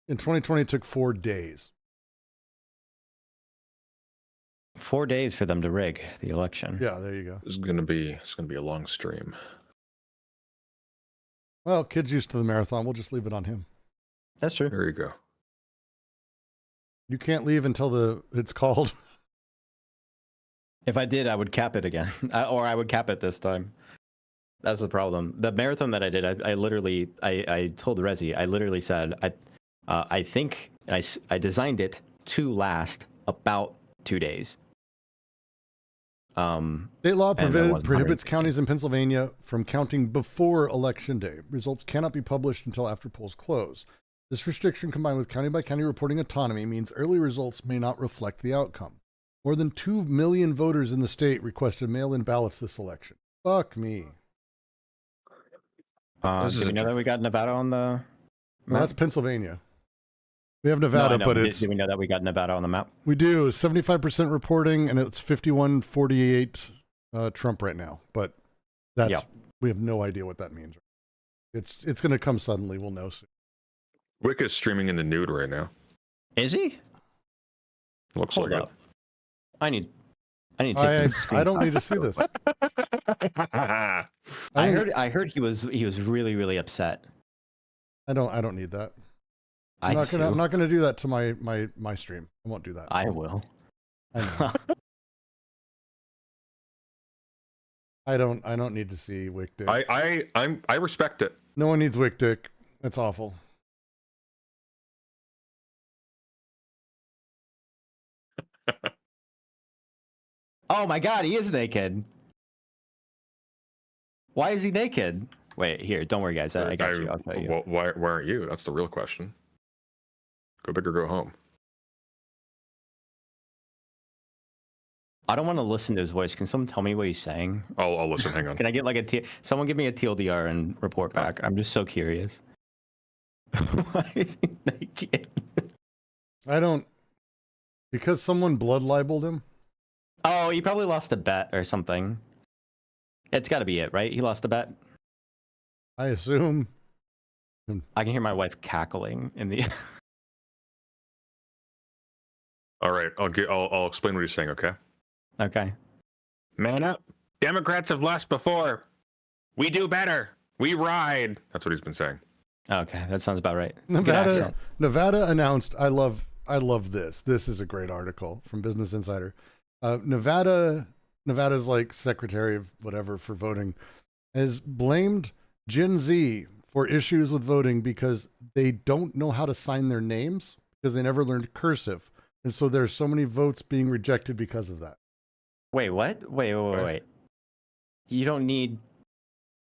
In 2020, it took 4 days. 4 days for them to rig the election. Yeah, there you go. It's gonna be a long stream. Well, kid's used to the marathon. We'll just leave it on him. That's true. There you go. You can't leave until it's called. If I did, I would cap it again, or I would cap it this time. That's the problem. The marathon that I did, I literally, I told Rezi, I literally said, I think I designed it to last about 2 days. State law And there was prohibits 150. counties in Pennsylvania from counting before Election Day. Results cannot be published until after polls close. This restriction, combined with county-by-county reporting autonomy, means early results may not reflect the outcome. More than 2 million voters in the state requested mail-in ballots this election. Fuck me. This is Do we a know j- that we got Nevada on the Well, map? that's Pennsylvania. We have No, Nevada, I know, but but it's do we know that we got Nevada on the map? we do 75% reporting, and it's 51-48 Trump right now. But that's Yeah. we have no idea what that means. It's going to come suddenly. We'll know soon. Wick is streaming in the nude right now. Is he? Looks Hold like up. I need to take some I don't need to see this. it. I heard he was really, really upset. I don't need that. I I'm not do. gonna do that to my stream. I won't do that. I will. I know. I don't need to see Wick Dick. I respect it. No one needs Wick Dick. That's awful. Oh my god, he is naked. Why is he naked? Wait, here, don't worry, guys. I got you. I'll tell you. Well, why aren't you? That's the real question. Go big or go home. I don't want to listen to his voice. Can someone tell me what he's saying? I'll listen. Hang on. Can I get like someone give me a TLDR and report back? I'm just so curious. Why is he naked? I don't because someone blood libeled him. Oh, he probably lost a bet or something. It's got to be it, right? He lost a bet. I assume. I can hear my wife cackling in the. All right. I'll explain what he's saying. Okay. Okay. Man up. Democrats have lost before. We do better. We ride. That's what he's been saying. Okay, that sounds about right. Good accent. Nevada announced. I love this. This is a great article from Business Insider. Nevada's like secretary of whatever for voting has blamed Gen Z for issues with voting because they don't know how to sign their names because they never learned cursive. And so there's so many votes being rejected because of that. Wait, what? Wait. You don't need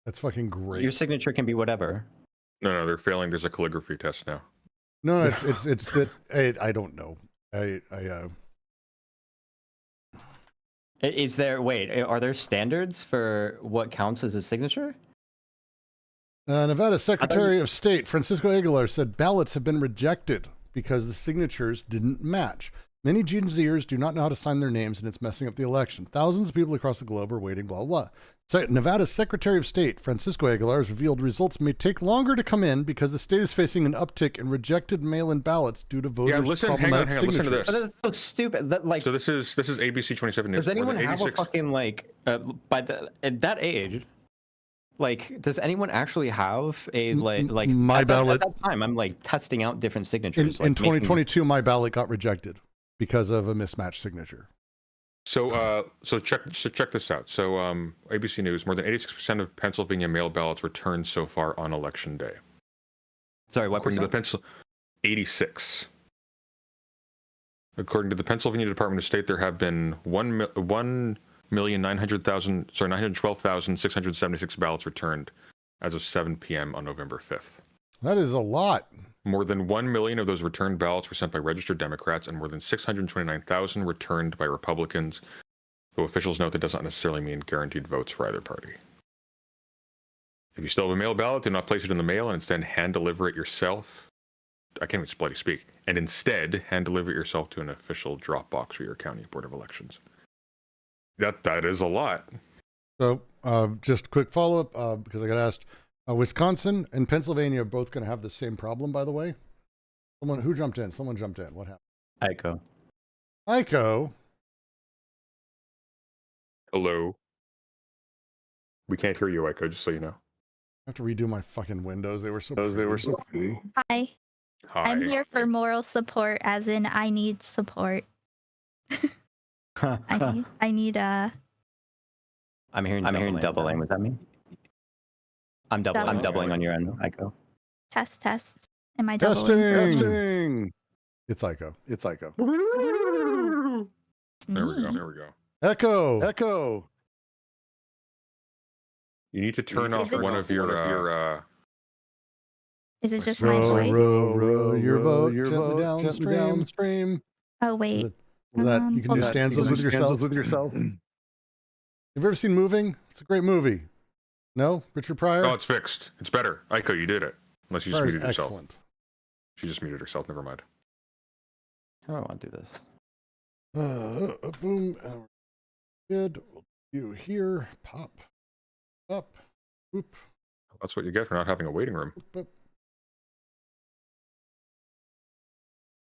That's fucking great. your signature can be whatever. No, they're failing. There's a calligraphy test now. No, it's that I don't know. Is there? Wait, are there standards for what counts as a signature? Nevada Secretary of State Francisco Aguilar said ballots have been rejected because the signatures didn't match. Many Gen Zers do not know how to sign their names, and it's messing up the election. Thousands of people across the globe are waiting, blah, blah. So Nevada's Secretary of State Francisco Aguilar has revealed results may take longer to come in because the state is facing an uptick in rejected mail-in ballots due to voters' Hang on. problematic Listen to signatures. this. That's so stupid. That, like, So this is ABC 27 News. does anyone More than have a 86 fucking like at that age? Like, does anyone actually have a like my at ballot at that time? I'm like testing out different In, signatures. in like, making- 2022, my ballot got rejected because of a mismatched signature. So check this out. So ABC News, more than 86% of Pennsylvania mail ballots returned so far on election day. Sorry, what According to the percent? 86. According to the Pennsylvania Department of State, there have been 912,676 ballots returned as of 7 p.m. on November 5th. That is a lot. More than 1 million of those returned ballots were sent by registered Democrats, and more than 629,000 returned by Republicans, though officials note that does not necessarily mean guaranteed votes for either party. If you still have a mail ballot, do not place it in the mail and instead hand deliver it yourself. I can't even bloody speak. And instead, hand deliver it yourself to an official drop box or your county board of elections. That is a lot. So, just a quick follow-up, because I got asked. Wisconsin and Pennsylvania are both going to have the same problem, by the way. Who jumped in? Someone jumped in. What happened? Ico. Ico. Hello. We can't hear you, Echo, just so you know. I have to redo my fucking windows. They were so They were pretty. so pretty. Hi. Hi. I'm here for moral support, as in I need support. I need I'm hearing doubling. Was that me? I'm doubling. I'm doubling on your end, Aiko. test. Am I doubling? Testing. It's Ico. It's Ico. It's There we go. me. There we go. Echo. You need to turn to off turn one off of your Is it just my Row, voice? row your boat gently downstream. Oh wait. Is that you can Hold do on. stanzas with yourself. Have you ever seen Moving? It's a great movie. No, Richard Pryor. Oh, it's fixed. It's better. Aiko, you did it. Unless you just Pryor's muted yourself. excellent. She just muted herself. Never mind. How do I want to do this? Boom. Good. You here? Pop. Up. Whoop. That's what you get for not having a waiting room. Whoop, up.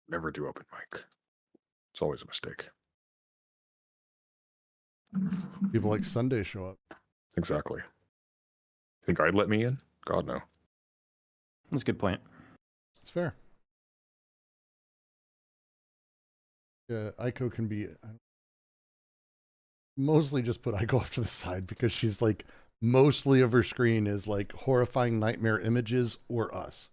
Never do open mic. It's always a mistake. People like Sunday show up. Exactly. Think I'd let me in? God, no. That's a good point. It's fair. Yeah, Aiko can be mostly just put Aiko off to the side because she's like mostly of her screen is like horrifying nightmare images or us.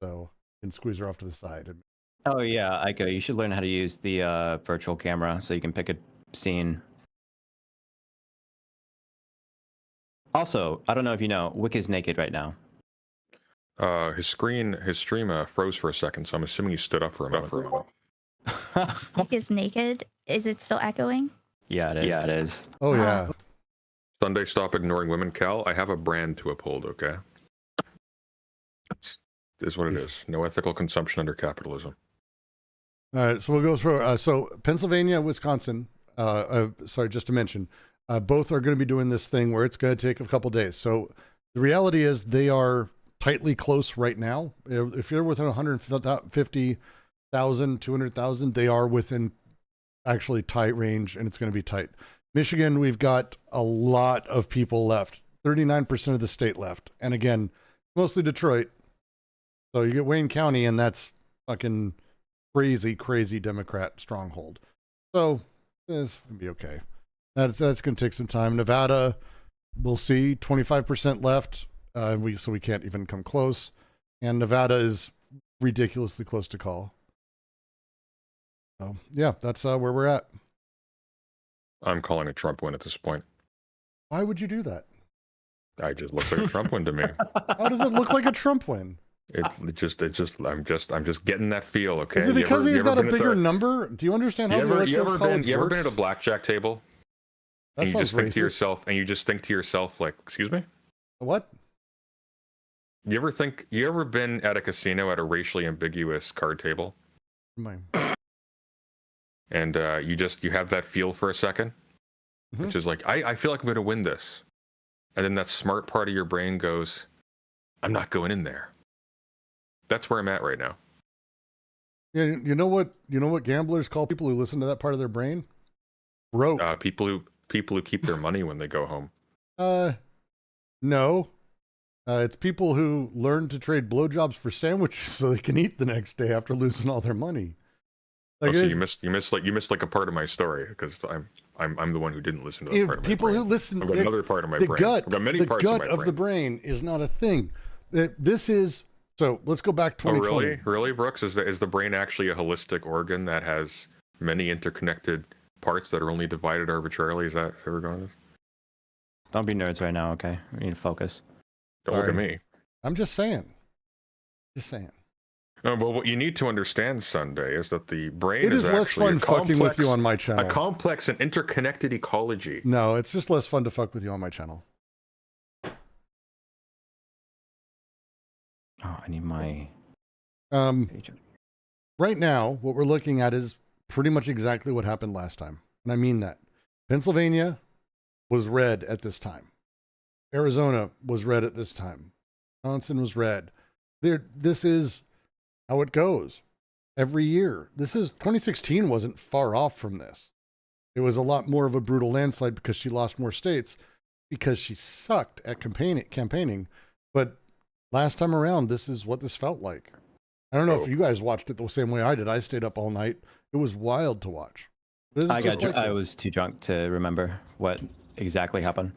So you can squeeze her off to the side. And Oh yeah, Aiko, you should learn how to use the virtual camera so you can pick a scene. Also, I don't know if you know, Wick is naked right now. His stream froze for a second, so I'm assuming he stood up for a moment. Nick is naked. Is it still echoing? Yeah, it is. Yeah, it is. oh yeah. Sunday, stop ignoring women, Cal. I have a brand to uphold, okay? It is what it is. No ethical consumption under capitalism. All right, so we'll go through. So Pennsylvania, Wisconsin. Sorry, just to mention, both are going to be doing this thing where it's going to take a couple days. So the reality is they are tightly close right now. If you're within 150,000, 200,000, they are within actually tight range, and it's going to be tight. Michigan, we've got a lot of people left. 39% of the state left, and again, mostly Detroit. So you get Wayne County, and that's fucking crazy Democrat stronghold. So it's gonna be okay. That's gonna take some time. Nevada, we'll see. 25% left. So we can't even come close. And Nevada is ridiculously close to call. So yeah, that's where we're at. I'm calling a Trump win at this point. Why would you do that? I just looked like a Trump win to me. How does it look like a Trump win? I'm just getting that feel. Okay. Is it because he's got a bigger number? number? Do you understand how the electoral college You ever been works? at a blackjack table? That And you sounds just think to racist. yourself, like, excuse me? What? You ever been at a casino at a racially ambiguous card table? Mine. And you have that feel for a second, Mhm. which is like, I feel like I'm going to win this. And then that smart part of your brain goes, I'm not going in there. That's where I'm at right now. Yeah, you know what gamblers call people who listen to that part of their brain? Broke. People who keep their money when they go home. No. It's people who learn to trade blowjobs for sandwiches so they can eat the next day after losing all their money. Like So it you is- missed like a part of my story because I'm the one who didn't listen to that you know, part of my people brain. who listen. I've got it's- another part of my the brain. gut, I've got many the parts gut of my brain. the brain is not a thing. This is so. Let's go back 2020. Oh, really, Brooks? Is the brain actually a holistic organ that has many interconnected parts that are only divided arbitrarily? Is that where we're going with this? Don't be nerds right now, okay? We need to focus. Don't look at Sorry. me. I'm just saying. Just saying. No, but what you need to understand, Sunday, is that the brain It is less actually fun a fucking with you complex- on my a channel. complex and interconnected ecology. No, it's just less fun to fuck with you on my channel. Oh, I need my page. Right now, what we're looking at is pretty much exactly what happened last time. And I mean that. Pennsylvania was red at this time. Arizona was red at this time. Wisconsin was red. This is how it goes every year. 2016 wasn't far off from this. It was a lot more of a brutal landslide because she lost more states because she sucked at campaigning. But last time around, this is what this felt like. I don't know Oh. if you guys watched it the same way I did. I stayed up all night. It was wild to watch. But it's I just got. like I this. was too drunk to remember what exactly happened.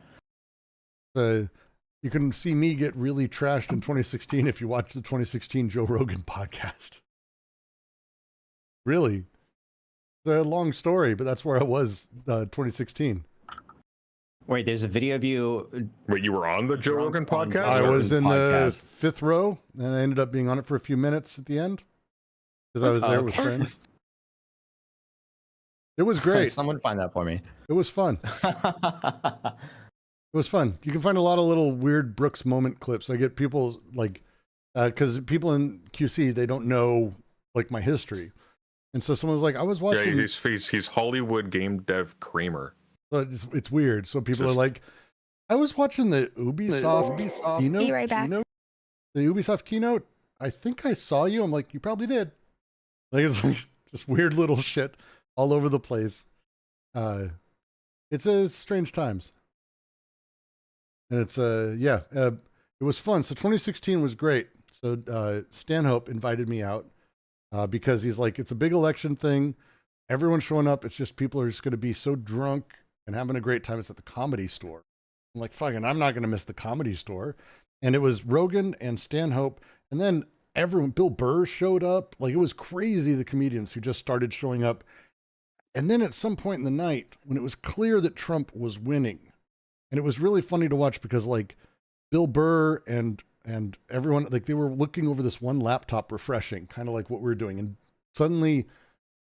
You can see me get really trashed in 2016 if you watch the 2016 Joe Rogan podcast. Really. It's a long story, but that's where I was 2016. Wait, there's a video of you. Wait, you were on the Joe Drunk Rogan on Joe podcast? I was in the podcast. 5th row, and I ended up being on it for a few minutes at the end because I was there with Okay. friends. It was great. Someone find that for me. It was fun. It was fun. You can find a lot of little weird Brooks moment clips. I get people like, because people in QC, they don't know like my history. And so someone was like, I was Yeah, watching. he's Hollywood game dev Kramer. So it's weird. So people Just- are like, I was watching the Ubisoft keynote. Be right back. The Ubisoft keynote. I think I saw you. I'm like, you probably did. Like it's like just weird little shit all over the place. It's strange times. And it's it was fun. So 2016 was great. So Stanhope invited me out because he's like, it's a big election thing. Everyone's showing up. It's just people are just going to be so drunk and having a great time. It's at the Comedy Store. I'm like, fucking, I'm not going to miss the Comedy Store. And it was Rogan and Stanhope. And then everyone, Bill Burr showed up. Like it was crazy, the comedians who just started showing up. And then at some point in the night, when it was clear that Trump was winning, and it was really funny to watch because like Bill Burr and everyone, like they were looking over this one laptop refreshing, kind of like what we're doing. And suddenly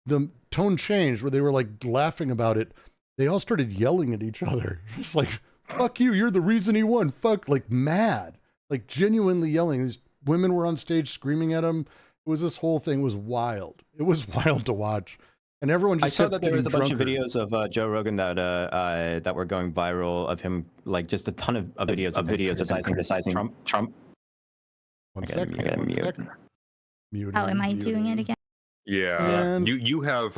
the tone changed where they were like laughing about it. They all started yelling at each other. Just like, fuck you, you're the reason he won. Fuck, like mad, like genuinely yelling. These women were on stage screaming at him. It was this whole thing was wild. It was wild to watch. And everyone just I saw kept that there was a getting bunch of drunker. videos of Joe Rogan that were going viral of him, like just a ton of videos of criticizing Trump. One I gotta second. mute. One second. Muting, Oh, am I doing it muting. again? Yeah, And- you have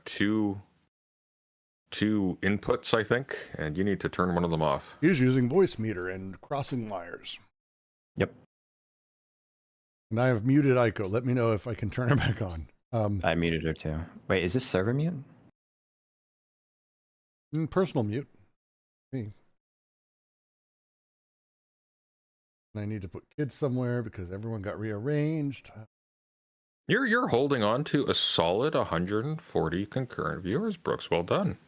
two inputs, I think, and you need to turn one of them off. He's using voice meter and crossing wires. Yep. And I have muted Aiko. Let me know if I can turn her back on. I muted her too. Wait, is this server mute? Personal mute. Me. And I need to put kids somewhere because everyone got rearranged. You're holding on to a solid 140 concurrent viewers, Brooks. Well done.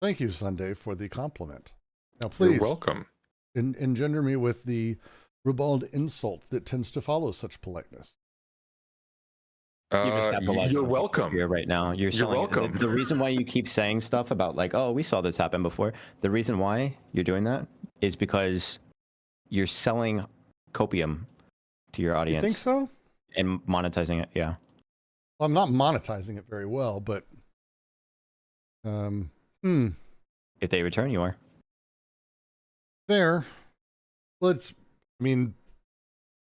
Thank you, Sunday, for the compliment. Now, please You're welcome. engender me with the ribald insult that tends to follow such politeness. You just capitalized You're on welcome. here right now. You're welcome. The reason why you keep saying stuff about like, oh, we saw this happen before. The reason why you're doing that is because you're selling copium to your You audience think so? and monetizing it. Yeah. Well, I'm not monetizing it very well, but If they return, you are. fair. Let's. I mean,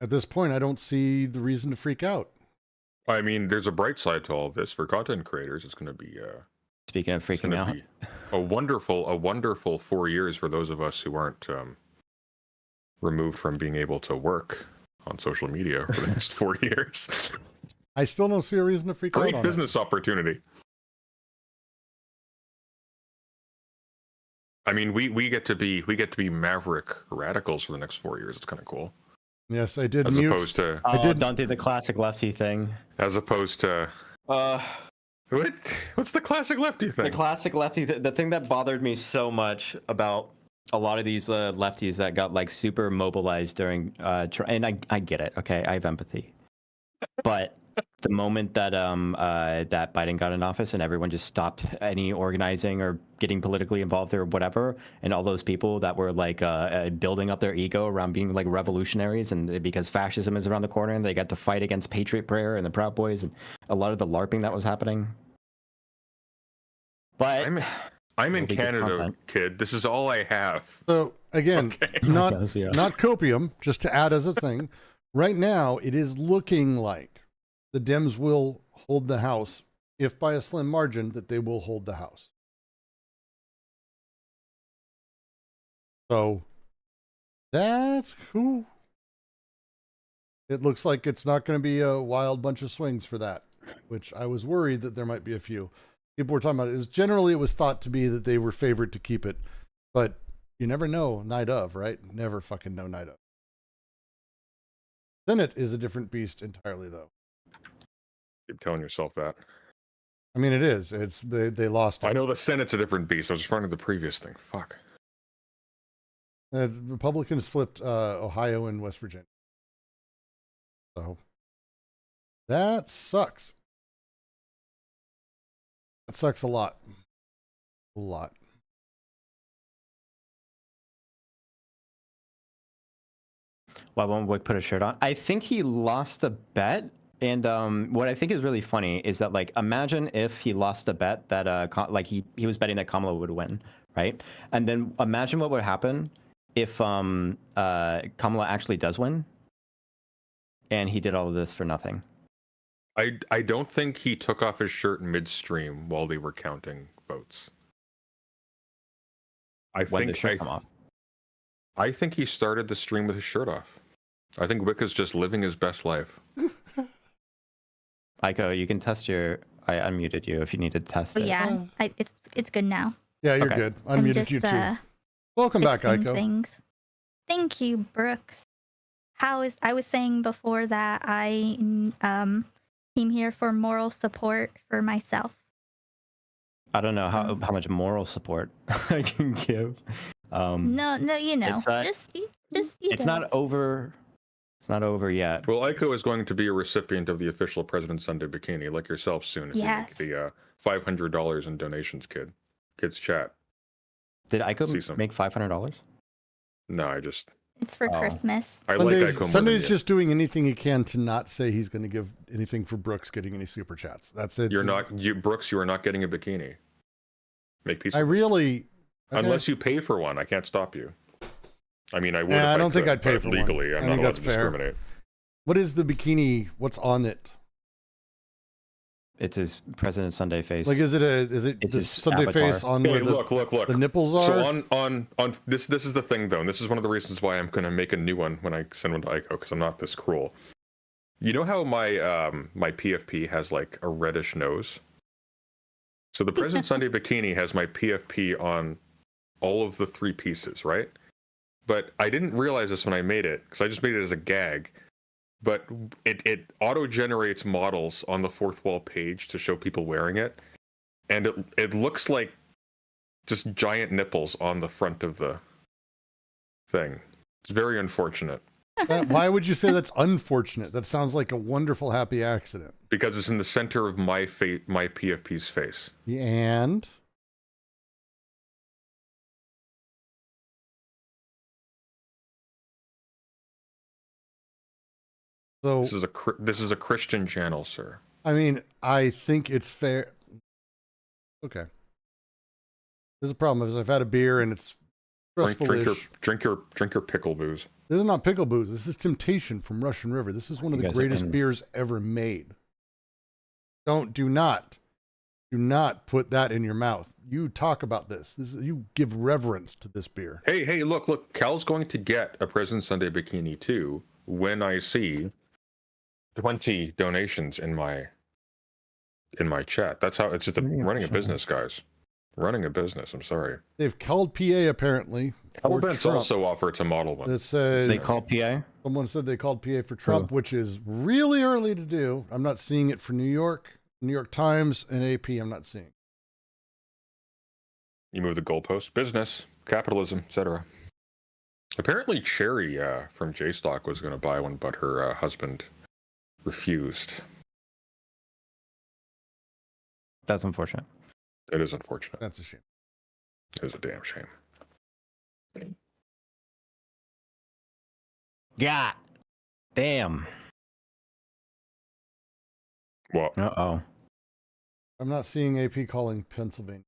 at this point, I don't see the reason to freak out. I mean, there's a bright side to all of this for content creators. It's going to be Speaking of it's freaking gonna out, be a wonderful 4 years for those of us who aren't removed from being able to work on social media for the next 4 years. I still don't see a reason to freak out Great on business opportunity. I mean, we get to be maverick radicals for the next 4 years. It's kind of cool, it. Yes, I did as mute. opposed to don't do the classic lefty thing. What's the classic lefty The thing? classic lefty. The thing that bothered me so much about a lot of these lefties that got like super mobilized during, and I get it. Okay, I have empathy, but the moment that that Biden got in office and everyone just stopped any organizing or getting politically involved or whatever, and all those people that were like building up their ego around being like revolutionaries, and because fascism is around the corner, and they got to fight against Patriot Prayer and the Proud Boys and a lot of the LARPing that was happening. But I'm in It'll be good Canada, content. kid. This is all I have. So again, Okay. not I guess, yeah. not copium. Just to add as a thing, right now it is looking like the Dems will hold the House, if by a slim margin, that they will hold the House. So that's cool. It looks like it's not going to be a wild bunch of swings for that, which I was worried that there might be a few. People were talking about it. It was thought to be that they were favored to keep it, but you never know night of, right? Never fucking know night of. Senate is a different beast entirely, though. Keep telling yourself that. I mean, it is. It's they lost it. I know the Senate's a different beast. I was just running the previous thing. Fuck. Republicans flipped Ohio and West Virginia. So that sucks. That sucks a lot. A lot. Why won't Wick put a shirt on? I think he lost a bet. And what I think is really funny is that, like, imagine if he lost a bet that, like, he was betting that Kamala would win, right? And then imagine what would happen if Kamala actually does win, and he did all of this for nothing. I don't think he took off his shirt midstream while they were counting votes. When the shirt come off. I think he started the stream with his shirt off. I think Wicca's just living his best life. Aiko, you can test your. I unmuted you if you need to test But it. yeah, it's good now. Yeah, you're Okay. good. I'm Unmuted just you too. Welcome back, fixing Aiko. things. Thank you, Brooks. I was saying before that I came here for moral support for myself. I don't know how much moral support I can give. No, you know, It's, just it's not over. It's not over yet. Well, Aiko is going to be a recipient of the official President Sunday bikini, like yourself soon. If Yes. you make the $500 in donations, kids chat. Did See Aiko some. make $500? No, I just It's for Oh. Christmas. I like Aiko more than Sunday's you. just doing anything he can to not say he's going to give anything for Brooks getting any super chats. That's it. Brooks. You are not getting a bikini. Make peace. I really. Okay. Unless you pay for one, I can't stop you. I mean, I would. Yeah, if I don't think could, I'd pay but for one. legally. I I'm think not allowed that's to fair. discriminate. What is the bikini? What's on it? It's his President Sunday face. Like, is it It's the his Sunday avatar. face on Hey, where look. the nipples are? So on this is the thing though, and this is one of the reasons why I'm gonna make a new one when I send one to Aiko, because I'm not this cruel. You know how my my PFP has like a reddish nose? So the President Sunday bikini has my PFP on all of the 3 pieces, right? But I didn't realize this when I made it, because I just made it as a gag. But it auto-generates models on the 4th wall page to show people wearing it. And it looks like just giant nipples on the front of the thing. It's very unfortunate. Why would you say that's unfortunate? That sounds like a wonderful, happy accident. Because it's in the center of my PFP's face. And so, This is a Christian channel, sir. I mean, I think it's fair. Okay. There's a problem is I've had a beer and it's stressful-ish. Drink your pickle booze. This is not pickle booze. This is Temptation from Russian River. This is one of You the guys are greatest in- beers ever made. Do not put that in your mouth. You talk about this. You give reverence to this beer. Hey, look. Cal's going to get a President Sunday bikini too when I see 20 donations in my chat. That's how it's just running a business, guys. Running a business. I'm sorry. They've called PA apparently. for Alabama Trump. also offered to model one. It says they call PA. someone said they called PA for Trump, which is really early to do. I'm not seeing it for New York Times, and AP. I'm not seeing. You move the goalpost. Business, capitalism, etc. Apparently, Cherry from JStock was going to buy one, but her husband refused. That's unfortunate. It is unfortunate. That's a shame. It is a damn shame. God damn. Well, Uh-oh. I'm not seeing AP calling Pennsylvania.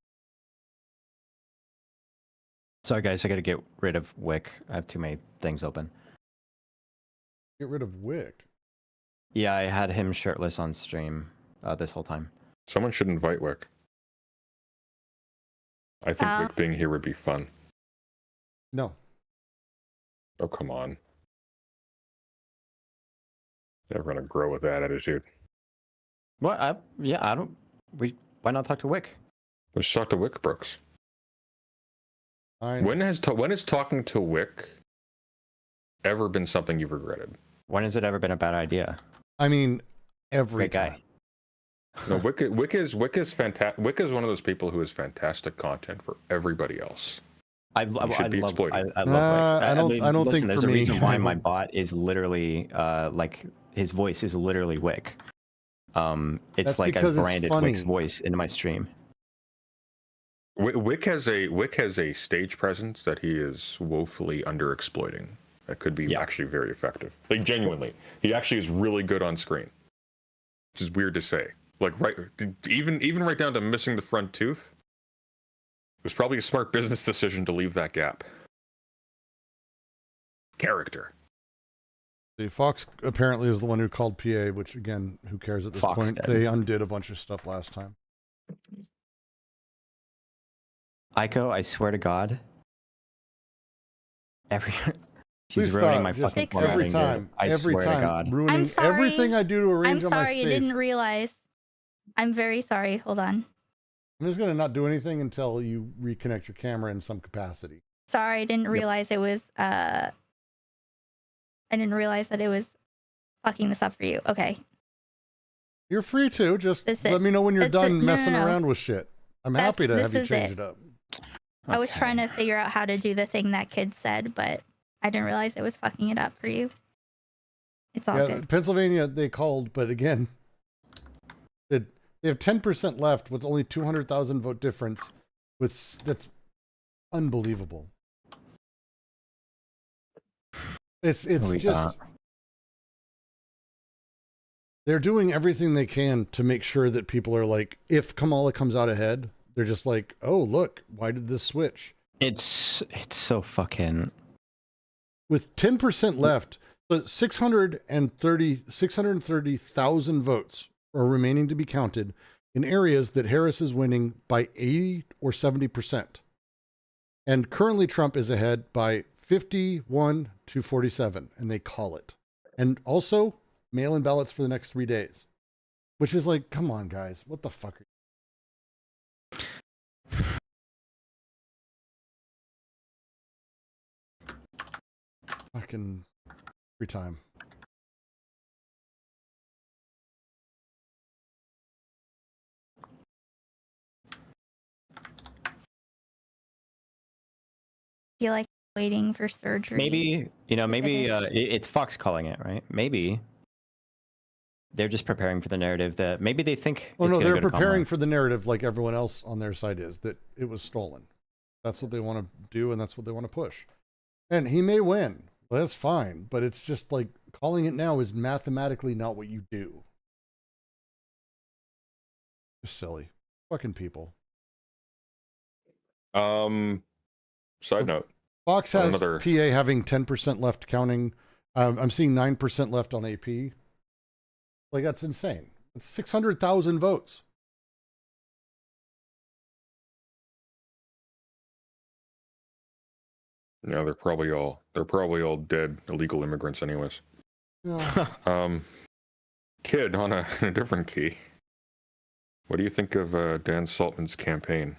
Sorry, guys. I got to get rid of Wick. I have too many things open. Get rid of Wick. Yeah, I had him shirtless on stream this whole time. someone should invite Wick. I think Oh. Wick being here would be fun. No. Oh, come on. Never gonna grow with that attitude. What? I don't. Why not talk to Wick? Let's talk to Wick, Brooks. Fine. When has talking to Wick ever been something you've regretted? When has it ever been a bad idea? I mean, every Great guy. time. No, Wick is fantastic. Wick is one of those people who is fantastic content for everybody else. I should love be Wick. exploited. I love Wick. I don't think listen, there's for a me- reason why my bot is literally like his voice is literally Wick. It's That's like I because it's branded funny. Wick's voice into my stream. Wick has a stage presence that he is woefully underexploiting. That could be Yeah. actually very effective. Like genuinely, he actually is really good on screen, which is weird to say. Like even right down to missing the front tooth. It was probably a smart business decision to leave that gap. Character. See, Fox apparently is the one who called PA, which again, who cares at this Fox point? did. They undid a bunch of stuff last time. Aiko, I swear to God. She's Please ruining stop. my Just fucking every formatting. time. I every swear time. to God. Ruining sorry. everything I do to I'm arrange on my sorry, I space. didn't realize. I'm very sorry. Hold on. I'm just gonna not do anything until you reconnect your camera in some capacity. Sorry, I didn't realize it was I didn't realize that it was fucking this up for you. Okay. You're free to just That's let it. me know when you're That's it. done No, messing no. around with shit. I'm That's- happy to have you this is change it. it up. I was Okay. trying to figure out how to do the thing that kid said, but I didn't realize it was fucking it up for you. It's all Yeah, good. Pennsylvania they called, but again, they have 10% left with only 200,000 vote difference. That's unbelievable. It's We just they're doing everything they can to make sure that people are like, if Kamala comes out ahead, they're just like, oh look, why did this switch? It's so fucking. With 10% left, but 630,000 votes are remaining to be counted in areas that Harris is winning by 80 or 70%. And currently Trump is ahead by 51 to 47, and they call it. And also mail-in ballots for the next 3 days, which is like, come on, guys, what the fuck? Fucking every time. Feel like waiting for surgery. Maybe maybe Finish. it's Fox calling it, right? Maybe they're just preparing for the narrative that maybe they think. Oh it's no, gonna they're go to preparing Kamala. for the narrative like everyone else on their side is, that it was stolen. That's what they want to do, and that's what they want to push. And he may win. Well, that's fine, but it's just like calling it now is mathematically not what you do. Just silly. Fucking people. Side note. Fox has Another- PA having 10% left counting. I'm seeing 9% left on AP. Like, that's insane. It's 600,000 votes. Yeah, they're probably all dead illegal immigrants anyways. Yeah. Kid, on a different key. What do you think of Dan Saltman's campaign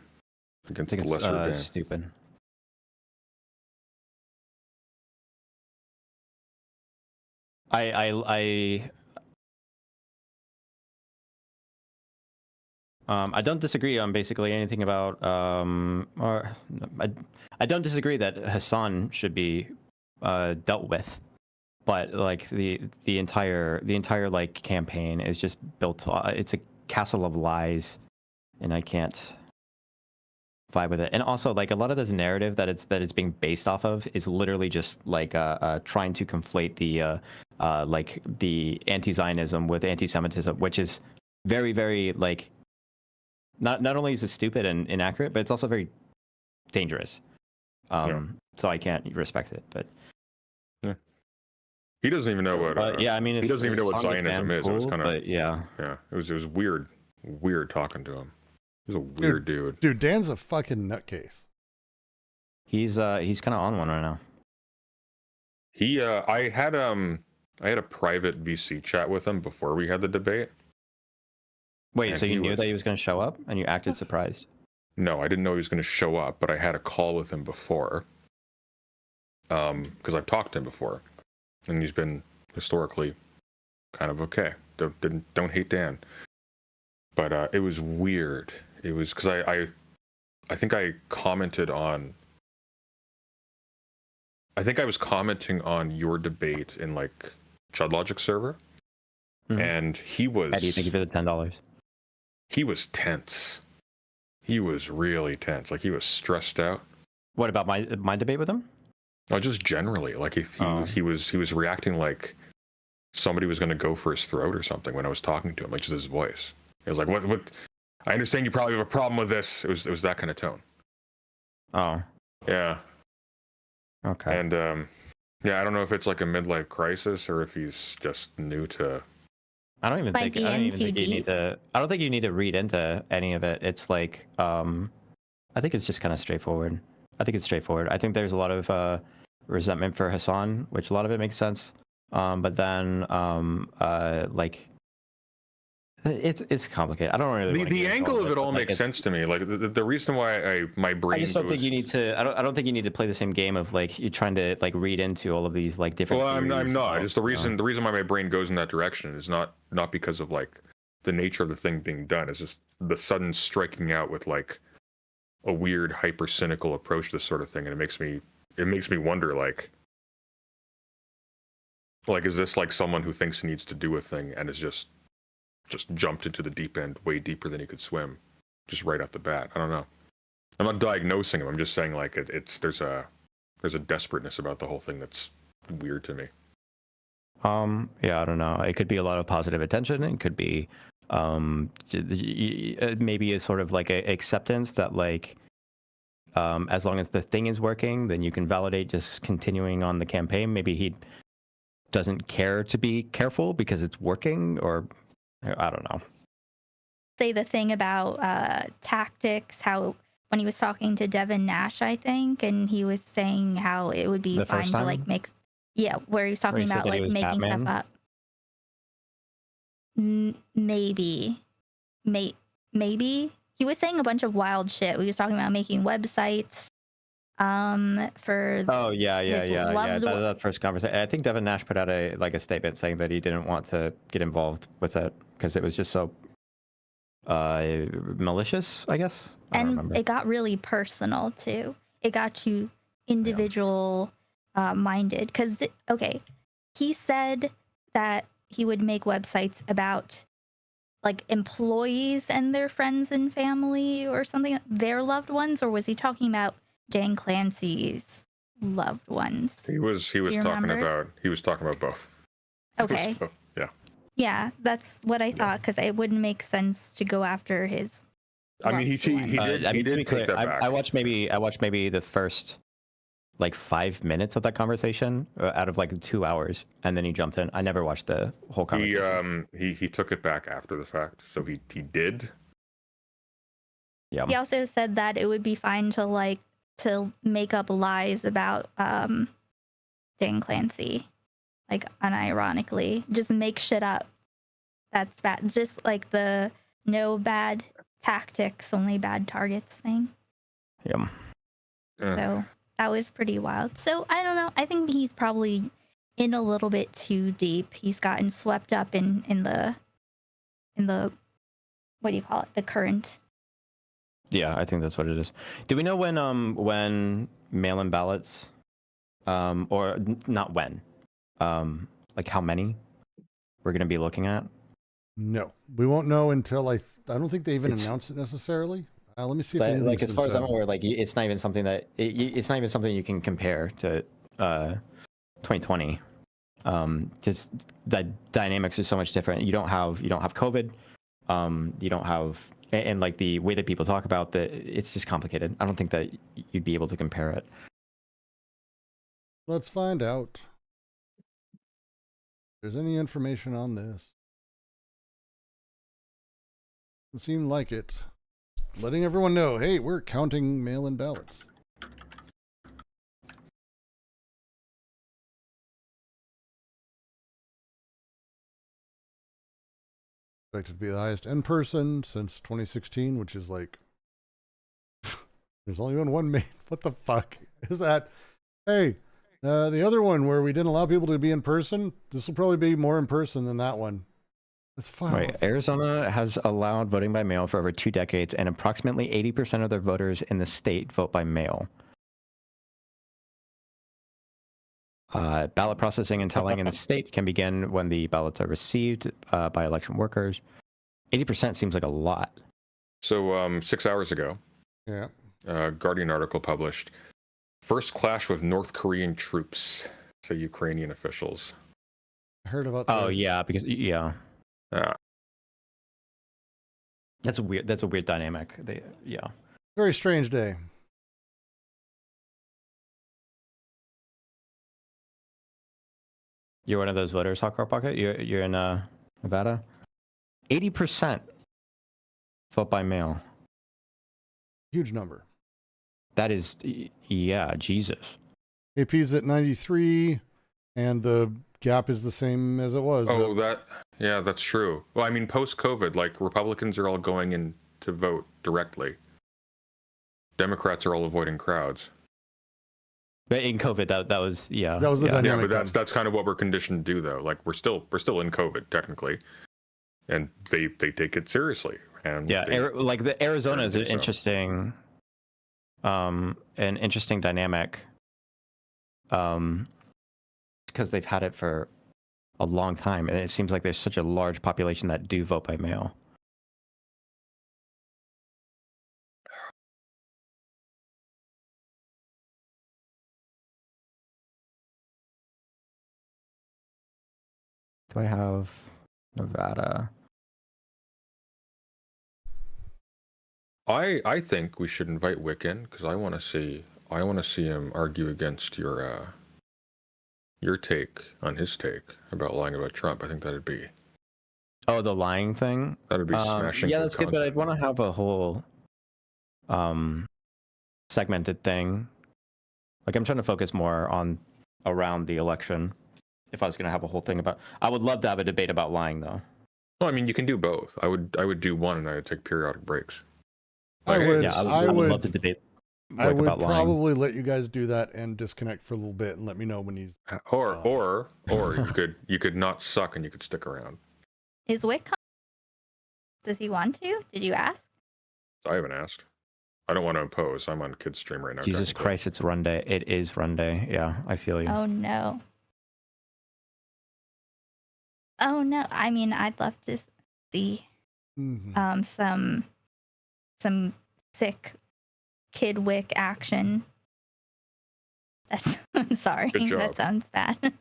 I against think the it's lesser Dan? stupid. I don't disagree on basically anything about or I don't disagree that Hassan should be dealt with, but like the entire like campaign is just built. It's a castle of lies, and I can't vibe with it. And also, like, a lot of this narrative that it's being based off of is literally just like trying to conflate the like the anti-Zionism with anti-Semitism, which is very, very like not only is it stupid and inaccurate, but it's also very dangerous. So I can't respect it. But He doesn't even know what. yeah, I mean, he doesn't even know what Hassan gets Zionism banned, is. It was cool, kind of but yeah. It was weird talking to him. He was a weird dude. Dude, Dan's a fucking nutcase. He's kind of on one right now. He I had I had a private VC chat with him before we had the debate. Wait, And so he you knew was- that he was going to show up and you acted surprised? No, I didn't know he was going to show up, but I had a call with him before. Because I've talked to him before, and he's been historically kind of okay. Don't hate Dan. But it was weird. It was because I think I commented on. I think I was commenting on your debate in like Chud Logic server, Mhm. and he was. How do you think you did the $10? He was tense. He was really tense. Like he was stressed out. What about my debate with him? No, just generally. Like he was reacting like somebody was going to go for his throat or something when I was talking to him, like just his voice. It was like, what? I understand you probably have a problem with this. It was that kind of tone. Oh, Yeah. okay. And yeah, I don't know if it's like a midlife crisis or if he's just new to. I don't even Might think be I don't in even too think you need deep. to. I don't think you need to read into any of it. It's like I think it's just kind of straightforward. I think it's straightforward. I think there's a lot of resentment for Hassan, which a lot of it makes sense. But then like it's complicated. I don't really wanna The get into angle of it but, all like, makes it's- sense to me. Like the reason why my brain. I just don't think goes- you need to. I don't think you need to play the same game of like you trying to like read into all of these like different. Well, I'm theories not. about, Just the you know. reason why my brain goes in that direction is not because of like the nature of the thing being done. It's just the sudden striking out with like a weird hyper cynical approach to this sort of thing, and it makes me wonder like is this like someone who thinks he needs to do a thing and is just jumped into the deep end way deeper than he could swim, just right off the bat? I don't know. I'm not diagnosing him. I'm just saying like there's a desperateness about the whole thing that's weird to me. Yeah, I don't know. It could be a lot of positive attention. It could be maybe a sort of like a acceptance that like as long as the thing is working, then you can validate just continuing on the campaign. Maybe he doesn't care to be careful because it's working, or I don't know. Say the thing about tactics, how when he was talking to Devin Nash, I think, and he was saying how it would be The fine first to time? like mix. Yeah, where he was talking he said about that he like was making Batman? stuff up. Maybe he was saying a bunch of wild shit. We was talking about making websites for Oh yeah. his loved one- That first conversation. I think Devin Nash put out a statement saying that he didn't want to get involved with it because it was just so malicious, I guess. I don't and remember. it got really personal too. It got you individual minded because okay, he said that he would make websites about like employees and their friends and family or something, their loved ones, or was he talking about Dan Clancy's loved ones? He was you talking remember? about both. It was Okay, both, yeah. yeah, that's what I thought because it wouldn't make sense to go after his. I mean, he loved ones. did I mean, to be take clear, that back. I watched maybe the first like 5 minutes of that conversation out of like 2 hours, and then he jumped in. I never watched the whole conversation. He took it back after the fact, so he did. Yeah. He also said that it would be fine to make up lies about Dan Clancy, like unironically, just make shit up. That's bad. Just like the no bad tactics, only bad targets thing. Yeah. So that was pretty wild. So I don't know. I think he's probably in a little bit too deep. He's gotten swept up in the what do you call it? The current. Yeah, I think that's what it is. Do we know when mail-in ballots, not when, like how many we're gonna be looking at? No, we won't know until I don't think they even It's- announced it necessarily. Let me see if But anything's like as been far as I'm said. aware, like it's not even something that it's not even something you can compare to 2020. Just the dynamics are so much different. You don't have COVID. You don't have and like the way that people talk about it's just complicated. I don't think that you'd be able to compare it. Let's find out if there's any information on this. Doesn't seem like it. Letting everyone know, hey, we're counting mail-in ballots. expected to be the highest in person since 2016, which is like, there's only been one main. What the fuck is that? Hey, the other one where we didn't allow people to be in person, this will probably be more in person than that one. That's fine. Right. Arizona has allowed voting by mail for over 2 decades, and approximately 80% of their voters in the state vote by mail. Ballot processing and tallying in the state can begin when the ballots are received by election workers. 80% seems like a lot. So 6 hours ago, Yeah. Guardian article published, first clash with North Korean troops, say Ukrainian officials. I heard about Oh this. yeah, because yeah, that's a weird dynamic. Yeah. Very strange day. You're one of those voters, Hot Car Pocket. You're in Nevada. 80% vote by mail. Huge number. That is, yeah, Jesus. AP's at 93, and the gap is the same as it was. Oh, that's true. Well, I mean, post-COVID, like, Republicans are all going in to vote directly. Democrats are all avoiding crowds. But in COVID, that was yeah. That was the yeah. dynamic. Yeah, but then. that's kind of what we're conditioned to do, though. Like, we're still in COVID technically, and they take it seriously. And Yeah, like the Arizona is an so. interesting, an interesting dynamic, because they've had it for a long time, and it seems like there's such a large population that do vote by mail. Do I have Nevada? I think we should invite Wick in because I want to see him argue against your take on his take about lying about Trump. I think that'd be Oh, the lying thing. that'd be smashing. Yeah, for that's good, but I'd content. want to have a whole segmented thing. Like I'm trying to focus more on around the election. If I was going to have a whole thing about, I would love to have a debate about lying, though. Well, I mean, you can do both. I would do one, and I would take periodic breaks. I Like, would- Yeah, I I would would- love to debate I like, would about lying. probably let you guys do that and disconnect for a little bit and let me know when he's. Or you could not suck and you could stick around. Is Wick? Does he want to? Did you ask? I haven't asked. I don't want to impose. I'm on kids stream right now. Jesus technically. Christ, it's run day. It is run day. Yeah, I feel you. Oh no. Oh no. I mean, I'd love to see Mhm. some sick Kid Wick action. That's I'm sorry. Good job. That sounds bad.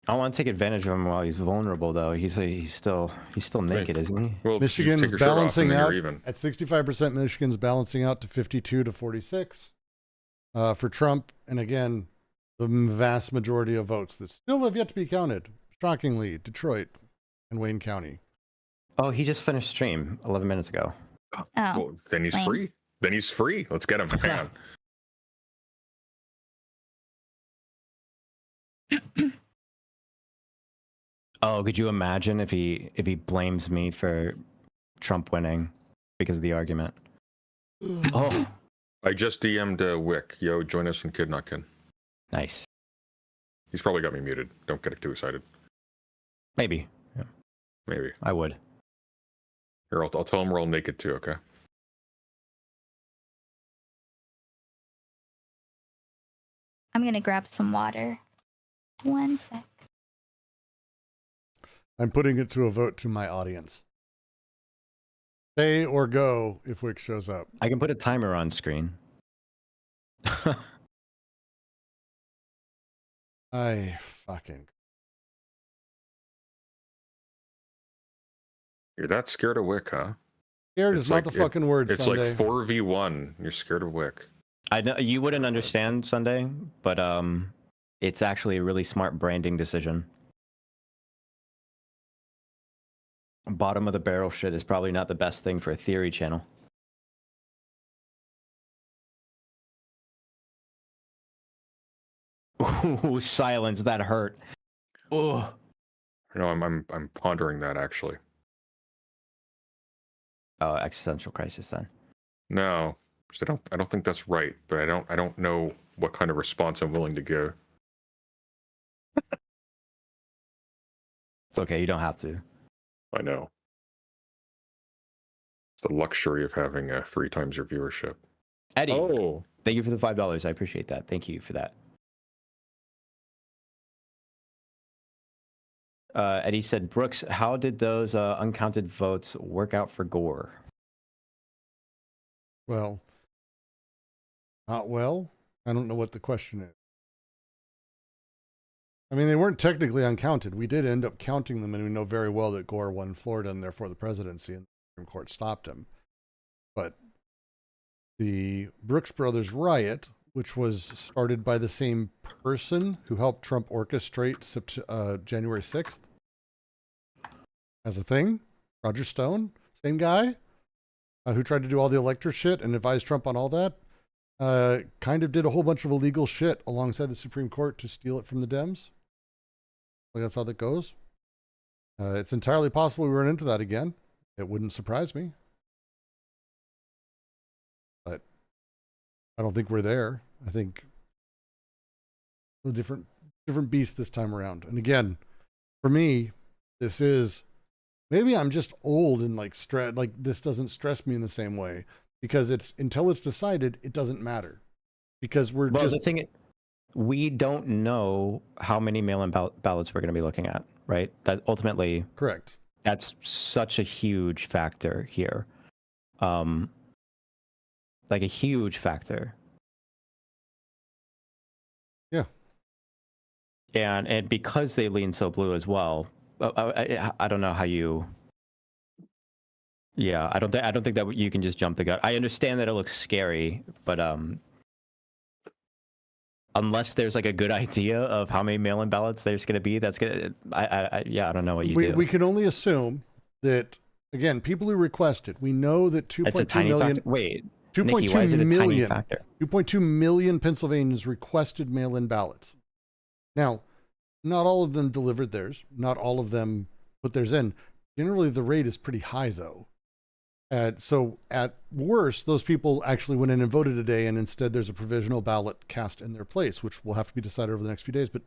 I want to take advantage of him while he's vulnerable, though. He's still naked, isn't he? Well, you Michigan's take your shirt off and balancing then you're out even. at 65%. Michigan's balancing out to 52 to 46 for Trump. And again, the vast majority of votes that still have yet to be counted. Shockingly, Detroit and Wayne County. Oh, he just finished stream 11 minutes ago. Oh. Well, then he's lame. free. Then he's free. Let's get him. Hang on. Oh, could you imagine if he blames me for Trump winning because of the argument? Oh, I just DM'd Wick. Yo, join us in Kidnotkin. nice. He's probably got me muted. Don't get too excited. Maybe. Yeah, Maybe. I would. Here, I'll tell him we're all naked too, okay? I'm gonna grab some water. 1 sec. I'm putting it to a vote to my audience. Stay or go if Wick shows up. I can put a timer on screen. I fucking. You're that scared of Wick, huh? Scared It's is not like- the fucking word, It's Sunday. like 4v1. You're scared of Wick. I know you wouldn't understand Sunday, but it's actually a really smart branding decision. Bottom of the barrel shit is probably not the best thing for a theory channel. Ooh, silence, that hurt. Oh, No, I'm pondering that actually. Oh, existential crisis then. No, 'cause I don't think that's right. But I don't know what kind of response I'm willing to give. It's okay. You don't have to. I know. It's the luxury of having 3 times your viewership. Eddie, Oh, thank you for the $5. I appreciate that. Thank you for that. Eddie said, Brooks, how did those uncounted votes work out for Gore? Well, not well. I don't know what the question is. I mean, they weren't technically uncounted. We did end up counting them, and we know very well that Gore won Florida and therefore the presidency, and the Supreme Court stopped him. But the Brooks Brothers riot, which was started by the same person who helped Trump orchestrate January 6th as a thing, Roger Stone, same guy who tried to do all the elector shit and advised Trump on all that, kind of did a whole bunch of illegal shit alongside the Supreme Court to steal it from the Dems. Like, that's how that goes. It's entirely possible we run into that again. It wouldn't surprise me. But I don't think we're there. I think a different beast this time around. And again, for me, this is, maybe I'm just old and like this doesn't stress me in the same way, because it's, until it's decided, it doesn't matter, because we're Well, just, the thing, we don't know how many mail-in ballots we're going to be looking at, right? That ultimately, correct. that's such a huge factor here. Like a huge factor. Yeah. And because they lean so blue as well, I don't know how you. Yeah, I don't think that you can just jump the gun. I understand that it looks scary, but unless there's like a good idea of how many mail-in ballots there's going to be, that's gonna. I don't know what you do. We can only assume that, again, people who requested. We know that It's a 2.2 tiny million. factor. Wait, 2.2 Nikki, why is it a tiny million. factor? 2.2 million Pennsylvanians requested mail-in ballots. Now, not all of them delivered theirs. Not all of them put theirs in. Generally, the rate is pretty high, though. So at worst, those people actually went in and voted today, and instead there's a provisional ballot cast in their place, which will have to be decided over the next few days. But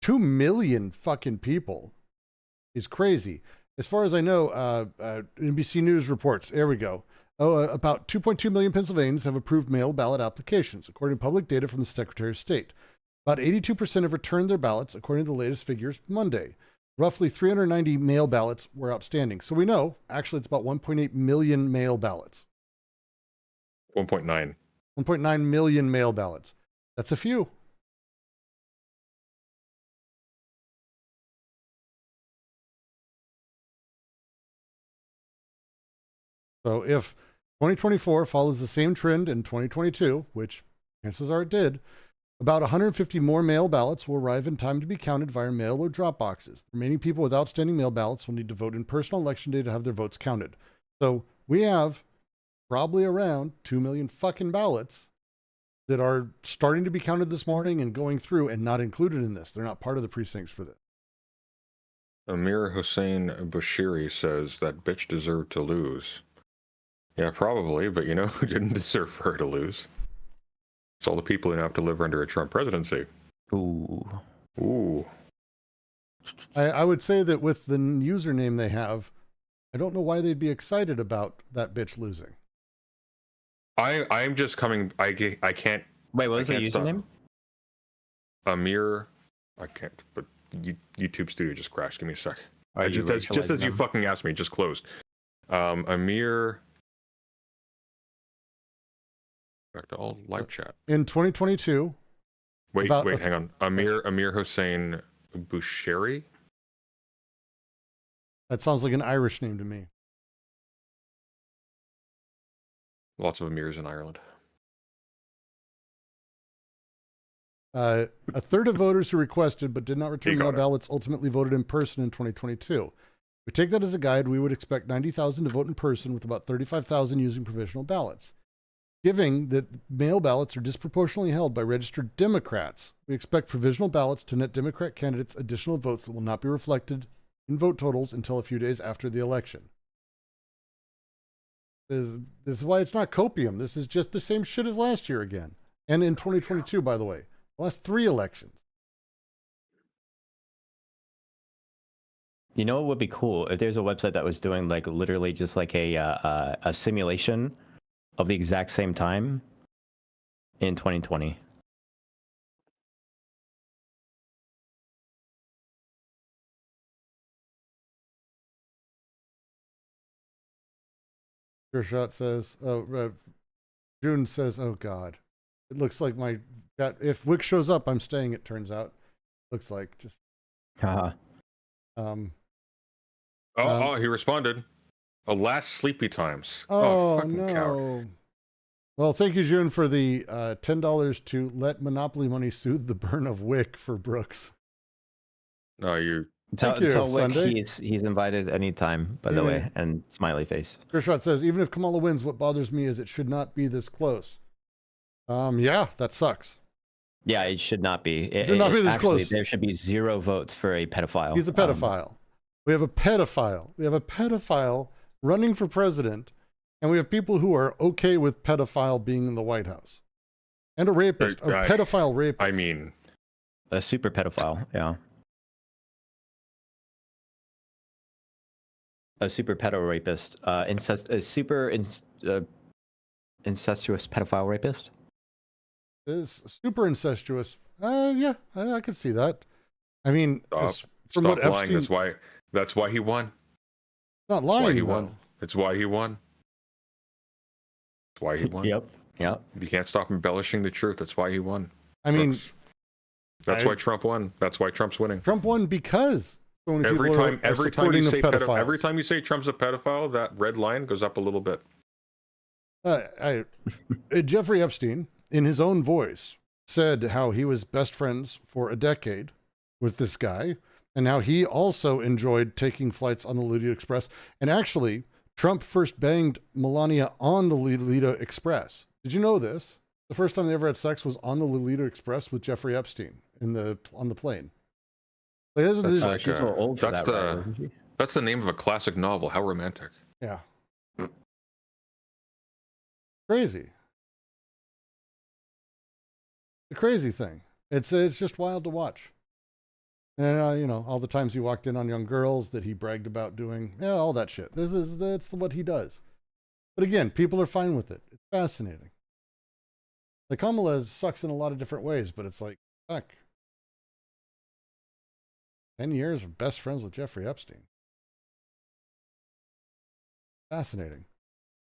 2 million fucking people is crazy. As far as I know, NBC News reports, there we go. About 2.2 million Pennsylvanians have approved mail ballot applications, according to public data from the Secretary of State. About 82% have returned their ballots, according to the latest figures Monday. Roughly 390 mail ballots were outstanding. So we know, actually, it's about 1.8 million mail ballots. 1.9. 1.9 million mail ballots. That's a few. So if 2024 follows the same trend in 2022, which chances are it did, about 150 more mail ballots will arrive in time to be counted via mail or drop boxes. The remaining people with outstanding mail ballots will need to vote in person on election day to have their votes counted. So we have probably around 2 million fucking ballots that are starting to be counted this morning and going through and not included in this. They're not part of the precincts for this. Amir Hossein Bashiri says that bitch deserved to lose. Yeah, probably, but you know who didn't deserve for her to lose? It's all the people who have to live under a Trump presidency. Ooh. Ooh. I would say that with the username they have, I don't know why they'd be excited about that bitch losing. I'm just coming. I can't. Wait, what was the can't stop. username? Amir. I can't. But YouTube Studio just crashed. Give me a sec. Are you Just as you racializing them? fucking asked me, it just closed. Amir. Back to all live chat. In 2022, Wait, about hang on. Amir Hossein Boucheri. that sounds like an Irish name to me. Lots of Amirs in Ireland. A third of voters who requested but did not return You got mail it. ballots ultimately voted in person in 2022. We take that as a guide. We would expect 90,000 to vote in person, with about 35,000 using provisional ballots. Given that mail ballots are disproportionately held by registered Democrats, we expect provisional ballots to net Democrat candidates additional votes that will not be reflected in vote totals until a few days after the election. This is why it's not copium. This is just the same shit as last year again. And in 2022, by the way, the last 3 elections. You know what would be cool if there's a website that was doing like literally just like a simulation of the exact same time in 2020. Sure Shot says, June says, oh God, it looks like my chat. If Wick shows up, I'm staying, it turns out. Looks like just, Haha. Oh, he responded. Alas, sleepy times. oh fucking no. coward. Well, thank you, June, for the $10 to let Monopoly money soothe the burn of Wick for Brooks. No, you. Tell Thank you, Wick Sunday. he's invited anytime, by the Yeah. way, and smiley face. Kershot says, even if Kamala wins, what bothers me is it should not be this close. Yeah, that sucks. Yeah, it should not be. It should not be this actually, close. There should be 0 votes for a pedophile. He's a pedophile. We have a pedophile. We have a pedophile running for president, and we have people who are okay with pedophile being in the White House. And a rapist, a pedophile rapist. I mean, a super pedophile. Yeah. A super pedo rapist. Incestuous pedophile rapist. Is super incestuous. Yeah, I could see that. I mean, from stop what lying. Epstein, That's why he won. not That's why lying. he though. won. It's why he won. That's why he won. Yep. Yep. You can't stop embellishing the truth. That's why he won. I mean, Brooks. That's why Trump won. That's why Trump's winning. Trump won because so many Every people time, are every time you supporting say of pedophiles. every time you say Trump's a pedophile, that red line goes up a little bit. Jeffrey Epstein, in his own voice, said how he was best friends for a decade with this guy, and how he also enjoyed taking flights on the Lolita Express. And actually, Trump first banged Melania on the Lolita Express. Did you know this? The first time they ever had sex was on the Lolita Express with Jeffrey Epstein on the plane. Like, That's She's a little old for that's that, right, isn't she? That's the name of a classic novel. How romantic. yeah. Crazy. The crazy thing. It's just wild to watch. And you know, all the times he walked in on young girls that he bragged about doing, yeah, all that shit. That's what he does. But again, people are fine with it. It's fascinating. Like Kamala sucks in a lot of different ways, but it's like, fuck. 10 years of best friends with Jeffrey Epstein. Fascinating.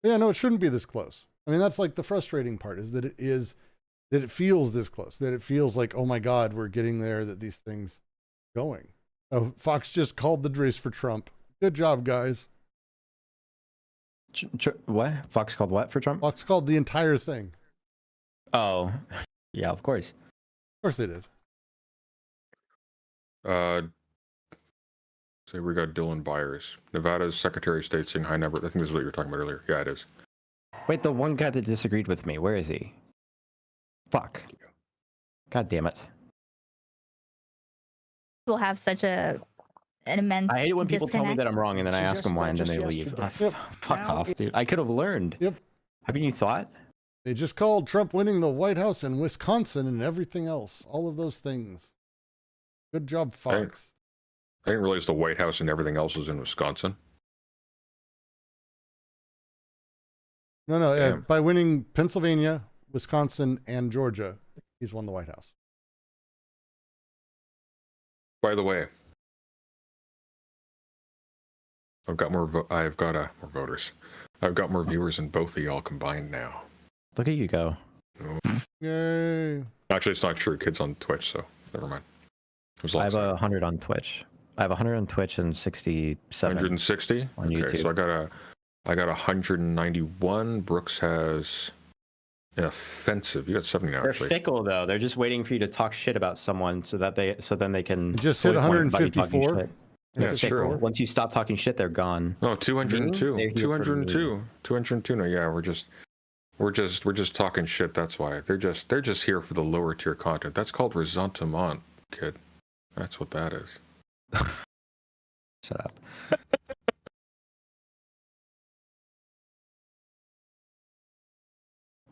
But yeah, no, it shouldn't be this close. I mean, that's like the frustrating part is that it feels this close, that it feels like, oh my God, we're getting there, that these things going. Oh, Fox just called the race for Trump. Good job, guys. What? Fox called what for Trump? Fox called the entire thing. Oh, yeah, of course. Of course they did. So we got Dylan Byers, Nevada's Secretary of State, saying high number. I think this is what you were talking about earlier. Yeah, it is. Wait, the one guy that disagreed with me, where is he? Fuck. God damn it. Will have such an immense. I hate it when people tell me disconnect. that I'm wrong and then I ask them why and then they leave. Yep. Fuck off, dude. I could have learned. Yep. Haven't you thought? They just called Trump winning the White House and Wisconsin and everything else. All of those things. Good job, Fox. I didn't realize the White House and everything else is in Wisconsin. No, Damn. by winning Pennsylvania, Wisconsin, and Georgia, he's won the White House. By the way, I've got more voters. I've got more viewers than both of y'all combined now. Look at you go. Yay. Actually, it's not true. Kids on Twitch, so never mind. It was I have last 100 on Twitch. I have 100 on Twitch and 67 160 on okay, YouTube. so I got 191. Brooks has an offensive. You got 79 They're actually. fickle though. They're just waiting for you to talk shit about someone so then they can Just hit avoid one by you talking 154. shit. Yeah, They're it's fickle. true. Once you stop talking shit, they're gone. No, 202. They're here for 202. 202. No, yeah, we're just talking shit. That's why they're just here for the lower tier content. That's called resentment, kid. That's what that is. Shut up.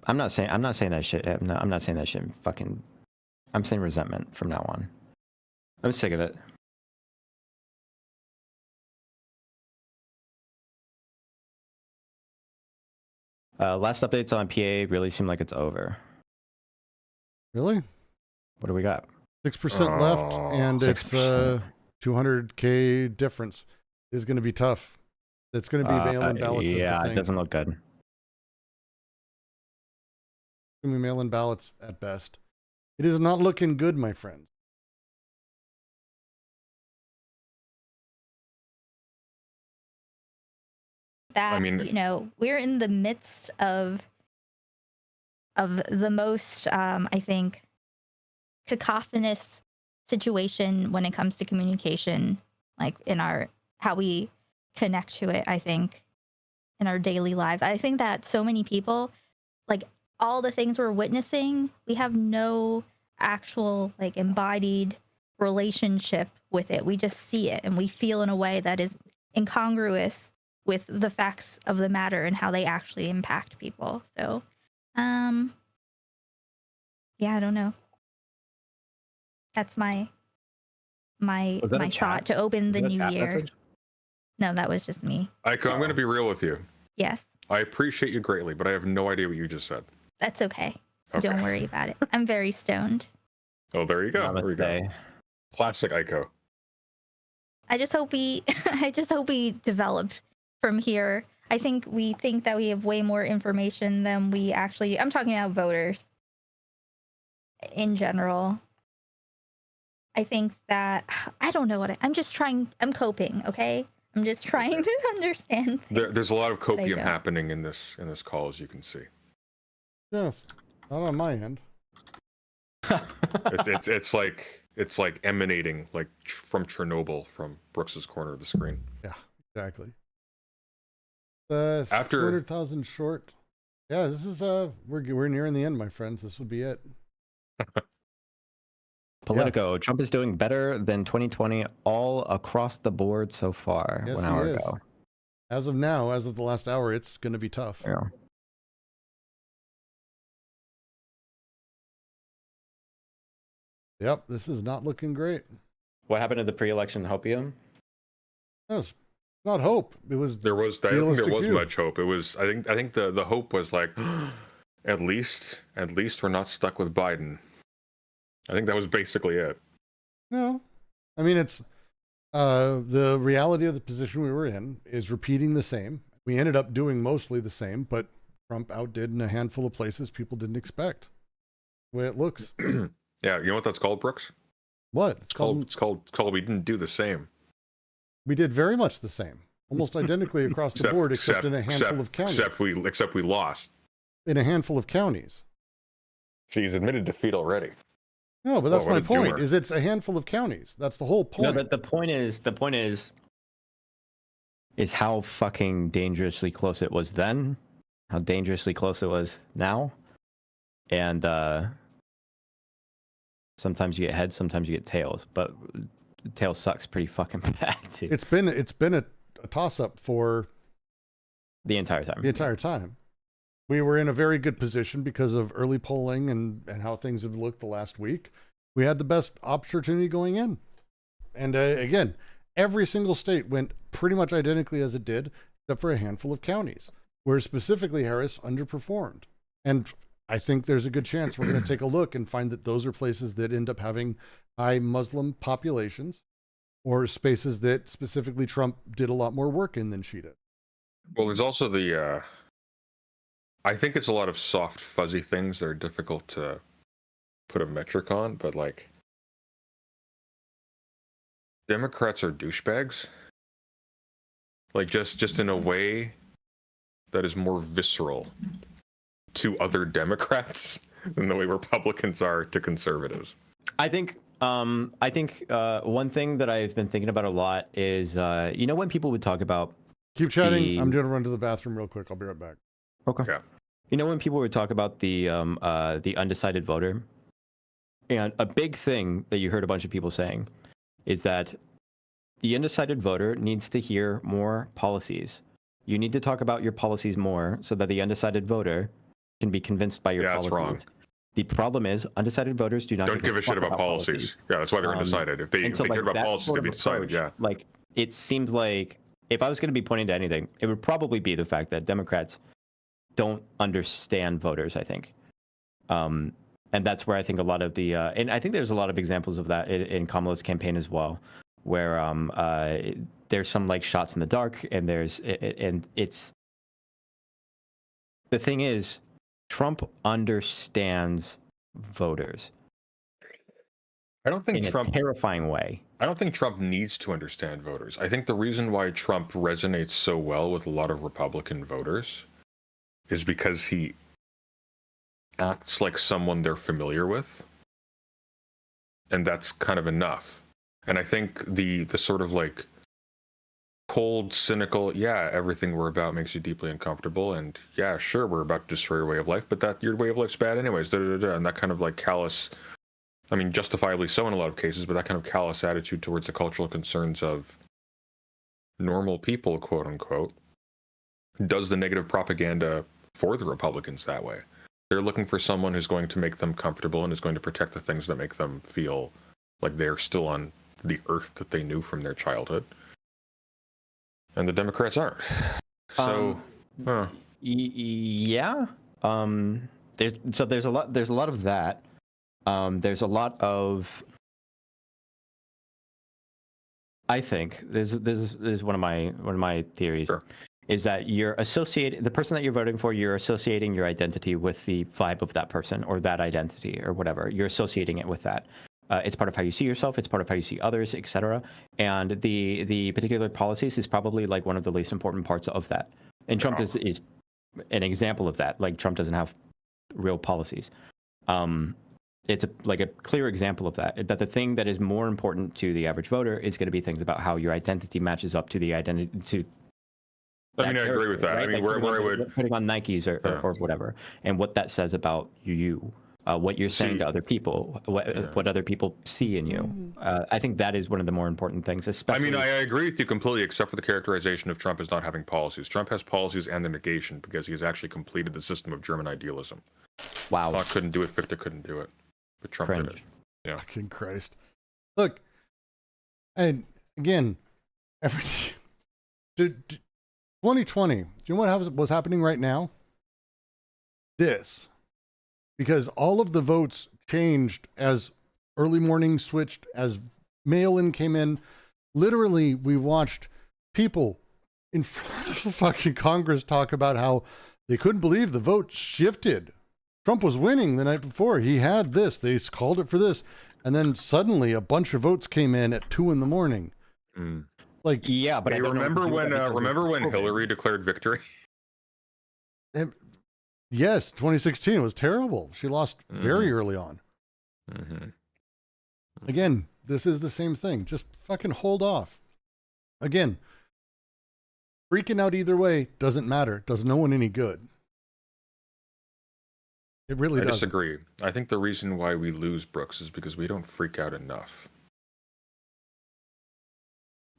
I'm not saying that shit. I'm not saying that shit. Fucking. I'm saying resentment from now on. I'm sick of it. Last updates on PA really seem like it's over. Really? What do we got? 6% left, and it's 6%. 200K difference. Is going to be tough. It's going to be mail-in ballots. Yeah, is the it thing. doesn't look good. It's going to be mail-in ballots at best. It is not looking good, my friend. That, I mean- you know, we're in the midst of the most, I think, cacophonous situation when it comes to communication, like in our how we connect to it. I think in our daily lives, I think that so many people, like all the things we're witnessing, we have no actual like embodied relationship with it. We just see it and we feel in a way that is incongruous with the facts of the matter and how they actually impact people. So, yeah, I don't know. That's my Was that a chat? thought to open the Is that a new chat year. message? No, that was just me. Iko, I'm going to be real with you. Yes, I appreciate you greatly, but I have no idea what you just said. that's okay. Okay. Don't worry about it. I'm very stoned. Oh, there you go. There we go. Namaste. Classic Iko. I just hope we develop from here. I think we think that we have way more information than we actually. I'm talking about voters in general. I think that I don't know what I'm just trying. I'm coping. Okay, I'm just trying to understand. There's a lot of copium don't. happening in this call, as you can see. Yes. Not on my end. It's like emanating like from Chernobyl from Brooks's corner of the screen. Yeah, exactly. After- 200,000 short. Yeah, this is we're nearing the end, my friends. This would be it. Politico. Trump is doing better than 2020 all across the board so far. Yes, 1 he hour is. ago. As of now, as of the last hour, it's going to be tough. Yeah. Yep, this is not looking great. What happened to the pre-election hopium? No, it's not hope. It was I don't think there Realistic was view. much hope. It was I think the hope was like at least we're not stuck with Biden. I think that was basically it. no. I mean, it's the reality of the position we were in is repeating the same. We ended up doing mostly the same, but Trump outdid in a handful of places people didn't expect. The way it looks. Yeah, you know what that's called, Brooks? What? It's called we didn't do the same. We did very much the same, almost identically across the board, except in a handful of counties. Except we lost. In a handful of counties. See, he's admitted defeat already. No, but that's what my a point. doomer. Is it's a handful of counties. That's the whole point. No, but the point is how fucking dangerously close it was then, how dangerously close it was now, and sometimes you get heads, sometimes you get tails, but tails sucks pretty fucking bad too. It's been a toss up for The entire time. the entire time. We were in a very good position because of early polling and how things have looked the last week. We had the best opportunity going in. And again, every single state went pretty much identically as it did, except for a handful of counties, where specifically Harris underperformed. And I think there's a good chance we're going to take a look and find that those are places that end up having high Muslim populations or spaces that specifically Trump did a lot more work in than she did. Well, there's also the I think it's a lot of soft, fuzzy things that are difficult to put a metric on, but like Democrats are douchebags. Like just in a way that is more visceral to other Democrats than the way Republicans are to conservatives. I think one thing that I've been thinking about a lot is when people would talk about Keep chatting. The- I'm going to run to the bathroom real quick. I'll be right back. okay. Yeah. When people would talk about the undecided voter, and a big thing that you heard a bunch of people saying is that the undecided voter needs to hear more policies. You need to talk about your policies more so that the undecided voter can be convinced by your Yeah, that's policies. wrong. The problem is undecided voters do not Don't give a shit fuck about policies. Yeah, that's why they're undecided. If they And so, cared about that policies, sort they'd of be decided. approach, Yeah. Like, it seems like if I was going to be pointing to anything, it would probably be the fact that Democrats don't understand voters, I think. And that's where I think a lot of the, and I think there's a lot of examples of that in Kamala's campaign as well, where there's some like shots in the dark, and it's, the thing is, Trump understands voters I don't think in Trump a terrifying way. I don't think Trump needs to understand voters. I think the reason why Trump resonates so well with a lot of Republican voters is because he acts like someone they're familiar with. And that's kind of enough. And I think the sort of like cold, cynical, yeah, everything we're about makes you deeply uncomfortable, and yeah, sure, we're about to destroy your way of life, but that your way of life's bad anyways, and that kind of like callous, I mean, justifiably so in a lot of cases, but that kind of callous attitude towards the cultural concerns of normal people, quote unquote, does the negative propaganda for the Republicans that way. They're looking for someone who's going to make them comfortable and is going to protect the things that make them feel like they're still on the earth that they knew from their childhood. And the Democrats aren't. So, Yeah. There's a lot of that. There's a lot of, I think this is one of my theories. Sure. Is that the person that you're voting for, you're associating your identity with the vibe of that person or that identity or whatever. You're associating it with that. It's part of how you see yourself. It's part of how you see others, etc. And the particular policies is probably like one of the least important parts of that. And Trump is an example of that. Like, Trump doesn't have real policies. It's like a clear example of that. That the thing that is more important to the average voter is going to be things about how your identity matches up to the identity to. I mean, I agree with that. Right? I mean, like where I would putting on Nikes or whatever, and what that says about you. What you're saying to other people, what other people see in you. I think that is one of the more important things, especially. I mean, I agree with you completely, except for the characterization of Trump as not having policies. Trump has policies and the negation because he has actually completed the system of German idealism. Wow. Locke couldn't do it, Fichte couldn't do it, but Trump did it. Yeah. Fucking Christ. Look, and again, everything. 2020. Do you know what was happening right now? This. Because all of the votes changed as early morning switched, as mail-in came in. Literally, we watched people in front of the fucking Congress talk about how they couldn't believe the vote shifted. Trump was winning the night before. He had this. They called it for this. And then suddenly a bunch of votes came in at 2 a.m. Like, yeah, but Hey, I don't remember when COVID. Hillary declared victory? yes, 2016 was terrible. She lost very early on. Again, this is the same thing. Just fucking hold off. Again, freaking out either way doesn't matter. Does no one any good. It really I does. disagree. I think the reason why we lose, Brooks, is because we don't freak out enough.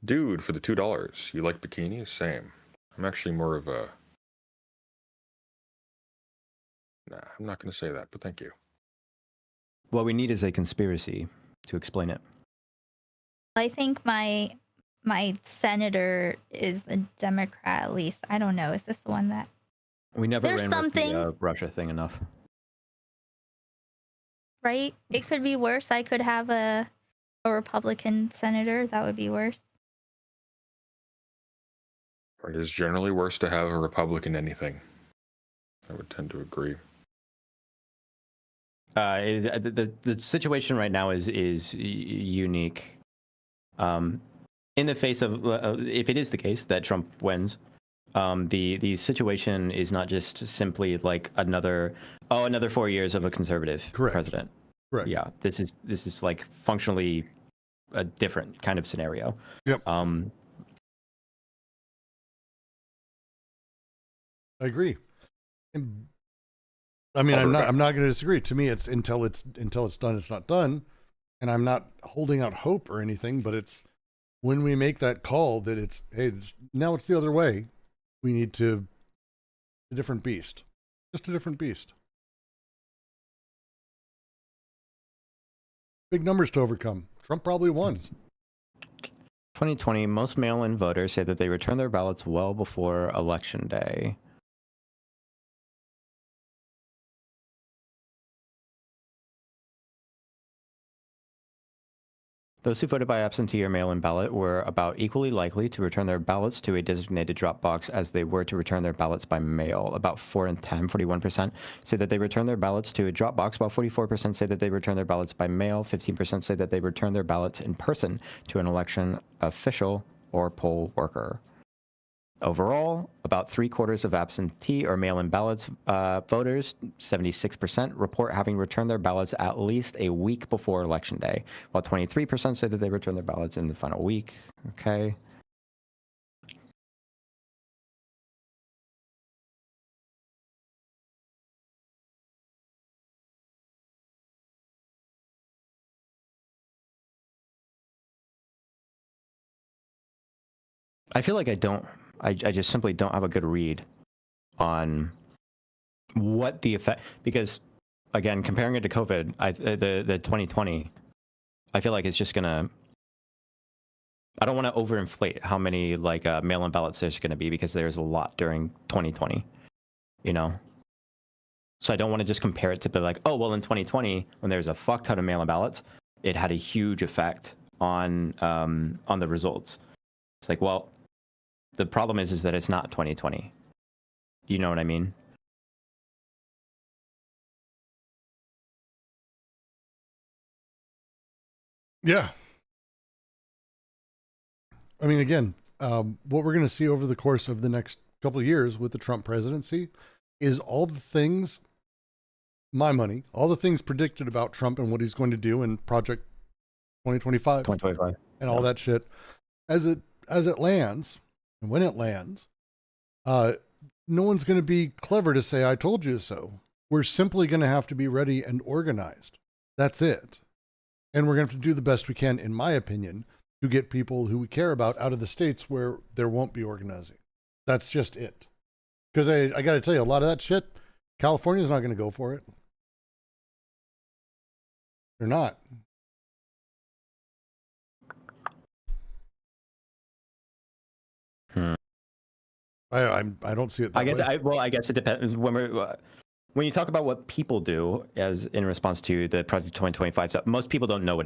Dude, for the $2, you like bikinis? Same. I'm actually more of a... Nah, I'm not going to say that, but thank you. What we need is a conspiracy to explain it. I think my senator is a Democrat, at least. I don't know. Is this the one that? We never There's ran something- with the Russia thing enough. Right? It could be worse. I could have a Republican senator. That would be worse. It is generally worse to have a Republican anything. I would tend to agree. The situation right now is unique. In the face of if it is the case that Trump wins, the situation is not just simply like another 4 years of a conservative president. Correct. Yeah, this is like functionally a different kind of scenario. Yep. I agree. And, I mean, I'm not going to disagree. To me, it's until it's done, it's not done. And I'm not holding out hope or anything, but it's when we make that call that it's, hey, now it's the other way. We need to, a different beast. Just a different beast. Big numbers to overcome. Trump probably won. 2020, most mail-in voters say that they returned their ballots well before Election Day. Those who voted by absentee or mail-in ballot were about equally likely to return their ballots to a designated drop box as they were to return their ballots by mail. About 4 in 10, 41%, say that they returned their ballots to a drop box, while 44% say that they returned their ballots by mail. 15% say that they returned their ballots in person to an election official or poll worker. Overall, about 3/4 of absentee or mail-in ballots voters, 76%, report having returned their ballots at least a week before Election Day, while 23% say that they returned their ballots in the final week. Okay. I feel like I just simply don't have a good read on what the effect, because again, comparing it to COVID, the 2020, I feel like it's just gonna, I don't want to overinflate how many like mail-in ballots there's going to be, because there's a lot during 2020, you know? So I don't want to just compare it to be like, oh, well, in 2020, when there's a fuck ton of mail-in ballots, it had a huge effect on the results. It's like, well, the problem is that it's not 2020. You know what I mean? Yeah. I mean, again, what we're going to see over the course of the next couple of years with the Trump presidency is all the things, my money, all the things predicted about Trump and what he's going to do in Project 2025, 2025. and all that shit, as it lands, and when it lands, no one's going to be clever to say, I told you so. We're simply going to have to be ready and organized. That's it. And we're going to have to do the best we can, in my opinion, to get people who we care about out of the states where there won't be organizing. That's just it. Because I got to tell you, a lot of that shit, California's not going to go for it. They're not. I don't see it that I guess way. I guess it depends when you talk about what people do as in response to the Project 2025 stuff. Most people don't know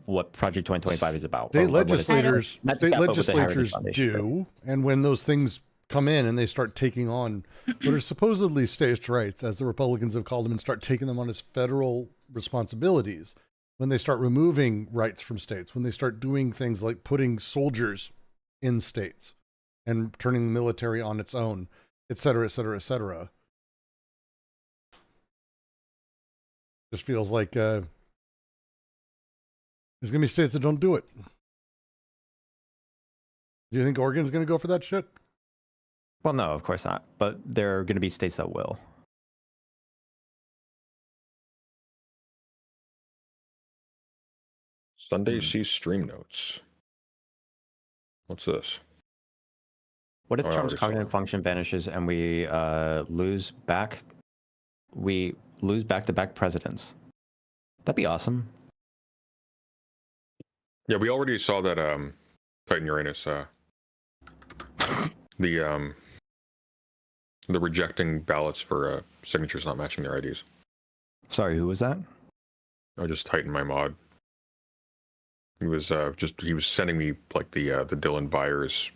what Project 2025 is about. State or what it's- legislators, Not state stuff, but with the Heritage legislatures Foundation, do, and when those things come in and they start taking on what are supposedly states' rights, as the Republicans have called them, and start taking them on as federal responsibilities, when they start removing rights from states, when they start doing things like putting soldiers in states and turning the military on its own, et cetera, et cetera, et cetera. Just feels like there's going to be states that don't do it. Do you think Oregon's going to go for that shit? Well, no, of course not. But there are going to be states that will. Sunday see stream notes. What's this? What if Oh, I Trump's already saw cognitive that. function vanishes and we lose back-to-back presidents? That'd be awesome. Yeah, we already saw that Titan Uranus the rejecting ballots for signatures not matching their IDs. Sorry, who was that? I just tightened my mod. He was sending me like the Dylan Byers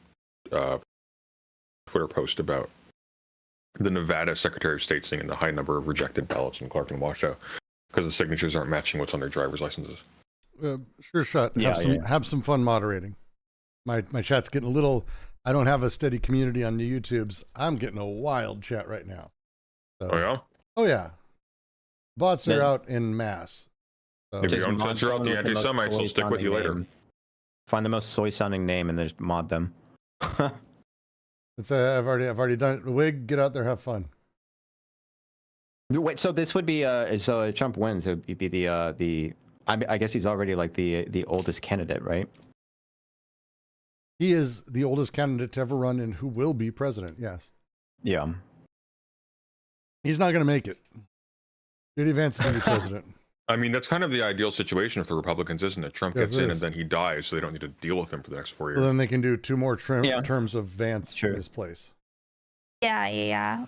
Twitter post about the Nevada Secretary of State seeing the high number of rejected ballots in Clark and Washoe because the signatures aren't matching what's on their driver's licenses. Sure shot. Have some fun moderating. My chat's getting a little. I don't have a steady community on the YouTubes. I'm getting a wild chat right now. So, Oh yeah. Oh yeah. Bots are Then- out in mass. So, If you Just don't mod censor out someone the with most anti-Semites, they'll stick with you soy-sounding later. name. Find the most soy-sounding name and then just mod them. it's I've already done it. Wig, get out there, have fun. Wait, so this would be so if Trump wins, it would be the I guess he's already like the oldest candidate, right? He is the oldest candidate to ever run and who will be president. Yes. Yeah. He's not going to make it. JD Vance is going to be president. I mean, that's kind of the ideal situation for the Republicans, isn't it? Trump Yes, gets it in is. and then he dies, so they don't need to deal with him for the next 4 years. So then they can do 2 more Yeah. terms of Vance Sure. in his place. Yeah.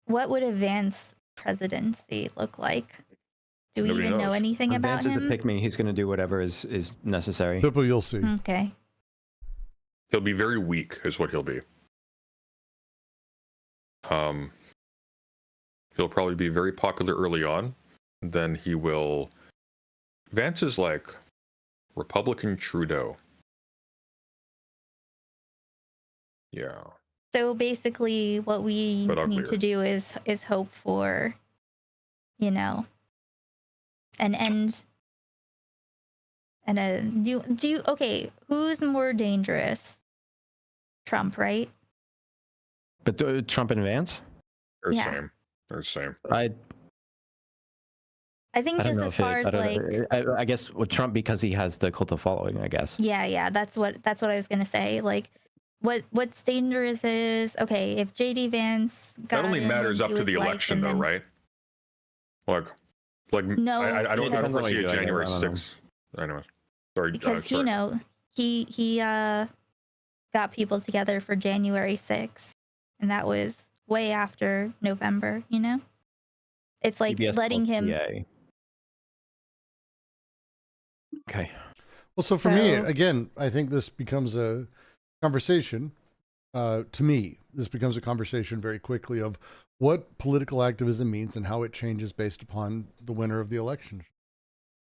What would a Vance presidency look like? Do we Nobody even know knows. anything When about Vance is him? the pick me. He's going to do whatever is necessary. People, you'll see. Okay. He'll be very weak, is what he'll be. He'll probably be very popular early on. Then he will. Vance is like Republican Trudeau. Yeah. So basically, what we But need uglier. to do is hope for, an end and a new. Okay? Who's more dangerous? Trump, right? But Trump and Vance? They're the Yeah. same. They're the same. I think I don't just know as if far it, as I, like, don't know. I guess with Trump because he has the cult of following. I guess. yeah, that's what I was gonna say. Like, what's dangerous is okay if JD Vance got That only in matters and up he to was the liked election, and though, then- right? Like No, I don't depends on what foresee you're a doing. January I don't know. 6th. Anyway, sorry. because sorry. he got people together for January 6th, and that was way after November. It's like CBS letting him. PA. Okay. Well, so for me, So- again, I think this becomes a conversation. To me, this becomes a conversation very quickly of what political activism means and how it changes based upon the winner of the election.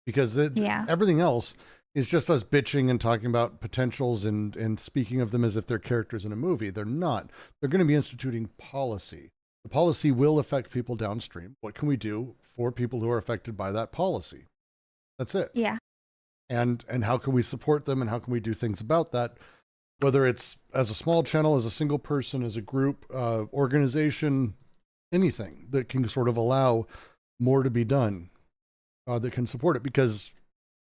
Because Yeah. everything else is just us bitching and talking about potentials and speaking of them as if they're characters in a movie. They're not. They're going to be instituting policy. The policy will affect people downstream. What can we do for people who are affected by that policy? That's it. Yeah. And how can we support them and how can we do things about that, whether it's as a small channel, as a single person, as a group, organization, anything that can sort of allow more to be done that can support it. Because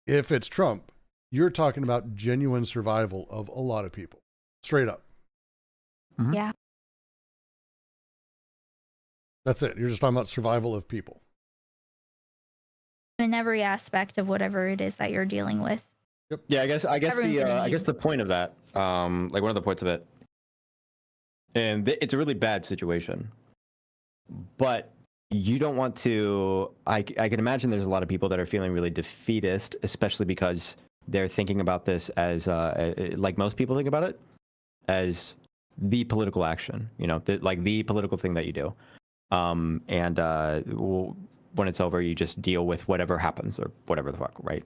if it's Trump, you're talking about genuine survival of a lot of people, straight up. Mhm. Yeah. That's it. You're just talking about survival of people. In every aspect of whatever it is that you're dealing with. Yeah, I guess Everyone's the gonna I guess need- the point of that, like one of the points of it, and it's a really bad situation, but you don't want to. I can imagine there's a lot of people that are feeling really defeatist, especially because they're thinking about this as like most people think about it, as the political action, like the political thing that you do, when it's over, you just deal with whatever happens or whatever the fuck, right?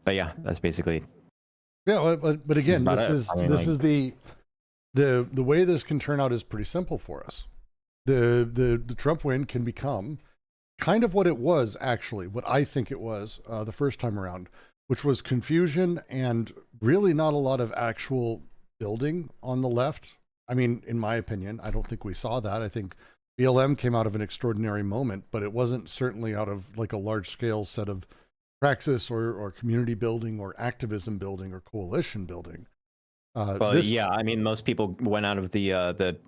But yeah, that's basically. Yeah, but again, About this it. is I mean, this like- is the way this can turn out is pretty simple for us. The Trump win can become kind of what it was actually, what I think it was the first time around, which was confusion and really not a lot of actual building on the left. I mean, in my opinion, I don't think we saw that. I think BLM came out of an extraordinary moment, but it wasn't certainly out of like a large scale set of praxis or community building or activism building or coalition building. Well, yeah, I mean, most people went out of the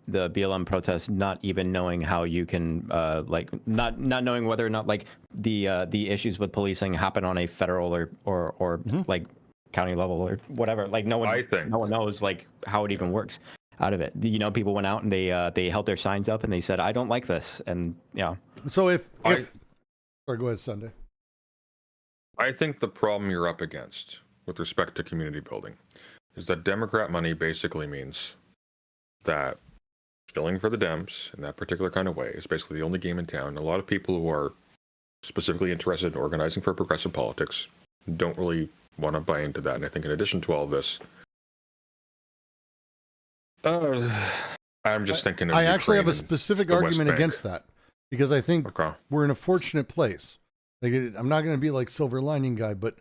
BLM protest not even knowing how you can like not knowing whether or not like the issues with policing happen on a federal or like county level or whatever. Like no one knows like how it even works out of it. People went out and they held their signs up and they said, "I don't like this," and yeah. So if sorry, go ahead, Sunday. I think the problem you're up against with respect to community building is that Democrat money basically means that filling for the Dems in that particular kind of way is basically the only game in town. A lot of people who are specifically interested in organizing for progressive politics don't really want to buy into that. And I think in addition to all this, I'm just thinking of I actually have a Ukraine and specific the West argument Bank. against that because I think Okay. we're in a fortunate place. Like, I'm not going to be like silver lining guy, but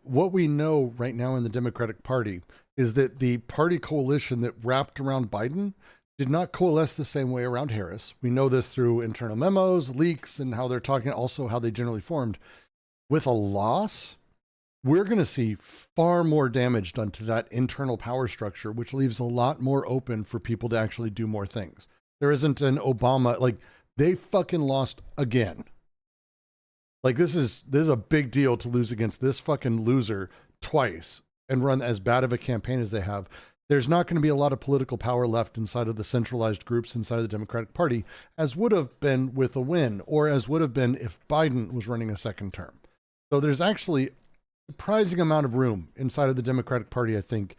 what we know right now in the Democratic Party is that the party coalition that wrapped around Biden did not coalesce the same way around Harris. We know this through internal memos, leaks, and how they're talking, also how they generally formed. With a loss, we're going to see far more damage done to that internal power structure, which leaves a lot more open for people to actually do more things. There isn't an Obama, like they fucking lost again. Like this is a big deal to lose against this fucking loser twice and run as bad of a campaign as they have. There's not going to be a lot of political power left inside of the centralized groups inside of the Democratic Party, as would have been with a win, or as would have been if Biden was running a second term. So there's actually a surprising amount of room inside of the Democratic Party, I think,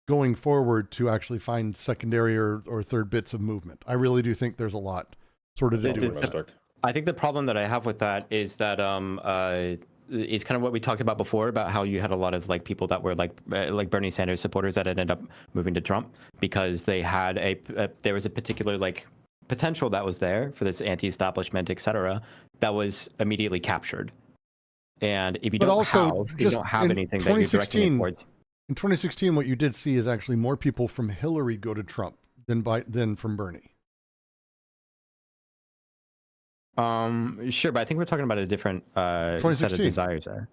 going forward to actually find secondary or third bits of movement. I really do think there's a lot sort of to do with that. I think the problem that I have with that is that is kind of what we talked about before, about how you had a lot of like people that were like Bernie Sanders supporters that ended up moving to Trump because they had there was a particular like potential that was there for this anti-establishment, etc., that was immediately captured. And if you don't have anything that you're directing it towards. In 2016, what you did see is actually more people from Hillary go to Trump than from Bernie. Sure, but I think we're talking about a different set of desires there.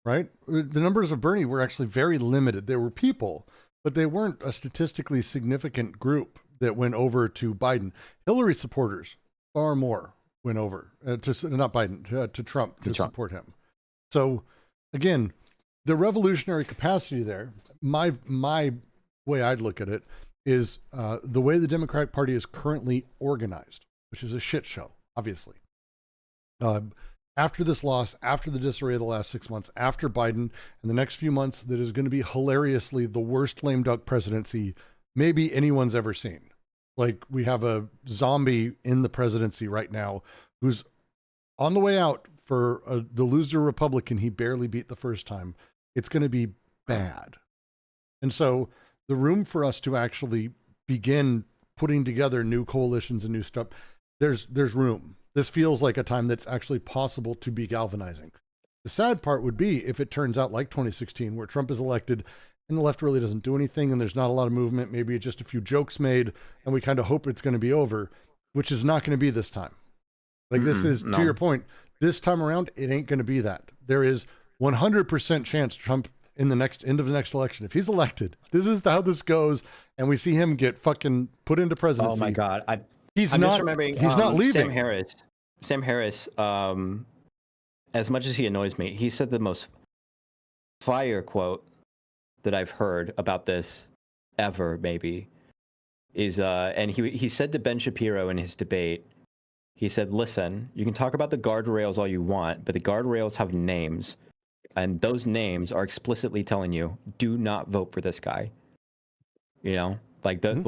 Right? The numbers of Bernie were actually very limited. There were people, but they weren't a statistically significant group that went over to Biden. Hillary supporters, far more, went over to Trump to support him. So, again, the revolutionary capacity there, my way I'd look at it is the way the Democratic Party is currently organized, which is a shit show. Obviously, after this loss, after the disarray of the last 6 months, after Biden, and the next few months, that is going to be hilariously the worst lame duck presidency maybe anyone's ever seen. Like, we have a zombie in the presidency right now who's on the way out for the loser Republican he barely beat the first time. It's going to be bad. And so the room for us to actually begin putting together new coalitions and new stuff, there's room. This feels like a time that's actually possible to be galvanizing. The sad part would be if it turns out like 2016, where Trump is elected and the left really doesn't do anything and there's not a lot of movement, maybe just a few jokes made, and we kind of hope it's going to be over, which is not going to be this time. Like this is, to your point, this time around, it ain't going to be that. There is 100% chance Trump in the end of the next election, if he's elected, this is how this goes, and we see him get fucking put into presidency. Oh my God. He's I'm not. just remembering, he's not leaving. Sam Harris. As much as he annoys me, he said the most fire quote that I've heard about this ever. Maybe is and he said to Ben Shapiro in his debate. He said, "Listen, you can talk about the guardrails all you want, but the guardrails have names, and those names are explicitly telling you, do not vote for this guy." You know. Like the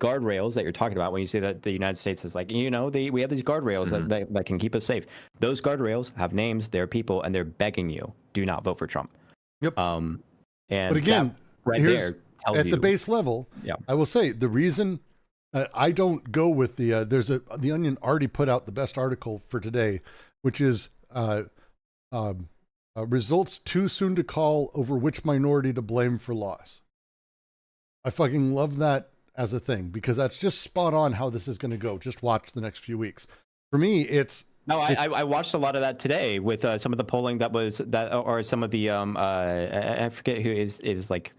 guardrails that you're talking about when you say that the United States is like, we have these guardrails that can keep us safe. Those guardrails have names, they're people, and they're begging you, do not vote for Trump. Yep. And but again, there tells at you, the base level, I will say the reason I don't go with the the Onion already put out the best article for today, which is results too soon to call over which minority to blame for loss. I fucking love that as a thing because that's just spot on how this is going to go. Just watch the next few weeks. For me, I watched a lot of that today with some of the polling or some of the I forget who is like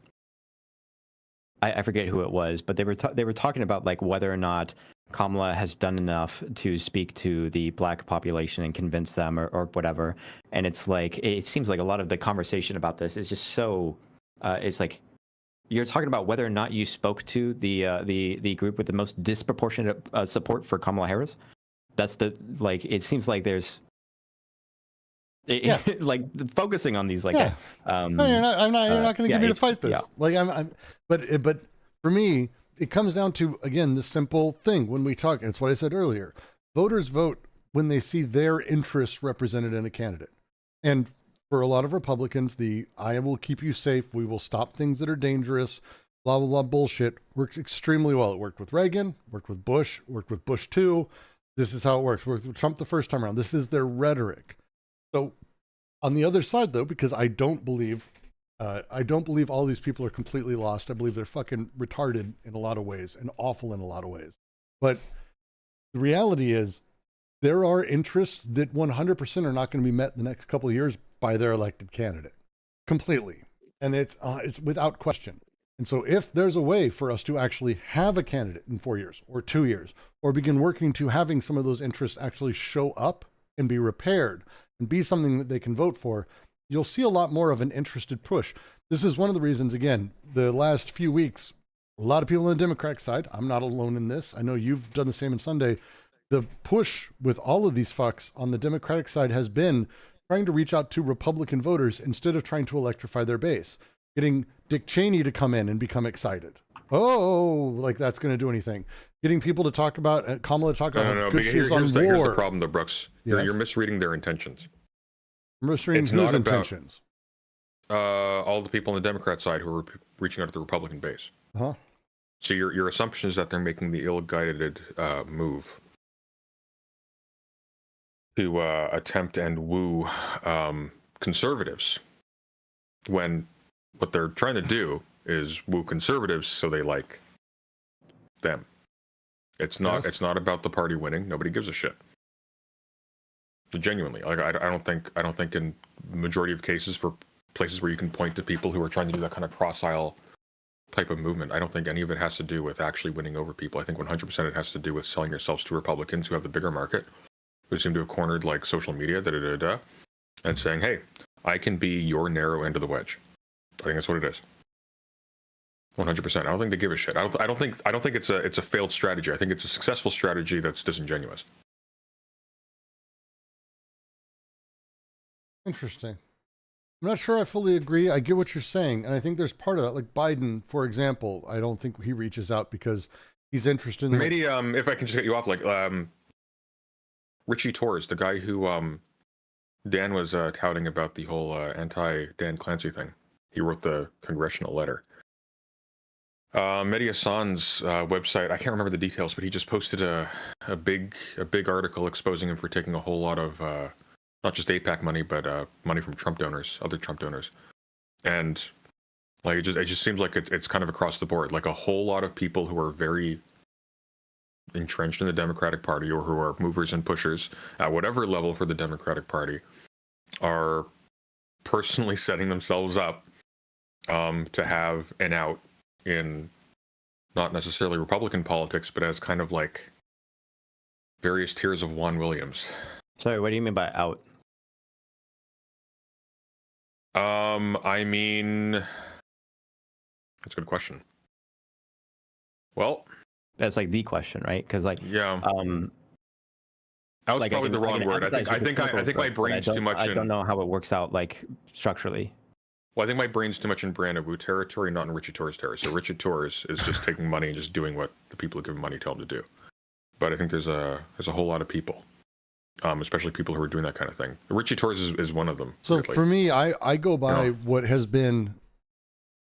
I forget who it was, but they were talking about like whether or not Kamala has done enough to speak to the black population and convince them or whatever. And it's like it seems like a lot of the conversation about this is just so it's like. You're talking about whether or not you spoke to the group with the most disproportionate support for Kamala Harris. That's it seems like there's like focusing on these like no, you're not going to get me to fight this. But for me, it comes down to again the simple thing when we talk. And it's what I said earlier. Voters vote when they see their interests represented in a candidate, and for a lot of Republicans, I will keep you safe, we will stop things that are dangerous, blah, blah, blah bullshit works extremely well. It worked with Reagan, worked with Bush, worked with Bush too. This is how it works. Worked with Trump the first time around. This is their rhetoric. So on the other side, though, because I don't believe all these people are completely lost. I believe they're fucking retarded in a lot of ways and awful in a lot of ways. But the reality is there are interests that 100% are not going to be met in the next couple of years by their elected candidate. completely, and it's without question. And so if there's a way for us to actually have a candidate in 4 years or 2 years, or begin working to having some of those interests actually show up and be repaired and be something that they can vote for, you'll see a lot more of an interested push. This is one of the reasons, again, the last few weeks, a lot of people on the Democratic side, I'm not alone in this, I know you've done the same on Sunday, the push with all of these fucks on the Democratic side has been trying to reach out to Republican voters instead of trying to electrify their base. Getting Dick Cheney to come in and become excited. Oh, like that's going to do anything. Getting people to talk about, Kamala to talk about how good she is on war. Here's the problem though, Brooks. Yes. You're misreading their intentions. I'm misreading whose intentions? All the people on the Democrat side who are reaching out to the Republican base. Huh? So your assumption is that they're making the ill-guided move to attempt and woo conservatives, when what they're trying to do is woo conservatives so they like them. It's not. Yes. It's not about the party winning. Nobody gives a shit. Genuinely, like I don't think in majority of cases for places where you can point to people who are trying to do that kind of cross-aisle type of movement, I don't think any of it has to do with actually winning over people. I think 100% it has to do with selling yourselves to Republicans who have the bigger market, who seem to have cornered like social media, and saying, "Hey, I can be your narrow end of the wedge." I think that's what it is. 100%. I don't think they give a shit. I don't think it's a failed strategy. I think it's a successful strategy that's disingenuous. Interesting. I'm not sure I fully agree. I get what you're saying, and I think there's part of that. Like Biden, for example, I don't think he reaches out because he's interested in Maybe if I can just get you off, like Richie Torres, the guy who Dan was touting about the whole anti-Dan Clancy thing. He wrote the congressional letter. Mehdi Hassan's website, I can't remember the details, but he just posted a big article exposing him for taking a whole lot of not just AIPAC money, but money from Trump donors, other Trump donors, and like it just seems like it's kind of across the board. Like a whole lot of people who are very entrenched in the Democratic Party or who are movers and pushers at whatever level for the Democratic Party are personally setting themselves up to have an out in not necessarily Republican politics, but as kind of like various tiers of Juan Williams. Sorry, what do you mean by out? I mean, that's a good question. Well, That's like the question, right? Because like, yeah, out's like probably the wrong word. I think my brain's too much. I don't know how it works out like structurally. Well, I think my brain's too much in Brandon Wu territory, not in Richie Torres territory. So Richie Torres is just taking money and just doing what the people who give him money tell him to do. But I think there's a whole lot of people, especially people who are doing that kind of thing. Richie Torres is one of them. So weirdly. for me, I go by Yeah. what has been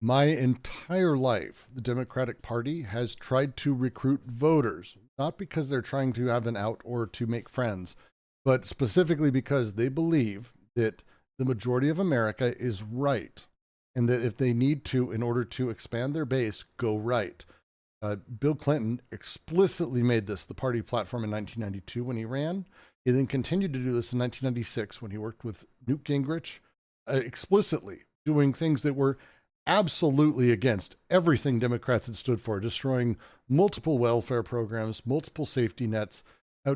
my entire life. The Democratic Party has tried to recruit voters, not because they're trying to have an out or to make friends, but specifically because they believe that the majority of America is right, and that if they need to, in order to expand their base, go right. Bill Clinton explicitly made this the party platform in 1992 when he ran. He then continued to do this in 1996 when he worked with Newt Gingrich, explicitly doing things that were absolutely against everything Democrats had stood for, destroying multiple welfare programs, multiple safety nets,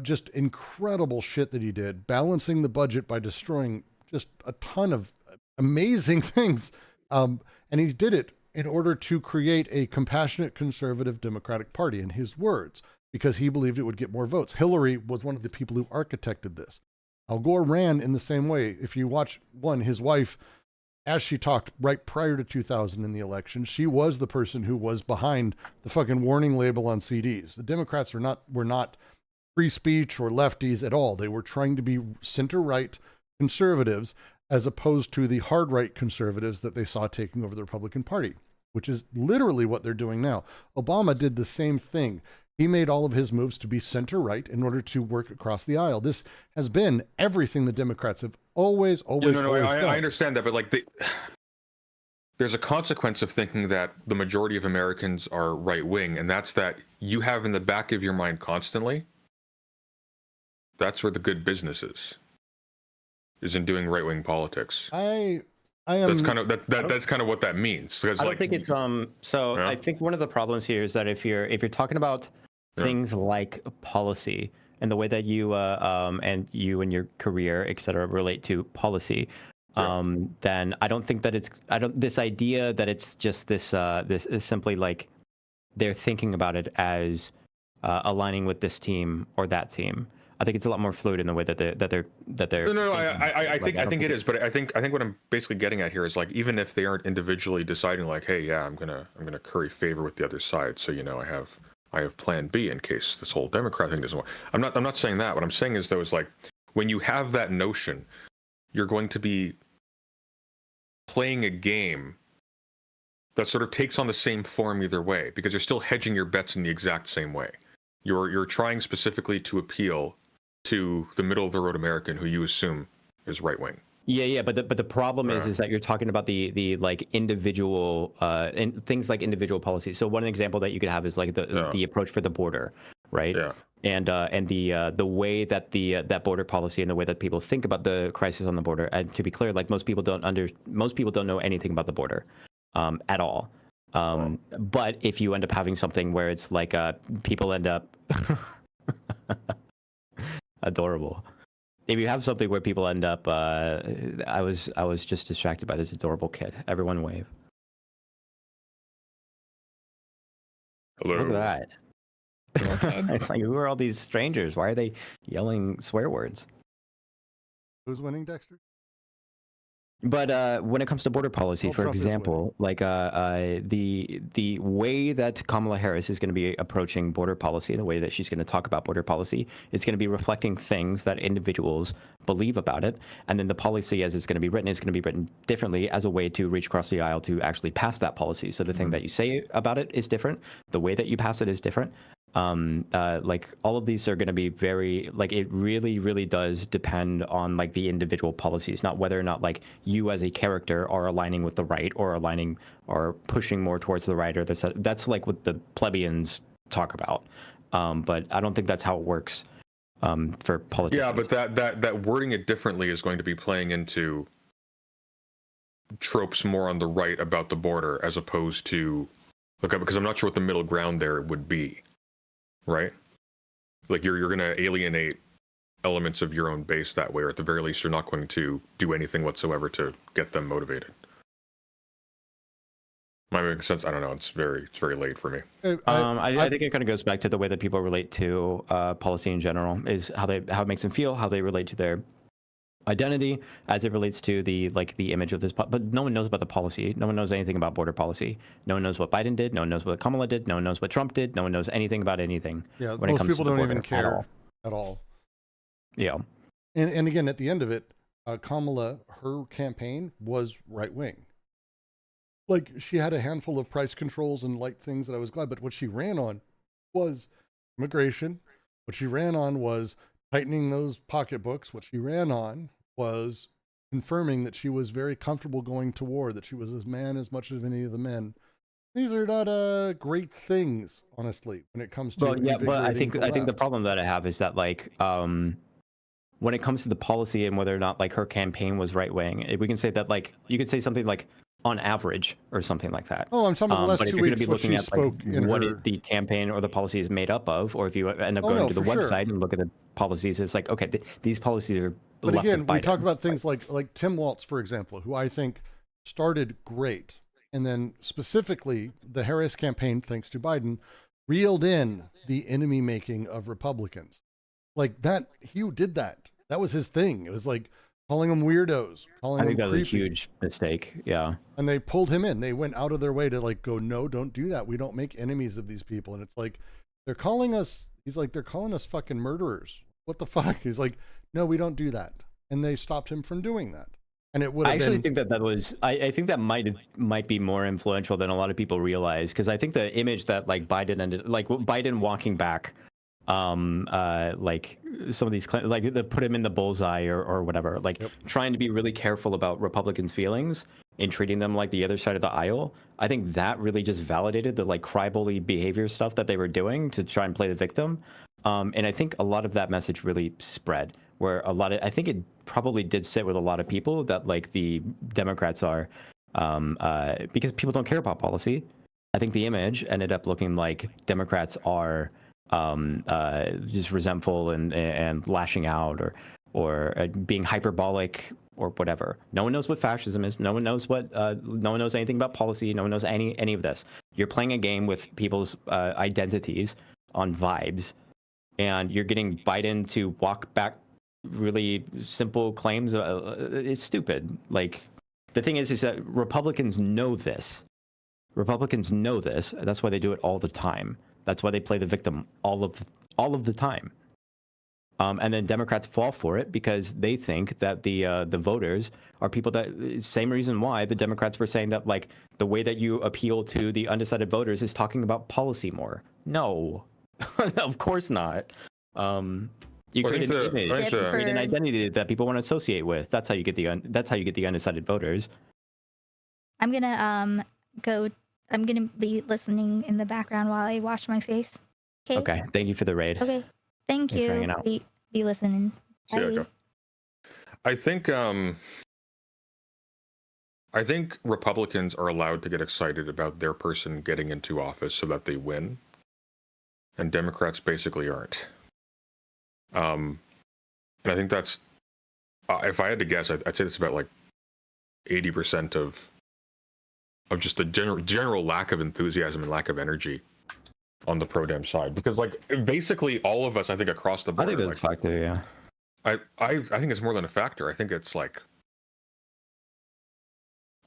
just incredible shit that he did, balancing the budget by destroying just a ton of amazing things. And he did it in order to create a compassionate conservative Democratic Party, in his words, because he believed it would get more votes. Hillary was one of the people who architected this. Al Gore ran in the same way. If you watch his wife, as she talked right prior to 2000 in the election, she was the person who was behind the fucking warning label on CDs. The Democrats were not free speech or lefties at all. They were trying to be center-right conservatives, as opposed to the hard-right conservatives that they saw taking over the Republican Party, which is literally what they're doing now. Obama did the same thing. He made all of his moves to be center-right in order to work across the aisle. This has been everything the Democrats have always done. I understand that, but like there's a consequence of thinking that the majority of Americans are right-wing, and that's that you have in the back of your mind constantly, that's where the good business is in doing right-wing politics. I That's kind of that's kind of what that means. Because I don't like, think it's so Yeah. I think one of the problems here is that if you're talking about Yeah. things like policy and the way that you and you and your career, et cetera, relate to policy, Yeah. then I don't think that this idea that it's just this this is simply like they're thinking about it as aligning with this team or that team. I think it's a lot more fluid in the way that they're No, thinking. I Like, think don't it is, but I think what I'm basically getting at here is like, even if they aren't individually deciding like, hey, yeah, I'm gonna curry favor with the other side, so I have plan B in case this whole Democrat thing doesn't work. I'm not saying that. What I'm saying is though is like, when you have that notion, you're going to be playing a game that sort of takes on the same form either way, because you're still hedging your bets in the exact same way. You're trying specifically to appeal to the middle of the road American who you assume is right wing. Yeah, but the problem is that you're talking about the like individual and things like individual policies. So one example that you could have is like the approach for the border, right? Yeah. And the way that that border policy and the way that people think about the crisis on the border. And to be clear, like most people don't know anything about the border at all. But if you end up having something where it's like people end up adorable. If you have something where people end up, I was just distracted by this adorable kid. Everyone wave. Hello. Look at that. It's like, who are all these strangers? Why are they yelling swear words? Who's winning, Dexter? But when it comes to border policy, Well, for Trump is example, like the way that Kamala Harris is going to be approaching border policy, the way that she's going to talk about border policy, is going to be reflecting things that individuals believe about it, and then the policy as it's going to be written is going to be written differently as a way to reach across the aisle to actually pass that policy. So the thing that you say about it is different, the way that you pass it is different. Like all of these are going to be very like it really does depend on like the individual policies, not whether or not like you as a character are aligning with the right or aligning or pushing more towards the right or that's like what the plebeians talk about. But I don't think that's how it works for politicians. Yeah, but that wording it differently is going to be playing into tropes more on the right about the border as opposed to because I'm not sure what the middle ground there would be. Right? Like you're going to alienate elements of your own base that way, or at the very least, you're not going to do anything whatsoever to get them motivated. Might make sense. I don't know. It's very late for me. I think it kind of goes back to the way that people relate to policy in general, is how it makes them feel, how they relate to their identity as it relates to the image of this, but no one knows about the policy. No one knows anything about border policy. No one knows what Biden did. No one knows what Kamala did. No one knows what Trump did. No one knows anything about anything. Yeah, when it most comes people to the don't border even care at all. Yeah. And again, at the end of it, Kamala, her campaign was right wing. Like she had a handful of price controls and light things that I was glad, but what she ran on was immigration. What she ran on was tightening those pocketbooks. What she ran on was confirming that she was very comfortable going to war, that she was as man as much as any of the men. These are not great things, honestly, when it comes to. Well, yeah, but I think the left. problem that I have is that like when it comes to the policy and whether or not like her campaign was right wing, we can say that like you could say something like on average or something like that. Oh, I'm talking about the last but if 2 you're going weeks, to be what she looking at spoke like, in what her... the campaign or the policy is made up of, or if you end up Oh, going no, to the for sure. website and look at the policies, it's like, okay, these policies are But left again, of we Biden. talk about things like Tim Walz, for example, who I think started great. And then specifically the Harris campaign, thanks to Biden, reeled in the enemy making of Republicans. Like that, he did that. That was his thing. It was like calling them weirdos, calling I think them that was a creepy. huge mistake. Yeah. And they pulled him in. They went out of their way to like go, no, don't do that. We don't make enemies of these people. And it's like, they're calling us, he's like, they're calling us fucking murderers. What the fuck? He's like, no, we don't do that. And they stopped him from doing that. And it would I have actually been... think that was, I think that might be more influential than a lot of people realize. Cause I think the image that like Biden walking back, like some of these, like they put him in the bullseye or whatever, like trying to be really careful about Republicans' feelings and treating them like the other side of the aisle. I think that really just validated the like crybaby behavior stuff that they were doing to try and play the victim. And I think a lot of that message really spread where I think it probably did sit with a lot of people that like the Democrats are, because people don't care about policy. I think the image ended up looking like Democrats are just resentful and lashing out or being hyperbolic or whatever. No one knows what fascism is. No one knows what. No one knows anything about policy. No one knows any of this. You're playing a game with people's identities on vibes, and you're getting Biden to walk back really simple claims. It's stupid. Like, the thing is that Republicans know this. Republicans know this. That's why they do it all the time. That's why they play the victim all of the time. And then Democrats fall for it because they think that the voters are people that. Same reason why the Democrats were saying that, like, the way that you appeal to the undecided voters is talking about policy more. No, of course not. You create an image, you create an identity that people want to associate with. That's how you get the undecided voters. I'm gonna go. I'm gonna be listening in the background while I wash my face. Okay. Okay. Thank you for the raid. Okay. Thank Thanks for you. hanging out. Be listening. See ya, Bye. go. I think Republicans are allowed to get excited about their person getting into office so that they win, and Democrats basically aren't. And I think that's, if I had to guess, I'd say it's about like 80% of just a general lack of enthusiasm and lack of energy on the pro-Dem side, because like basically all of us, I think, across the I board, think that's a factor, yeah. I think it's more than a factor. I think it's like,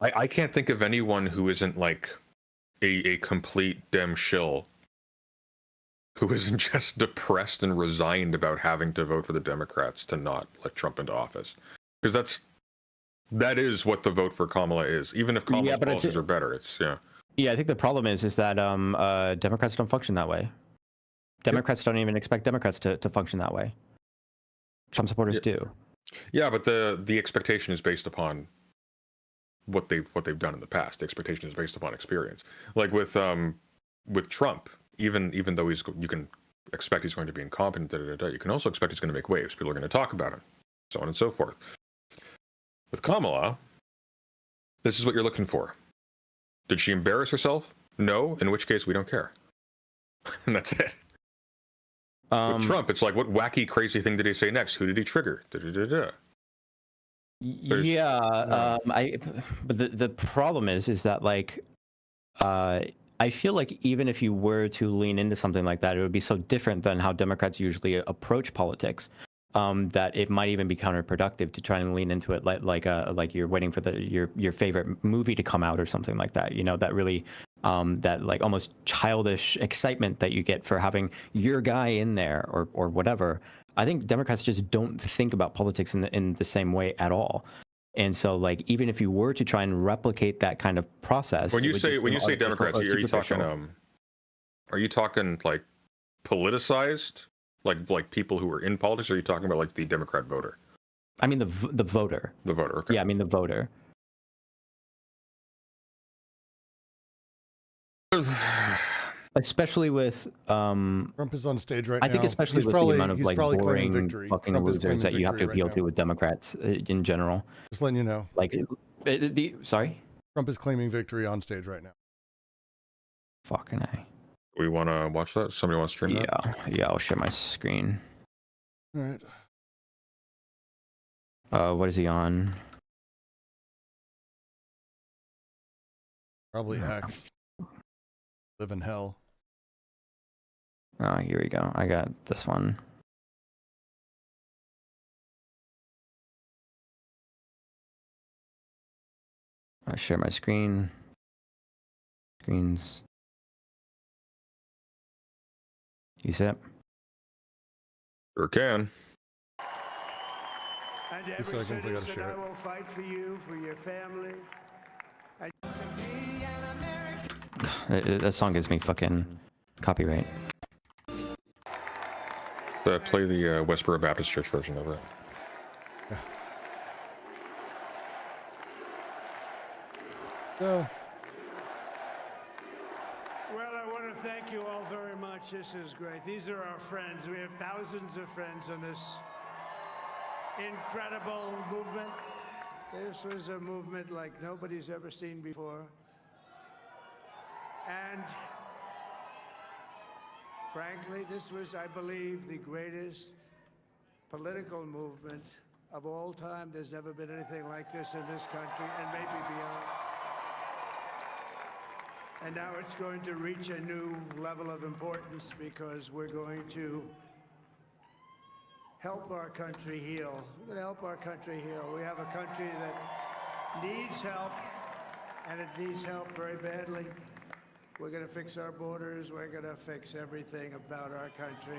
I can't think of anyone who isn't like a complete Dem shill, who isn't just depressed and resigned about having to vote for the Democrats to not let Trump into office, because that is what the vote for Kamala is. Even if Kamala's policies are better, it's Yeah, I think the problem is that Democrats don't function that way. Democrats don't even expect Democrats to function that way. Trump supporters do. Yeah, but the expectation is based upon what they've done in the past. The expectation is based upon experience. Like with Trump, even though you can expect he's going to be incompetent, you can also expect he's going to make waves. People are going to talk about him, so on and so forth. With Kamala, this is what you're looking for. Did she embarrass herself? No, in which case we don't care. And that's it. With Trump, it's like, what wacky, crazy thing did he say next? Who did he trigger? But the problem is that, like, I feel like even if you were to lean into something like that, it would be so different than how Democrats usually approach politics, that it might even be counterproductive to try and lean into it like you're waiting for your favorite movie to come out or something like that. You know, that really that like almost childish excitement that you get for having your guy in there or whatever. I think Democrats just don't think about politics in the same way at all. And so, like, even if you were to try and replicate that kind of process, when you say Democrats, are you talking like politicized, like people who are in politics? Or are you talking about like the Democrat voter? I mean the voter. The voter. Okay. Yeah, I mean the voter. Especially with Trump is on stage right now. I think especially he's with probably, the amount of he's like probably claiming boring victory. fucking Trump is losers claiming that you have to victory appeal right to now. with Democrats in general. Just letting you know. Like, sorry? Trump is claiming victory on stage right now. Fucking A. We want to watch that? Somebody wants to stream that? Yeah, I'll share my screen. All right. What is he on? Probably X. Live in hell. Oh, here we go. I got this one. I'll share my screen. Screens. You see it? Sure can. And 2 every seconds, I gotta citizen, share I it. will fight for you, for your family. That song gives me fucking copyright. Play the Westboro Baptist Church version of it. So, Well, I want to thank you all very much. This is great. These are our friends. We have thousands of friends on this incredible movement. This was a movement like nobody's ever seen before. And frankly, this was, I believe, the greatest political movement of all time. There's never been anything like this in this country, and maybe beyond. And now it's going to reach a new level of importance because we're going to help our country heal. We're going to help our country heal. We have a country that needs help, and it needs help very badly. We're going to fix our borders. We're going to fix everything about our country.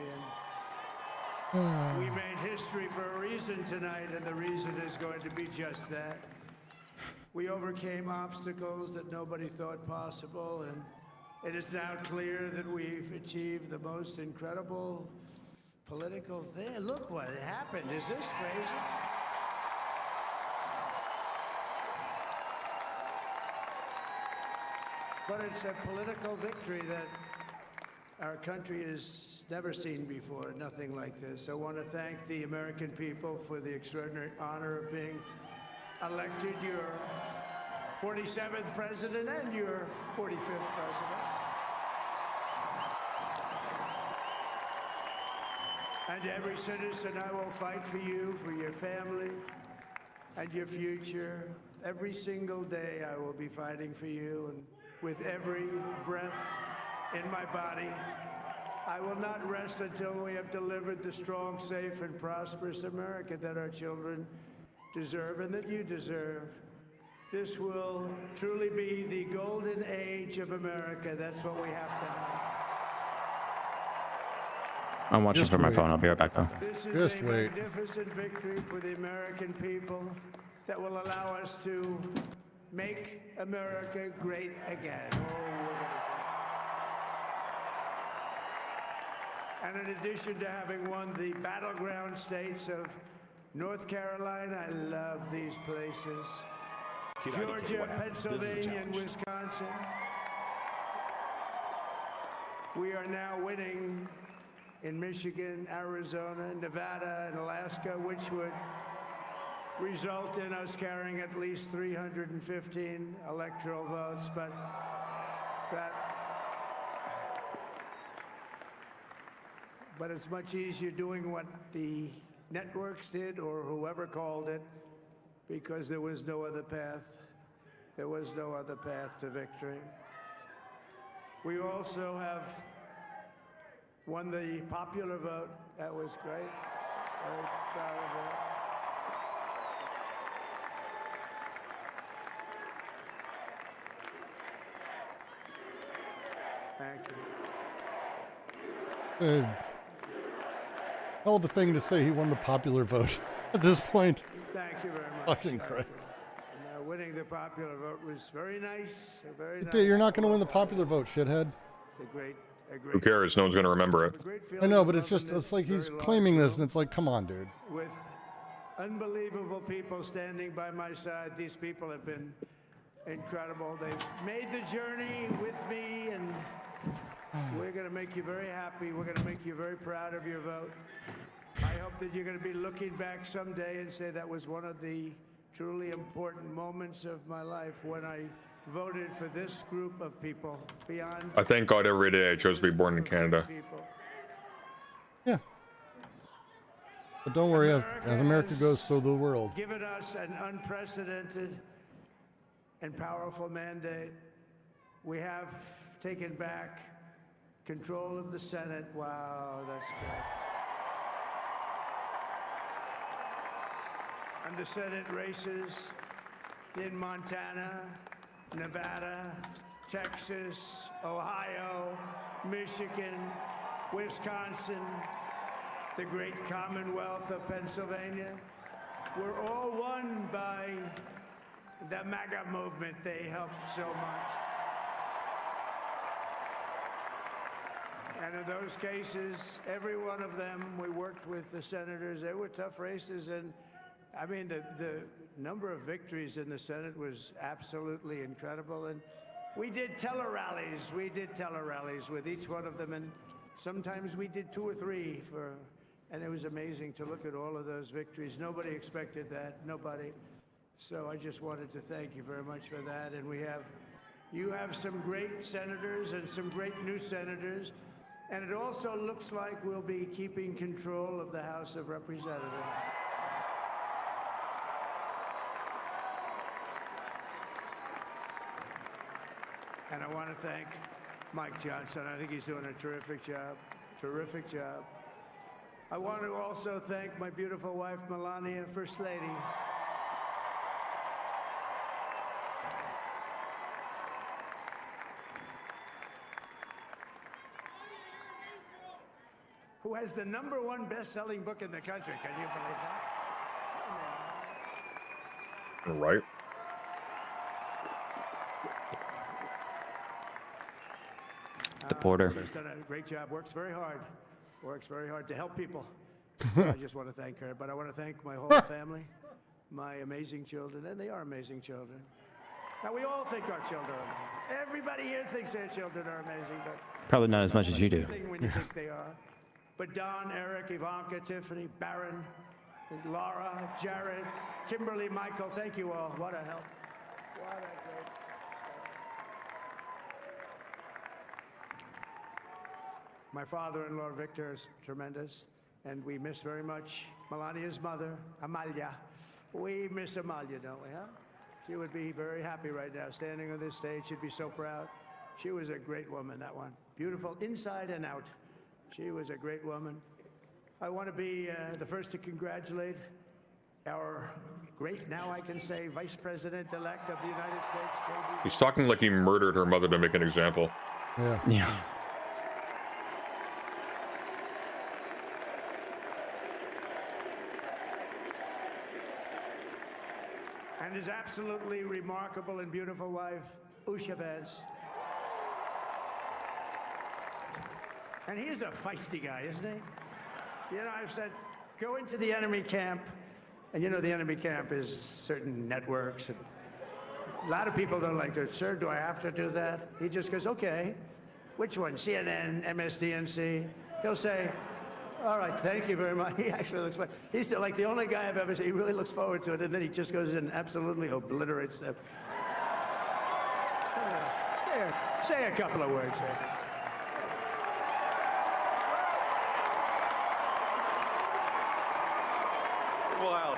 And we made history for a reason tonight, and the reason is going to be just that. We overcame obstacles that nobody thought possible, and it is now clear that we've achieved the most incredible political thing. Look what happened. Is this crazy? But it's a political victory that our country has never seen before, nothing like this. I want to thank the American people for the extraordinary honor of being elected your 47th president and your 45th president. And every citizen, I will fight for you, for your family, and your future. Every single day, I will be fighting for you, and with every breath in my body, I will not rest until we have delivered the strong, safe, and prosperous America that our children deserve and that you deserve. This will truly be the golden age of America. That's what we have to have. I'm watching Just from my wait. phone. I'll be right back though. This is Just a wait. magnificent victory for the American people that will allow us to make America great again. Oh, we're gonna do it. And in addition to having won the battleground states of North Carolina, I love these places, Georgia, Pennsylvania, and Wisconsin. We are now winning in Michigan, Arizona, Nevada, and Alaska, which would result in us carrying at least 315 electoral votes, but it's much easier doing what the networks did or whoever called it, because there was no other path. There was no other path to victory. We also have won the popular vote. That was great. Very proud of that. Thank you. Hell of a thing to say he won the popular vote at this point. Thank you very much. Fucking Christ. Winning the popular vote was very nice. Very nice. Dude, you're not going to win the popular vote, shithead. It's a great Who cares? No one's going to remember it. I know, but it's just, it's like he's claiming this, and it's like, come on, dude. With unbelievable people standing by my side. These people have been incredible. They've made the journey with me, and we're going to make you very happy. We're going to make you very proud of your vote. I hope that you're going to be looking back someday and say that was one of the truly important moments of my life when I voted for this group of people beyond. I thank God every day I chose to be born in Canada. People. Yeah. But don't worry, as America goes, so the world. Given us an unprecedented and powerful mandate. We have taken back control of the Senate. Wow, that's great. And the Senate races in Montana, Nevada, Texas, Ohio, Michigan, Wisconsin, the great Commonwealth of Pennsylvania, were all won by the MAGA movement. They helped so much. And in those cases, every one of them, we worked with the senators. They were tough races. And I mean, the number of victories in the Senate was absolutely incredible. And we did tele-rallies. We did tele-rallies with each one of them. And sometimes we did 2 or 3 for, And it was amazing to look at all of those victories. Nobody expected that, nobody. So I just wanted to thank you very much for that. And you have some great senators and some great new senators. And it also looks like we'll be keeping control of the House of Representatives. And I want to thank Mike Johnson. I think he's doing a terrific job. Terrific job. I want to also thank my beautiful wife, Melania, First Lady. Who has the #1 best-selling book in the country. Can you believe that? Right. The border. She's done a great job. Works very hard to help people. So I just want to thank her. But I want to thank my whole family, my amazing children, and they are amazing children. Now, we all think our children are amazing. Everybody here thinks their children are amazing, but Probably not as much as you do. when you think they are. But Don, Eric, Ivanka, Tiffany, Barron, Laura, Jared, Kimberly, Michael, thank you all. What a help. What a great. My father-in-law, Victor, is tremendous, and we miss very much Melania's mother, Amalia. We miss Amalia, don't we, huh? She would be very happy right now, standing on this stage. She'd be so proud. She was a great woman, that one. Beautiful inside and out. She was a great woman. I want to be the first to congratulate our great, now I can say, Vice President-elect of the United States, JD. He's talking like he murdered her mother to make an example. Yeah. Yeah. And his absolutely remarkable and beautiful wife, Usha Vez. And he is a feisty guy, isn't he? You know, I've said, go into the enemy camp, and you know the enemy camp is certain networks. And a lot of people don't like that. Sir, do I have to do that? He just goes, okay. Which one? CNN, MSDNC? He'll say, all right, thank you very much. He actually looks fine. He's like the only guy I've ever seen. He really looks forward to it, and then he just goes in and absolutely obliterates them. Say a couple of words here. Wild.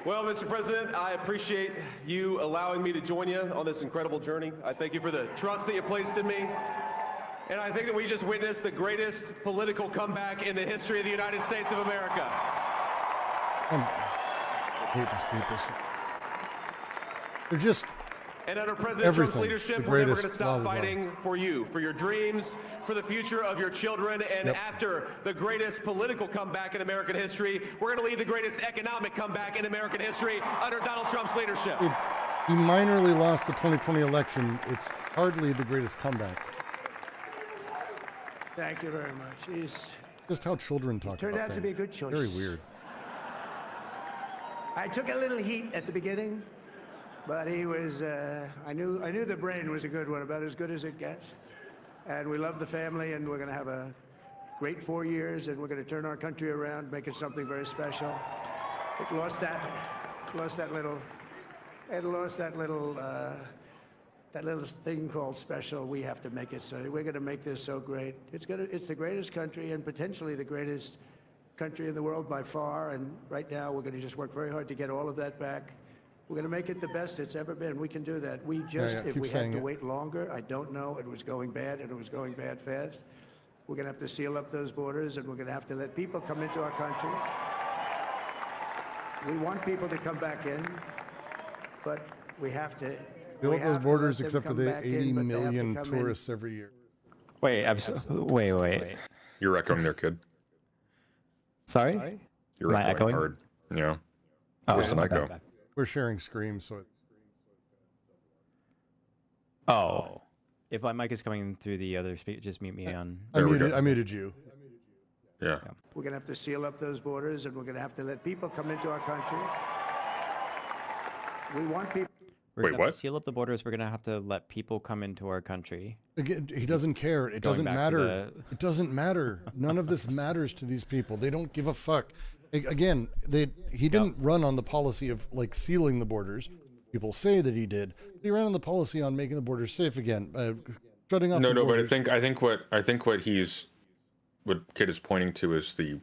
Well, Mr. President, I appreciate you allowing me to join you on this incredible journey. I thank you for the trust that you placed in me. And I think that we just witnessed the greatest political comeback in the history of the United States of America. I hate these people. They're just And under President Trump's everything. leadership, The we're never going to greatest, stop blah, blah, blah. fighting for you, for your dreams, for the future of your children. And Yep. after the greatest political comeback in American history, we're going to lead the greatest economic comeback in American history under Donald Trump's leadership. He minorly lost the 2020 election. It's hardly the greatest comeback. Thank you very much. He's Just how children talk turned about out to things. be a good choice. Very weird. I took a little heat at the beginning, but he was, I knew the brain was a good one, about as good as it gets. And we love the family, and we're going to have a great 4 years, and we're going to turn our country around, make it something very special. It lost that little thing called special. We have to make it so. We're going to make this so great. It's the greatest country, and potentially the greatest country in the world by far. And right now, we're going to just work very hard to get all of that back. We're going to make it the best it's ever been. We can do that. We just, yeah, if keep we had saying to it. wait longer, I don't know. It was going bad, and it was going bad fast. We're going to have to seal up those borders, and we're going to have to let people come into our country. We want people to come back in, but we have to. Build we have those to let borders them except for come the back 80 in, but they have to million come in. tourists every year. Wait, wait. You're echoing there, kid. Sorry? You're Am I echoing? hard. Yeah. Oh, There's an my echo. bad. We're sharing screams, so Oh. If my mic is coming through the other speaker, just mute me on. There we go. I muted you. Yeah. We're going to have to seal up those borders, and we're going to have to let people come into our country. We want people. We're Wait, gonna have what? to seal up the borders. We're gonna have to let people come into our country. Again, he doesn't care. It Going doesn't back to matter. the- It doesn't matter. None of this matters to these people. They don't give a fuck. Again, he didn't run on the policy of like sealing the borders. People say that he did. He ran on the policy on making the borders safe again, shutting off. No, the no, but borders. I think what Kid is pointing to is the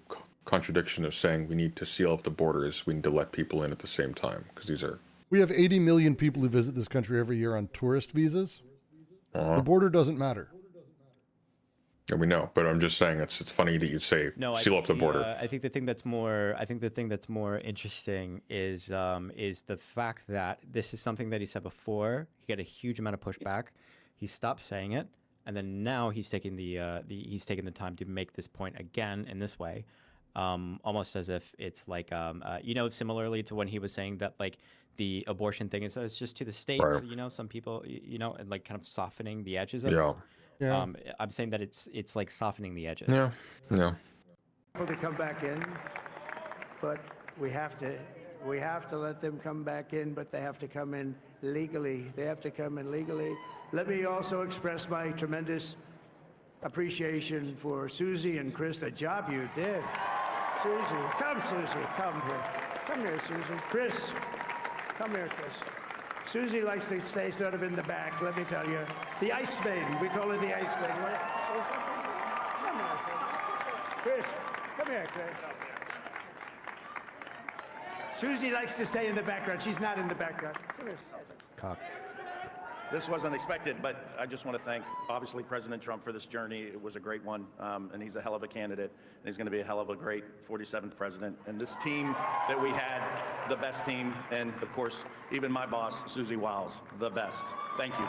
contradiction of saying we need to seal up the borders. We need to let people in at the same time because these are. We have 80 million people who visit this country every year on tourist visas. The border doesn't matter. And we know, but I'm just saying it's funny that you'd say No, seal up the border. I think the thing that's more interesting is the fact that this is something that he said before. He got a huge amount of pushback. He stopped saying it, and then now he's taking he's taking the time to make this point again in this way, almost as if it's like similarly to when he was saying that like the abortion thing is it's just to the states. Right. Some people and like kind of softening the edges of Yeah. it. Yeah. I'm saying that it's like softening the edges. Yeah. Yeah. To come back in, but we have to let them come back in, but they have to come in legally. They have to come in legally. Let me also express my tremendous appreciation for Susie and Chris, the job you did. Susie, come here. Come here, Susie. Chris, come here, Chris. Susie likes to stay sort of in the back, let me tell you. The Ice Maiden, we call her the Ice Maiden. Come here, Chris. Come here, Chris. Susie likes to stay in the background. She's not in the background. Come here. Cock. This wasn't expected, but I just want to thank, obviously, President Trump for this journey. It was a great one, and he's a hell of a candidate, and he's going to be a hell of a great 47th president. And this team that we had, the best team, and, of course, even my boss, Susie Wiles, the best. Thank you.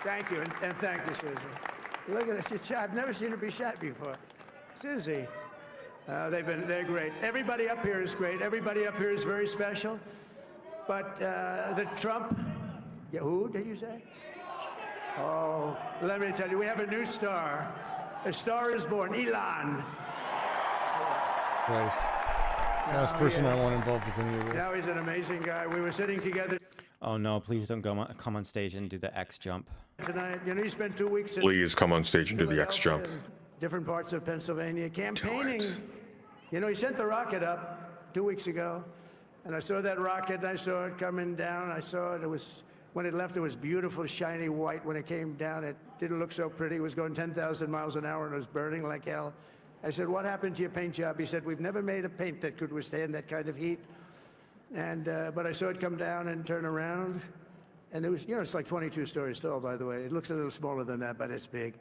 Thank you, and thank you, Susie. Look at this. She's shy. I've never seen her be shy before. Susie. They're great. Everybody up here is great. Everybody up here is very special. But the Trump, who did you say? Oh, let me tell you, we have a new star. A star is born, Elon. Christ. Last person I want involved with any of this. Now he's an amazing guy. We were sitting together Oh no! Please don't come on stage and do the X jump. tonight. You know, he spent 2 weeks in Please come on stage and do the X jump. Philadelphia and different parts of Pennsylvania campaigning. You know, he sent the rocket up 2 weeks ago, and I saw that rocket, and I saw it coming down. I saw it. It was, when it left, it was beautiful, shiny white. When it came down, it didn't look so pretty. It was going 10,000 miles an hour, and it was burning like hell. I said, what happened to your paint job? He said, we've never made a paint that could withstand that kind of heat. And, but I saw it come down and turn around. And it was, you know, it's like 22 stories tall, by the way. It looks a little smaller than that, but it's big.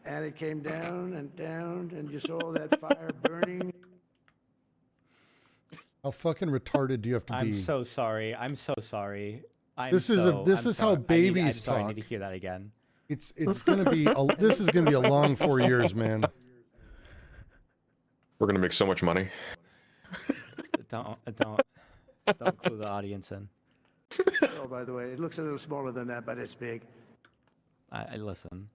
And it came down, and you saw that fire burning. How fucking retarded do you have to be? I'm so sorry. I'm so sorry. This is how babies I'm sorry, I need talk. to hear that again. It's gonna be this is gonna be a long 4 years, man. We're gonna make so much money. Don't clue the audience in. Oh, by the way, it looks a little smaller than that, but it's big. I listen.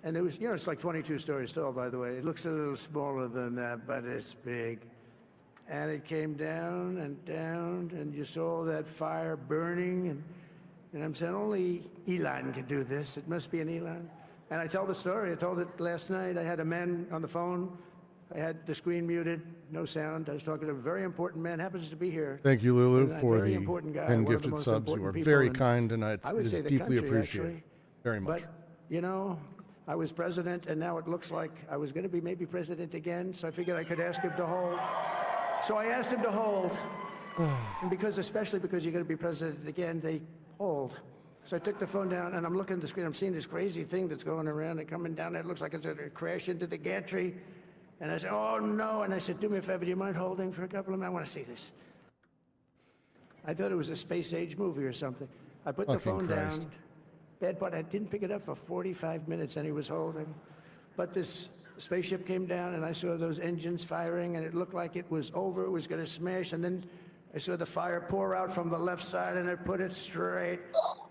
And it was, you know, it's like 22 stories tall, by the way. It looks a little smaller than that, but it's big. And it came down, and you saw that fire burning, and I'm saying only Elon can do this. It must be an Elon. And I tell the story. I told it last night. I had a man on the phone. I had the screen muted, no sound. I was talking to a very important man, happens to be here. Thank you, Lulu, And a for very the important guy, 10 one of the gifted most subs. You important are people very in- kind, and I it would is say the deeply country, appreciated. actually. Very much. But, you know, I was president, and now it looks like I was going to be maybe president again, so I figured I could ask him to hold. So I asked him to hold. And especially because you're going to be president again, they hold. So I took the phone down, and I'm looking at the screen. I'm seeing this crazy thing that's going around and coming down. It looks like it's going to crash into the gantry. And I said, oh, no. And I said, do me a favor. Do you mind holding for a couple of minutes? I want to see this. I thought it was a space-age movie or something. I put the Fucking phone Christ. down. Bad part, I didn't pick it up for 45 minutes, and he was holding. But this spaceship came down, and I saw those engines firing, and it looked like it was over. It was going to smash. And then I saw the fire pour out from the left side, and it put it straight.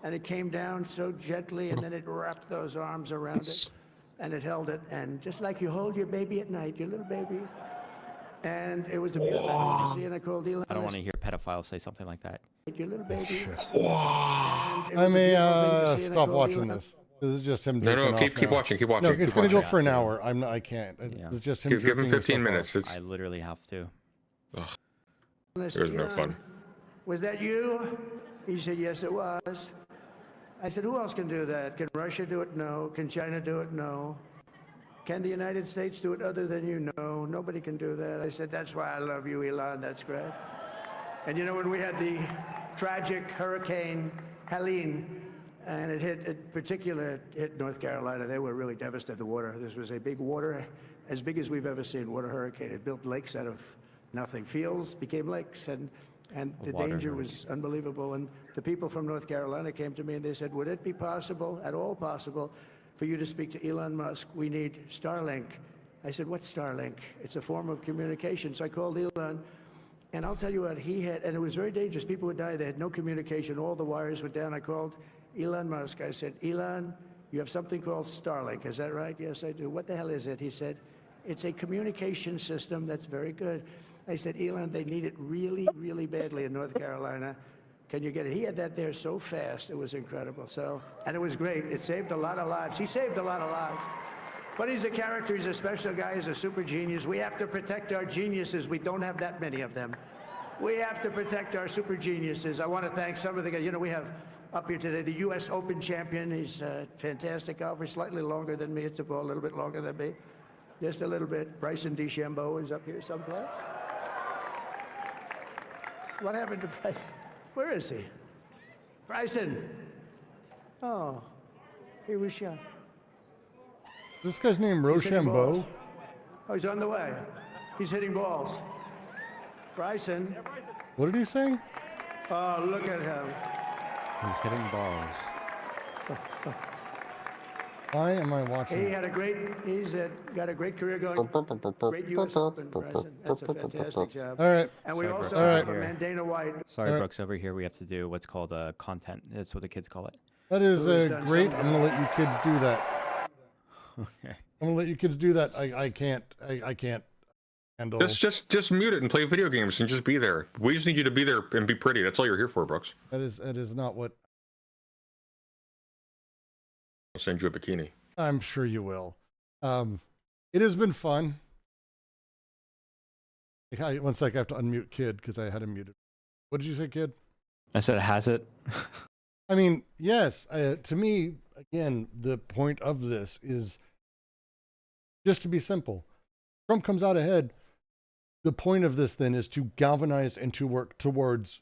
And it came down so gently, and then it wrapped those arms around it, and it held it. And just like you hold your baby at night, your little baby, And it was a beautiful thing to see, and I called Elon. I don't want to hear pedophiles say something like that. Your little baby. And it I was a beautiful thing may to see, and I stop called watching Elon. this. This is just him. No, jerking no, off keep now. watching, keep watching. No, keep it's going to go watching. for an hour. I can't. Yeah. It's just him. Give him jerking 15 himself minutes. off. It's I literally have to. And I there's said, no "Elon, fun. was that you?" He said, "Yes, it was." I said, "Who else can do that? Can Russia do it? No. Can China do it? No. Can the United States do it other than you? No. Nobody can do that." I said, "That's why I love you, Elon. That's great." And you know, when we had the tragic Hurricane Helene, and it hit North Carolina, they were really devastated. The water. This was a big water, as big as we've ever seen, water hurricane. It built lakes out of nothing. Fields became lakes, and the Water danger was unbelievable. And the people from North Carolina came to me and they said, "Would it be possible, at all possible, for you to speak to Elon Musk? We need Starlink." I said, "What's Starlink?" "It's a form of communication." So I called Elon, and I'll tell you what, he had, and it was very dangerous. People would die. They had no communication. All the wires were down. I called Elon Musk. I said, "Elon, you have something called Starlink. Is that right?" "Yes, I do." "What the hell is it?" He said, "It's a communication system that's very good." I said, "Elon, they need it really, really badly in North Carolina. Can you get it?" He had that there so fast. It was incredible. So, and it was great. It saved a lot of lives. He saved a lot of lives. But he's a character. He's a special guy. He's a super genius. We have to protect our geniuses. We don't have that many of them. We have to protect our super geniuses. I want to thank some of the guys. You know, we have up here today the U.S. Open champion. He's a fantastic golfer, slightly longer than me. It's a ball, a little bit longer than me. Just a little bit. Bryson DeChambeau is up here someplace. What happened to Bryson? Where is he? Bryson. Oh, he was shot. This guy's name He's hitting balls. Rochambeau. Oh, he's on the way. He's hitting balls. Bryson. What did he say? Oh, look at him. He's hitting balls. Why am I watching? He had a great. Got a great career going. Great U.S. Open, Bryson. That's a fantastic job. All right. And we Sorry, also Brooks. have All a right. man, Dana White. Sorry, Alright. Brooks. Over here, we have to do what's called content. That's what the kids call it. That is Who has done great. some- I'm gonna let you kids do that. Okay. I'm gonna let you kids do that. I can't handle. Just mute it and play video games and just be there. We just need you to be there and be pretty. That's all you're here for, Brooks. That is not what. I'll send you a bikini. I'm sure you will. It has been fun. One sec, I have to unmute kid because I had him muted. What did you say, kid? I said, has it? I mean, yes. To me, again, the point of this is just to be simple. Trump comes out ahead. The point of this then is to galvanize and to work towards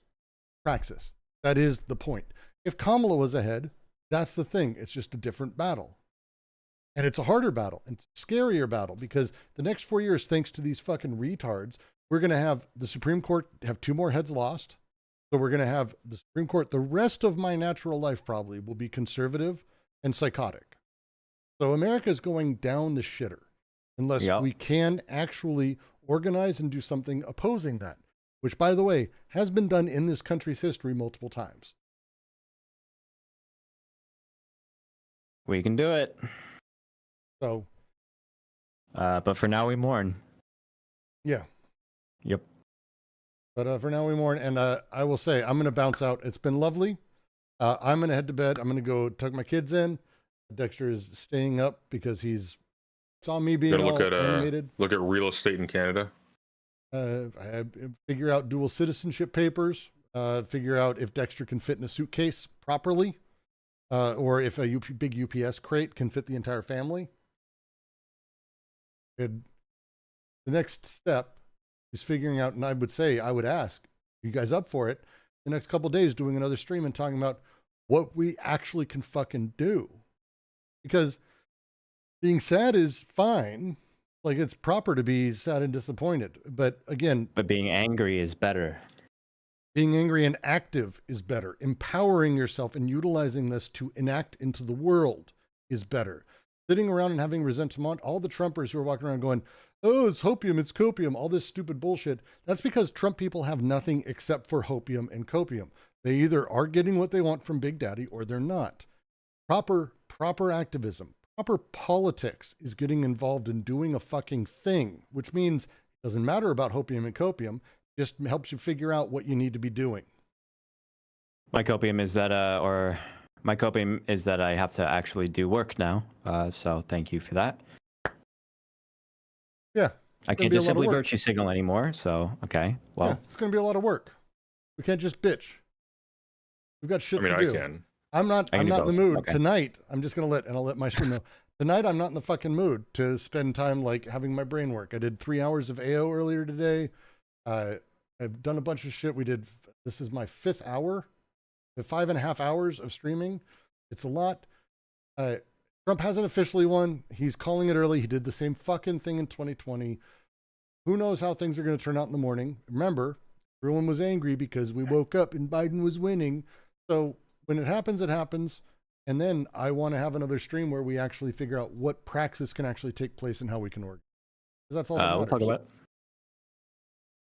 praxis. That is the point. If Kamala was ahead, that's the thing. It's just a different battle. And it's a harder battle and scarier battle because the next 4 years, thanks to these fucking retards, we're going to have the Supreme Court have 2 more heads lost. So we're going to have the Supreme Court. The rest of my natural life probably will be conservative and psychotic. So America is going down the shitter unless we can actually organize and do something opposing that, which, by the way, has been done in this country's history multiple times. We can do it. So, but for now, we mourn. yeah. Yep. But for now, we mourn. And I will say, I'm going to bounce out. It's been lovely. I'm going to head to bed. I'm going to go tuck my kids in. Dexter is staying up because he's saw me being Gonna all animated. look at real estate in Canada. I figure out dual citizenship papers. Figure out if Dexter can fit in a suitcase properly, or if a big UPS crate can fit the entire family. And the next step is figuring out, and I would ask, you guys up for it? The next couple of days, doing another stream and talking about what we actually can fucking do. Because being sad is fine. Like, it's proper to be sad and disappointed. But again, But being angry is better. being angry and active is better. Empowering yourself and utilizing this to enact into the world is better. Sitting around and having resentment, all the Trumpers who are walking around going, oh, it's hopium, it's copium, all this stupid bullshit. That's because Trump people have nothing except for hopium and copium. They either are getting what they want from Big Daddy or they're not. Proper activism, proper politics is getting involved in doing a fucking thing, which means Doesn't matter about hopium and copium, just helps you figure out what you need to be doing. My copium is that I have to actually do work now. So thank you for that. Yeah. I can't just simply virtue signal anymore. So okay, well, yeah, it's going to be a lot of work. We can't just bitch. We've got shit to do. I can. I'm not in the both. mood Okay. tonight. I'm just going to I'll let my stream know. Tonight, I'm not in the fucking mood to spend time like having my brain work. I did 3 hours of AO earlier today. I've done a bunch of shit. This is my 5th hour, 5.5 hours of streaming. It's a lot. Trump hasn't officially won. He's calling it early. He did the same fucking thing in 2020. Who knows how things are going to turn out in the morning? Remember, everyone was angry because we woke up and Biden was winning. So when it happens, it happens. And then I want to have another stream where we actually figure out what praxis can actually take place and how we can organize. Because that's all that we'll matters. talk about it.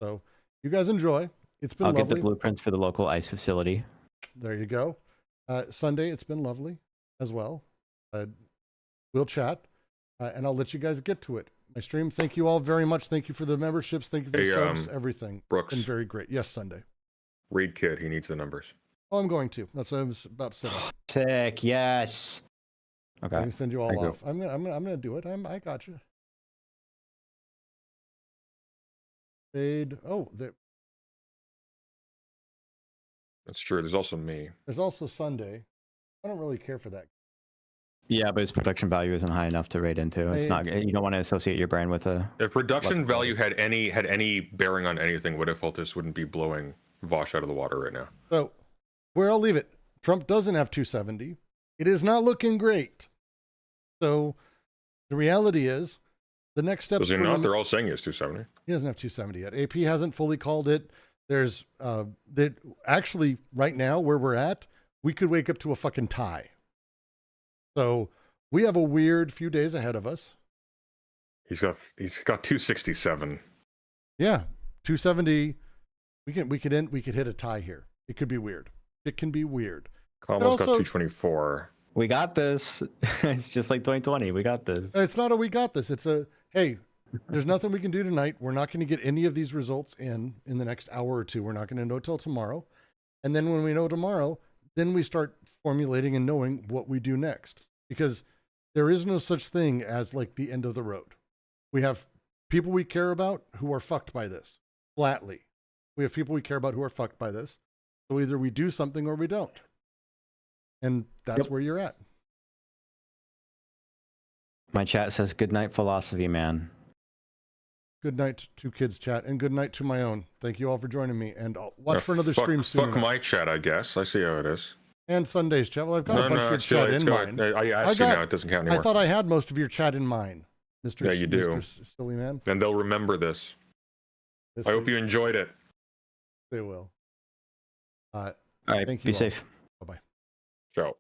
So you guys enjoy. It's been I'll lovely. get the blueprints for the local ICE facility. There you go. Sunday, it's been lovely as well. We'll chat, and I'll let you guys get to it. My stream, thank you all very much. Thank you for the memberships. Thank you for the subs, everything. Brooks. It's been very great. Yes, Sunday. Read Kid. He needs the numbers. Oh, I'm going to. That's what I was about to say. Sick. Yes. Okay. I'm gonna send you all Thank you. off. I'm gonna do it. I got you. Fade. Oh, That's true. There's also me. there's also Sunday. I don't really care for that. Yeah, but its production value isn't high enough to raid into. It's not. You don't want to associate your brand with a. If reduction value had any bearing on anything, what if Altus wouldn't be blowing Vosh out of the water right now? So, where I'll leave it. Trump doesn't have 270. It is not looking great. So, the reality is, the next step. Does he not? They're all saying he has 270. He doesn't have 270 yet. AP hasn't fully called it. There's that actually right now where we're at, we could wake up to a fucking tie. So we have a weird few days ahead of us. He's got 267. Yeah, 270. We could hit a tie here. It could be weird. It can be weird. Kamala's got also- 224. We got this. It's just like 2020. We got this. It's not a we got this. It's a hey. There's nothing we can do tonight. We're not going to get any of these results in the next hour or two. We're not going to know till tomorrow. And then when we know tomorrow, then we start formulating and knowing what we do next. Because there is no such thing as like the end of the road. We have people we care about who are fucked by this, flatly. We have people we care about who are fucked by this. So either we do something or we don't. And that's where you're at. My chat says good night, philosophy man. Good night to kids chat, and good night to my own. Thank you all for joining me, and I'll watch for another stream soon. Fuck my chat, I guess. I see how it is. And Sunday's chat. Well, I've got a bunch of your it's too chat late. in It's too late. mine. I asked you now. It doesn't count anymore. I thought I had most of your chat in mine, Mr. Yeah, you do. Mr. Silly Man. And they'll remember this. I hope you enjoyed it. They will. All right. Thank you Be all. safe. Bye-bye. Ciao.